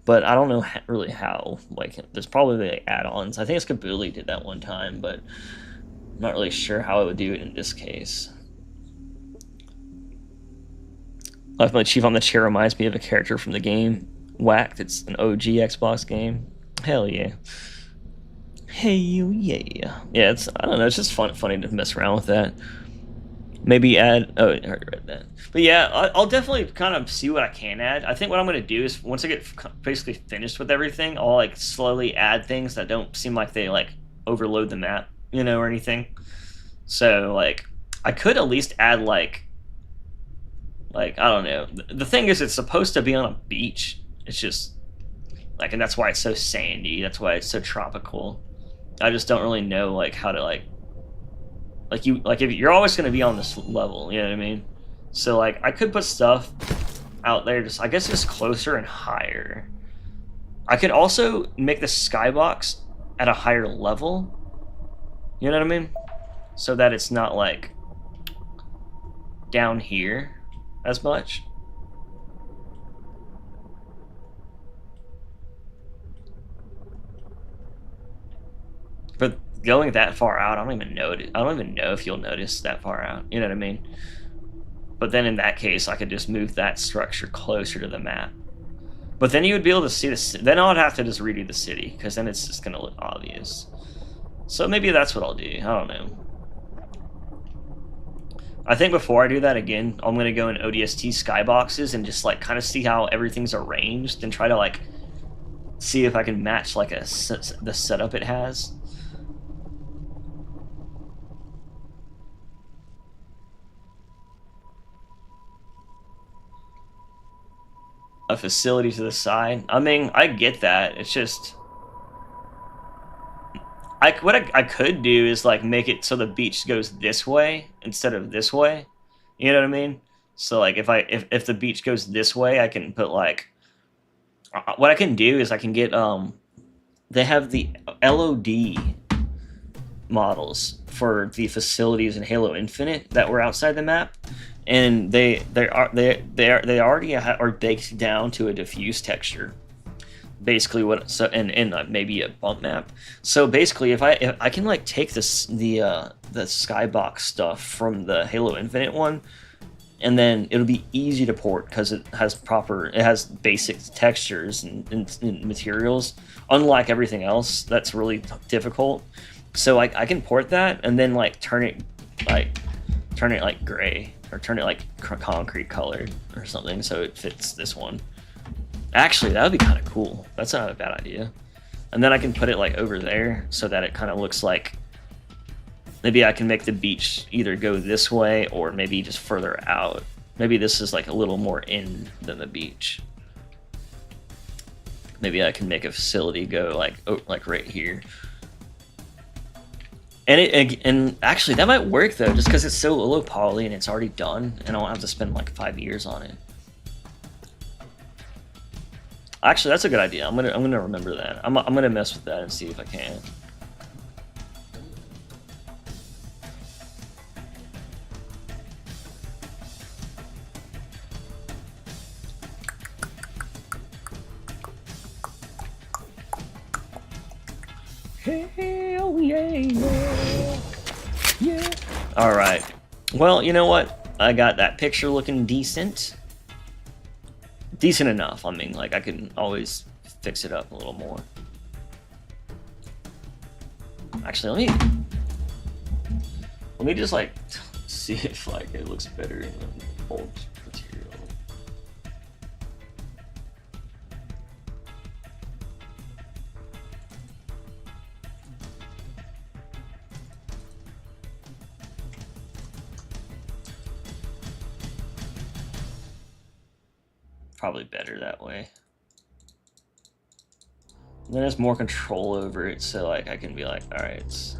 but I don't know really how. Like there's probably like add-ons. I think it's Kabuli did that one time, but I'm not really sure how I would do it in this case. Life My Chief on the Chair reminds me of a character from the game Whacked. It's an OG Xbox game. Hell yeah. Hey you yeah. Yeah, I don't know, it's just funny to mess around with that. Maybe add I already read that. But yeah, I'll definitely kind of see what I can add. I think what I'm gonna do is once I get basically finished with everything, I'll like slowly add things that don't seem like they like overload the map, you know, or anything. So like I could at least add like I don't know. The thing is, it's supposed to be on a beach. It's just like, and that's why it's so sandy. That's why it's so tropical. I just don't really know like how to like if you're always gonna be on this level, you know what I mean? So like I could put stuff out there, just I guess just closer and higher. I could also make the skybox at a higher level. You know what I mean? So that it's not like down here as much. But going that far out, I don't even know if you'll notice that far out. You know what I mean? But then in that case, I could just move that structure closer to the map. But then you would be able to see this. Then I would have to just redo the city because then it's just gonna look obvious. So maybe that's what I'll do. I don't know. I think before I do that again, I'm gonna go in ODST skyboxes and just like kind of see how everything's arranged and try to like see if I can match like the setup it has. A facility to the side. I mean, I get that. It's just what I could do is like make it so the beach goes this way instead of this way. You know what I mean? So like if the beach goes this way, I can put like what I can do is I can get they have the LOD models for the facilities in Halo Infinite that were outside the map, and they already are baked down to a diffuse texture. Basically, maybe a bump map. So basically, if I can like take the skybox stuff from the Halo Infinite one, and then it'll be easy to port because it has basic textures and materials, unlike everything else that's really difficult. So I can port that and then like turn it like gray or turn it like concrete colored or something so it fits this one. Actually, that would be kind of cool. That's not a bad idea. And then I can put it like over there so that it kind of looks like maybe I can make the beach either go this way or maybe just further out. Maybe this is like a little more in than the beach. Maybe I can make a facility go like right here. And actually that might work though, just because it's so low poly and it's already done, and I won't have to spend like 5 years on it. Actually, that's a good idea. I'm gonna remember that. I'm gonna mess with that and see if I can. Hell yeah, yeah. All right. Well, you know what? I got that picture looking decent. Decent enough. I mean, like, I can always fix it up a little more. Actually, let me just, like, see if, like, it looks better in the old material. Probably better that way. And then there's more control over it, so like I can be like, all right,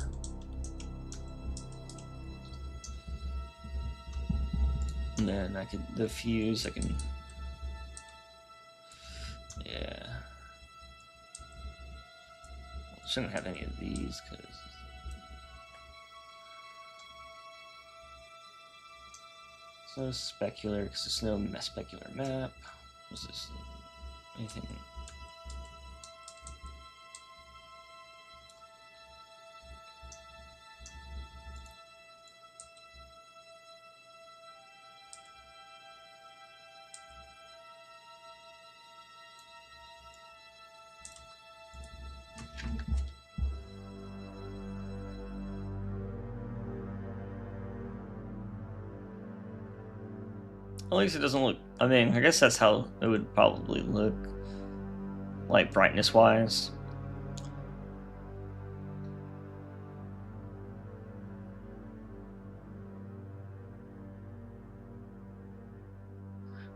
and then I could diffuse. I can, yeah. Shouldn't have any of these because. So specular, because there's no specular map. What's this? Anything? At least it doesn't look. I mean, I guess that's how it would probably look, like brightness wise.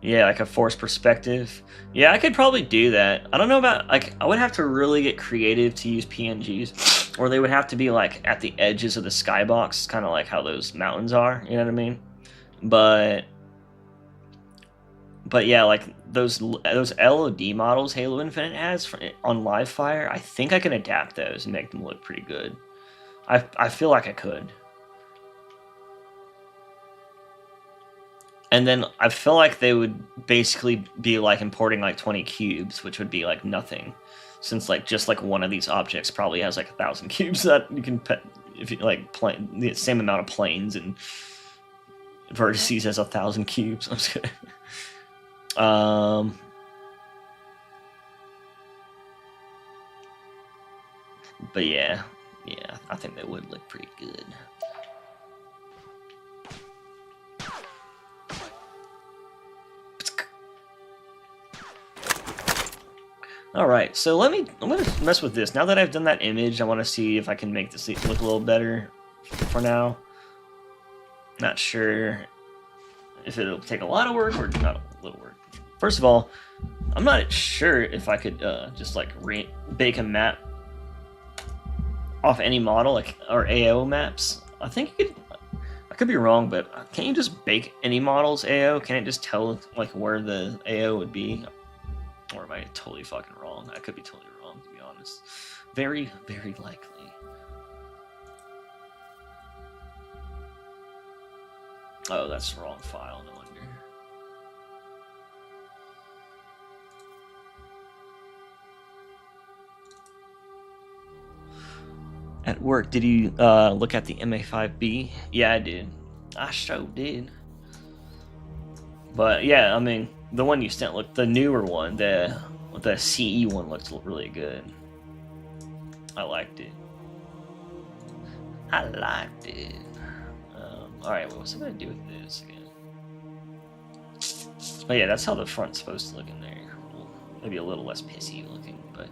Yeah, like a forced perspective. Yeah, I could probably do that. I don't know about, like, I would have to really get creative to use PNGs, or they would have to be like at the edges of the skybox, kind of like how those mountains are. You know what I mean? But yeah, like those LOD models Halo Infinite has on Livefire, I think I can adapt those and make them look pretty good. I feel like I could. And then I feel like they would basically be like importing like 20 cubes, which would be like nothing, since like just like one of these objects probably has like 1,000 cubes that you can pet if you like the same amount of planes and vertices as 1,000 cubes. I'm just kidding. But yeah, I think they would look pretty good. All right, so I'm gonna mess with this. Now that I've done that image, I want to see if I can make this look a little better. For now, not sure if it'll take a lot of work or not a little work. First of all, I'm not sure if I could just like bake a map off any model, like or AO maps. I think you could. I could be wrong, but can't you just bake any models AO? Can it just tell like where the AO would be? Or am I totally fucking wrong? I could be totally wrong, to be honest. Very, very likely. Oh, that's the wrong file, no wonder. At work, did you look at the MA5B? Yeah, I did. I sure did. But yeah, I mean, the one you sent looked, the newer one, the CE one looked really good. I liked it. Alright, well, what's I gonna do with this again? But yeah, that's how the front's supposed to look in there. Maybe a little less pissy looking, but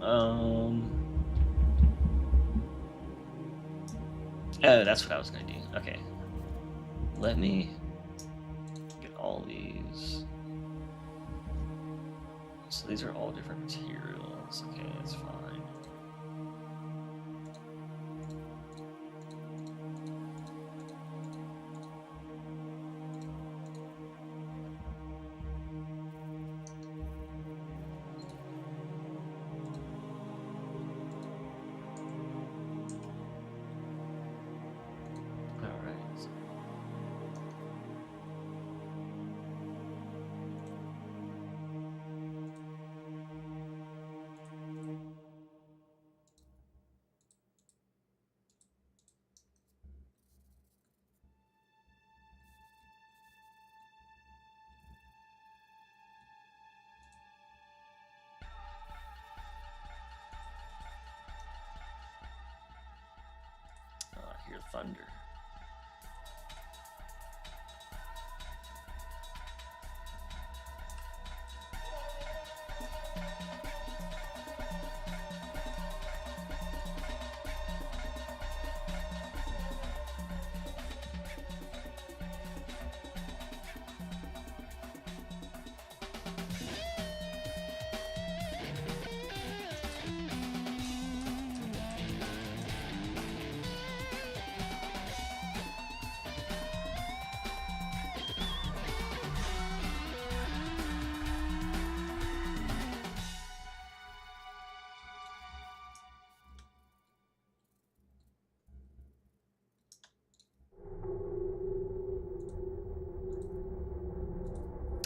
oh, that's what I was gonna do. Okay. Let me get all these. So these are all different materials. Okay, that's fine. thunder.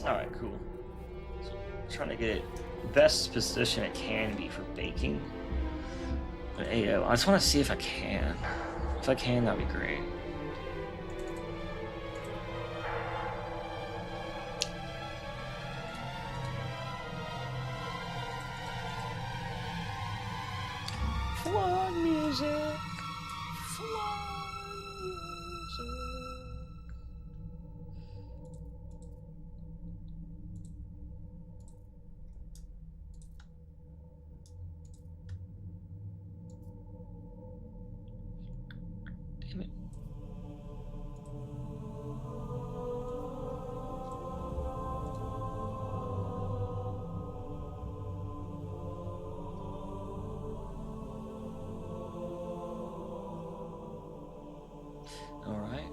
Alright, cool. So, trying to get it best position it can be for baking. But AO, I just want to see if I can. If I can, that'd be great. Flood music. Flood music. Damn it. All right.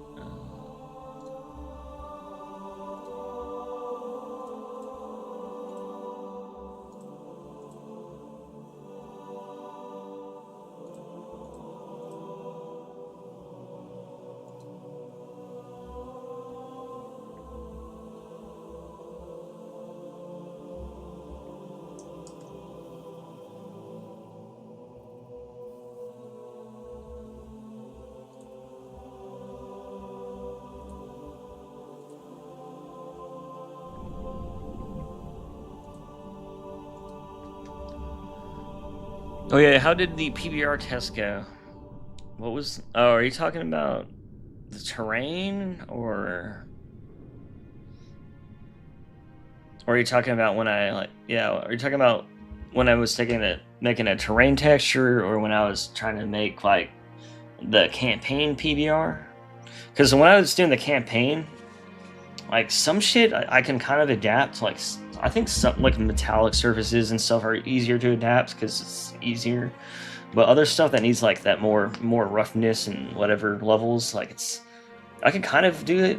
Oh yeah, how did the PBR test go? What was... Oh, are you talking about the terrain, or are you talking about when I, like... Yeah, are you talking about when I was making a terrain texture, or when I was trying to make, like, the campaign PBR? Because when I was doing the campaign, like, some shit I can kind of adapt, like... I think some, like, metallic surfaces and stuff are easier to adapt because it's easier. But other stuff that needs, like, that more roughness and whatever levels, like, I can kind of do it.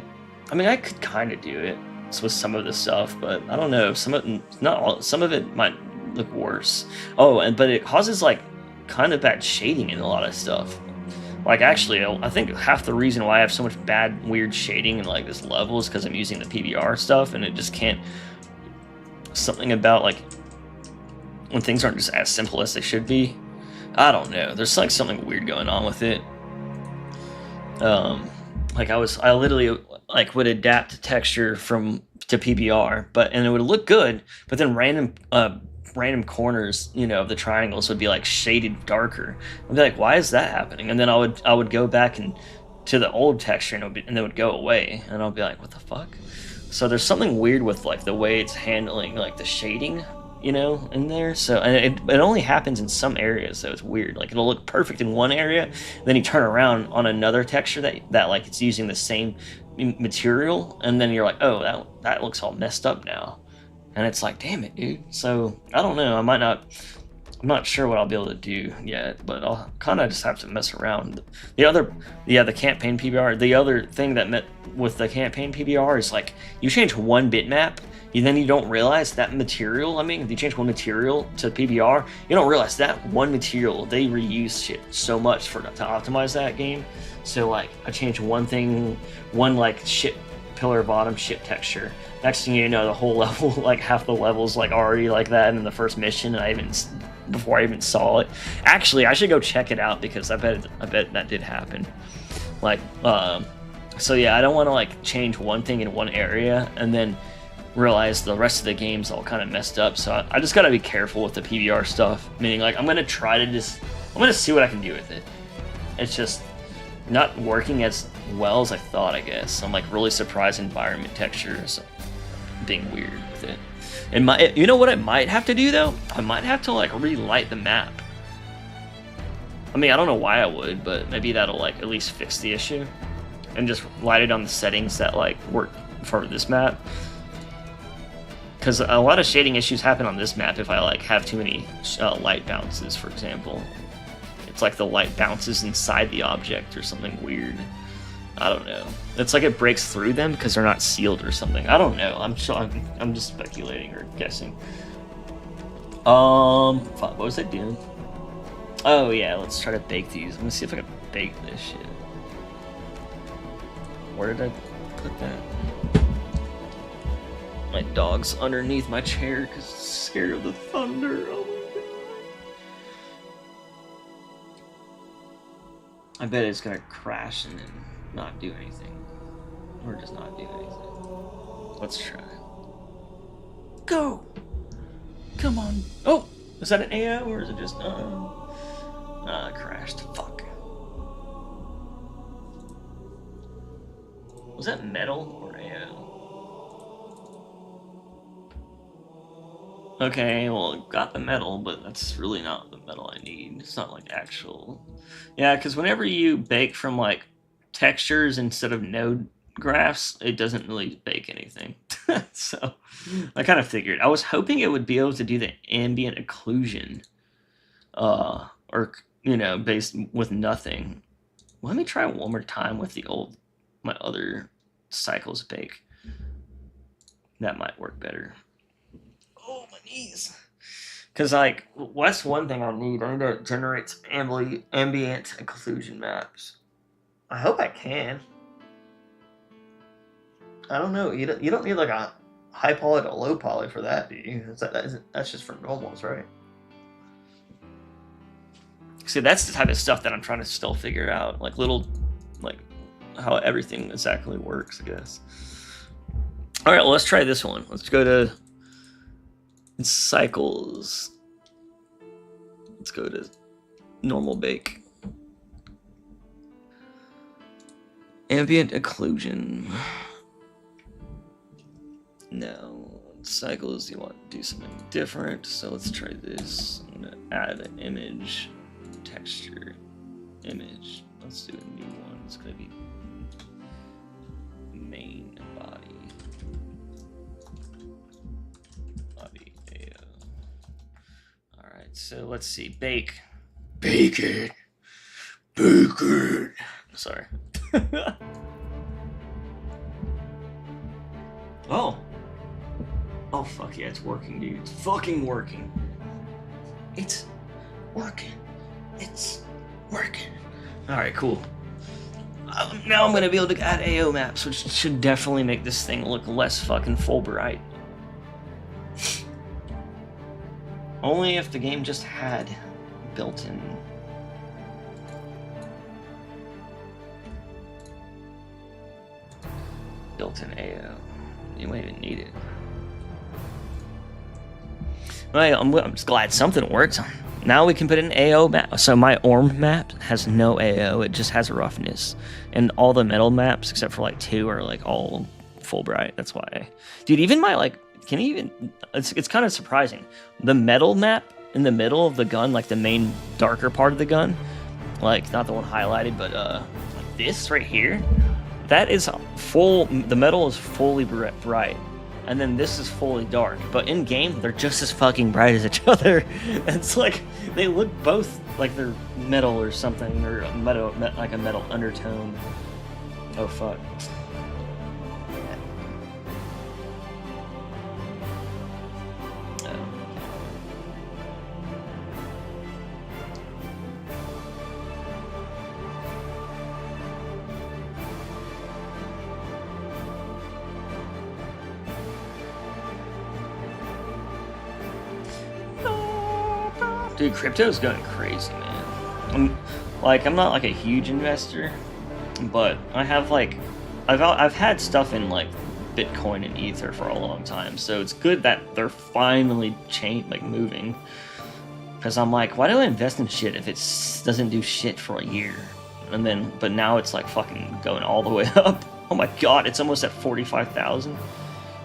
I mean, I could kind of do it with some of the stuff, but I don't know. Some of it might look worse. Oh, but it causes, like, kind of bad shading in a lot of stuff. Like, actually, I think half the reason why I have so much bad, weird shading in, like, this level is because I'm using the PBR stuff, and it just can't... Something about, like, when things aren't just as simple as they should be. I don't know. There's, like, something weird going on with it. Like, I literally, like, would adapt the texture to PBR, and it would look good, but then random corners, you know, of the triangles would be, like, shaded darker. I'd be like, why is that happening? And then I would go back and to the old texture, and it would go away, and I'll be like, what the fuck? So there's something weird with, like, the way it's handling, like, the shading, you know, in there. So, and it only happens in some areas, so it's weird. Like, it'll look perfect in one area, then you turn around on another texture that like, it's using the same material, and then you're like, oh, that looks all messed up now. And it's like, damn it, dude. So, I don't know, I'm not sure what I'll be able to do yet, but I'll kind of just have to mess around. The campaign PBR, the other thing that met with the campaign PBR is, like, you change one bitmap, then you don't realize that material, if you change one material to PBR, you don't realize that one material, they reuse shit so much to optimize that game. So, like, I changed one thing, like, shit pillar bottom ship texture. Next thing you know, the whole level, like, half the level's, like, already like that in the first mission, and before I even saw it. Actually, I should go check it out, because I bet that did happen. Like, so yeah, I don't want to, like, change one thing in one area and then realize the rest of the game's all kind of messed up. So I just gotta be careful with the PBR stuff. Meaning, like, I'm gonna see what I can do with it. It's just, not working as well as I thought, I guess. I'm like really surprised environment textures being weird with it. And you know what I might have to do though? I might have to like relight the map. I mean, I don't know why I would, but maybe that'll like at least fix the issue. And just light it on the settings that like work for this map. Because a lot of shading issues happen on this map if I like have too many light bounces, for example. It's like the light bounces inside the object or something weird. I don't know. It's like it breaks through them because they're not sealed or something. I don't know. I'm just speculating or guessing. Fuck, what was I doing? Oh yeah, let's try to bake these. Let me see if I can bake this shit. Where did I put that? My dog's underneath my chair because it's scared of the thunder. Oh my god. I bet it's gonna crash and then not do anything. Or just not do anything. Let's try. Go! Come on. Oh! Is that an AO or is it just it crashed. Fuck. Was that metal or AO? Okay, well, it got the metal, but that's really not the metal I need. It's not like actual. Yeah, because whenever you bake from like textures instead of node graphs, it doesn't really bake anything. So I kind of figured. I was hoping it would be able to do the ambient occlusion, or you know, based with nothing. Let me try one more time with my other cycles bake. That might work better. Oh, my knees. Because, like, that's one thing I need. I need to generate some ambient occlusion maps. I hope I can. I don't know. You don't need, like, a high poly to low poly for that, do you? That's just for normals, right? See, that's the type of stuff that I'm trying to still figure out. Like, how everything exactly works, I guess. All right, well, let's try this one. Let's go to cycles. Let's go to normal bake. Ambient occlusion. No, cycles, you want to do something different. So let's try this. I'm gonna add an image, texture, image. Let's do a new one. It's gonna be main body. Alright, so let's see. Bake. Bake it. Bake it. Sorry. Oh. Oh, fuck yeah, it's working, dude. It's fucking working. It's working. It's working. Alright, cool. Now I'm going to be able to add AO maps, which should definitely make this thing look less fucking Fulbright. Only if the game just had built-in. Built-in AO. You might even need it. Well, I'm just glad something worked. Now we can put an AO map. So my ORM map has no AO. It just has roughness. And all the metal maps, except for like 2, are like all Fulbright. That's why. Dude, even my like... Can you even... It's kind of surprising. The metal map in the middle of the gun, like the main darker part of the gun, like not the one highlighted, but like this right here, that is full... The metal is fully bright. And then this is fully dark. But in game, they're just as fucking bright as each other. It's like they look both like they're metal or something, or metal, like a metal undertone. Oh fuck. Dude, crypto's going crazy, man. I'm not like a huge investor, but I have like, I've had stuff in like Bitcoin and Ether for a long time, so it's good that they're finally moving. Because I'm like, why do I invest in shit if it doesn't do shit for a year? and then but now it's like fucking going all the way up. Oh my god, it's almost at 45,000.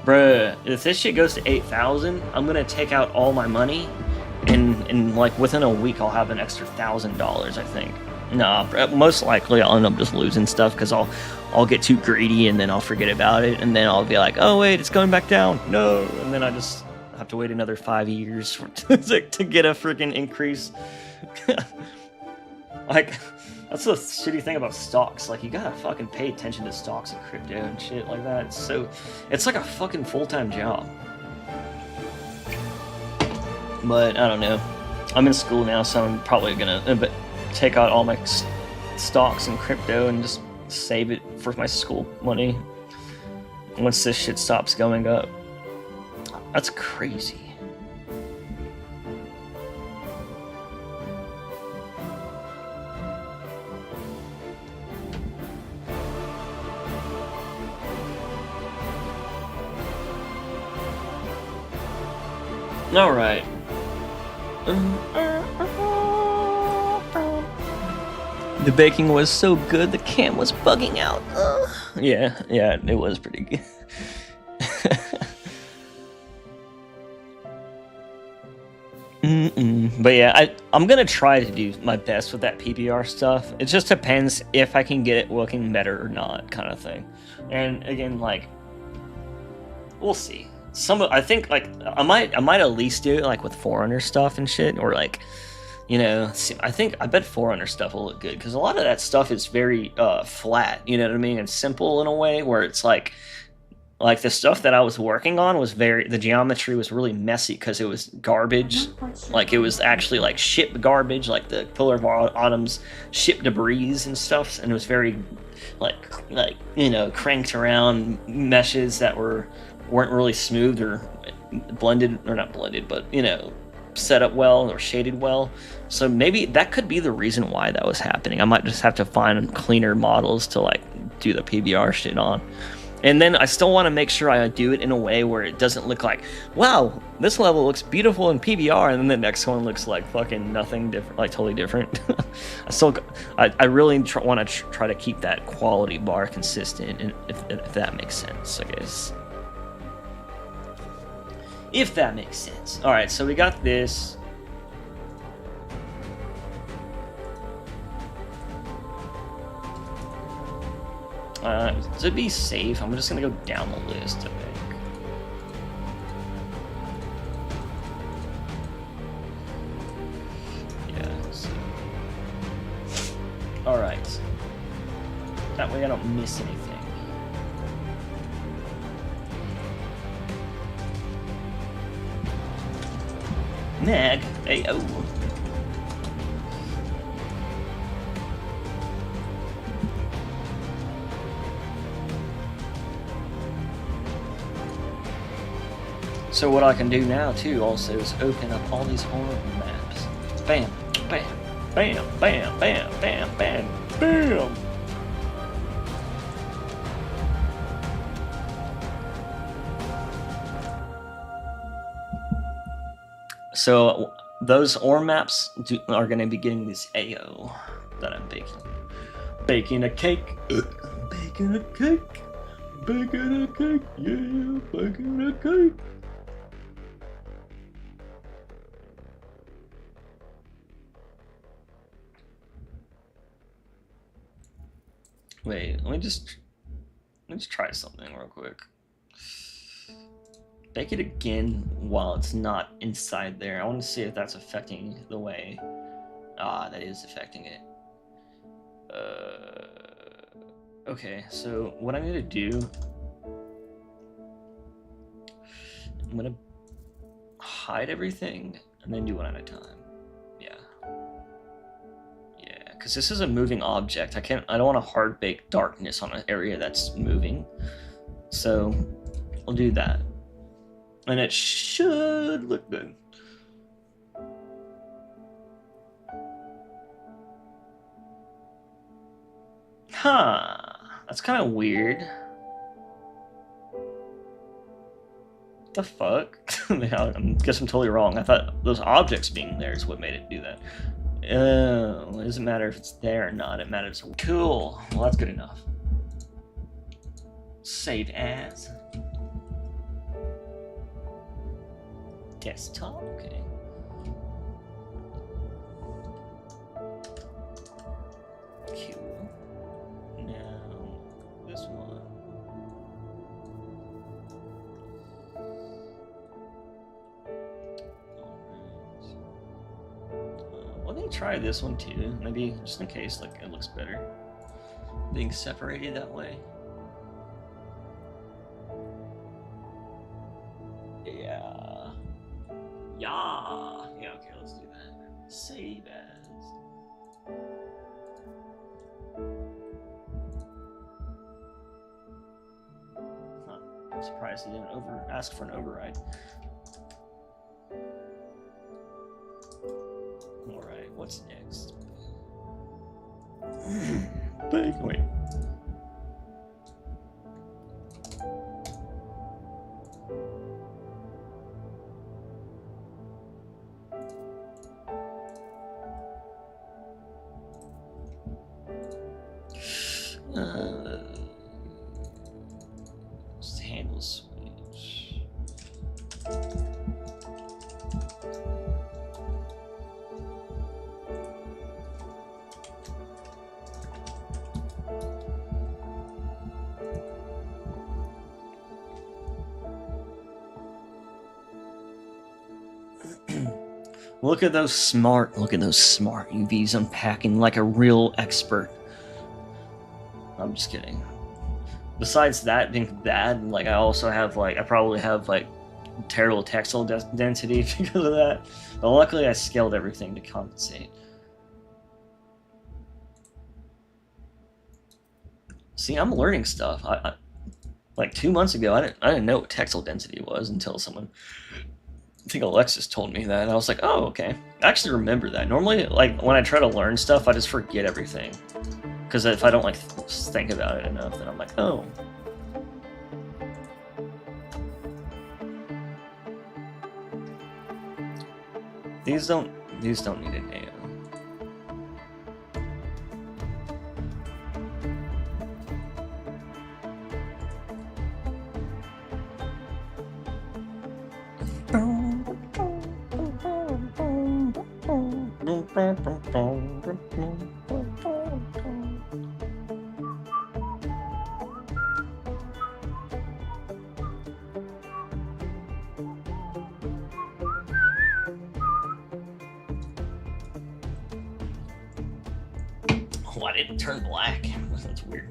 Bruh, if this shit goes to 8,000, I'm gonna take out all my money, and like within a week I'll have an extra $1,000, I think. Nah, most likely I'll end up just losing stuff because I'll get too greedy and then I'll forget about it, and then I'll be like, oh wait, it's going back down. No, and then I just have to wait another 5 years to get a freaking increase. Like, that's the shitty thing about stocks. Like, you gotta fucking pay attention to stocks and crypto and shit like that. It's like a fucking full-time job. But I don't know. I'm in school now, so I'm probably gonna take out all my stocks and crypto and just save it for my school money once this shit stops going up. That's crazy. All right. The baking was so good, the cam was bugging out. Yeah, it was pretty good. But yeah, I'm gonna try to do my best with that PBR stuff. It just depends if I can get it looking better or not, kind of thing. And again, like, we'll see. I think like I might at least do it like with Forerunner stuff and shit, or like, you know, I bet Forerunner stuff will look good because a lot of that stuff is very flat. You know what I mean? And simple in a way where it's like the stuff that I was working on was the geometry was really messy because it was garbage. Like, it was actually like ship garbage, like the Pillar of Autumn's ship debris and stuff, and it was very like you know, cranked around meshes that weren't really smooth or blended, or not blended, but, you know, set up well or shaded well. So maybe that could be the reason why that was happening. I might just have to find cleaner models to like do the PBR shit on. And then I still want to make sure I do it in a way where it doesn't look like, wow, this level looks beautiful in PBR, and then the next one looks like fucking nothing different, like totally different. I really want to try to keep that quality bar consistent, and if that makes sense, I guess. If that makes sense. Alright, so we got this. To be safe, I'm just gonna go down the list, I think. Yeah, so. Alright. That way I don't miss anything. Mag, hey, oh. So what I can do now too also is open up all these horror maps. Bam, bam, bam, bam, bam, bam, bam, bam. So those ore maps are going to be getting this AO that I'm baking. Baking a cake. Baking a cake. Baking a cake. Yeah, baking a cake. Wait, let me just try something real quick. Bake it again while it's not inside there. I want to see if that's affecting the way. Ah, that is affecting it. Okay, so what I'm gonna do, I'm gonna hide everything and then do one at a time. Yeah, because this is a moving object. I don't want to hard bake darkness on an area that's moving. So I'll do that. And it should look good. Huh. That's kind of weird. What the fuck? I guess I'm totally wrong. I thought those objects being there is what made it do that. It doesn't matter if it's there or not. It matters. Cool. Well, that's good enough. Save as. Desktop. Okay. Cool. Now this one. Let me try this one too, maybe just in case, like it looks better being separated that way. Yeah, okay, let's do that. Save as. Huh. I'm surprised he didn't ask for an override. Alright, what's next? Wait. Handle switch. Look at those smart UVs unpacking like a real expert. I'm just kidding. Besides that being bad, like I probably have like terrible textile density because of that. But luckily I scaled everything to compensate. See, I'm learning stuff. I like 2 months ago, I didn't know what textile density was until someone, I think Alexis told me that, and I was like, oh, okay. I actually remember that. Normally, like when I try to learn stuff, I just forget everything. Because if I don't like think about it enough, then I'm like, oh. These don't need an AO. Oh, I didn't turn black. That's weird.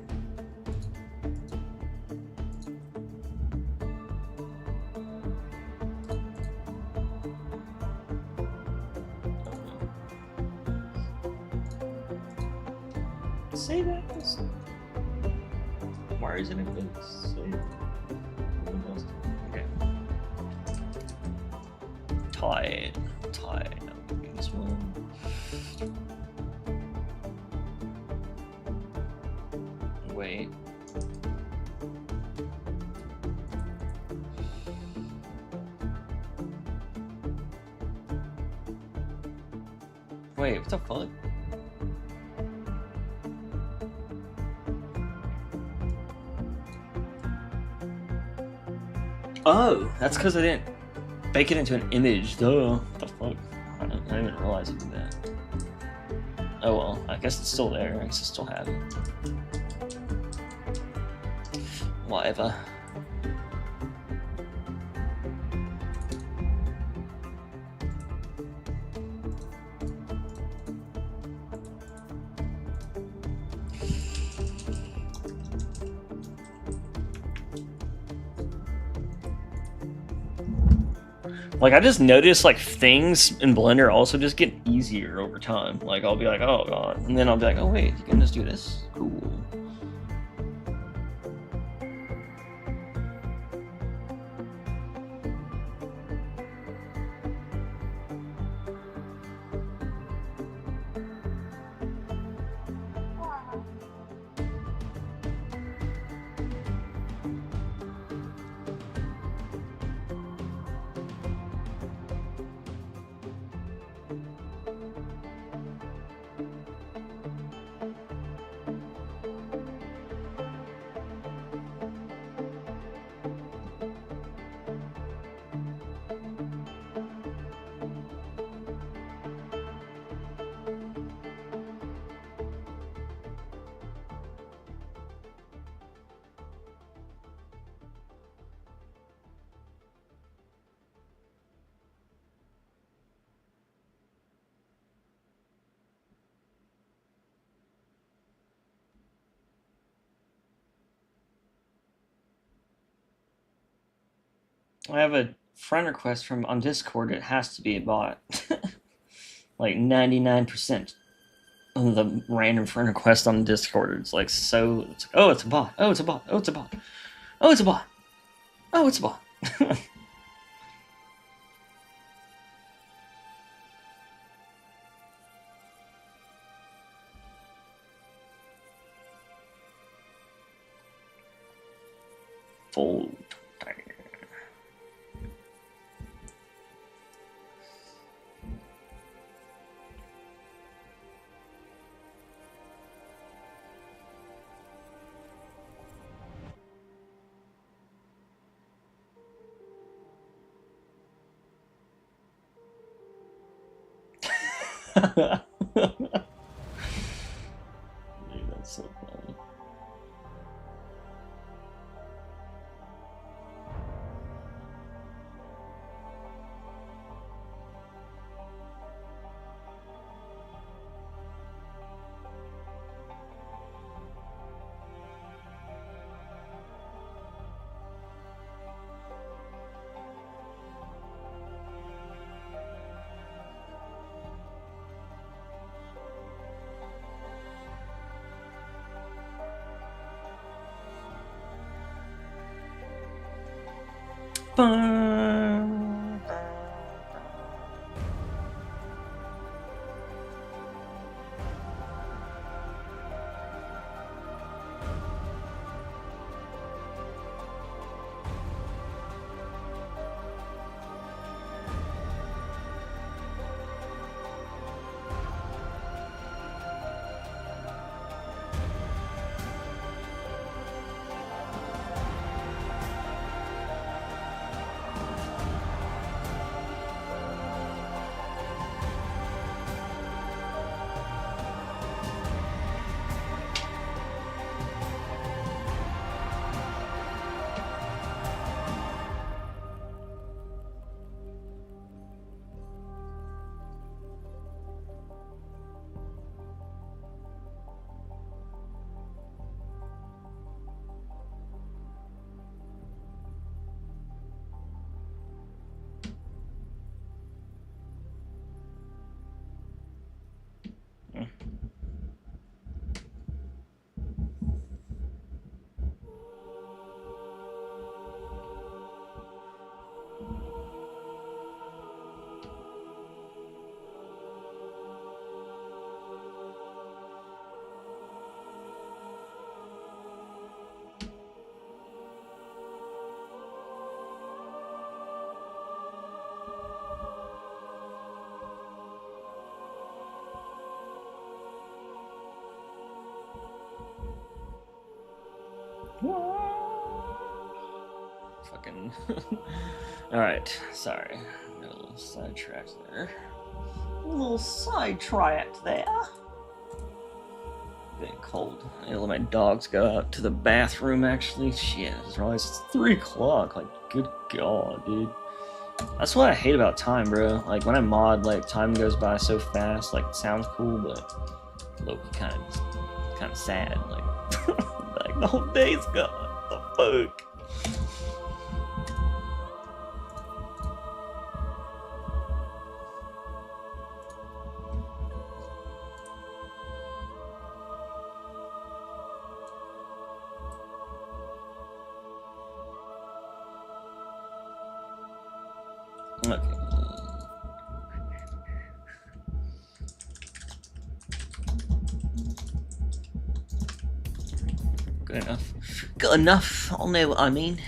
Say that. Why isn't it good? Okay. Tie. This one. Wait. Wait, what the fuck? Oh, that's because I didn't bake it into an image. Duh. What the fuck? I didn't even realize I did that. Oh well, I guess it's still there. I guess I still have it. Whatever. Like, I just noticed, like, things in Blender also just get easier over time. Like, I'll be like, oh god. And then I'll be like, oh wait, you can just do this? Cool. I have a friend request from on Discord. It has to be a bot. Like 99% of the random friend request on Discord. It's like so. It's like, oh, it's a bot. Oh, it's a bot. Oh, it's a bot. Oh, it's a bot. Oh, it's a bot. Full. Dude, that's so funny. Fun. Fucking. Alright, sorry. Got a little sidetracked there. A little sidetracked there. Getting cold. I need to let my dogs go out to the bathroom, actually. Shit, I just realized it's 3 o'clock. Like, good god, dude. That's what I hate about time, bro. Like, when I mod, like, time goes by so fast. Like, it sounds cool, but low-key kind of sad. Like, like, the whole day's gone. What the fuck? Okay. Good enough. Good enough. I'll know what I mean.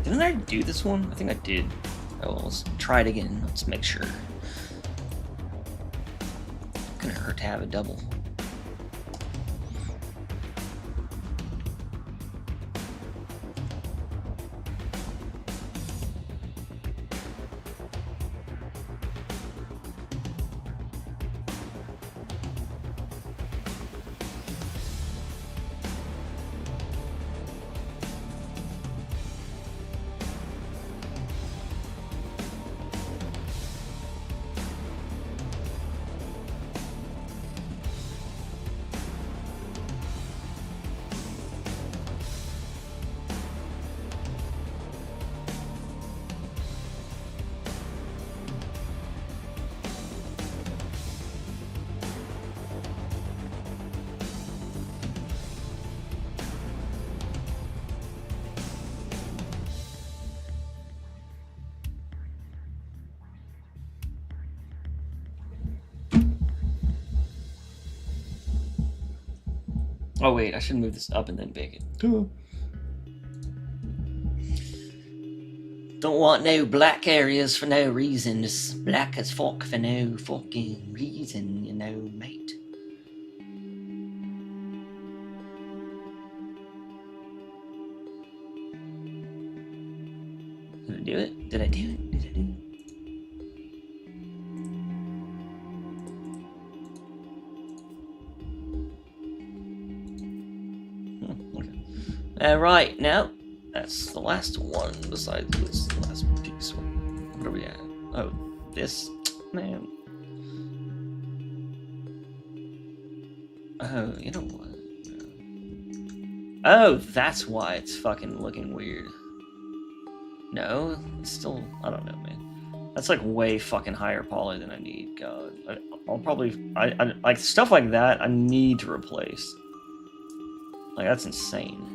Didn't I do this one? I think I did. Oh, well, let's try it again. Let's make sure. hurt to have a double. Oh wait, I should move this up and then bake it. Don't want no black areas for no reason. Just black as fuck for no fucking reason, you know, mate. Did I do it? Did I do it? Did I do it? Right, now, that's the last one besides this last piece. What are we at? Oh, this? Man. Oh, you know what? Oh, that's why it's fucking looking weird. No, it's still, I don't know, man. That's like way fucking higher poly than I need, God. I'll probably, I like stuff like that I need to replace. Like, that's insane.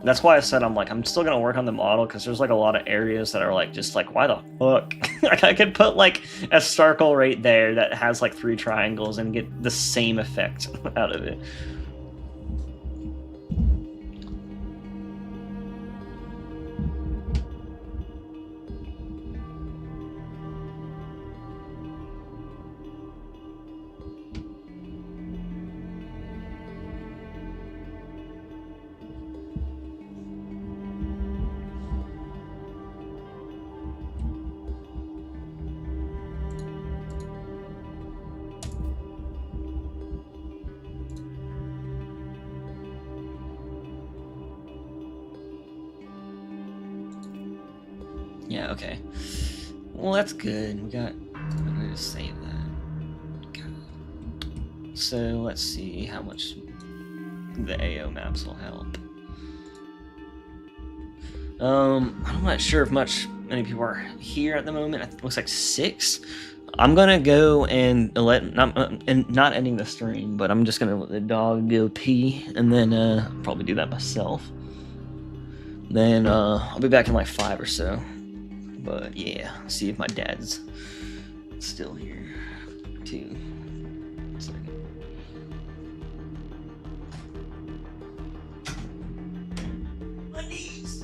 That's why I said I'm still gonna work on the model, because there's like a lot of areas that are like just like, why the fuck? Like I could put like a circle right there that has like 3 triangles and get the same effect out of it. Yeah, okay. Well, that's good. We got... I'm going to save that. God. So, let's see how much the AO maps will help. I'm not sure if many people are here at the moment. It looks like 6. I'm gonna go and not ending the stream, but I'm just gonna let the dog go pee, and then probably do that myself. Then I'll be back in like 5 or so. But yeah, see if my dad's still here too. My knees.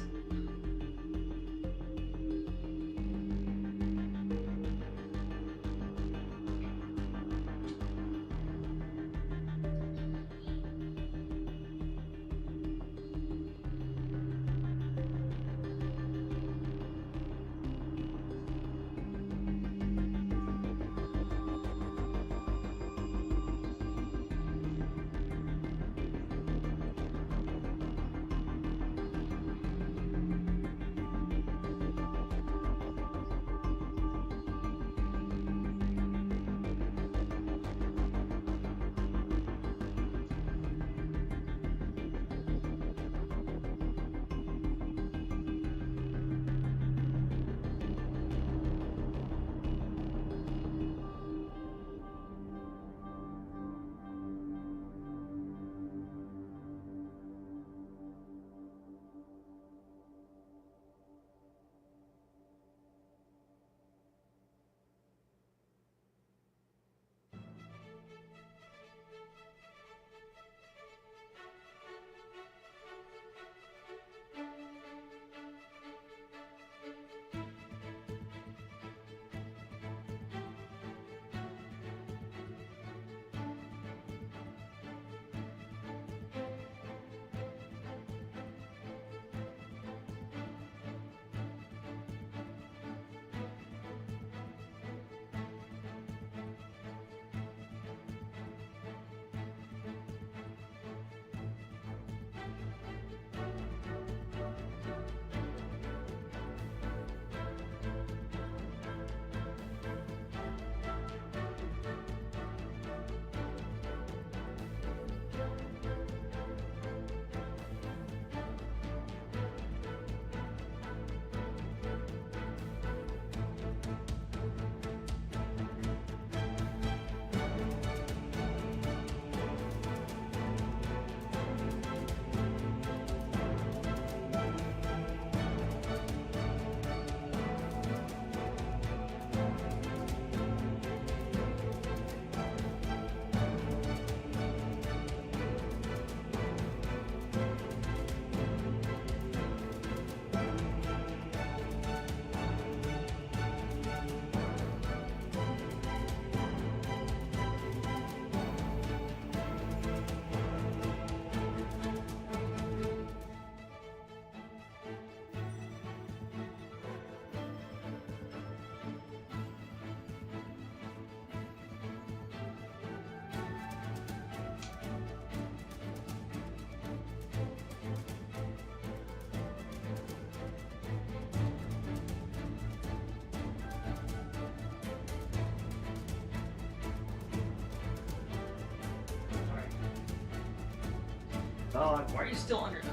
Dog, why are you still under?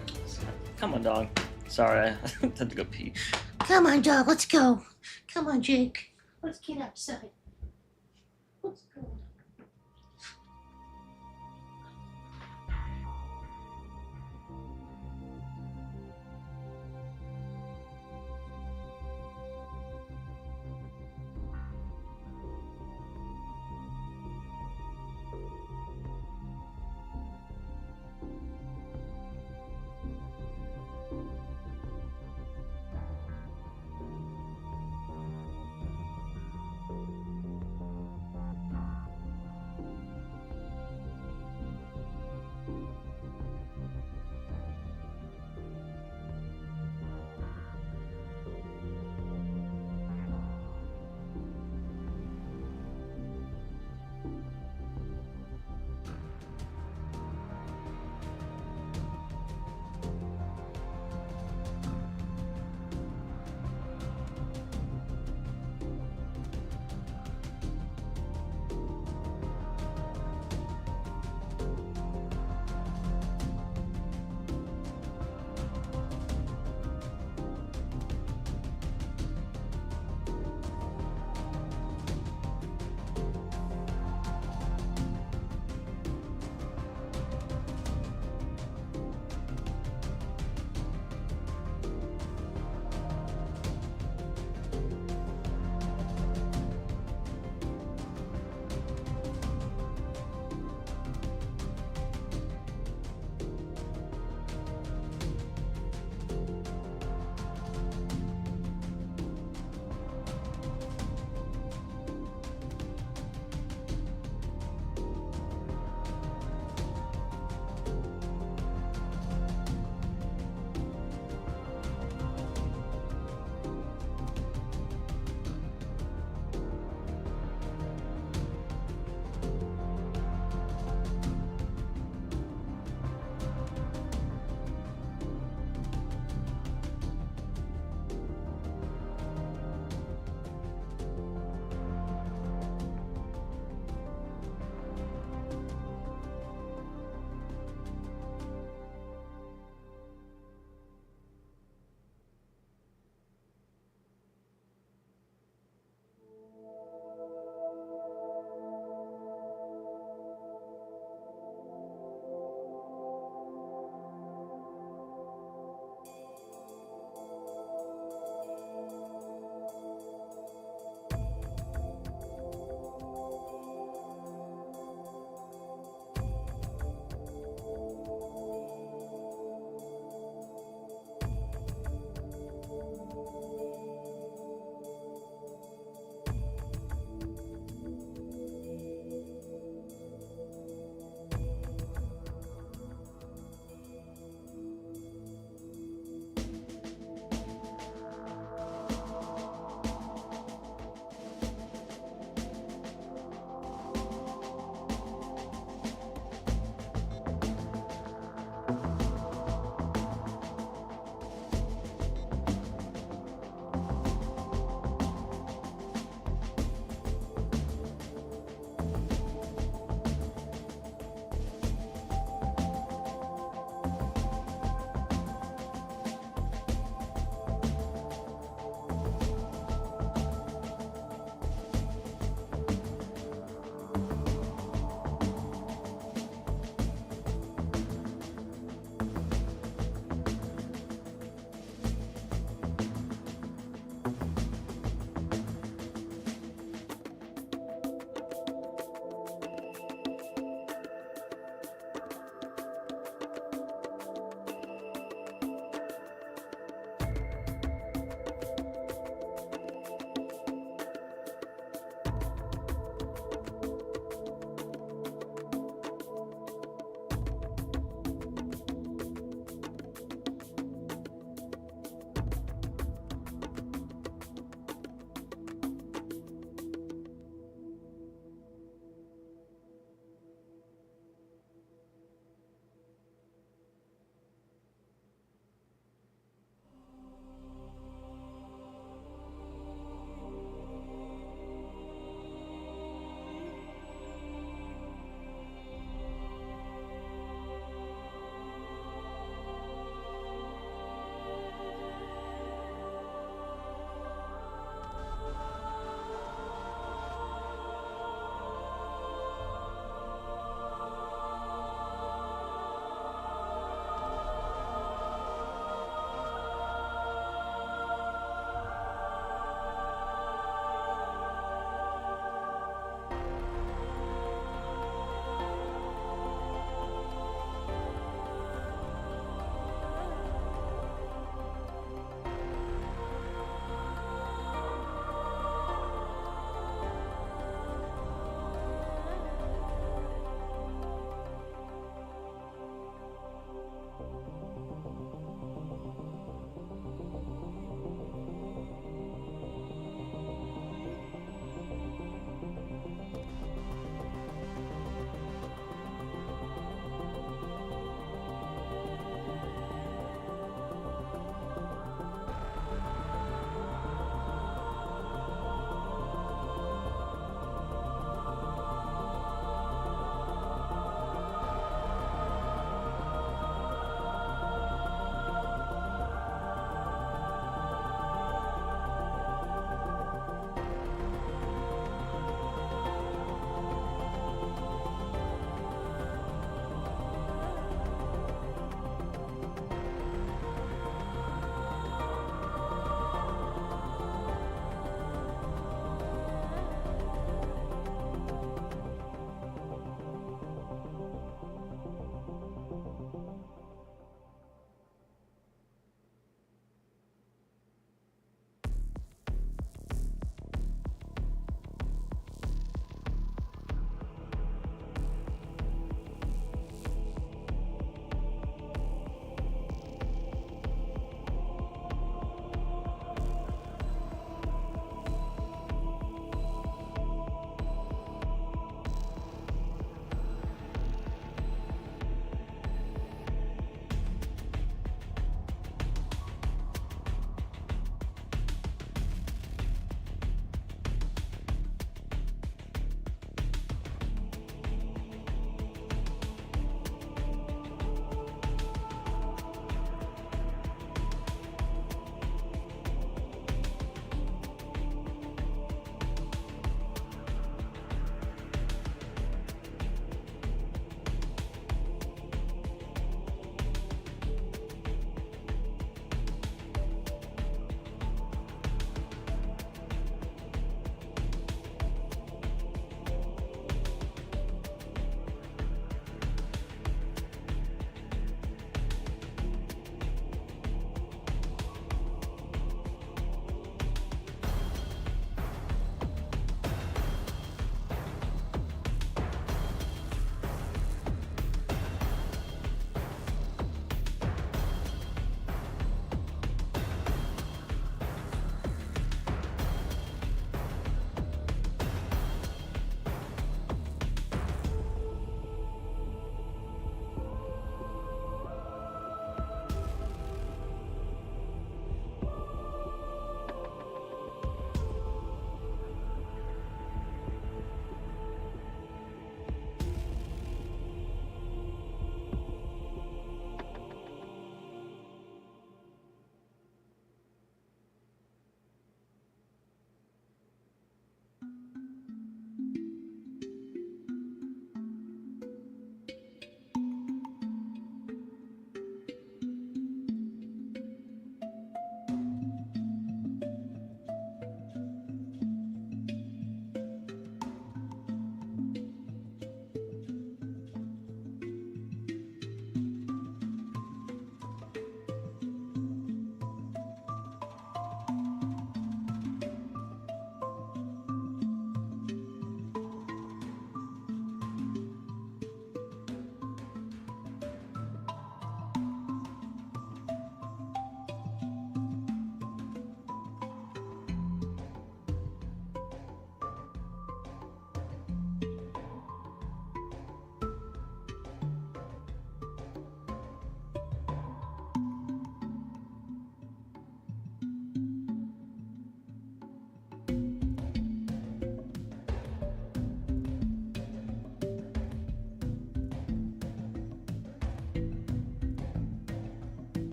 Come on, dog. Sorry, I had to go pee. Come on, dog, let's go. Come on, Jake. Let's get outside. Let's go.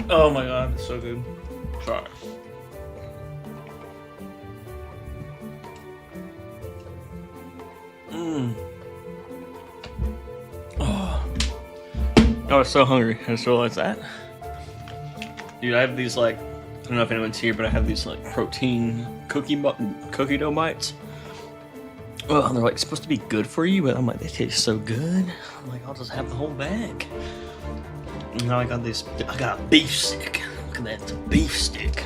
Oh my god, it's so good. Sorry. Oh. I was so hungry. I just realized that. Dude, I have these like, I don't know if anyone's here, but I have these like protein cookie dough bites. Oh, and they're like supposed to be good for you, but I'm like, they taste so good. I'm like, I'll just have the whole bag. And now I got a beef stick. Look at that, it's a beef stick.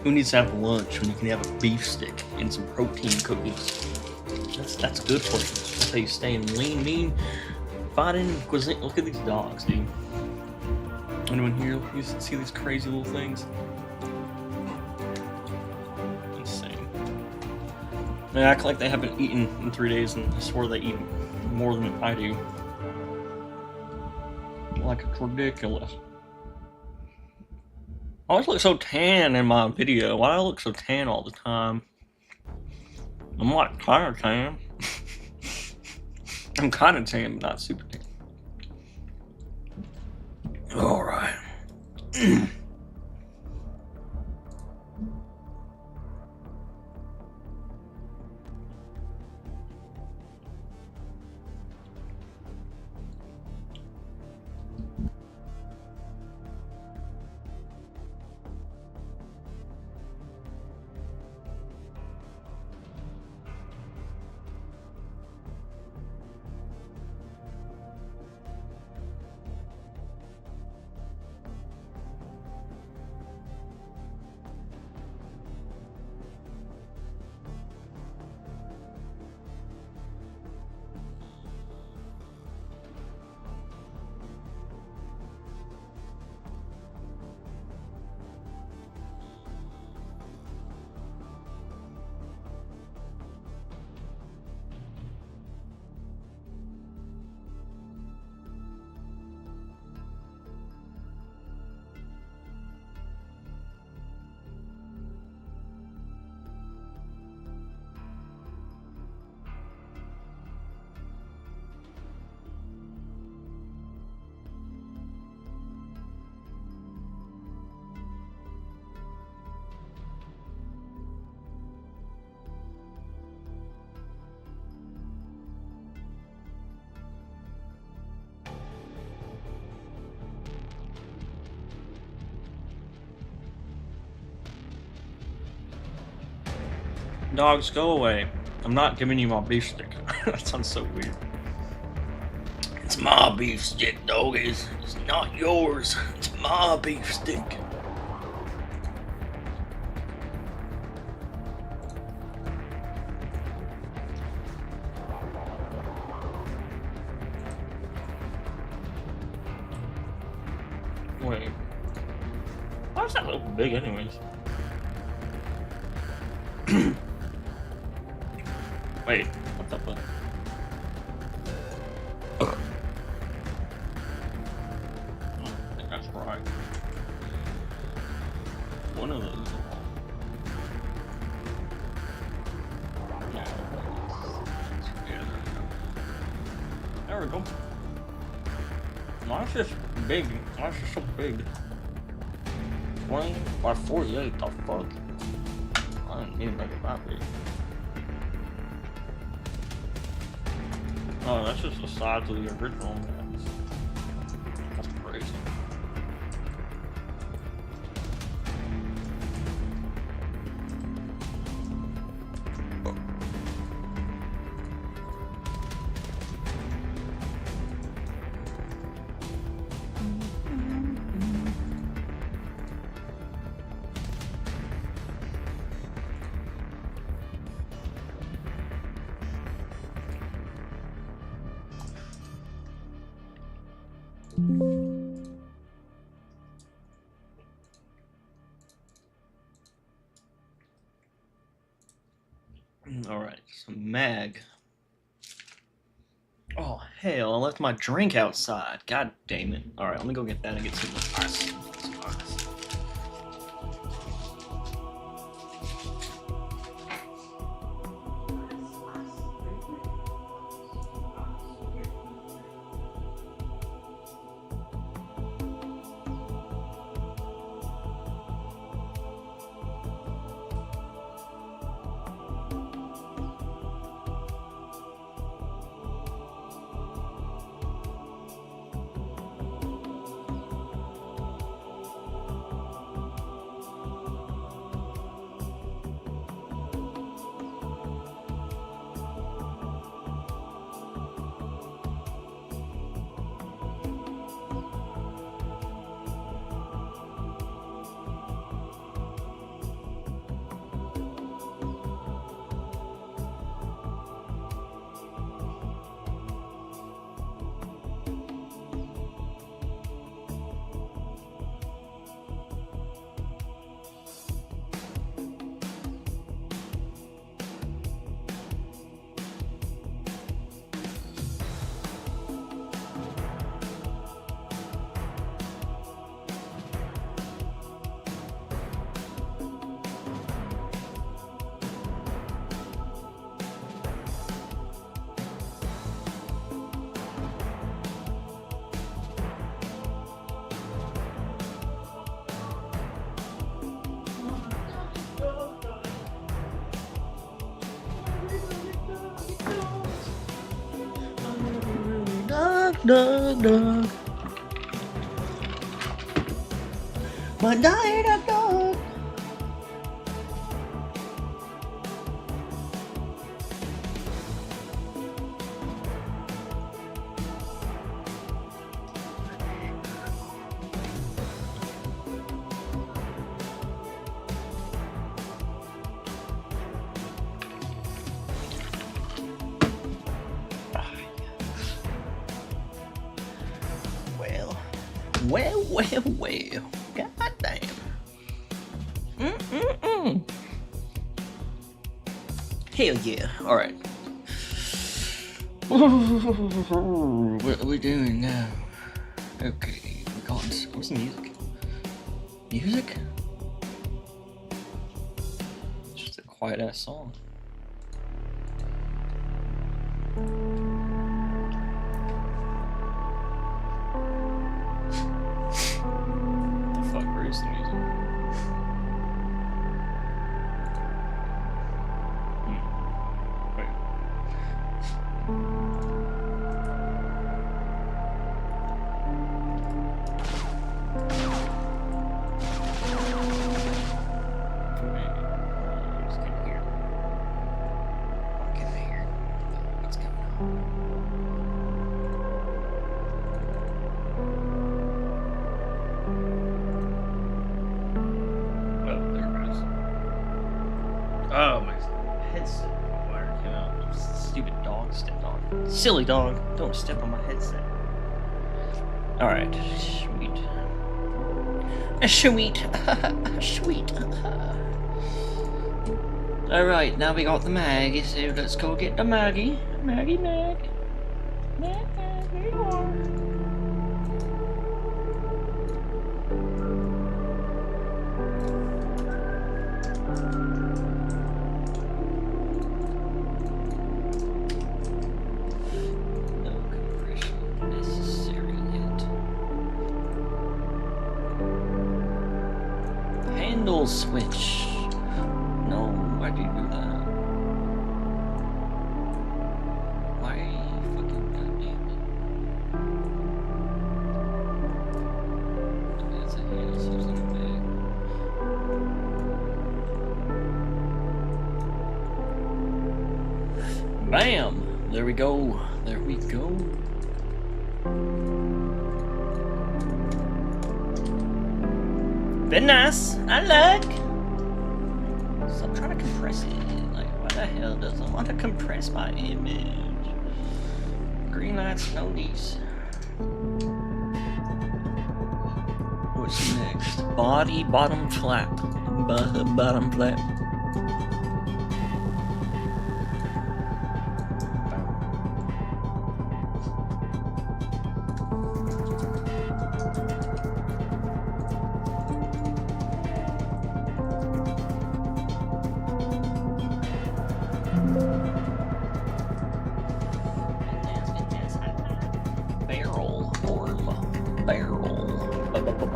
Who needs to have lunch when you can have a beef stick and some protein cookies? That's good for you. That's how you stay lean, mean, fighting cuisine. Look at these dogs, dude. Anyone here? You see these crazy little things? Insane. They act like they haven't eaten in 3 days, and I swear they eat more than I do. Like, it's ridiculous. I always look so tan in my video. Why do I look so tan all the time? I'm like kind of tan. I'm kind of tan, but not super tan. All right. Dogs, go away. I'm not giving you my beef stick. That sounds so weird. It's my beef stick, doggies. It's not yours. It's my beef stick. Wait. Why is that little big anyways? Wait, what the fuck? I think that's right. One of those. Yeah. There we go. Mine's just big. Mine's just so big. 20 by 48, the fuck? I didn't even make it that big. Oh, that's just the size of the original. That's crazy. Alright, so mag. Oh, hell, I left my drink outside. God damn it. Alright, let me go get that and get some ice. Some ice. Dog. My dog. Well. God damn. Hell yeah. Alright. What are we doing now? Okay, we're going. Where's the music? Music? It's just a quiet ass song. The music. Wait. Just get here. dog stepped on. Silly dog, don't step on my headset. Alright, sweet. Sweet. Sweet. Alright, now we got the Maggie, so let's go get the Maggie. Maggie, Mag. Mag, there you are. Switch. No, why do you do that? Why fucking goddamn it? That's a handle switch in the bag. Bam! There we go. There we go. Been nice. I like. Stop trying to compress it. Like, why the hell does it want to compress my image? Green lights, no knees. What's next? Body, bottom flap. Bottom flap.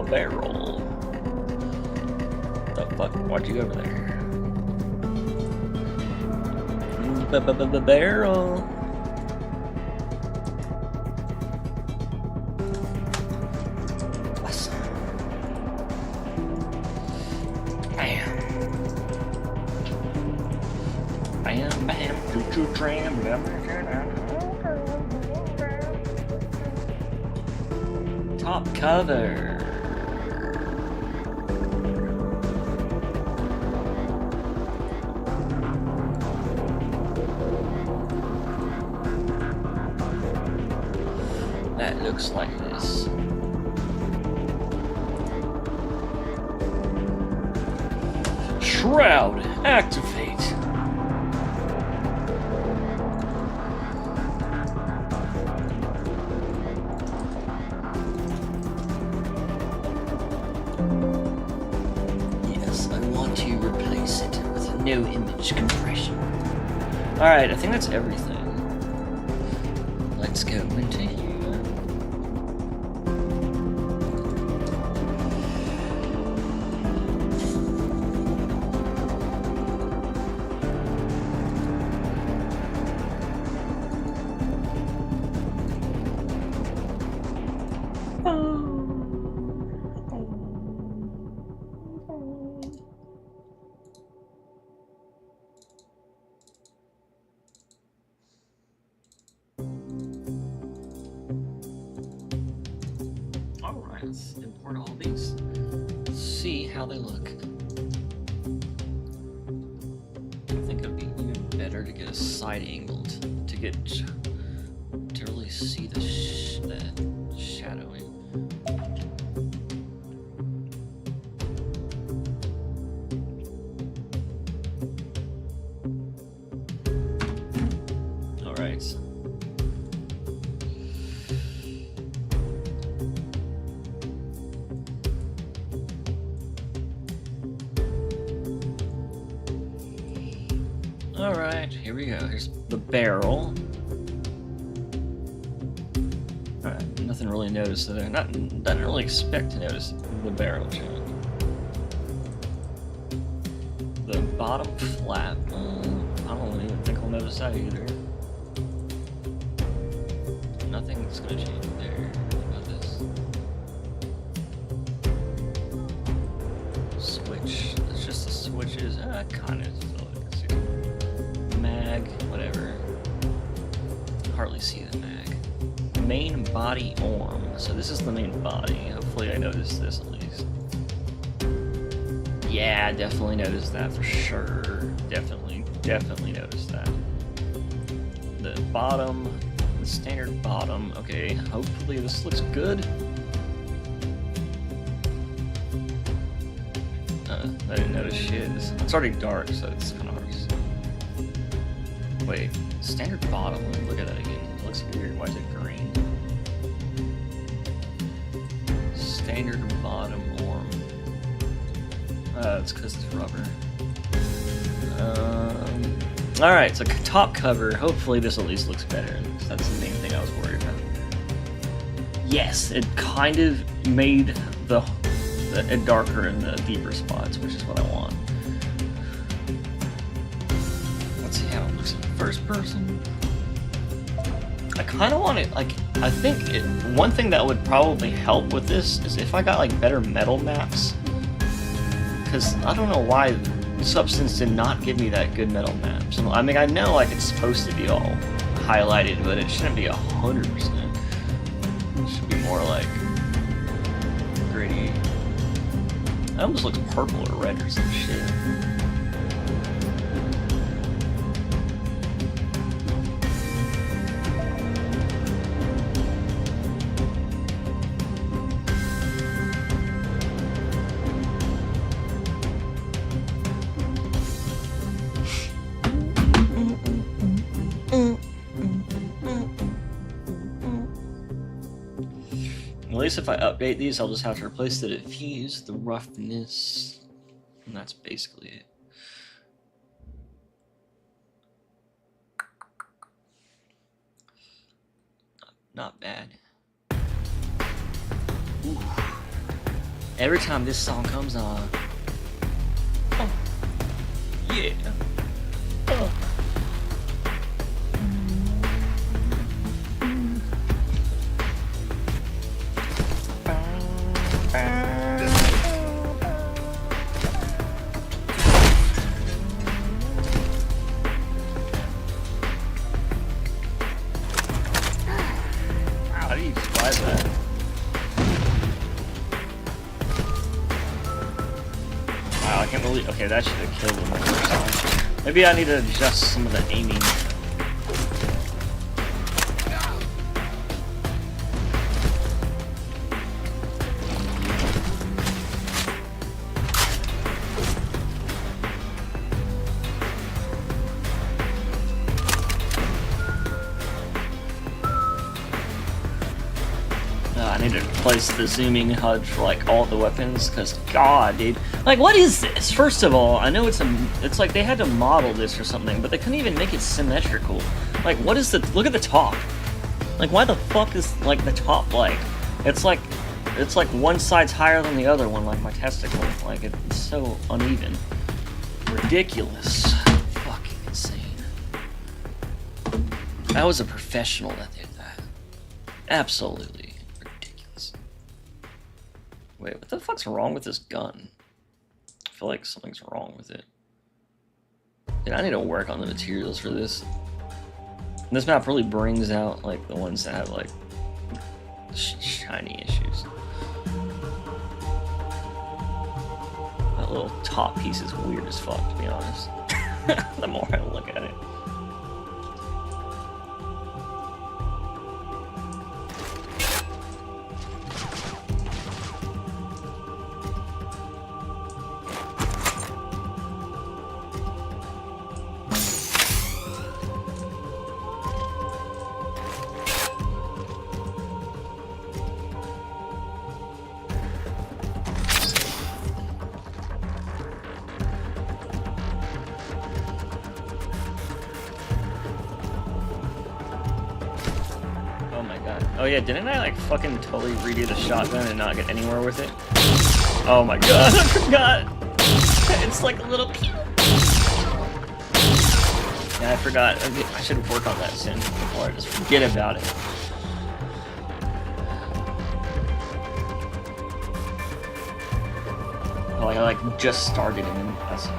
Barrel. The fuck? Why'd you go over there? Barrel. What? Bam. Bam, bam, choo-choo tram, bam, top cover. That looks like this. Shroud, activate. Yes, I want to replace it with no image compression. Alright, I think that's everything. Let's go into here. Alright, let's import all these. See how they look. I think it'd be even better to get a side angle to really see the shadowing. Alright. Alright, here we go. Here's the barrel. Alright, nothing really noticed there. Didn't really expect to notice the barrel change. The bottom flap. I don't even think I'll notice that either. Nothing's gonna change there. What about this? Switch. It's just the switches. Kind of. Mag, whatever. Hardly see the mag. Main body arm. So this is the main body. Hopefully I noticed this at least. Yeah, definitely noticed that for sure. Definitely noticed that. the bottom, the standard bottom. Okay, hopefully this looks good. I didn't notice shit. It's already dark, so it's kind of hard to see. Wait, standard bottom? Let me look at that again. It looks weird. Why is it green? Standard bottom warm. It's because it's rubber. Alright, so top cover. Hopefully this at least looks better. That's the main thing I was worried about. Yes, it kind of made it darker in the deeper spots, which is what I want. Let's see how it looks in first person. I kind of want it, like, I think one thing that would probably help with this is if I got, like, better metal maps. Because I don't know why Substance did not give me that good metal maps. I mean, I know, like, it's supposed to be all highlighted, but it shouldn't be 100%. It should be more, like, gritty. It almost looks purple or red or some shit. At least if I update these, I'll just have to replace the diffuse, the roughness, and that's basically it. Not bad. Ooh. Every time this song comes on, oh, yeah. Oh. How do you survive that? Wow, I can't believe. Okay, that should have killed him the first time. Maybe I need to adjust some of the aiming. I need to replace the zooming HUD for like all the weapons, cause god, dude, like what is this? First of all, I know it's like they had to model this or something, but they couldn't even make it symmetrical. Like what is look at the top. Like why the fuck is like the top like? It's like one side's higher than the other one, like my testicle. Like it's so uneven. Ridiculous. Fucking insane. That was a professional that did that. Absolutely. Wait, what the fuck's wrong with this gun? I feel like something's wrong with it. Dude, I need to work on the materials for this. This map really brings out like the ones that have like shiny issues. That little top piece is weird as fuck, to be honest. The more I look at it. Oh yeah, didn't I like fucking totally redo the shotgun and not get anywhere with it? Oh my god, I forgot! It's like a little pew. Yeah, I forgot. I should work on that soon before I just forget about it. Like I like just started and that's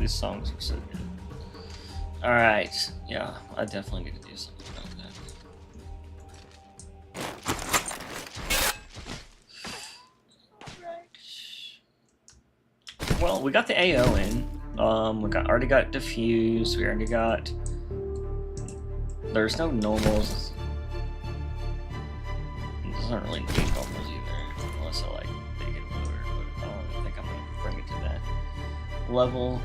these songs are so good. Alright, yeah, I definitely need to do something about that. Alright. Well, we got the AO in. Already got diffuse. We already got. There's no normals. It doesn't really need normals either, unless I like make it lower. But I don't think I'm gonna bring it to that level.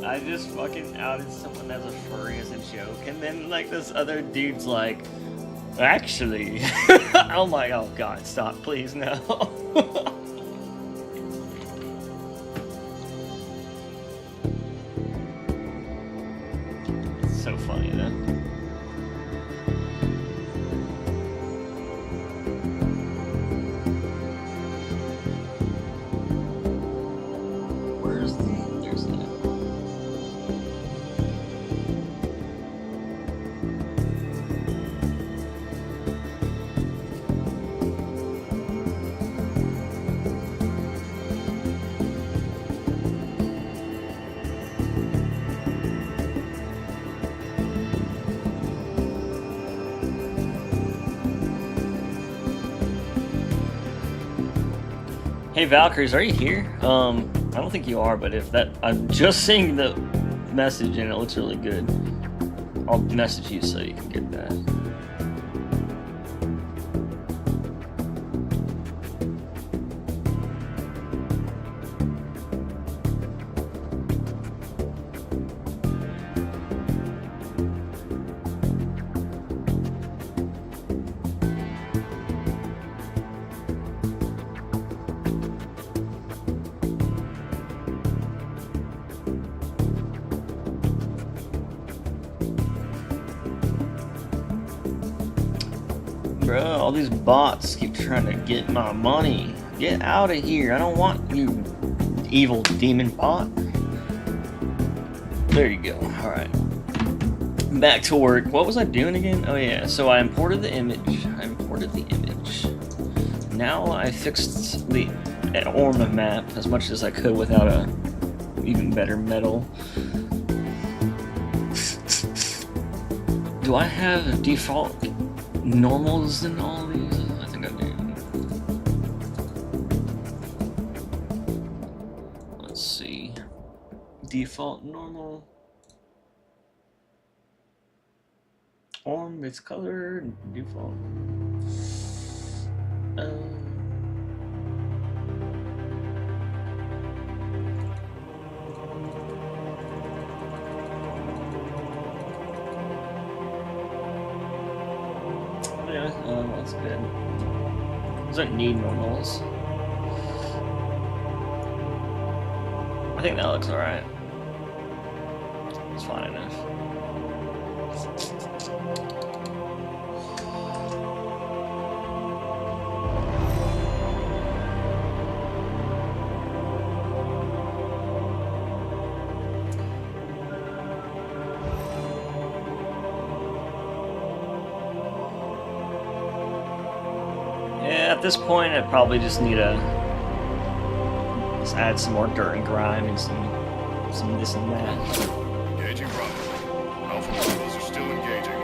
I just fucking outed someone as a furry as a joke, and then like this other dude's like, actually, oh my, oh god, stop, please, no. It's so funny though. Where's the, there's that. Hey Valkyries, are you here? I don't think you are, but if that, I'm just seeing the message and it looks really good. I'll message you so you can get that. Bro, all these bots keep trying to get my money. Get out of here. I don't want you, evil demon bot. There you go. Alright. Back to work. What was I doing again? Oh yeah, so I imported the image. Now I fixed the Orma map as much as I could without a even better metal. Do I have default normals in all these? I think I do. Let's see. Default normal. Orm, it's color, default. That's good. Doesn't need normals. I think that looks alright. It's fine enough. Yeah, at this point, I probably just need to just add some more dirt and grime and some this and that. Engaging Bravo. Alpha models are still engaging.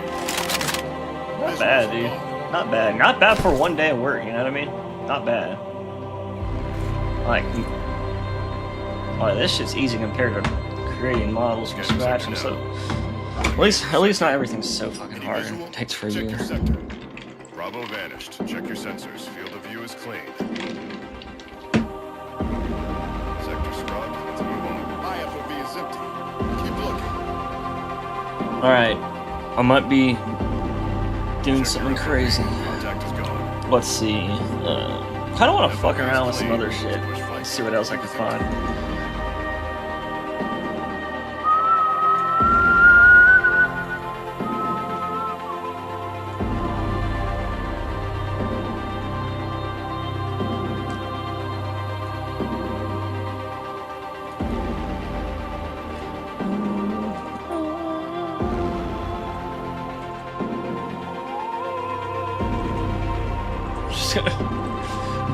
Not bad, dude. Not bad. Not bad for one day of work, you know what I mean? Not bad. Like, oh, this shit's easy compared to creating models from scratch and so. At least not everything's so fucking hard. It takes for Check you. your sector. Bravo vanished. Check your sensors. Field of view is clean. Sector scrubbed. Let's move on. IFOV is empty. Keep looking. Alright. I might be doing Check something your crazy. Contact is gone. Let's see. I don't want to fuck around with some other shit. Let's see what else I can find.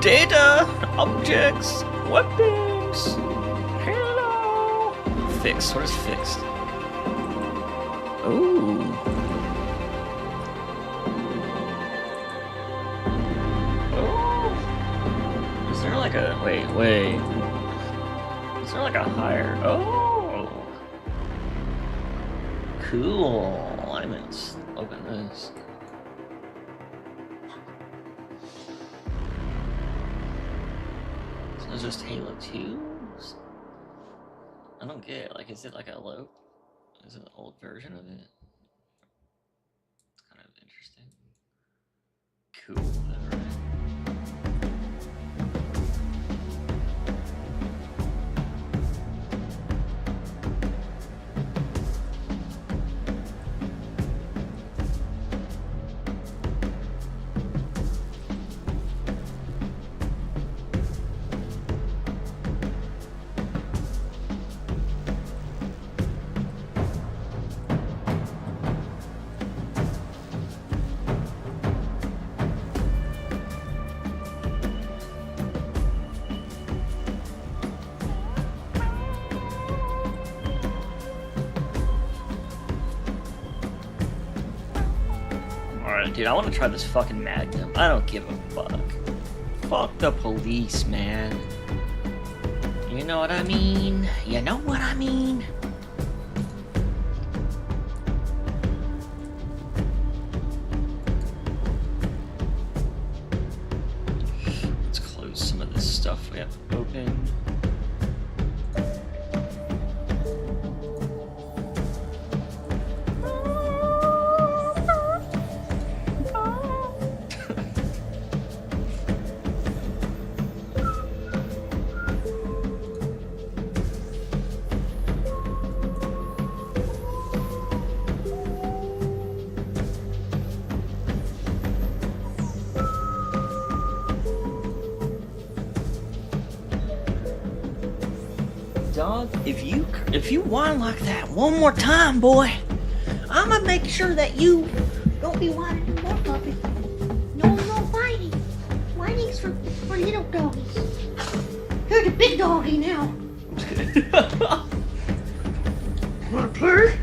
Data, objects, weapons. Hello. Fixed. What is fixed? Ooh. Oh. Is there like a wait? Is there like a higher? Oh. Cool. I'm gonna open this. It's just Halo 2? I don't get it. Like, is it like a low? Is it an old version of it? It's kind of interesting. Cool. Alright. Alright, dude, I want to try this fucking Magnum. I don't give a fuck. Fuck the police, man. You know what I mean? You know what I mean? Let's close some of this stuff we have open. Dog, if you whine like that one more time, boy, I'ma make sure that you Don't be whining more, puppy. No whining. Whining's for little doggies. You're the big doggy now. Wanna play?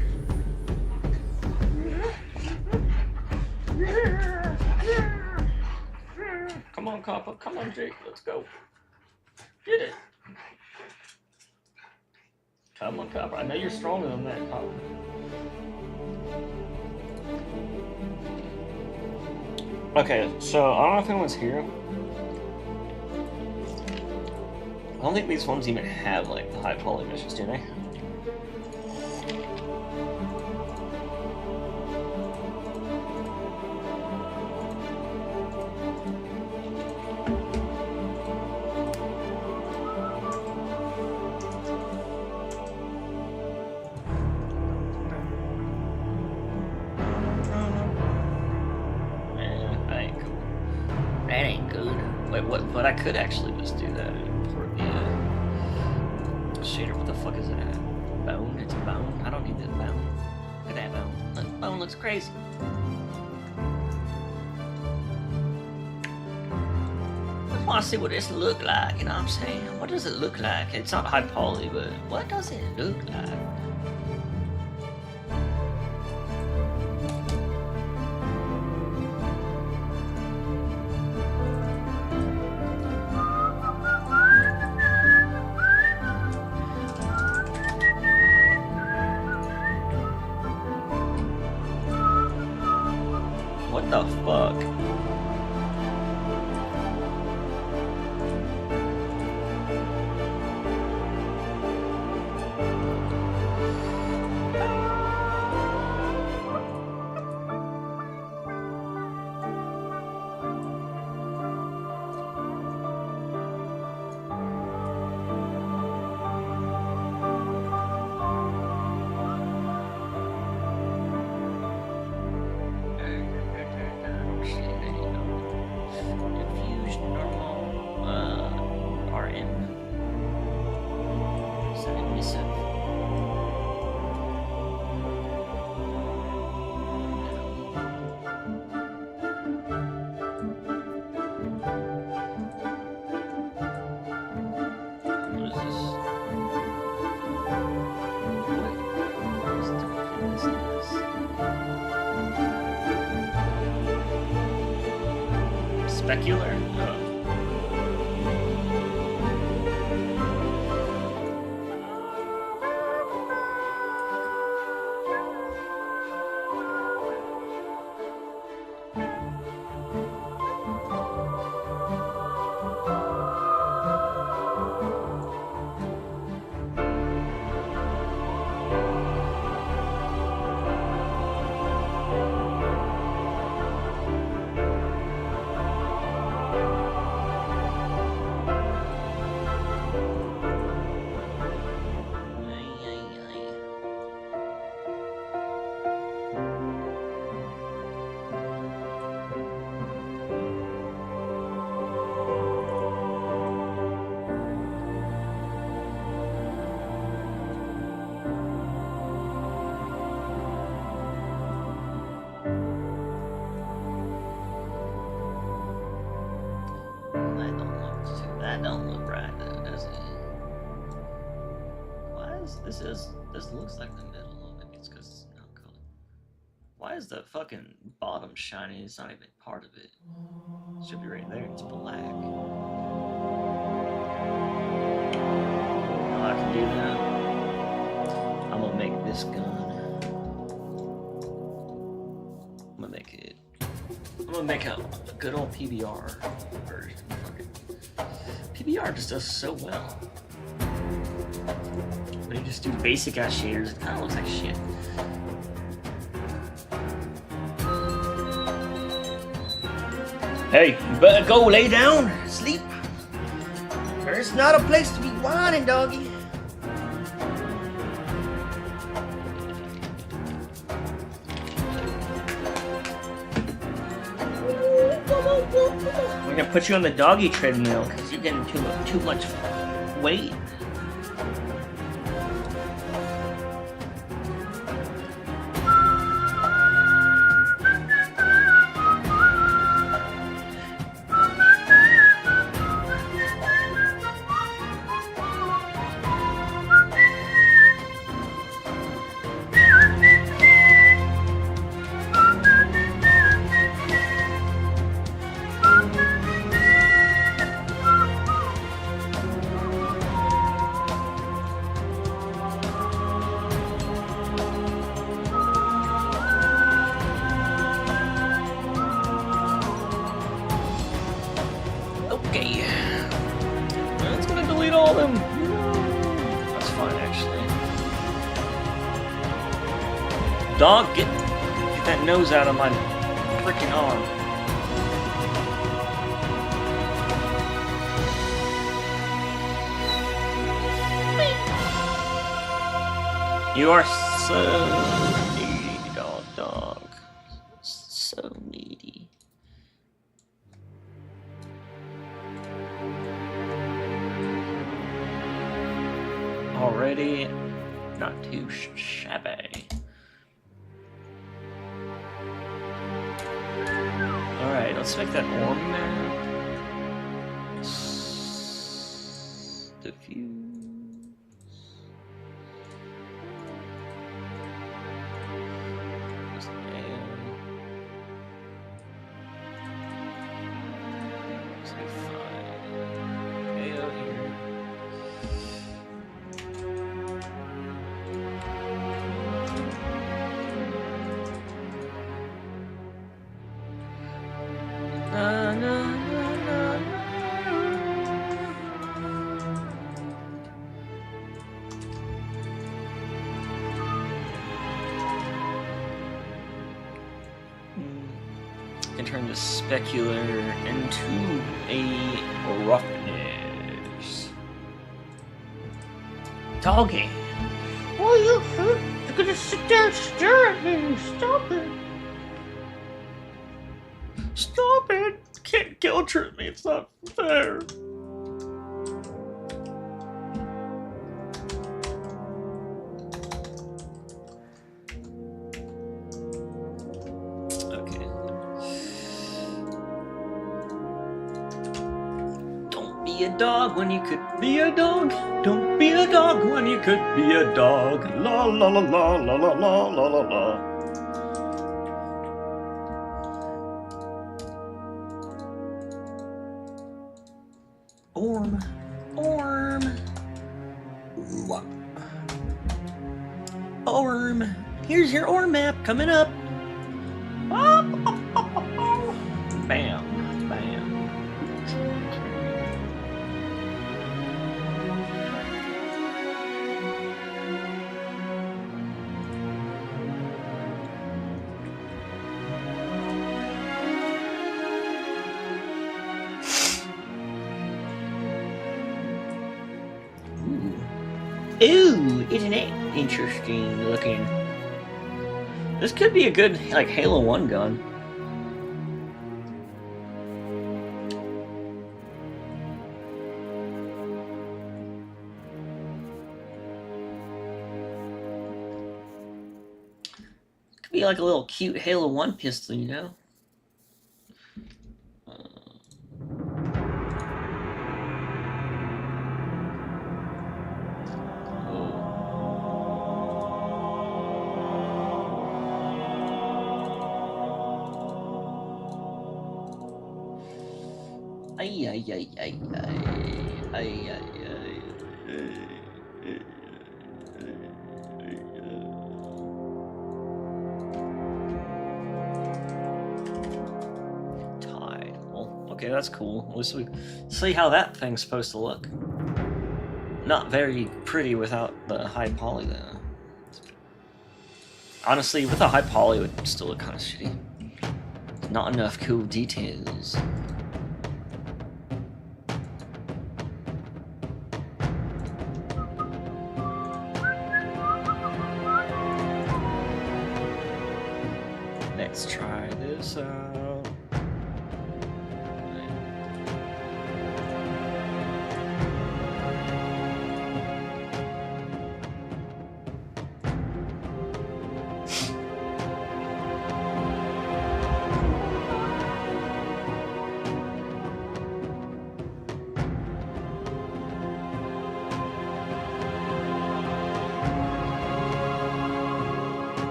Come on, Copper. Come on, Jake. Let's go. Get it. Come on, Copper. I know you're stronger than that, Copper. Okay, so I don't know if anyone's here. I don't think these ones even have like the high poly missions, do they? Wait, what? But I could actually just do that and import the shader. What the fuck is it at? Bone? It's a bone? I don't need that bone. Look at that bone. That bone looks crazy. I just want to see what this look like, you know what I'm saying? What does it look like? It's not high poly, but what does it look like? What the fuck? Diffused normal RM. Is that emissive? What is this? What is this? Specular? Oh. That don't look right, though, does it? Why is this looks like the middle? Maybe it's because it's not color. Why is the fucking bottom shiny? It's not even part of it. It should be right there. It's black. Oh, I can do that. I'm gonna make this gun. I'm gonna make a good old PBR version. PBR just does so well. When you just do basic ass shaders, it kind of looks like shit. Hey, you better go lay down, sleep. There's not a place to be whining, doggy. We're gonna put you on the doggy treadmill because you're getting too much weight. Okay. It's gonna delete all of them. That's fine, actually. Dog, get that nose out of my freaking arm. You are so needy, dog. So needy. shabby. Alright, let's make that orm map. Diffuse. Can turn the specular into a roughness. Doggy. Oh, you're gonna sit there and stare at me. Stop it. Stop it! Can't guilt trip me, it's not fair. Okay. Don't be a dog when you could be a dog. Don't be a dog when you could be a dog. La la la la la la la la la la. Orm. Orm. Here's your orm map coming up. Bam. Bam. Ooh, isn't it interesting looking? This could be a good, like, Halo 1 gun. Could be like a little cute Halo 1 pistol, you know? Ay, ay, ay, ay, ay, ay, ay, Tile. Okay, that's cool. At least we see how that thing's supposed to look. Not very pretty without the high poly, though. Honestly, with a high poly, it would still look kind of shitty. Not enough cool details. Let's try this out.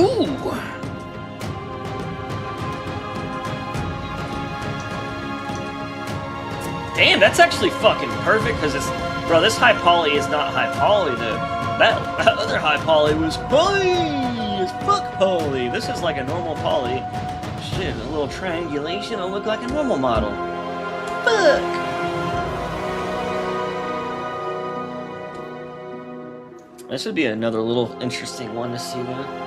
Ooh! Damn, that's actually fucking perfect, because it's... Bro, this high poly is not high poly, though. That other high poly was poly as fuck poly. This is like a normal poly. Shit, a little triangulation, it'll look like a normal model. Fuck! This would be another little interesting one to see, though.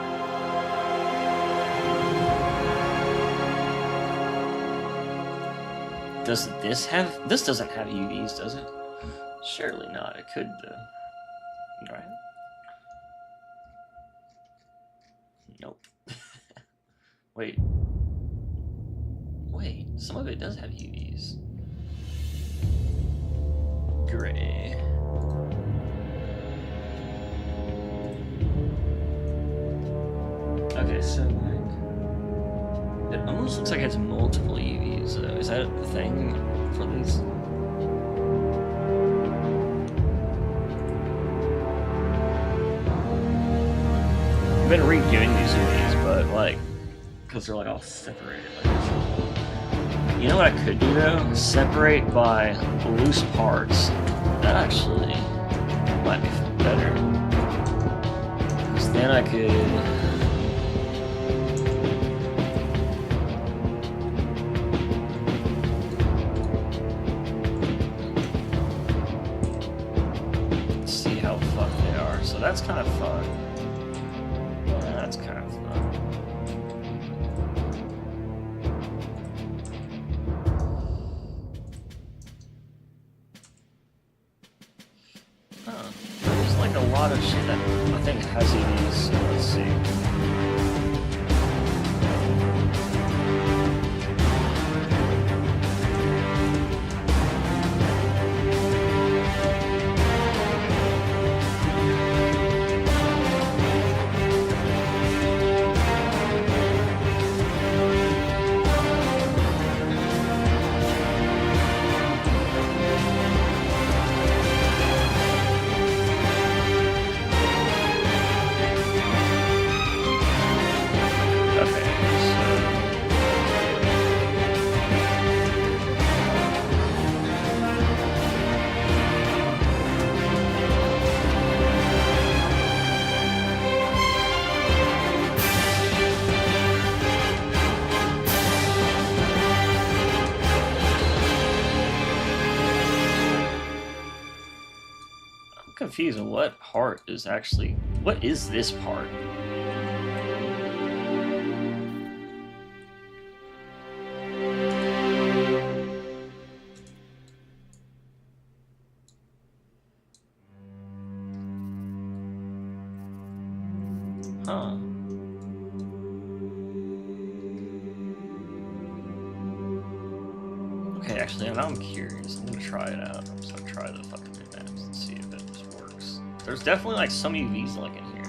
Does this have... This doesn't have UVs, does it? Surely not. It could, though. Right? Nope. Wait. Wait, some of it does have UVs. Gray. Okay, so like... It almost looks like it has multiple UVs, though. Is that a thing for these? I've been redoing these UVs, but like, because they're like all separated. You know what I could do though? Separate by loose parts. That actually might be better. Because then I could... see how fucked they are. So that's kind of fun. That's kind of fun. Huh. There's like a lot of shit that I think has EVs, so let's see. Confused on what part is actually... What is this part? Huh. Okay, actually, now I'm curious. I'm gonna try it out. I'm just gonna try the fucking new maps and see if it works. There's definitely like some UVs like in here.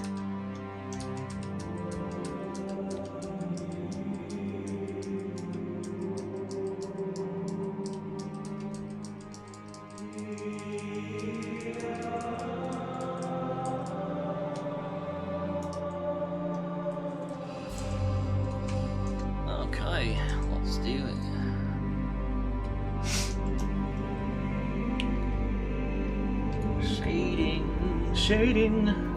Okay, let's do it. Shading.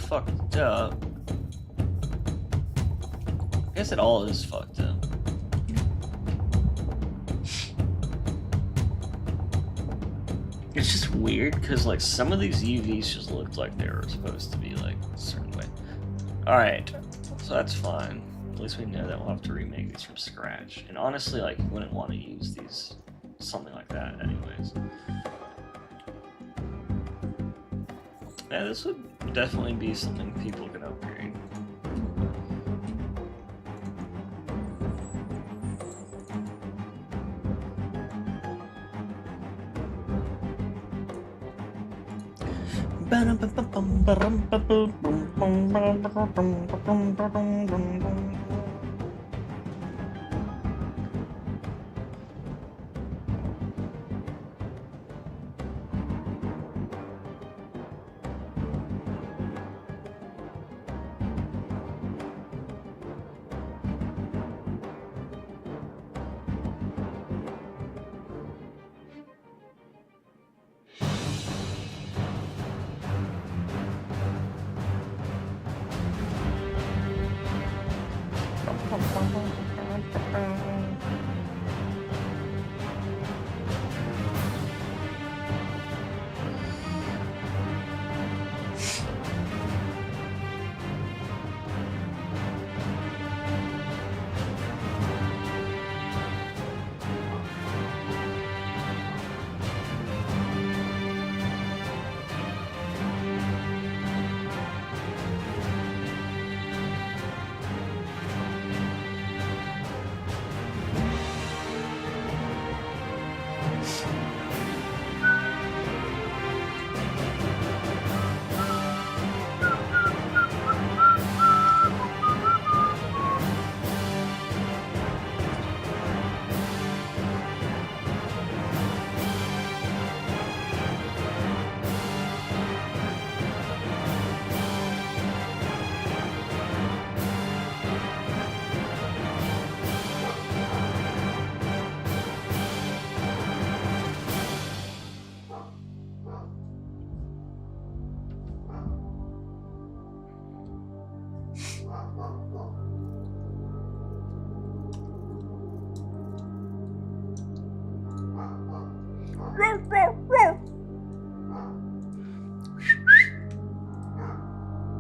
Fucked up. I guess it all is fucked up. It's just weird because like some of these UVs just looked like they were supposed to be like a certain way. Alright, so that's fine. At least we know that we'll have to remake these from scratch. And honestly, like, you wouldn't want to use these, something like that anyways. Yeah, this would definitely be something people can upgrade.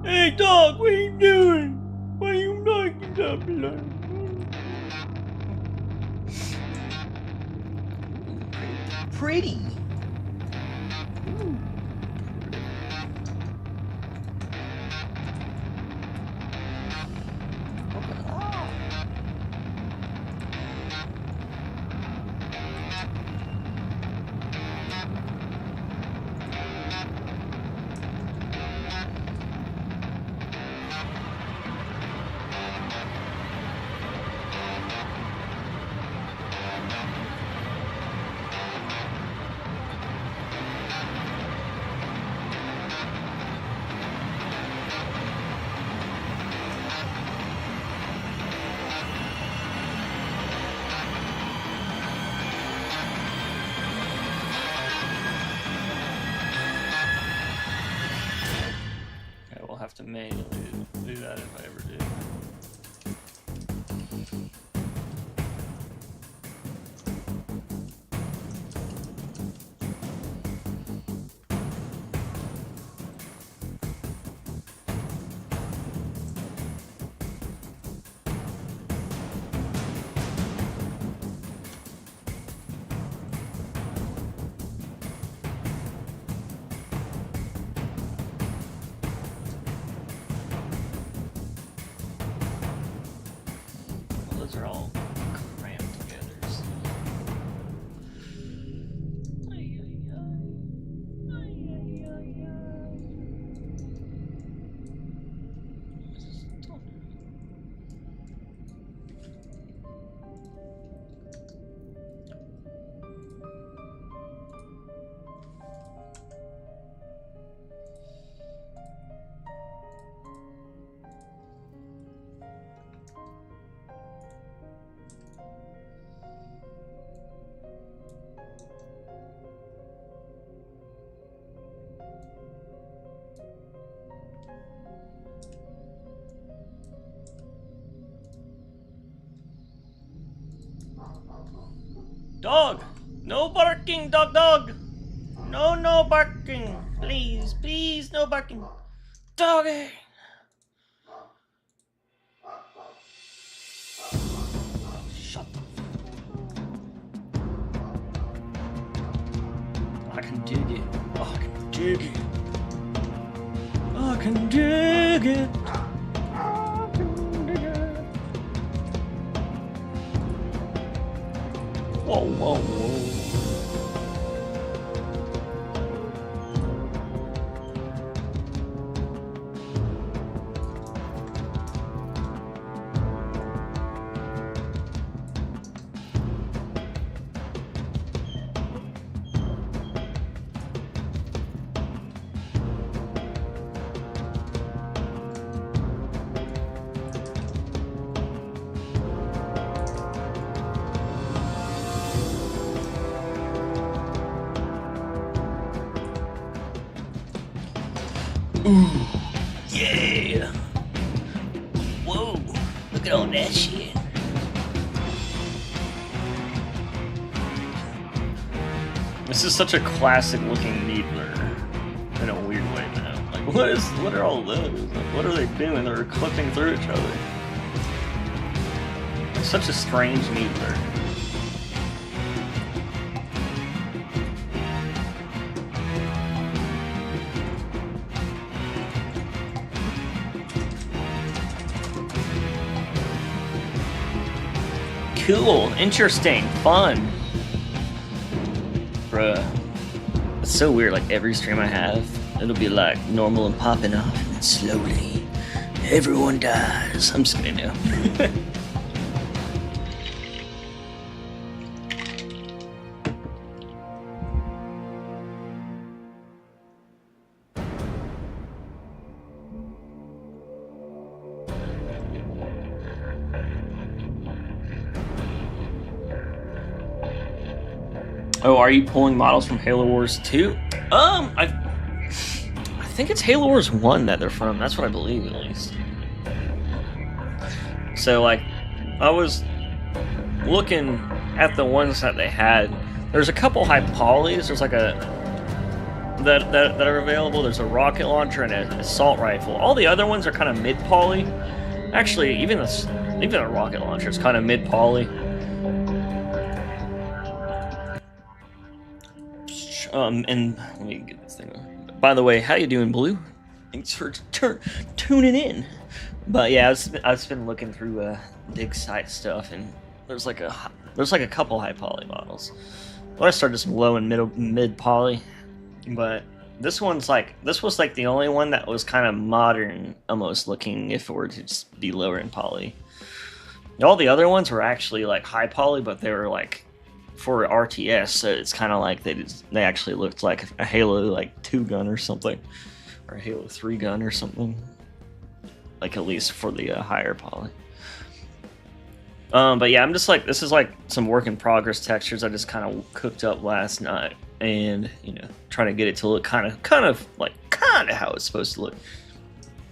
Hey dog, what are you doing? Why are you knocking up alone? Pretty. We'll have to manually do that if I ever do. Those are all crammed together. So. Ay, ay, ay. Ay, ay, ay, ay. This is tough. Dog! No barking, dog! No barking! Please, no barking! Doggy! Shut the I can dig it. Oh, I can dig it. Oh, I dig it. Whoa, whoa, whoa. Ooh, yeah. Whoa, look at all that shit. This is such a classic looking Needler in a weird way now. Like, what are all those? Like, what are they doing? They're clipping through each other. It's such a strange Needler. Cool, interesting, fun. Bruh. It's so weird, like every stream I have, it'll be like normal and popping off, and then slowly, everyone dies. I'm just kidding now. Oh, are you pulling models from Halo Wars 2? I think it's Halo Wars 1 that they're from. That's what I believe, at least. So, like, I was looking at the ones that they had. There's a couple high polys. There's like a that are available. There's a rocket launcher and an assault rifle. All the other ones are kind of mid poly. Actually, even a rocket launcher is kind of mid poly. And let me get this thing. By the way, how you doing, Blue? Thanks for tuning in. But yeah, I've been looking through dig site stuff, and there's like a couple high poly models. Well, I started some low and mid poly, but this was like the only one that was kind of modern, almost looking, if it were to just be lower in poly. All the other ones were actually like high poly, but they were like for RTS, so it's kind of like they actually looked like a Halo like 2 gun or something, or a Halo 3 gun or something, like at least for the higher poly. But yeah, I'm just like, this is like some work in progress textures I just kind of cooked up last night, and you know, trying to get it to look kind of how it's supposed to look.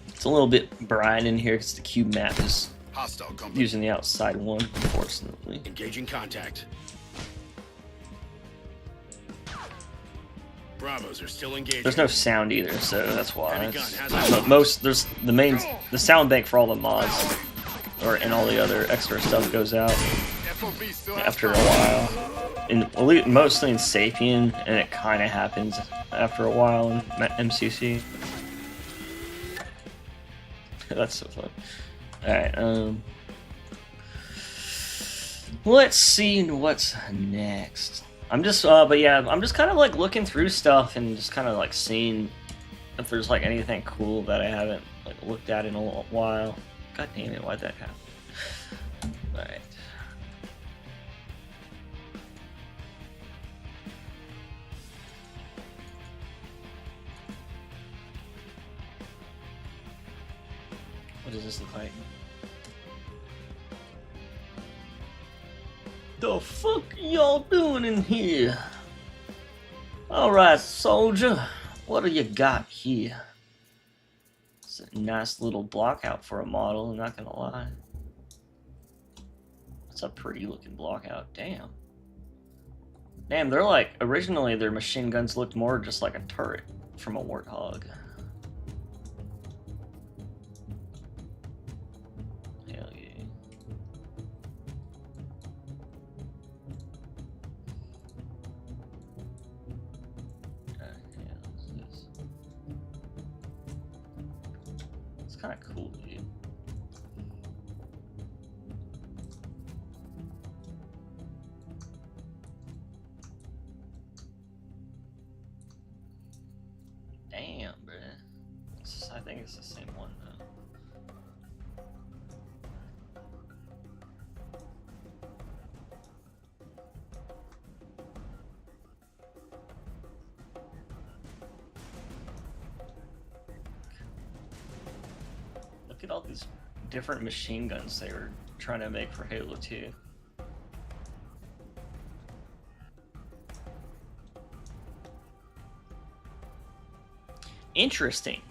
It's a little bit bright in here because the cube map is Hostile company. using the outside one, unfortunately. Engaging contact. Bravos are still engaged. There's no sound either, so that's why. Heavy gun has But there's the sound bank for all the mods, and all the other extra stuff goes out FOB still has after a power. while. Mostly in Sapien, and it kind of happens after a while in MCC. That's so fun. Alright, let's see what's next. I'm just kind of like looking through stuff and just kind of like seeing if there's like anything cool that I haven't like looked at in a while. God damn it, why'd that happen? Alright. What does this look like? The fuck y'all doing in here? Alright, soldier. What do you got here? It's a nice little block out for a model, I'm not gonna lie. It's a pretty looking block out, damn. Damn, they're like, originally their machine guns looked more just like a turret from a Warthog. Hell yeah. kind of cool, dude. Damn, bro. I think it's the same one, though. Look at all these different machine guns they were trying to make for Halo 2. Interesting.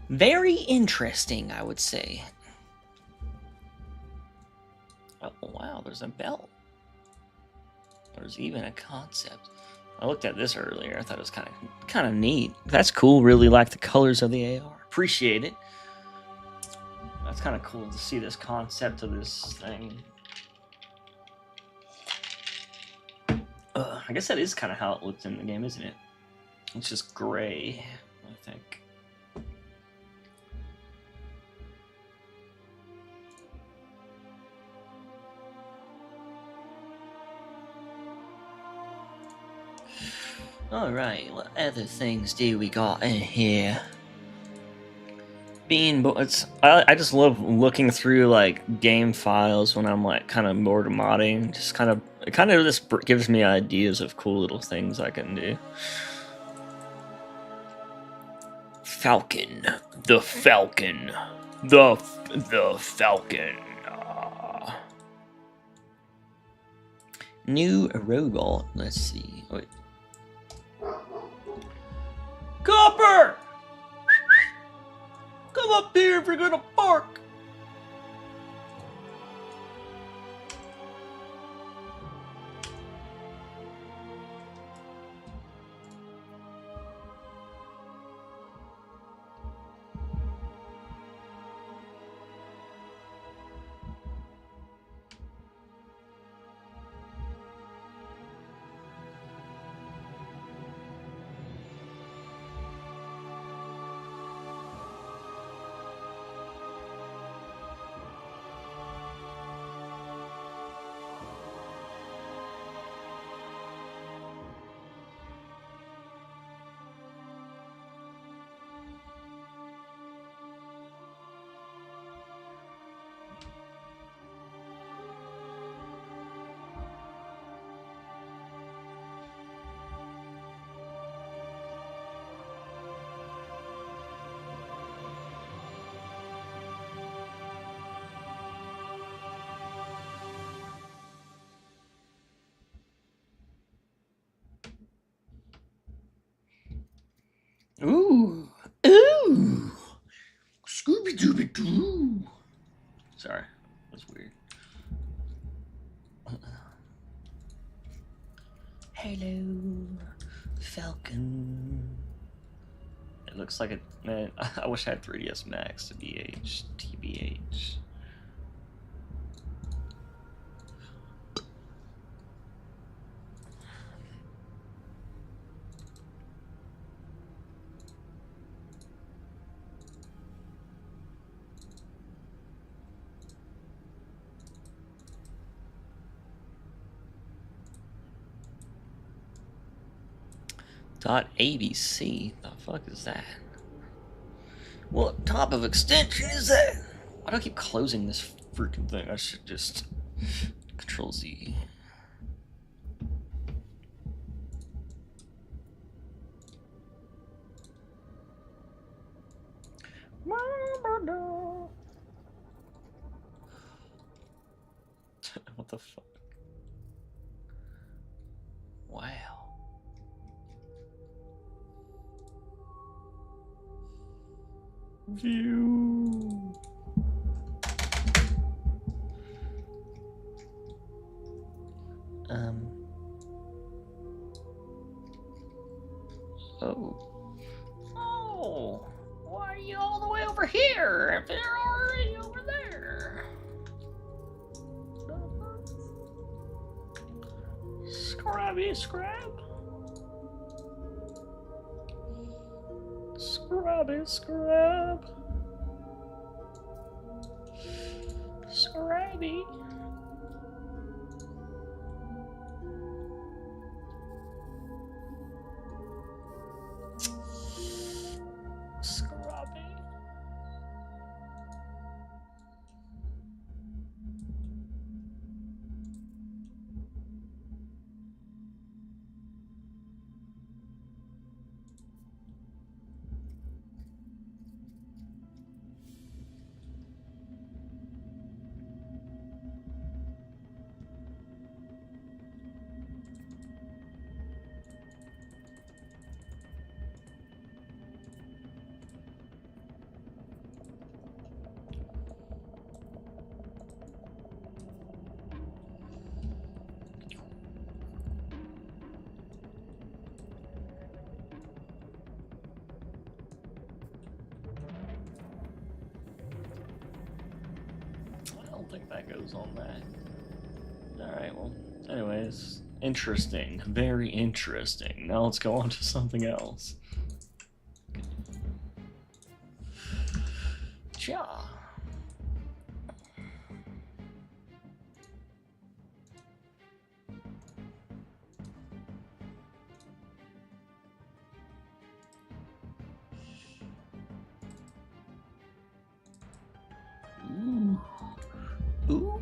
Very interesting, I would say. Oh, wow, there's a belt. There's even a concept. I looked at this earlier. I thought it was kind of neat. That's cool. Really like the colors of the AR. Appreciate it. That's kind of cool to see this concept of this thing. I guess that is kind of how it looks in the game, isn't it? It's just gray, I think. Alright, what other things do we got in here? I just love looking through like game files when I'm like kind of bored of modding. It kind of just gives me ideas of cool little things I can do. Falcon, the Falcon, the Falcon. New robot. Let's see. Wait. Copper! Come up here if you're gonna bark! Ooh. Ooh. Scooby-Dooby-Doo. Sorry, that's weird. Hello, Falcon. It looks like it, man. I wish I had 3DS Max to BH, TBH. .abc, the fuck is that? What type of extension is that? Why do I keep closing this freaking thing? I should just Control Z. What the fuck? Wow. View. Oh, why are you all the way over here if they're already over there? Scrabby scrab. Scrabby scrab. baby. Scrubby. I don't think that goes on that. Alright, well, anyways, interesting. Very interesting. Now let's go on to something else. Ja. Ooh. Ooh.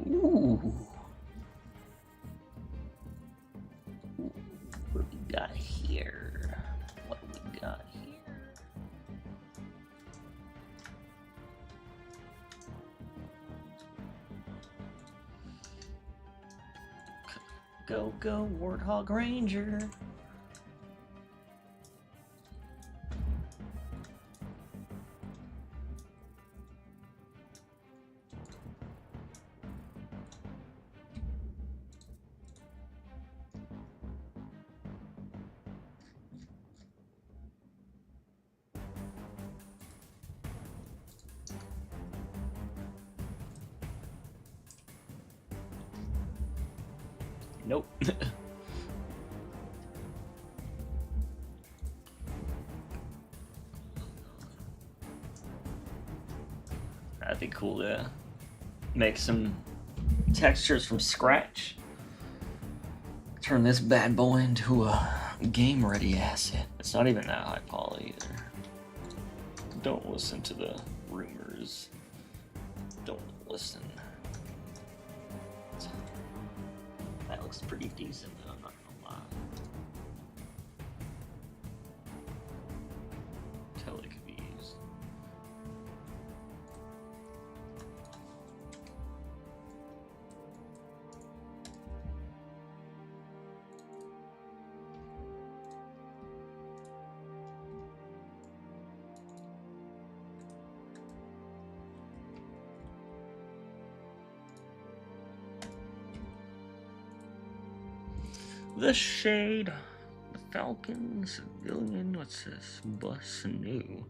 Ooh. What do we got here? What do we got here? Go, go, Warthog Ranger. Nope. That'd be cool to make some textures from scratch. Turn this bad boy into a game-ready asset. It's not even that high poly either. Don't listen to the rumors. Don't listen. That looks pretty decent, though, I'm not gonna lie. Totally could be used. The Shade, the Falcon, Civilian, what's this? Bus new.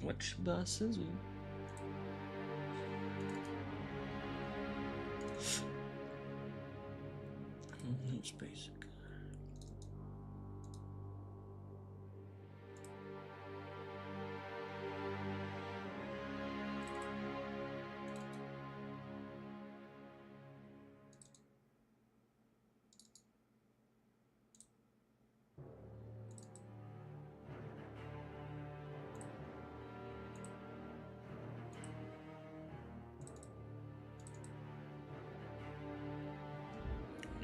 Which bus is it? It's basic.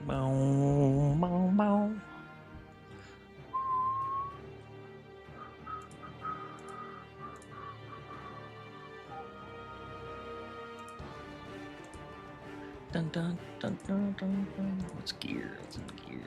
Bow, bow, bow. Dun dun dun dun dun dun. What's gear? What's in gear?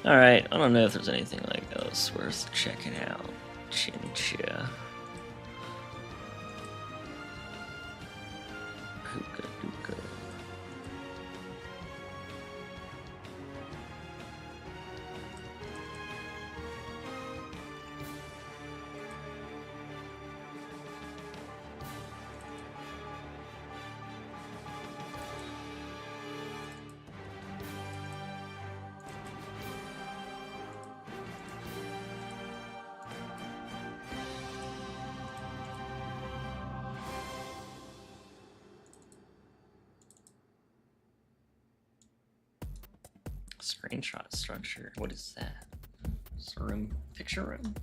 Alright, I don't know if there's anything like else worth checking out. Chinchilla. Hookah dookah. Screenshot structure. What is that? It's a room, picture room.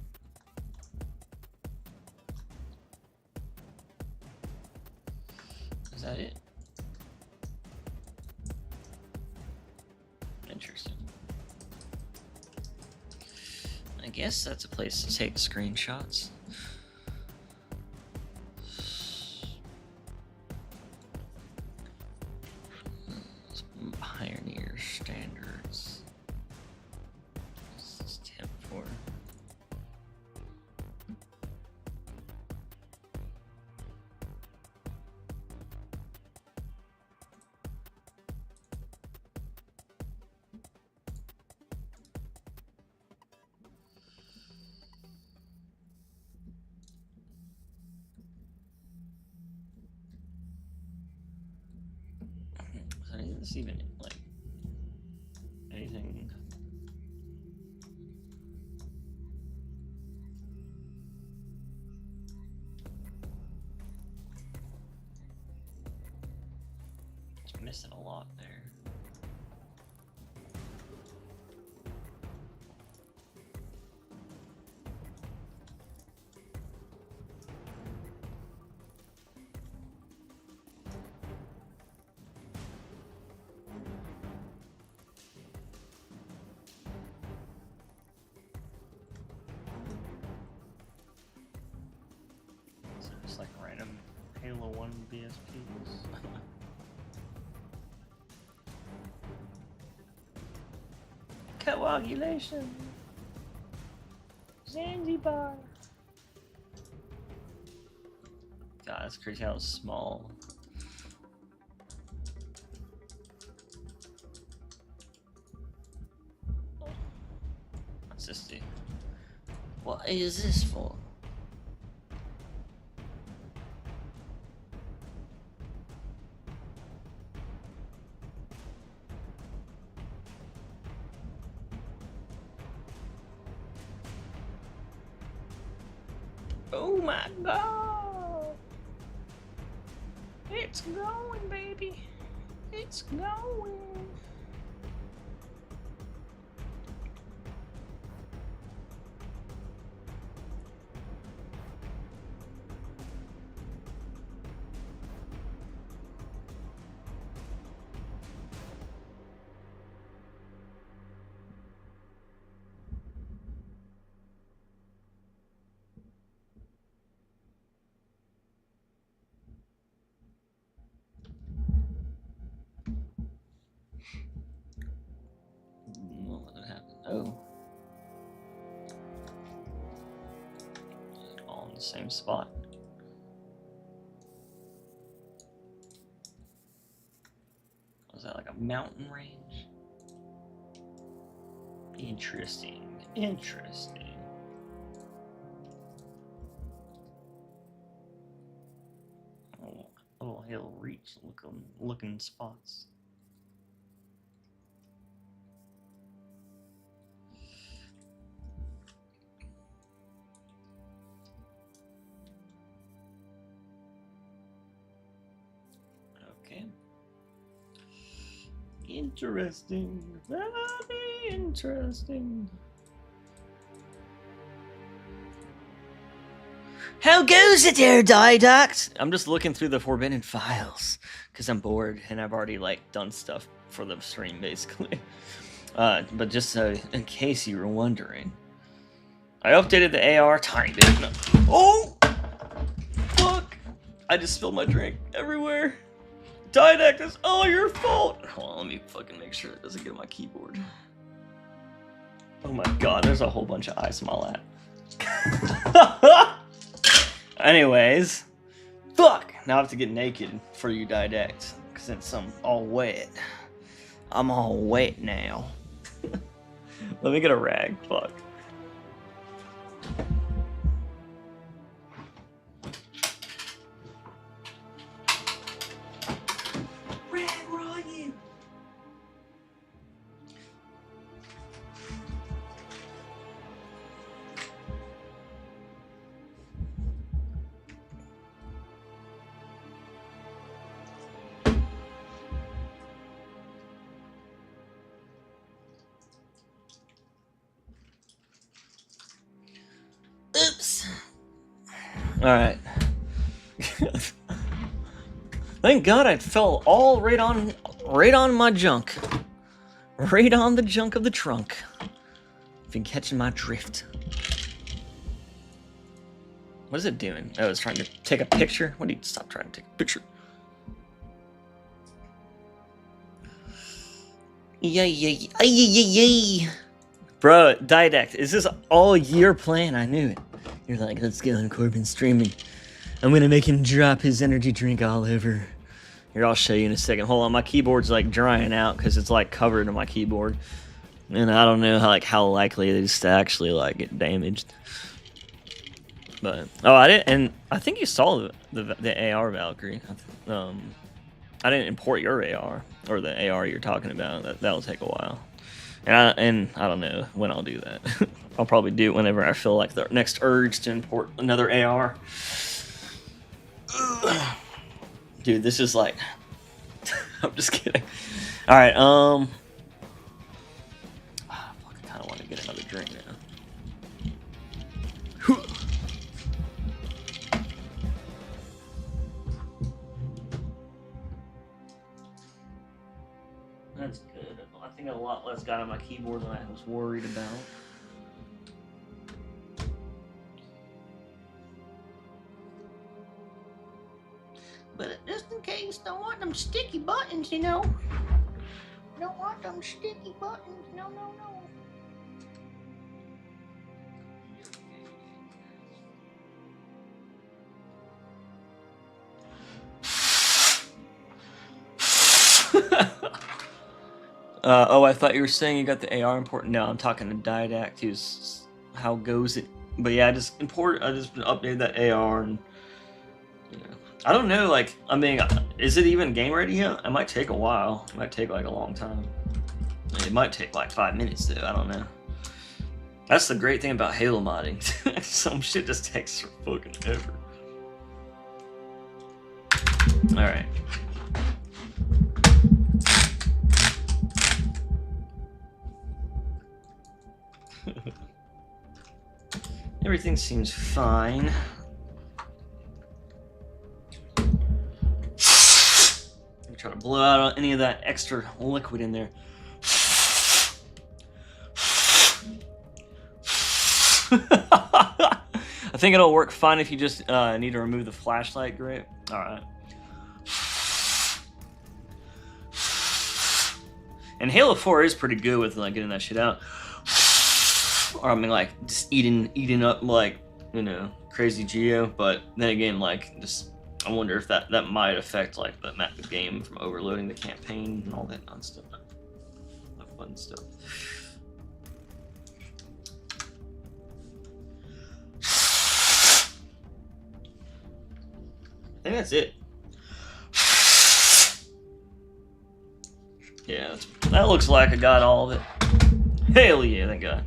Is that it? Interesting. I guess that's a place to take screenshots. Pioneer standards. This is temp for. Is this even like anything? Just missing a lot there. Just like random Halo 1 BSPs. Coagulation. Zanzibar. God, that's crazy how small. What's this do? What is this for? Oh my god! It's going, baby! It's going! What would happen? Oh. All in the same spot. Was that like a mountain range? Interesting. Interesting. Oh, little hill reach looking spots. Okay. interesting. Very interesting. How goes it there, Didact? I'm just looking through the Forbidden Files because I'm bored and I've already like done stuff for the stream basically. But just in case you were wondering, I updated the AR tiny bit. No. Oh, fuck! I just spilled my drink everywhere. Didact, it's all your fault. Hold on, let me fucking make sure it doesn't get on my keyboard. Oh my god, there's a whole bunch of ice in my lap. Anyways, fuck! Now I have to get naked for you, Didact, since I'm all wet. I'm all wet now. Let me get a rag. Fuck. Rag, where are you? Oops. Alright. Thank God I fell all right on my junk. Right on the junk of the trunk. Been catching my drift. What is it doing? Oh, it's trying to take a picture? What do you stop trying to take a picture? Yay. Bro, Didact, is this all your plan? I knew it. You're like, let's get on Corbin streaming. I'm gonna make him drop his energy drink all over. Here, I'll show you in a second. Hold on, my keyboard's like drying out because it's like covered in my keyboard. And I don't know how likely it is to actually like get damaged. But, oh, I didn't, and I think you saw the AR Valkyrie. I didn't import your AR, or the AR you're talking about. That'll take a while. And I don't know when I'll do that. I'll probably do it whenever I feel like the next urge to import another AR. Ugh. Dude, this is like... I'm just kidding. Alright, fuck, I kinda want to get another drink now. That's good. I think a lot less got on my keyboard than I was worried about. But just in case, don't want them sticky buttons, you know. Don't want them sticky buttons. No. Oh, I thought you were saying you got the AR import. No, I'm talking to Didact, who's how goes it. But yeah, I just updated that AR, and you know, I don't know. Like, I mean, is it even game ready yet? It might take a while. It might take like a long time. It might take like 5 minutes though. I don't know. That's the great thing about Halo modding. Some shit just takes fucking ever. All right. Everything seems fine. Let me try to blow out any of that extra liquid in there. I think it'll work fine if you just need to remove the flashlight grip. Alright. And Halo 4 is pretty good with like getting that shit out. Or I mean, like just eating up like, you know, crazy Geo. But then again, like just I wonder if that might affect like the game from overloading the campaign and all that stuff. That fun stuff. I think that's it. Yeah, that looks like I got all of it. Hell yeah, thank God.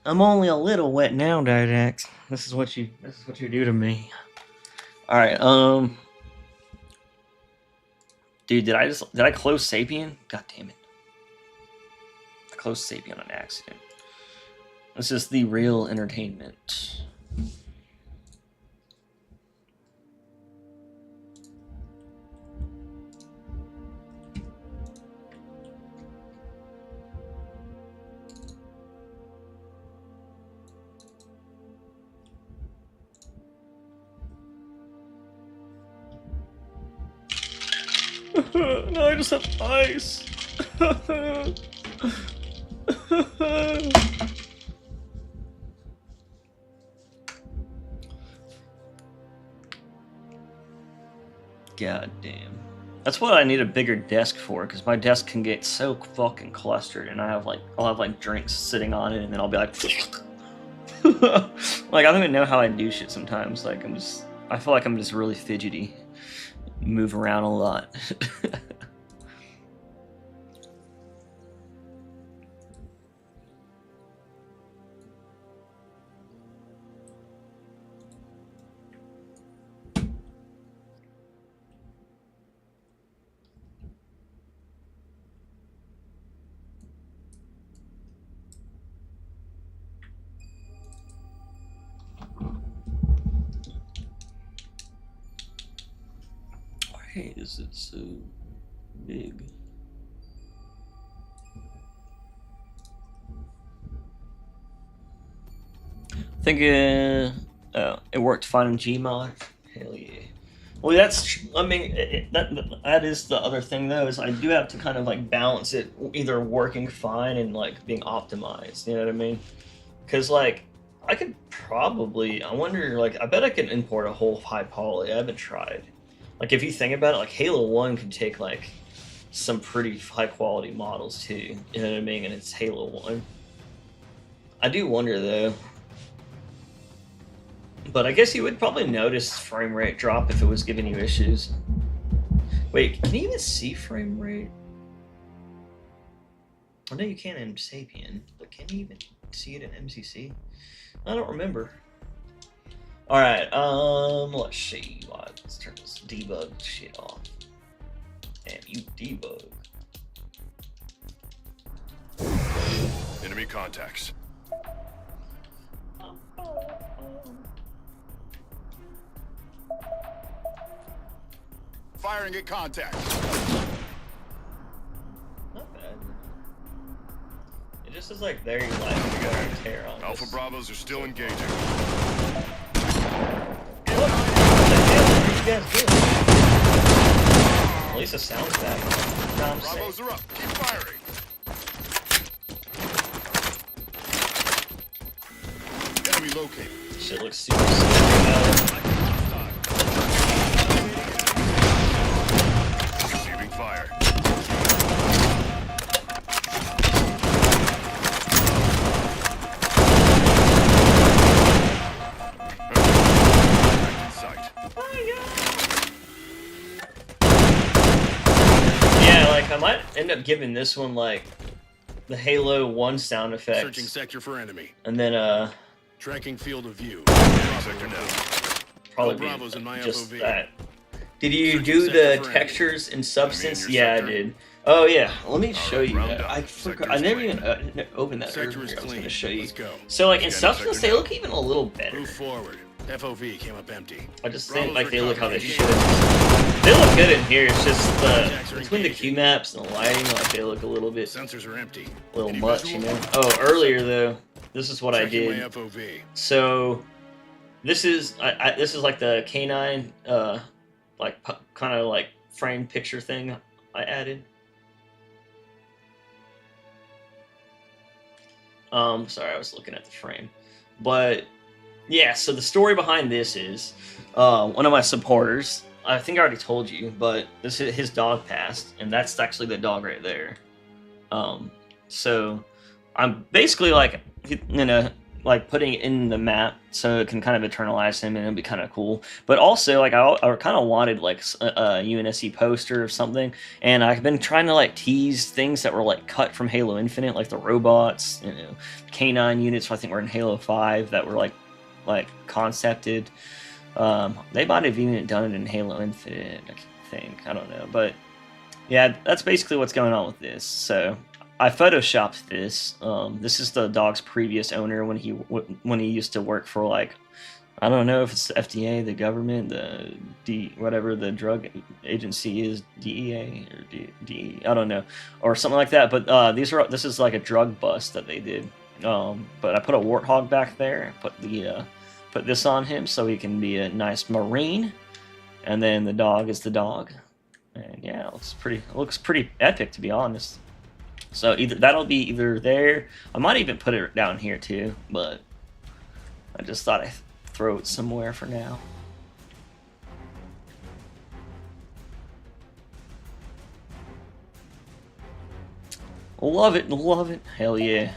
I'm only a little wet now, Didact. This is what you do to me. All right, Dude, did I close Sapien? God damn it. I closed Sapien on accident. This is the real entertainment. No, I just have ice. God damn. That's what I need a bigger desk for, because my desk can get so fucking clustered, and I'll have like drinks sitting on it, and then I'll be like, like I don't even know how I do shit sometimes. Like I feel like I'm just really fidgety, move around a lot. Why is it so big? I think it worked fine in Gmod. Hell yeah. Well, I mean, that is the other thing though, is I do have to kind of like balance it, either working fine and like being optimized. You know what I mean? Because like I could probably, I wonder, like I bet I can import a whole high poly. I haven't tried. Like if you think about it, like Halo 1 could take like some pretty high quality models too. You know what I mean? And it's Halo 1. I do wonder though. But I guess you would probably notice frame rate drop if it was giving you issues. Wait, can you even see frame rate? I know you can in Sapien, but can you even see it in MCC? I don't remember. Alright, let's see. Let's turn this debug shit off. Damn, you debug. Enemy contacts. Firing at contact. Not bad. It just is like very light to go and tear on Alpha this. Bravos are still engaging. Hey, look, what the hell are you guys doing? At least it sounds bad. No, I'm saying. Bravos are up. Keep firing. Enemy located. This shit looks super sick. Receiving fire. Yeah, like I might end up giving this one like the Halo 1 sound effects. Searching sector for enemy. And then Tracking field of view. Sector now. probably Bravos be in my just FOV. that. Did you Searching do sector the for textures in Substance? your Yeah, I sector? did. Oh yeah, let me show right, you round that. up. I forgot. Sector's I never clean. even opened that Sector earlier. is I was clean. gonna show you. Let's go. So like in Scanning Substance, sector they now. look even a little better. Move forward. FOV came up empty. I just Bravos think like they look how they recovering. should. They look good in here. It's just Contacts are between the Q engaging. maps and the lighting, like they look a little bit, Sensors are empty. little Any much, you visual? know. Oh, earlier though, this is what I Checking did. my FOV. So this is this is like the K9 like kind of like frame picture thing I added. Sorry, I was looking at the frame, but yeah. So the story behind this is one of my supporters. I think I already told you, but this is his dog passed, and that's actually the dog right there. So I'm basically like like putting it in the map so it can kind of eternalize him, and it'll be kind of cool. But also, like I kind of wanted like a UNSC poster or something, and I've been trying to like tease things that were like cut from Halo Infinite, like the robots, you know, K9 units. I think were in Halo 5 that were like concepted. They might have even done it in Halo Infinite, I think. I don't know, but Yeah, that's basically what's going on with this. So I photoshopped this. This is the dog's previous owner when he used to work for, like, I don't know if it's the FDA, the government, whatever the drug agency is, DEA or DE, I don't know, or something like that. But this is like a drug bust that they did. But I put a warthog back there. Put this on him so he can be a nice Marine, and then the dog is the dog. And yeah, it looks pretty epic, to be honest. So that'll be either there. I might even put it down here too, but I just thought I'd throw it somewhere for now. Love it, hell yeah.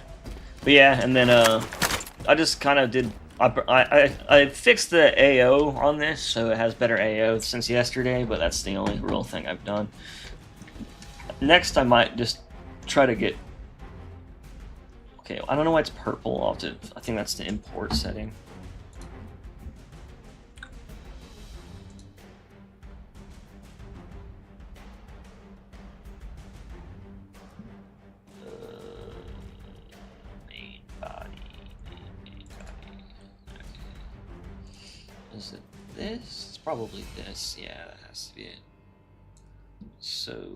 But yeah, and then I just kind of did. I fixed the AO on this, so it has better AO since yesterday, but that's the only real thing I've done. Next, I might just try to get... Okay, I don't know why it's purple. I think that's the import setting. Main body. Is it this? It's probably this. Yeah, that has to be it. So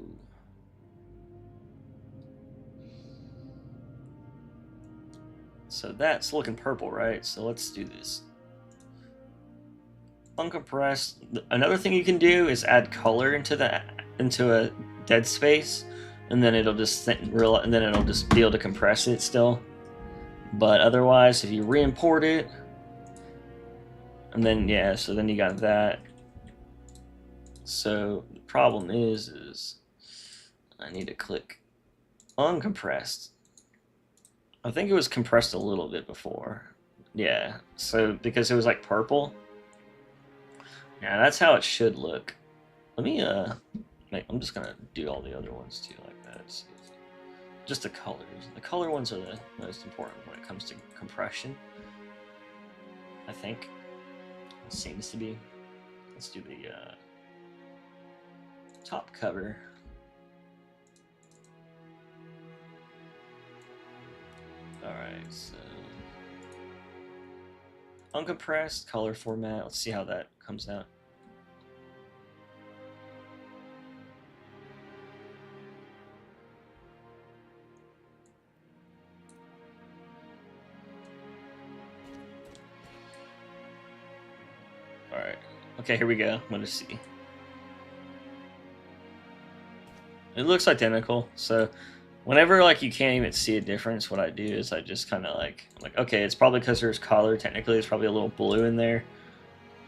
that's looking purple, right? So let's do this. Uncompressed. Another thing you can do is add color into a dead space, and then it'll just be able to compress it still. But otherwise, if you re-import it, and then yeah, so then you got that. So the problem is I need to click uncompressed. I think it was compressed a little bit before. Yeah, so because it was like purple. Yeah, that's how it should look. Let me I'm just gonna do all the other ones too like that. So just the colors. The color ones are the most important when it comes to compression, I think. It seems to be. Let's do the top cover. Alright, so uncompressed, color format. Let's see how that comes out. Alright. Okay, here we go. I'm gonna see. It looks identical, so whenever like you can't even see a difference, what I do is I just kind of like okay, it's probably because there's color. Technically, it's probably a little blue in there,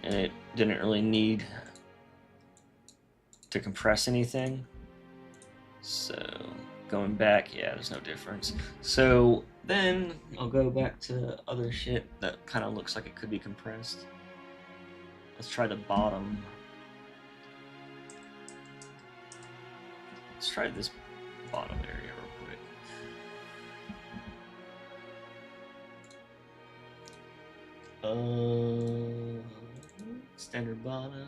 and it didn't really need to compress anything. So going back, yeah, there's no difference. So then I'll go back to other shit that kind of looks like it could be compressed. Let's try the bottom. Let's try this bottom area real quick. Standard bottom.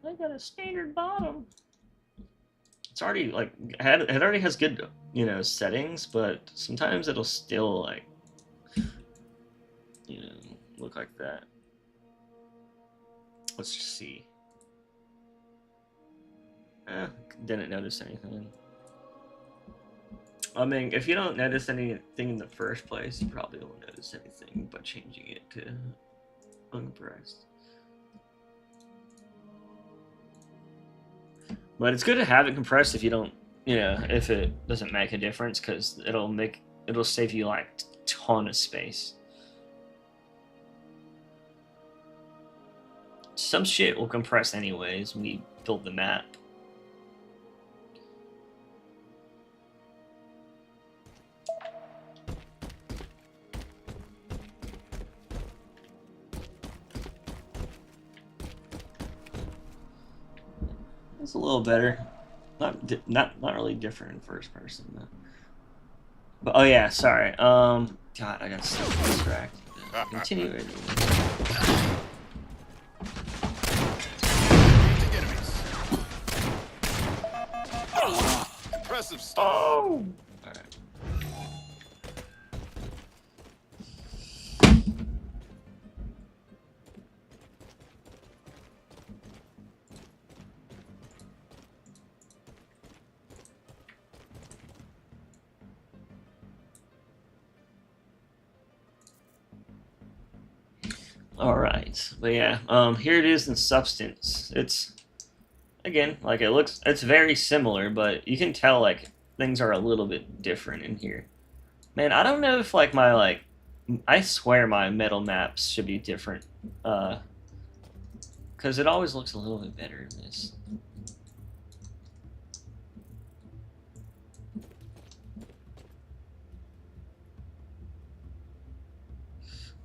I got a standard bottom. It's already like it already has good, you know, settings, but sometimes it'll still like, you know, look like that. Let's just see. Didn't notice anything. I mean, if you don't notice anything in the first place, you probably won't notice anything by changing it to uncompressed. But it's good to have it compressed if you don't, you know, if it doesn't make a difference, because it'll save you like a ton of space. Some shit will compress anyways when you build the map. It's a little better, not really different in first person though. But oh yeah, sorry. God, I got so distracted. Continue it. Impressive stuff. Oh! Alright. Alright, but yeah, here it is in substance. It's, again, like it's very similar, but you can tell, like, things are a little bit different in here. Man, I don't know if, like, I swear my metal maps should be different, because it always looks a little bit better in this.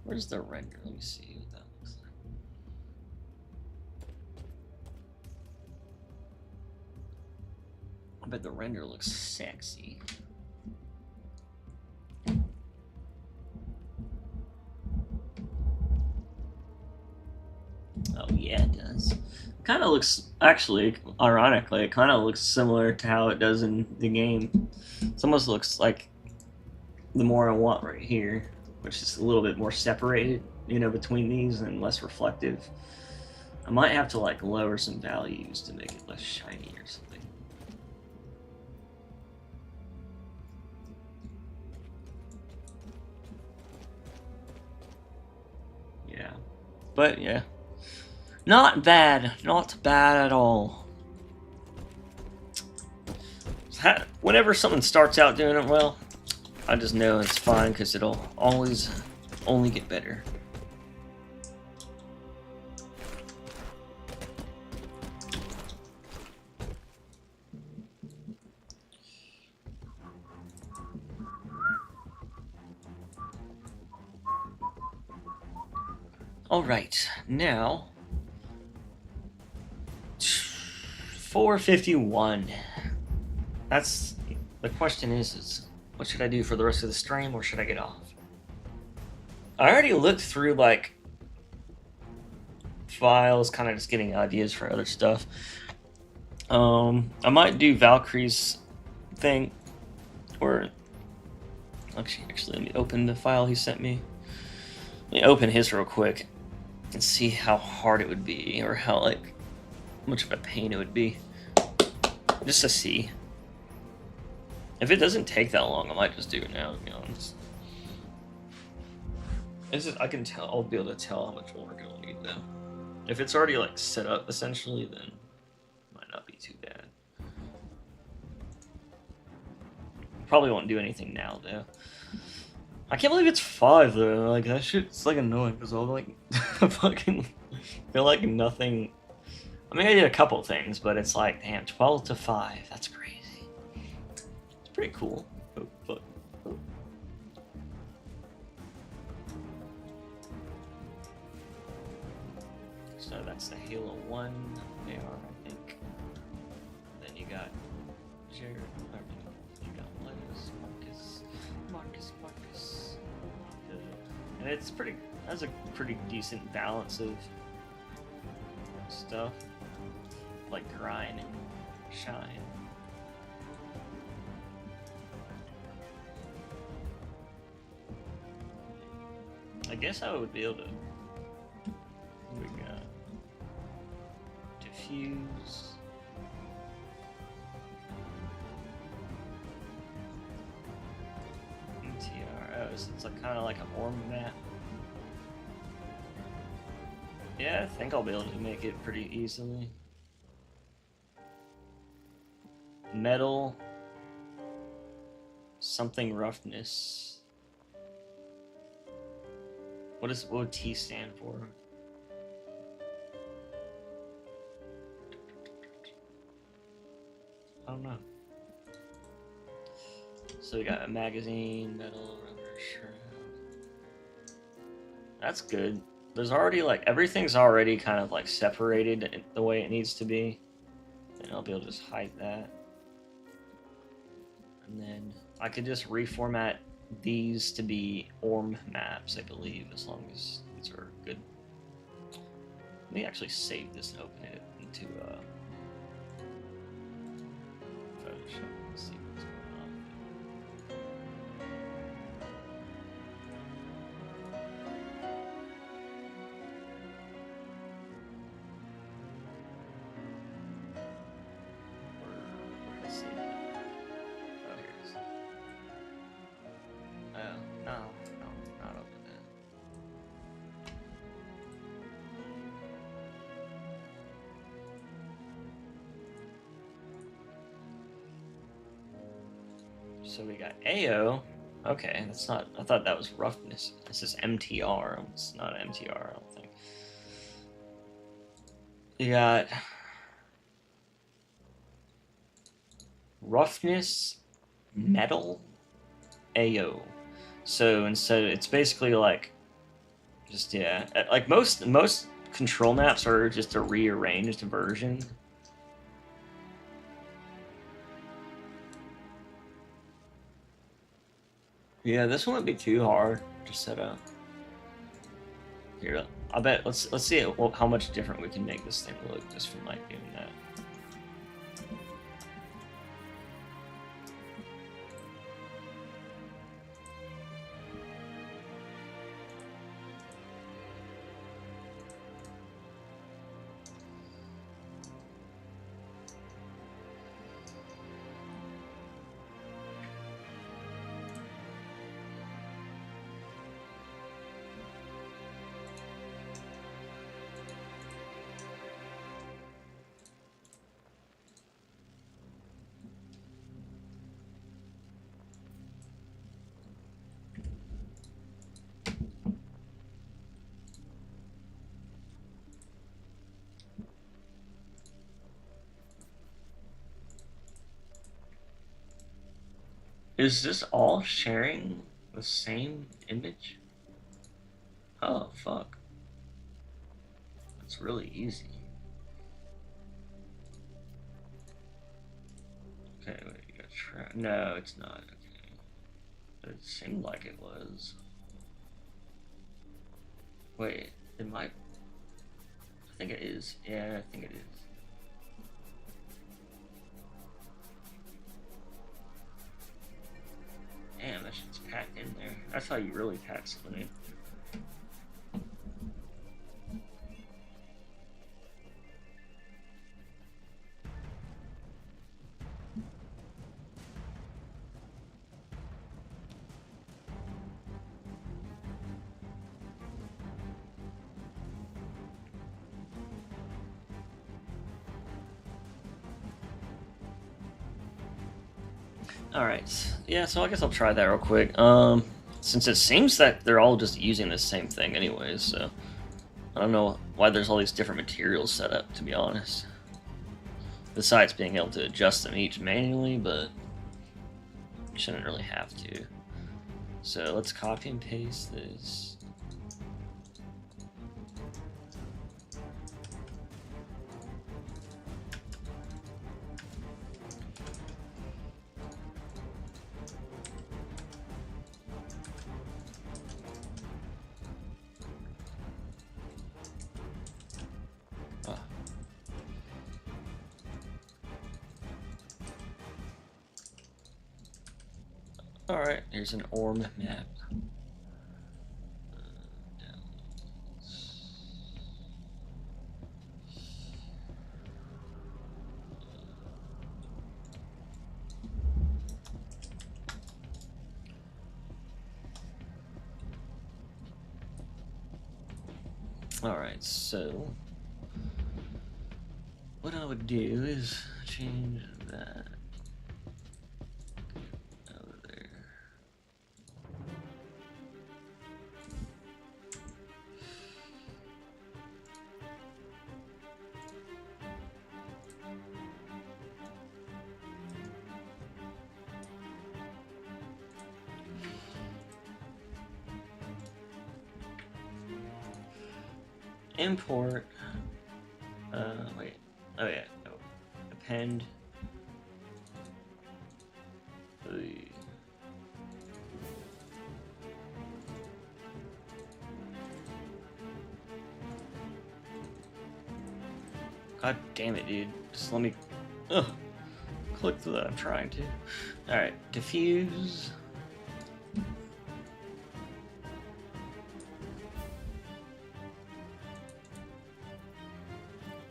Where's the render? Let me see what that looks like. I bet the render looks sexy. Oh yeah, it does. It kind of looks, actually, ironically, it kind of looks similar to how it does in the game. It almost looks like the more I want right here, which is a little bit more separated, you know, between these and less reflective. I might have to, like, lower some values to make it less shiny or something. Yeah. But, yeah. Not bad. Not bad at all. Whenever something starts out doing it well, I just know it's fine because it'll always only get better. Alright, now 4:51. That's the question is what should I do for the rest of the stream, or should I get off? I already looked through, like, files, kind of just getting ideas for other stuff. I might do Valkyrie's thing, or actually, let me open the file he sent me. Let me open his real quick and see how hard it would be, or how, like, much of a pain it would be, just to see. If it doesn't take that long, I might just do it now, to be honest. I can tell, I'll be able to tell how much work it'll need though. If it's already, like, set up essentially, then it might not be too bad. Probably won't do anything now though. I can't believe it's 5 though. Like, that shit's, like, annoying because I'll, like, fucking feel like nothing. I mean, I did a couple things, but it's like, damn, 12 to 5. That's crazy. It's pretty cool. Oh, fuck. So that's the Halo 1 AR, I think. Then you got Jared. You got Letus, Marcus. And it's pretty. That's a pretty decent balance of stuff, like grind and shine. I guess I would be able to. We got diffuse. MTR. Oh, so it's like kind of like an orb map. Yeah, I think I'll be able to make it pretty easily. Metal. Something roughness. What would T stand for? I don't know. So we got a magazine, metal, rubber, shroud. That's good. There's already, like, everything's already kind of, like, separated the way it needs to be. And I'll be able to just hide that. And then I could just reformat these to be ORM maps, I believe, as long as these are good. Let me actually save this and open it into Photoshop. Let's see. So we got AO. Okay, that's not. I thought that was roughness. This is MTR. It's not MTR, I don't think. You got roughness, metal, AO. So instead, it's basically like, just yeah, like most control maps are just a rearranged version. Yeah, this won't be too hard to set up. Here, I bet let's see how much different we can make this thing look just from like doing that. Is this all sharing the same image? Oh, fuck. That's really easy. Okay, wait, you gotta try. No, it's not. Okay. It seemed like it was. Wait, it might. I think it is. Yeah, I think it is. Damn, that shit's packed in there. That's how you really pack something in. Alright, yeah, so I guess I'll try that real quick. Since it seems that they're all just using the same thing anyways, so I don't know why there's all these different materials set up, to be honest. Besides being able to adjust them each manually, but you shouldn't really have to. So let's copy and paste this. Alright, here's an ORM map. Alright, so what I would do is change that over there. Import. Wait. Oh yeah. Oh. Append. God damn it, dude. Just let me. Ugh. Click through that. I'm trying to. Alright. Diffuse.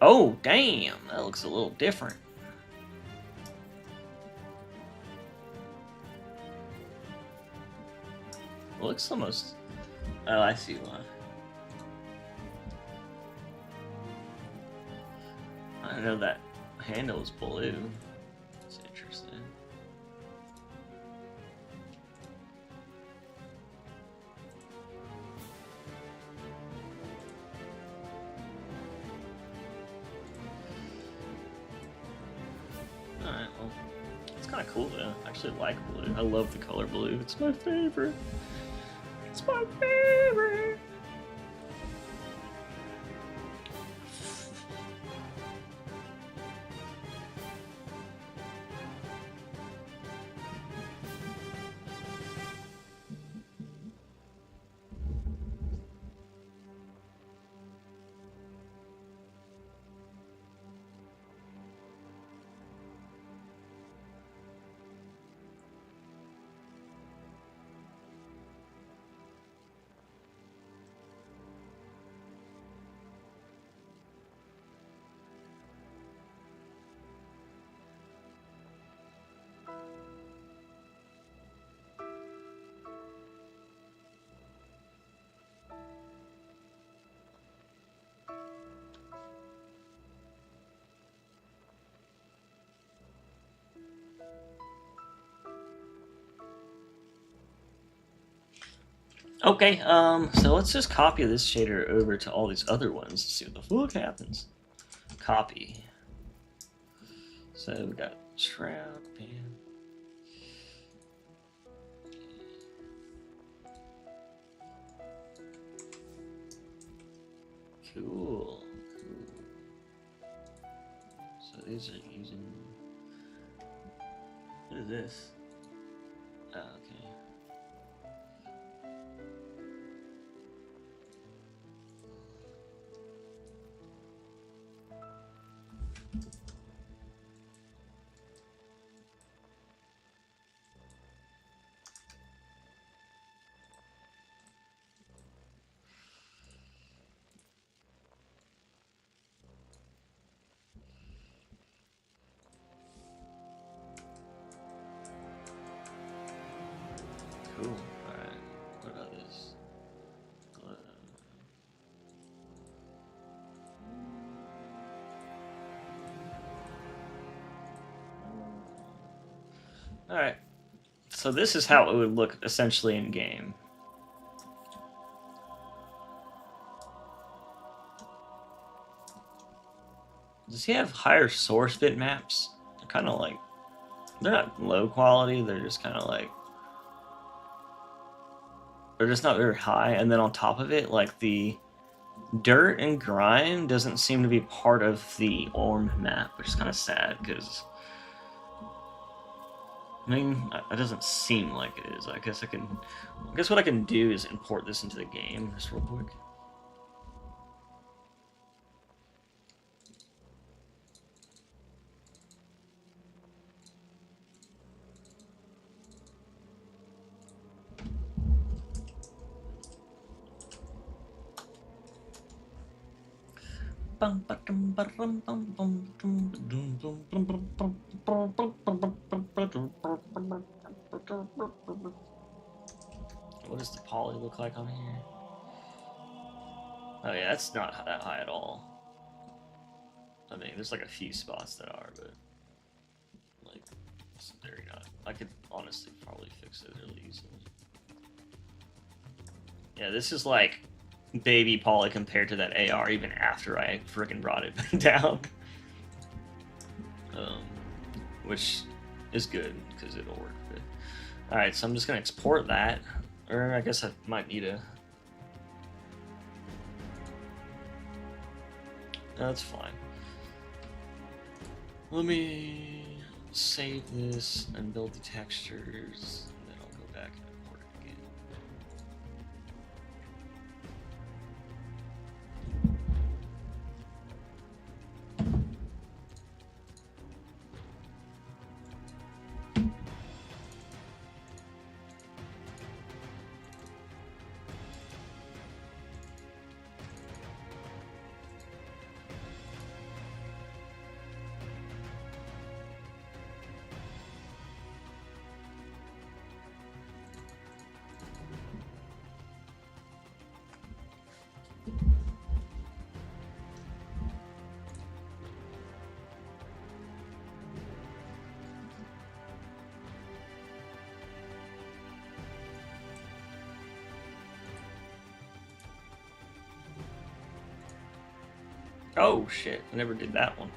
Oh, damn, that looks a little different. It looks almost... Oh, I see why. I didn't know that handle was blue. That's interesting. kind of cool though. I actually like blue. I love the color blue. It's my favorite. It's my favorite. Okay, so let's just copy this shader over to all these other ones to see what the fuck happens. Copy. So we got Shroud, bam. Cool. So these are using. What is this? Oh, okay. Cool. Alright. What about this? Alright. So this is how it would look essentially in game. Does he have higher source bitmaps? They're kind of like, they're not low quality, they're just kind of like, they're just not very high. And then on top of it, like the dirt and grime doesn't seem to be part of the ORM map, which is kind of sad because, I mean, it doesn't seem like it is. I guess what I can do is import this into the game just real quick. What does the poly look like on here? Oh yeah, that's not that high at all. I mean, there's like a few spots that are, but like, it's very not. I could honestly probably fix it really easily. Yeah, this is like baby poly compared to that AR even after I freaking brought it down. Which is good because it'll work good. Alright, so I'm just gonna export that, or I guess I might need a. No, that's fine. Let me save this and build the textures, and then I'll go back and import it again. Oh shit, I never did that one.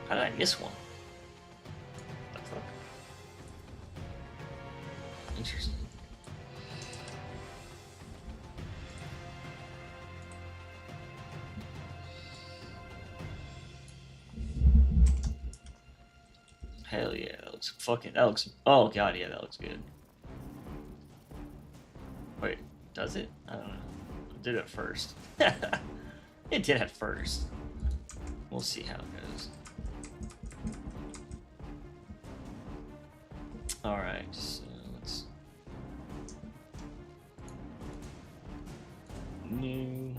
How did I miss one? The Interesting. Hell yeah, that looks fucking. That looks. Oh god, yeah, that looks good. Wait, does it? I don't know. It did it first. It did at first. We'll see how it goes. Alright, so let's. New.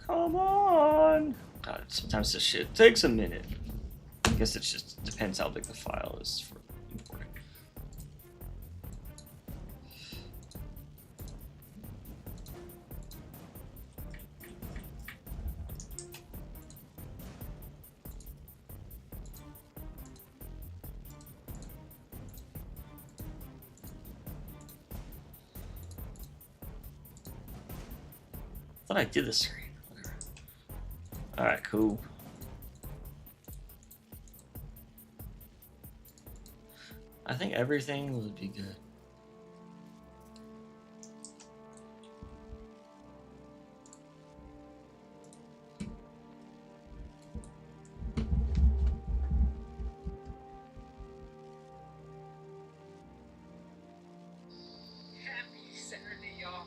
Come on! God, sometimes this shit takes a minute. I guess it just depends how big the file is for importing. I thought I did the screen. Whatever. Alright, cool. I think everything would be good. Happy Saturday, y'all.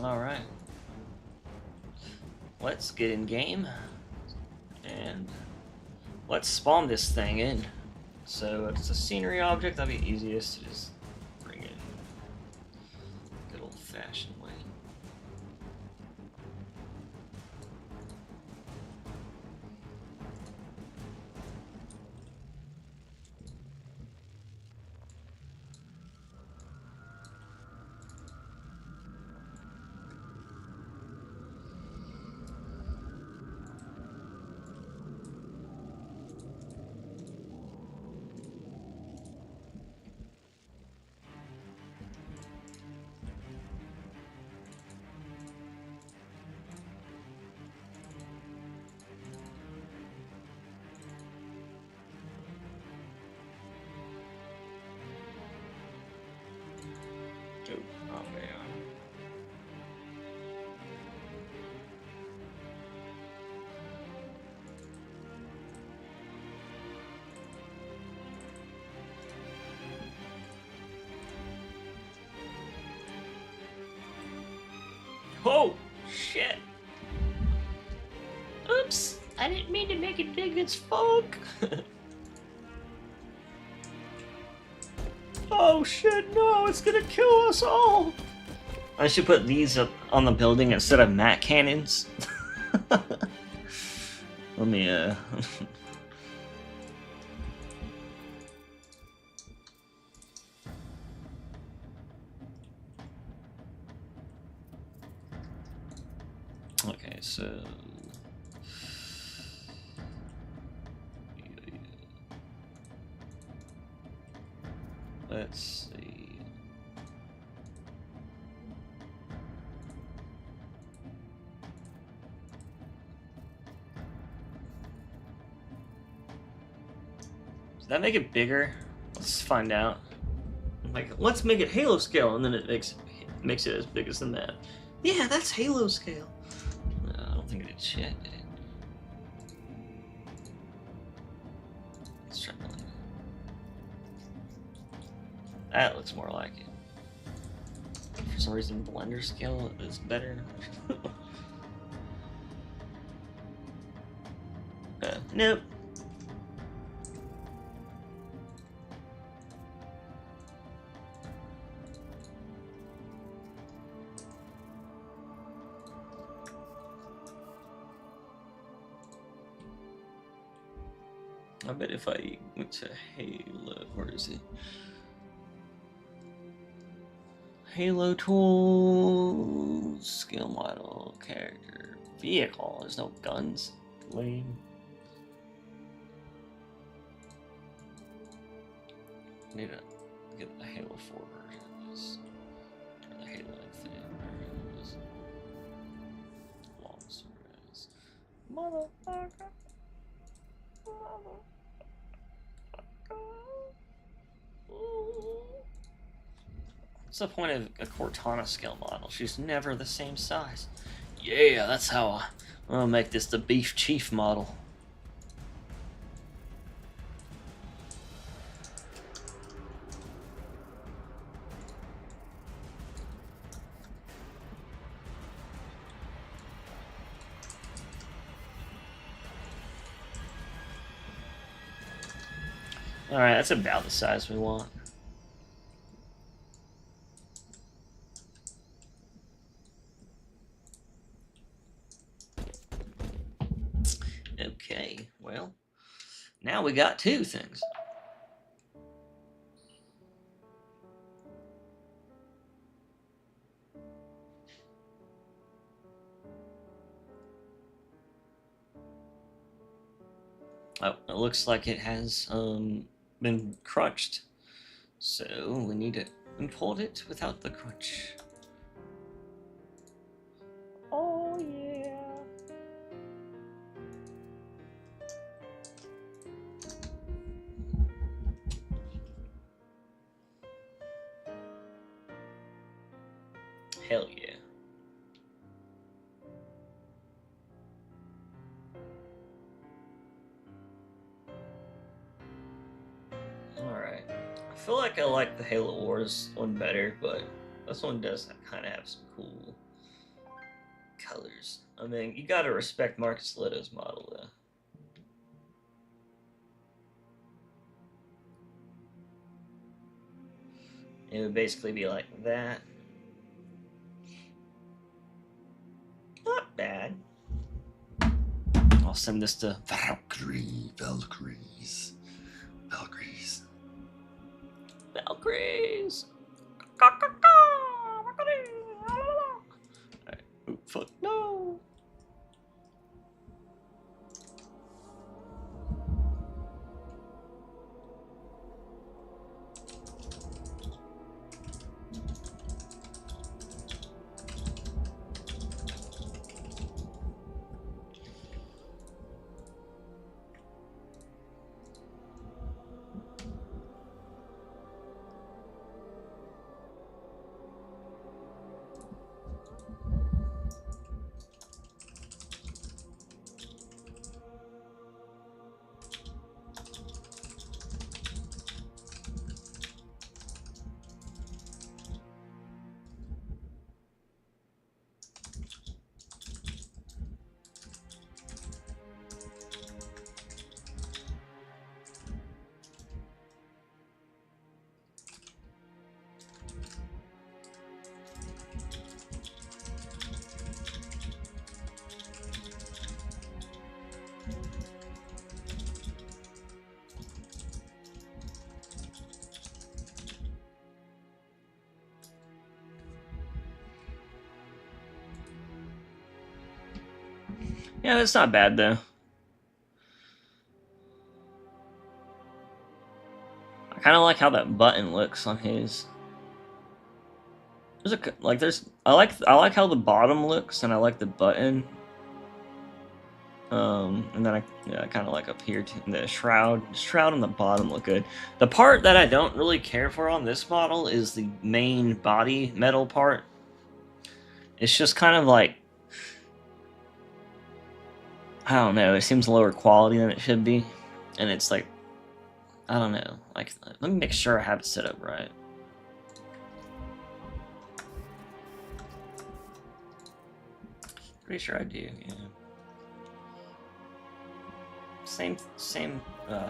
Alright. Let's get in game. And let's spawn this thing in. So it's a scenery object, that'd be easiest to just bring in. Good old fashioned way. Oh man. Oh shit. Oops, I didn't mean to make it big as fuck. Oh shit, no, it's gonna kill us all! I should put these up on the building instead of mat cannons. Let me, Okay, so... Let's see. Does that make it bigger? Let's find out. Like, let's make it Halo scale, and then it makes it as big as the map. Yeah, that's Halo scale. No, I don't think it did shit, did it? Let's try to. That looks more like it. For some reason, Blender scale is better. Nope. I bet if I went to Halo, where is it? Halo tools, skill model, character, vehicle. There's no guns. Lame. Need to get the Halo 4 version of this. Or the Halo Infinite version of this. Long service. Motherfucker. What's the point of a Cortana scale model? She's never the same size. Yeah, that's how I'll make this the Beef Chief model. Alright, that's about the size we want. Okay, well, now we got two things. Oh, it looks like it has been crunched. So we need to import it without the crunch. Oh yeah. Hell yeah. Alright. I feel like I like the Halo Wars one better, but this one does kind of have some cool colors. I mean, you gotta respect Marcus Leto's model, though. It would basically be like that. Not bad. I'll send this to Valkyries. Alright. Oh, fuck. No. Yeah, that's not bad though. I kind of like how that button looks on his. There's I like how the bottom looks, and I like the button. And then I kind of like up here too, the shroud on the bottom look good. The part that I don't really care for on this model is the main body metal part. It's just kind of like, I don't know, it seems lower quality than it should be. And it's like, I don't know, like, let me make sure I have it set up right. Pretty sure I do, yeah. same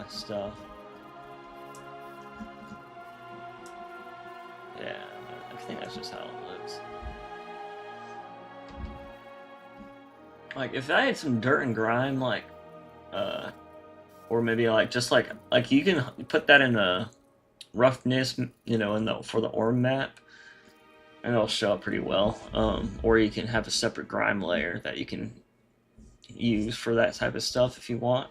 stuff. Yeah, I think that's just how it looks. Like, if I had some dirt and grime, like, or maybe like just like you can put that in a roughness, you know, in the for the orb map, and it'll show up pretty well. Or you can have a separate grime layer that you can use for that type of stuff if you want,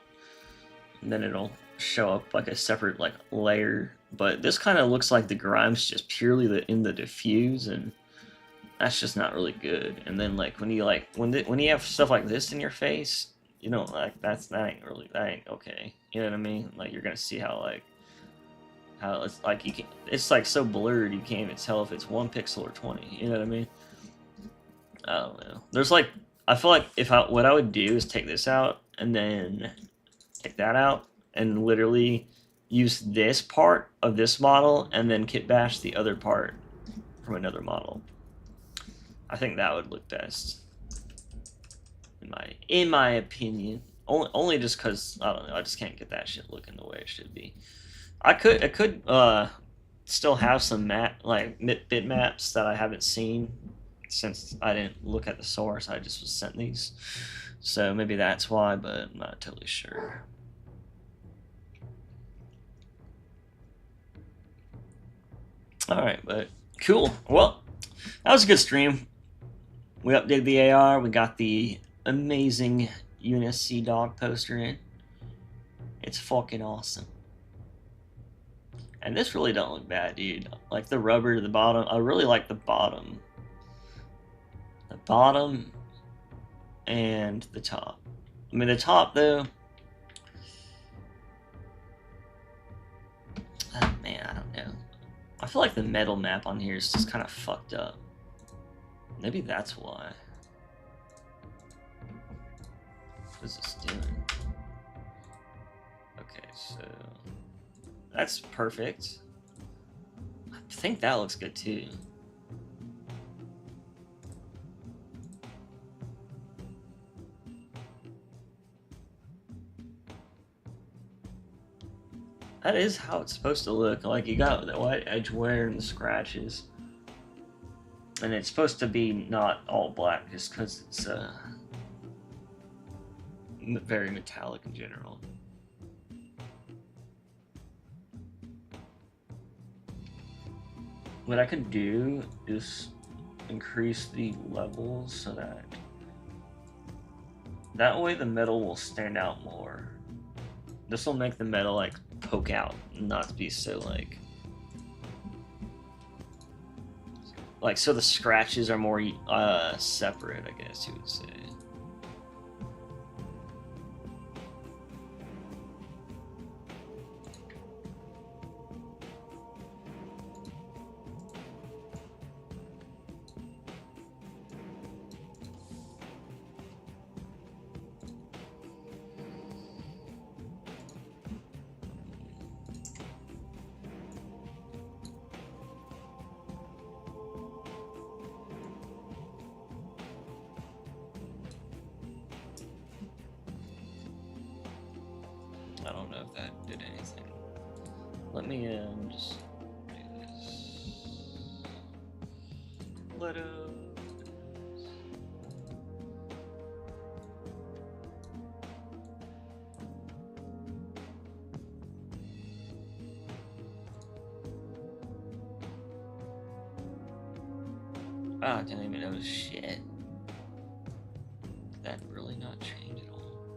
and then it'll show up like a separate like layer. But this kind of looks like the grime's just purely in the diffuse, and that's just not really good. And then like when you have stuff like this in your face, you know, like that ain't okay. You know what I mean? Like you're gonna see how it's like it's like so blurred you can't even tell if it's 1 pixel or 20. You know what I mean? I don't know. There's like, I feel like what I would do is take this out and then take that out and literally use this part of this model and then kit bash the other part from another model. I think that would look best, in my opinion. Only just because I don't know. I just can't get that shit looking the way it should be. I could still have some bitmaps that I haven't seen since I didn't look at the source. I just was sent these, so maybe that's why, but I'm not totally sure. All right, but cool. Well, that was a good stream. We updated the AR. We got the amazing UNSC dog poster in. It's fucking awesome. And this really don't look bad, dude. Like the rubber to the bottom. I really like the bottom. The bottom and the top. I mean, the top, though... Oh, man, I don't know. I feel like the metal map on here is just kind of fucked up. Maybe that's why. What is this doing? Okay, so... That's perfect. I think that looks good, too. That is how it's supposed to look. Like, you got the white edge wear and the scratches. And it's supposed to be not all black just because it's very metallic in general. What I could do is increase the levels so that way the metal will stand out more. This will make the metal like poke out, not be so like so the scratches are more separate, I guess you would say. I don't know if that did anything. Let me just do this. Let I didn't even know shit. Did that really not change at all?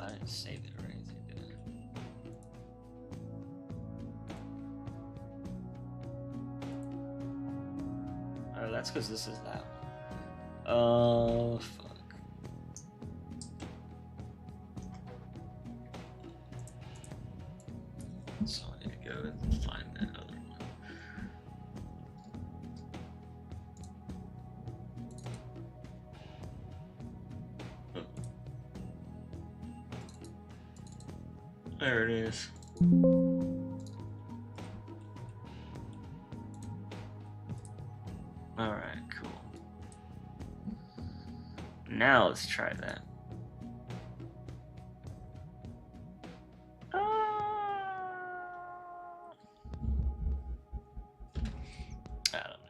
I didn't save it or anything, did I? Oh, that's because this is that one. Fuck. So I need to go and find that other one. There it is. Alright, cool. Now let's try that. I don't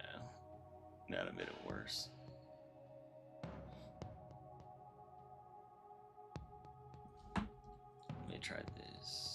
know. That made it worse. Let me try this.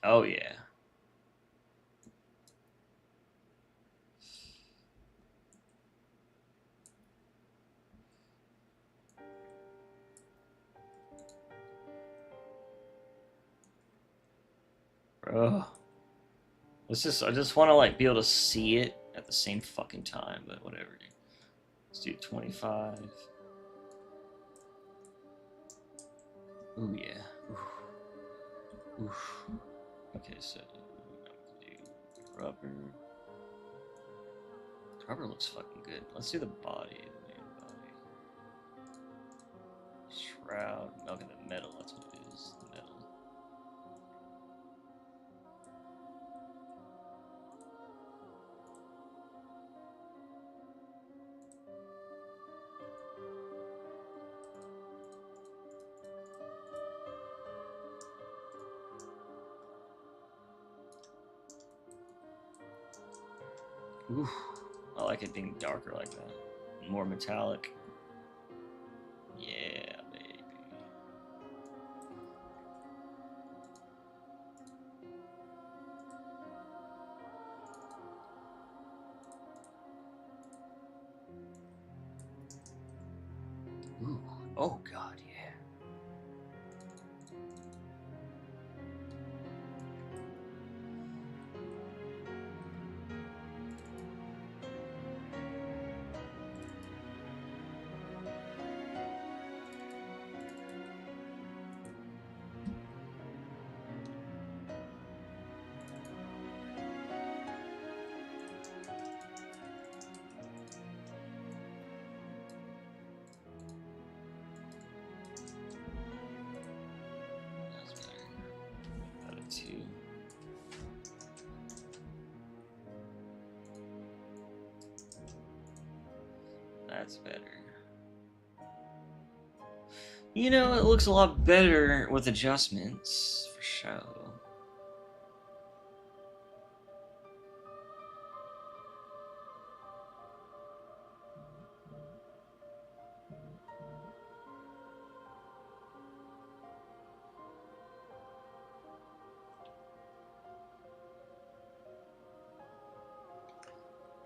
Oh yeah. Bro. I just want to like be able to see it at the same fucking time, but whatever. Let's do 25. Ooh yeah. Oof. Oof. Okay, so I'm gonna do rubber. Rubber looks fucking good. Let's do the body. The main body. Shroud. Okay, the metal. That's what it is. The metal. Ooh, I like it being darker like that. More metallic. Yeah, baby. Ooh, oh god, yeah. That's better. Got it too. That's better. You know, it looks a lot better with adjustments, for sure.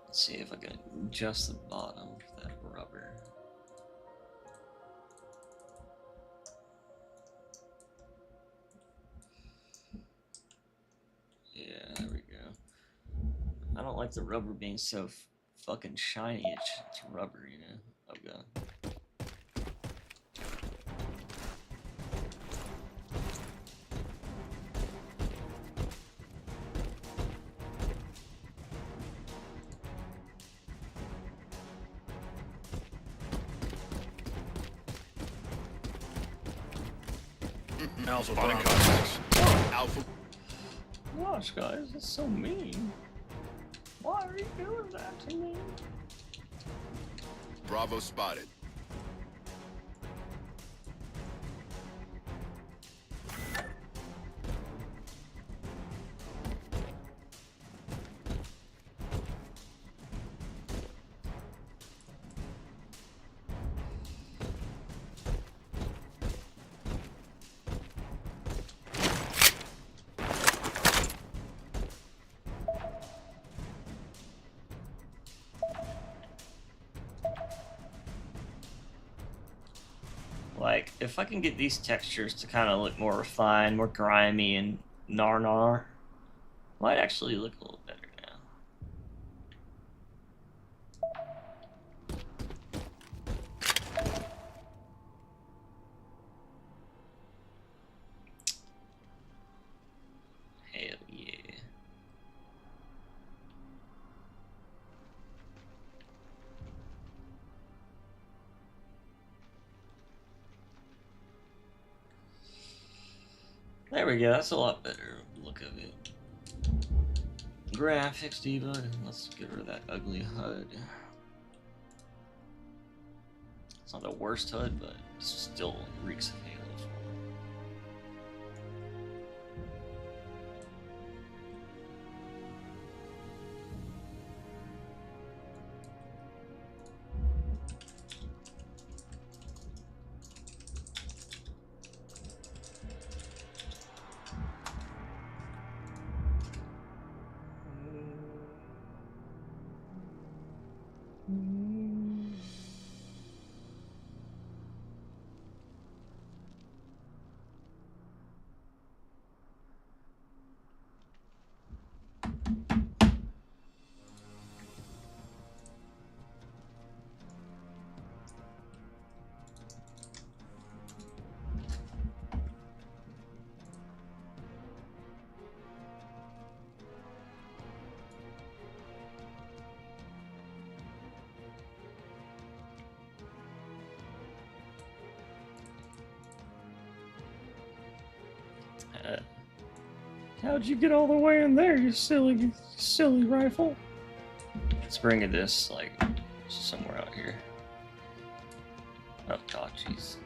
Let's see if I can adjust the bottom for that rubber. Yeah, there we go. I don't like the rubber being so fucking shiny. It's rubber, you know? Oh god. Alpha spotting contacts. Alpha. Gosh, guys, that's so mean. Why are you doing that to me? Bravo spotted. Like, if I can get these textures to kind of look more refined, more grimy and gnar, might actually look a little better now. There we go. That's a lot better look of it. Graphics debug. Let's get rid of that ugly HUD. It's not the worst HUD, but it still reeks of Halo. How'd you get all the way in there, you silly rifle? Let's bring it this like somewhere out here. Oh god, jeez.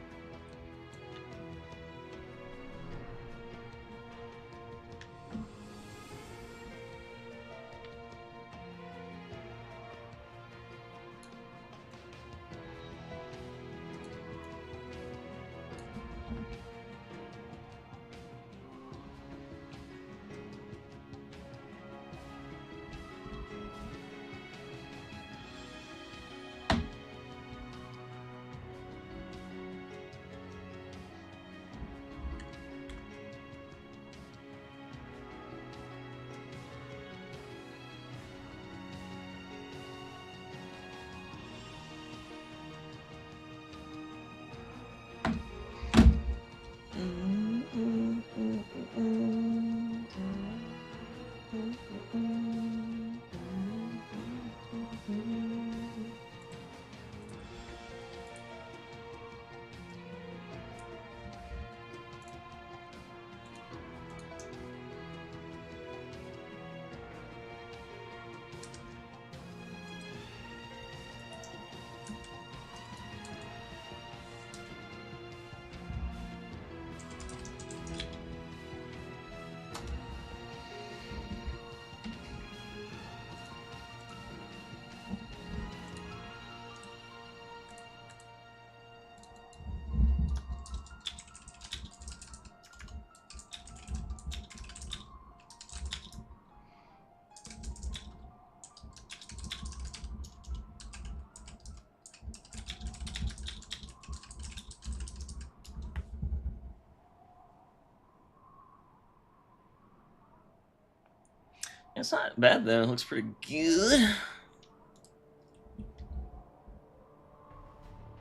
It's not bad though, it looks pretty good.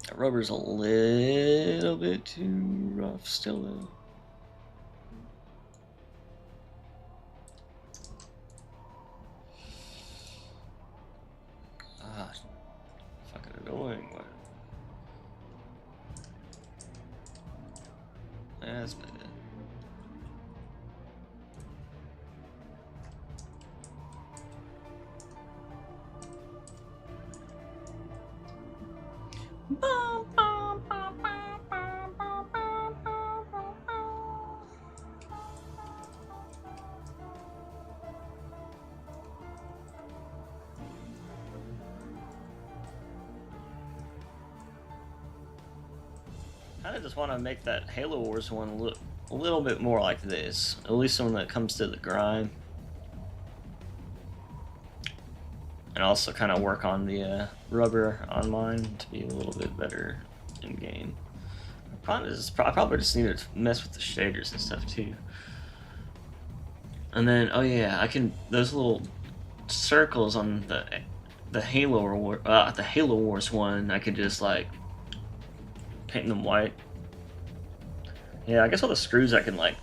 That rubber's a little bit too rough still though. God, fucking annoying. What? That's better. I just want to make that Halo Wars one look a little bit more like this, at least when it comes to the grime. And also kind of work on the rubber on mine to be a little bit better in game. I probably just need to mess with the shaders and stuff too. And then, oh yeah, those little circles on the Halo Wars one, I could just like paint them white. Yeah, I guess all the screws I can like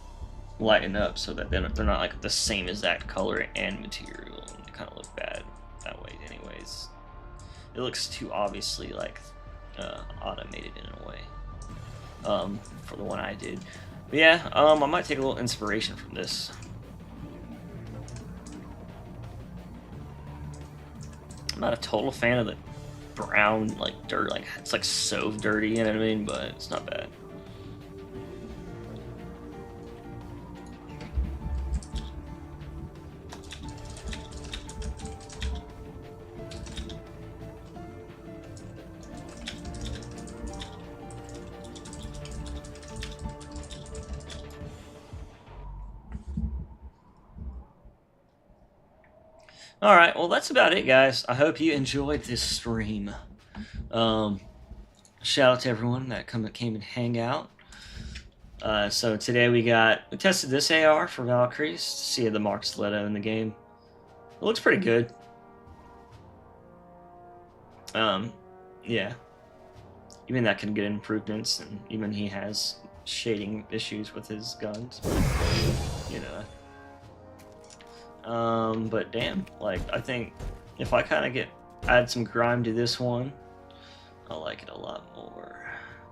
lighten up so that they're not like the same exact color and material, and kind of look bad that way anyways. It looks too obviously like automated in a way for the one I did. But Yeah, I might take a little inspiration from this. I'm not a total fan of the brown, like, dirt. Like, it's, like, so dirty, you know what I mean? But it's not bad. Alright, well that's about it, guys. I hope you enjoyed this stream. Shout out to everyone that came and hang out. So today we tested this AR for Valkyries to see the Mark Stiletto in the game. It looks pretty good. Yeah. Even that can get improvements, and even he has shading issues with his guns. You know. But damn, like, I think if I kind of add some grime to this one, I like it a lot more.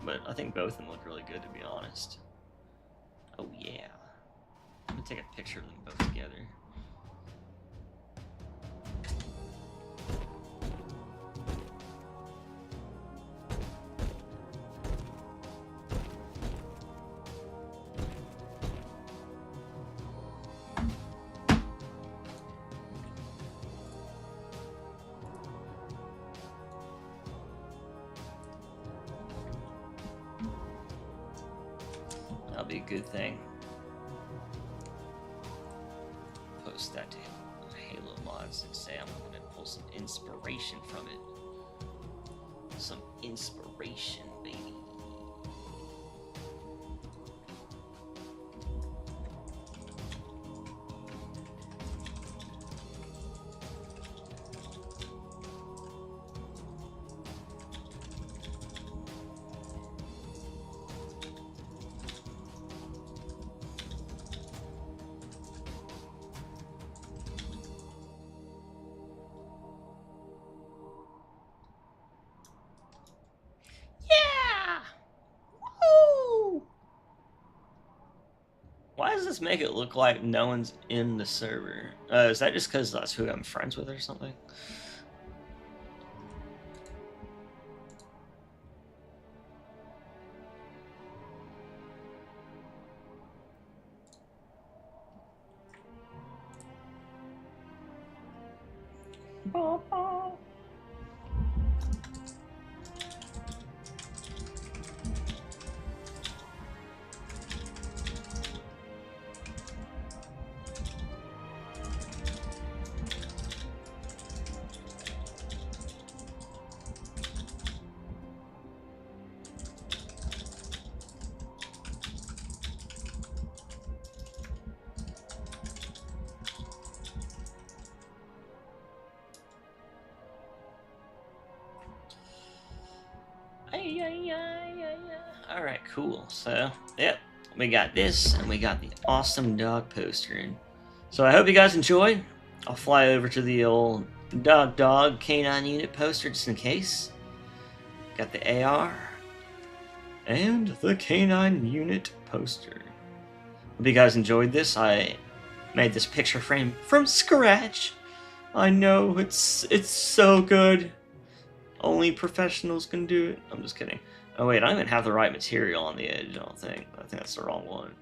But I think both of them look really good, to be honest. Oh yeah. I'm gonna take a picture of them both together. That'll be a good thing. Post that to Halo Mods and say I'm going to pull some inspiration from it. Some inspiration, baby. Why does this make it look like no one's in the server? Is that just because that's who I'm friends with or something? Alright, cool. So, yep, we got this, and we got the awesome dog poster. And so I hope you guys enjoyed. I'll fly over to the old dog canine unit poster just in case. Got the AR. And the canine unit poster. Hope you guys enjoyed this. I made this picture frame from scratch. I know, it's so good. Only professionals can do it. I'm just kidding. Oh wait, I don't even have the right material on the edge, I don't think. I think that's the wrong one.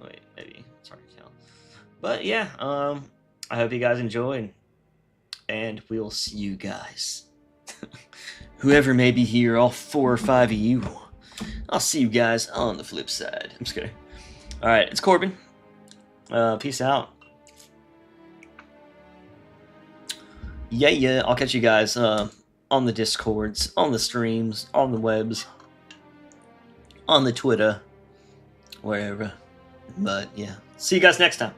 Wait, maybe. It's hard to tell. But yeah, I hope you guys enjoyed. And we'll see you guys. Whoever may be here, all 4 or 5 of you. I'll see you guys on the flip side. I'm just kidding. Alright, it's Corbin. Peace out. Yeah, I'll catch you guys on the Discords, on the streams, on the webs, on the Twitter, wherever. But yeah, see you guys next time.